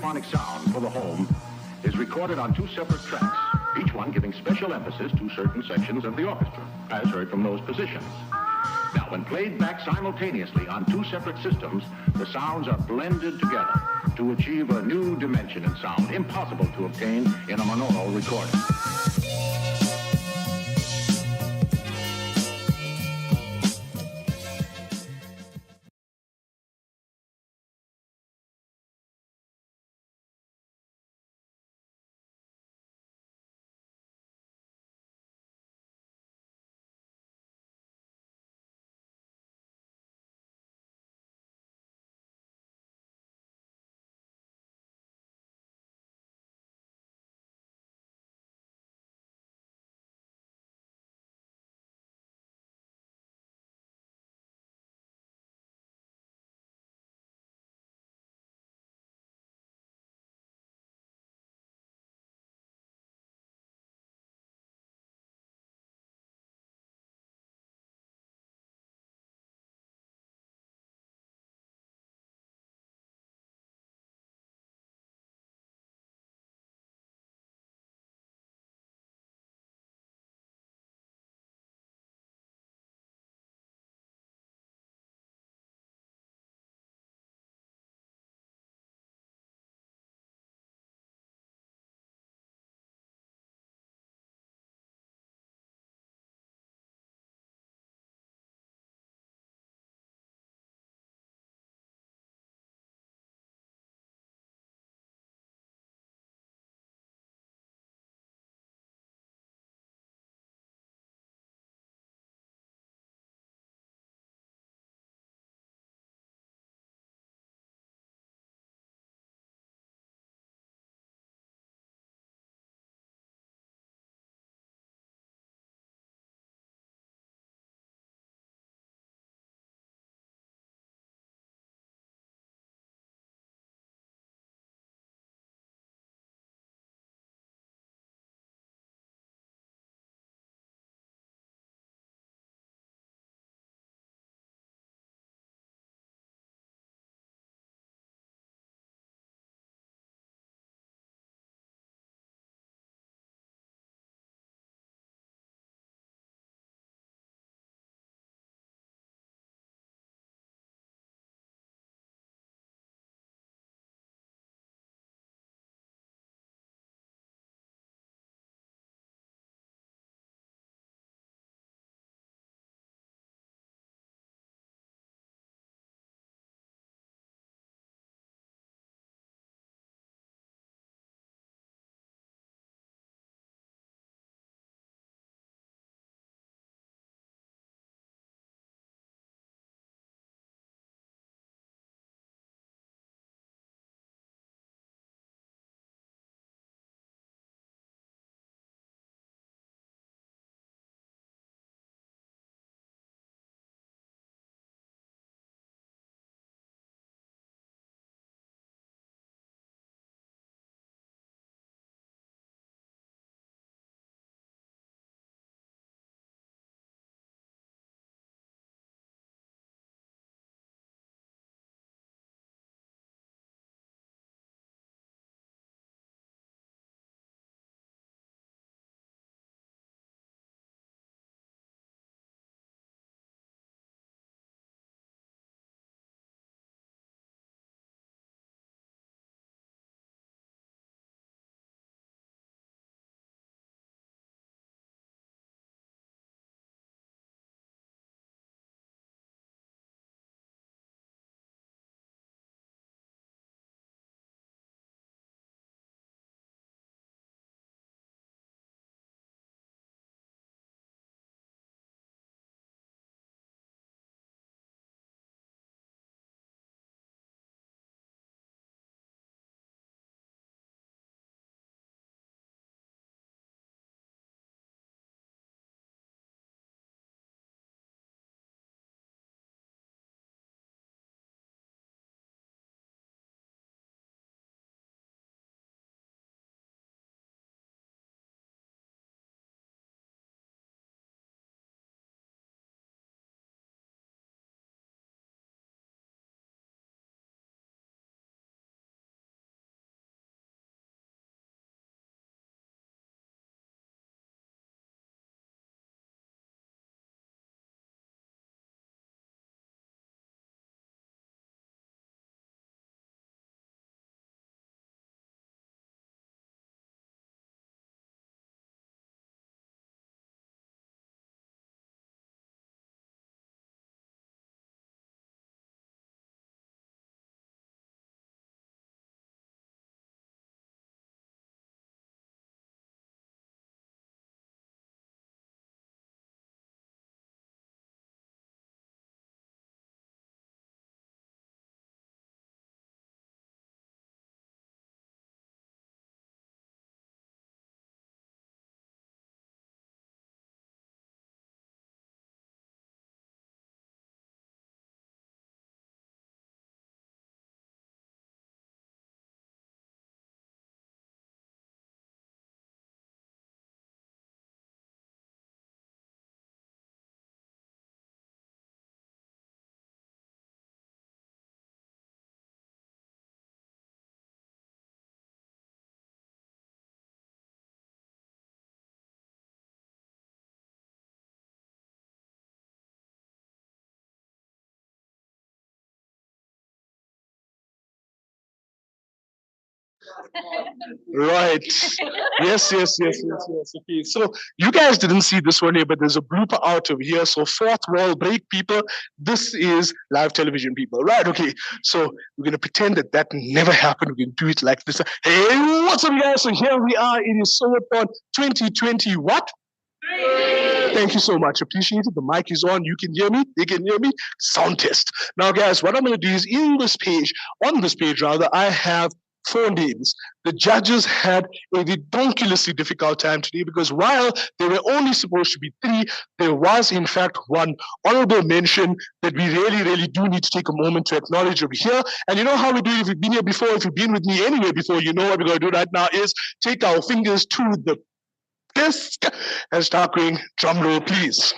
polyphonic sound for the home is recorded on 2 separate tracks, each one giving special emphasis to certain sections of the orchestra, as heard from those positions. Now, when played back simultaneously on 2 separate systems, the sounds are blended together to achieve a new dimension in sound, impossible to obtain in a monaural recording. Right. Yes. Okay. So you guys didn't see this one here, but there's a blooper out over here. So fourth wall break, people. This is live television, people. Right. Okay. So we're gonna pretend that that never happened. We're gonna do it like this. Hey, what's up, guys? So here we are. It is Sew-a-thon 2020. What? Thank you so much. Appreciate it. The mic is on. You can hear me. They can hear me. Sound test. Now, guys, what I'm going to do is on this page, I have 4 names. The judges had a ridiculously difficult time today because while there were only supposed to be 3, there was in fact one honorable mention that we really do need to take a moment to acknowledge over here. And you know how we do it if you've been here before, if you've been with me anywhere before, you know what we're going to do right now is take our fingers to the desk and start going drum roll, please.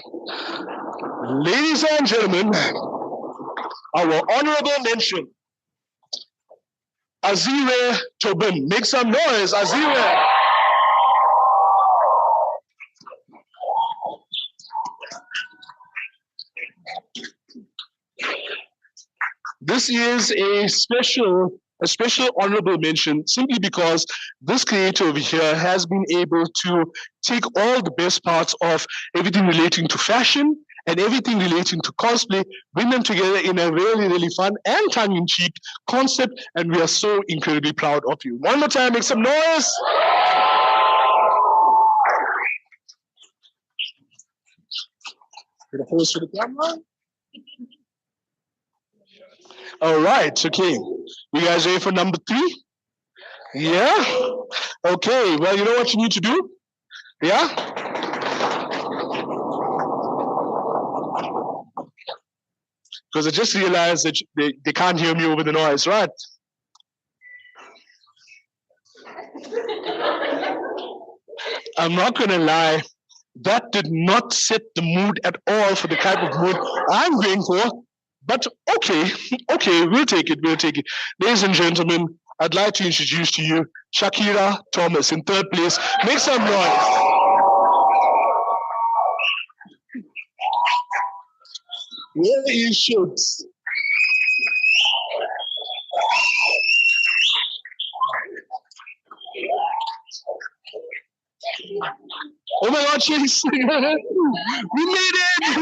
Ladies and gentlemen, our honorable mention, Azire Tobin. Make some noise, Azire. This is a special honorable mention simply because this creator over here has been able to take all the best parts of everything relating to fashion and everything relating to cosplay, bring them together in a really fun and tongue-in-cheek concept, and we are so incredibly proud of you. One more time, make some noise. Get a pose for the camera. All right, okay. You guys ready for number 3? Yeah? Okay, well, you know what you need to do? Yeah? Because I just realized that they can't hear me over the noise, right? I'm not going to lie. That did not set the mood at all for the type of mood I'm going for. But okay, we'll take it. Ladies and gentlemen, I'd like to introduce to you Shakira Thomas in 3rd place. Make some noise. Where is Shoots? Oh my God, Chase! We made it!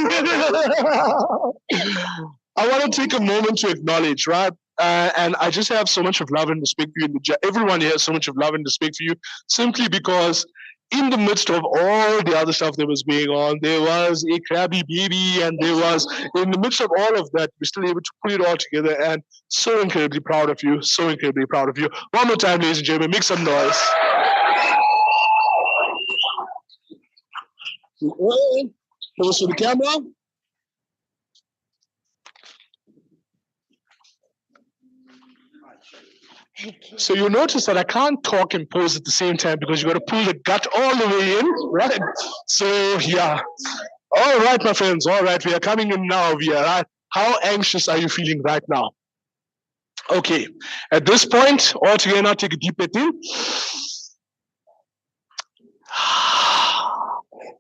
I want to take a moment to acknowledge, right? And I just have so much of love and respect for you. Everyone here has so much of love and respect for you, simply because in the midst of all the other stuff that was going on, there was a crabby baby, and there was, in the midst of all of that, we're still able to put it all together, and so incredibly proud of you, so incredibly proud of you. One more time, ladies and gentlemen, make some noise. Close to the camera. So you'll notice that I can't talk and pose at the same time because you got to pull the gut all the way in, right? So yeah. All right, my friends. All right, we are coming in now. We are right. How anxious are you feeling right now? Okay. At this point, all together now, take a deep breath in.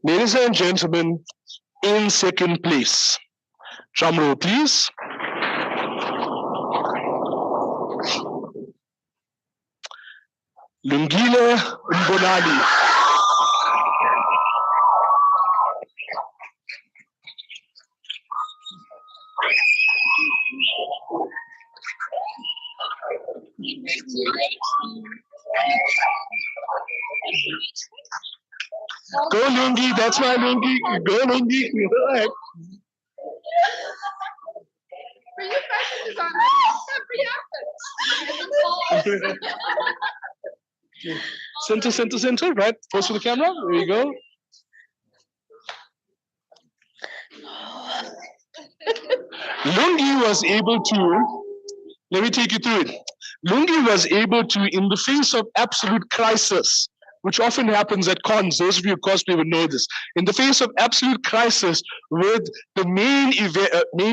Ladies and gentlemen, in 2nd place. Drum roll, please. Lungile Mbonali. Go Lungi, that's my Lungi. Go Lungi. Go ahead. Center, right? Pose for the camera. There you go. Lungi was able to, let me take you through it. Lungi was able to, in the face of absolute crisis, which often happens at cons, those of you who cosplay would know this, in the face of absolute crisis with the main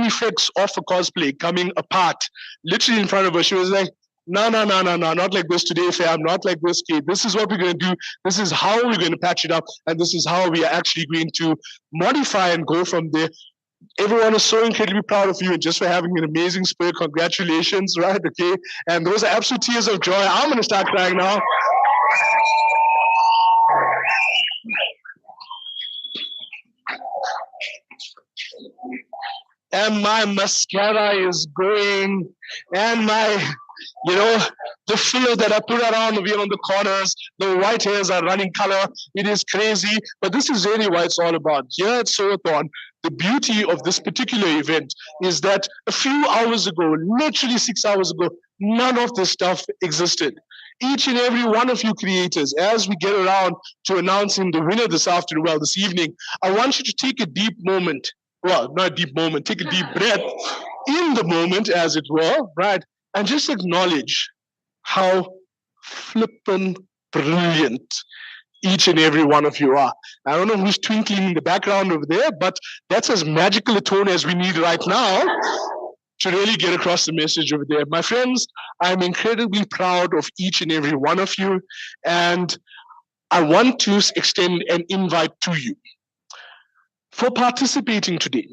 effects of a cosplay coming apart, literally in front of her, she was like, no, not like this today, fam, not like this, kid. This is what we're going to do. This is how we're going to patch it up. And this is how we are actually going to modify and go from there. Everyone is so incredibly proud of you and just for having an amazing spirit. Congratulations, right? Okay. And those are absolute tears of joy. I'm going to start crying now. And my mascara is going, and my, the filler that I put around on the corners, the white hairs are running color. It is crazy, but this is really what it's all about. Here at Sew-a-thon, the beauty of this particular event is that a few hours ago, literally 6 hours ago, none of this stuff existed. Each and every one of you creators, as we get around to announcing the winner this afternoon, this evening, I want you to take a deep moment. Well, not a deep moment, take a deep breath in the moment, as it were, right? And just acknowledge how flippin' brilliant each and every one of you are. I don't know who's twinkling in the background over there, but that's as magical a tone as we need right now to really get across the message over there. My friends, I'm incredibly proud of each and every one of you, and I want to extend an invite to you for participating today.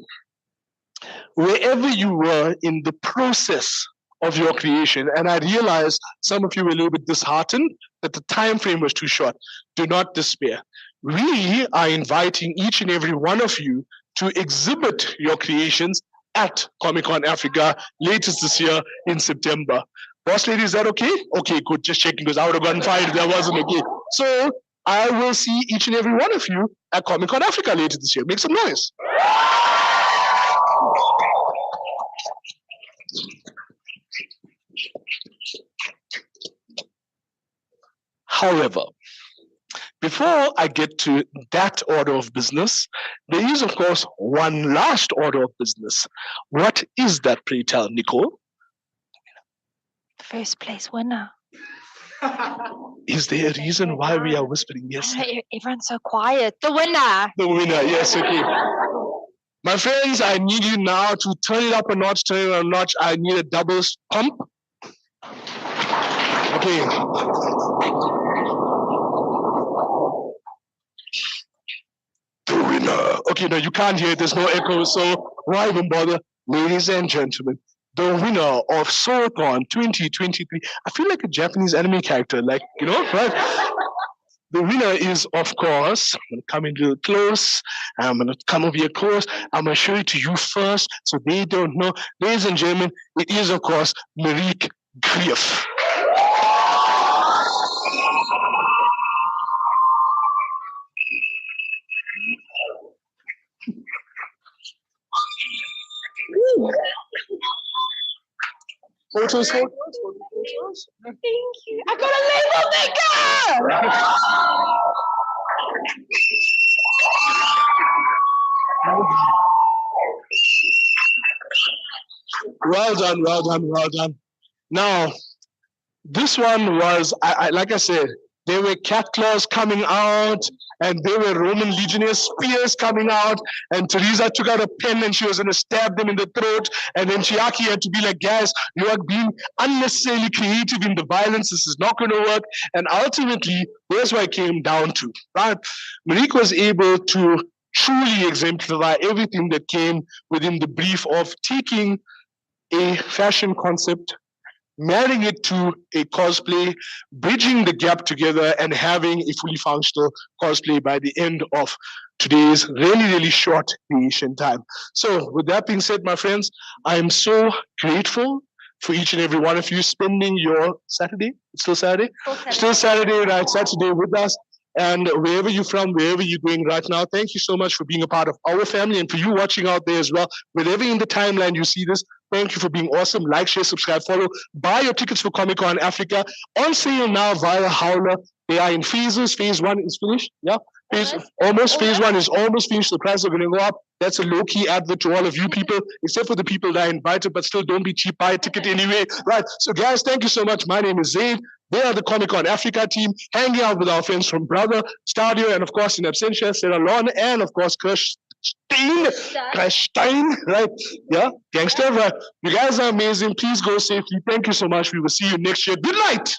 Wherever you were in the process of your creation, and I realize some of you were a little bit disheartened that the time frame was too short. Do not despair. We are inviting each and every one of you to exhibit your creations at Comic-Con Africa latest this year in September. Boss lady, is that okay? Okay, good. Just checking because I would have gotten fired if that wasn't okay. So I will see each and every one of you at Comic-Con Africa later this year. Make some noise. However, before I get to that order of business, there is, of course, one last order of business. What is that, pray tell, Nicole? First place winner. Is there a reason why we are whispering? Yes. Everyone's so quiet. The winner. The winner, yes, okay. My friends, I need you now to turn it up a notch, turn it up a notch. I need a double pump. Okay. The winner. Okay, no, you can't hear it. There's no echo, so why even bother? Ladies and gentlemen, the winner of Sew-a-thon 2023. I feel like a Japanese anime character, right? The winner is, of course, I'm going to come in real close. I'm going to come over here close. I'm going to show it to you first so they don't know. Ladies and gentlemen, it is, of course, Marique Grief. Photos. Thank you. I got a label maker! Well done, well done, well done. Now, this one was, like I said, there were cat claws coming out, and there were Roman legionnaire spears coming out, and Teresa took out a pen and she was going to stab them in the throat, and then Chiaki had to be like, guys, you are being unnecessarily creative in the violence, this is not going to work, and ultimately, here's what it came down to, right? Marique was able to truly exemplify everything that came within the brief of taking a fashion concept, marrying it to a cosplay, bridging the gap together, and having a fully functional cosplay by the end of today's really, really short creation time. So with that being said, my friends, I am so grateful for each and every one of you spending your Saturday. It's still Saturday? Still Saturday, right? Saturday with us. And wherever you're from, wherever you're going right now, thank you so much for being a part of our family, and for you watching out there as well. Wherever in the timeline you see this, thank you for being awesome. Like, share, subscribe, follow. Buy your tickets for Comic-Con Africa on sale now via Howler. They are in phases. Phase 1 is finished. Yeah. Phase 1 is almost finished. The prices are going to go up. That's a low-key advert to all of you people, except for the people that are invited, but still don't be cheap. Buy a ticket anyway. Right. So guys, thank you so much. My name is Zaid. They are the Comic-Con Africa team, hanging out with our friends from Brother, Stadio, and of course in absentia, Sarah Lon, and of course Kirstein, right? Yeah, gangster, right? You guys are amazing. Please go safely. Thank you so much. We will see you next year. Good night.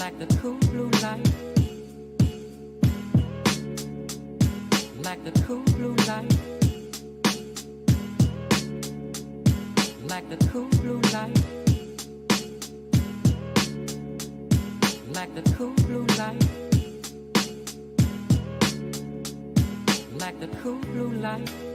like the cool blue light, like the cool blue light, like the cool blue light, like the cool blue light, like the cool blue light.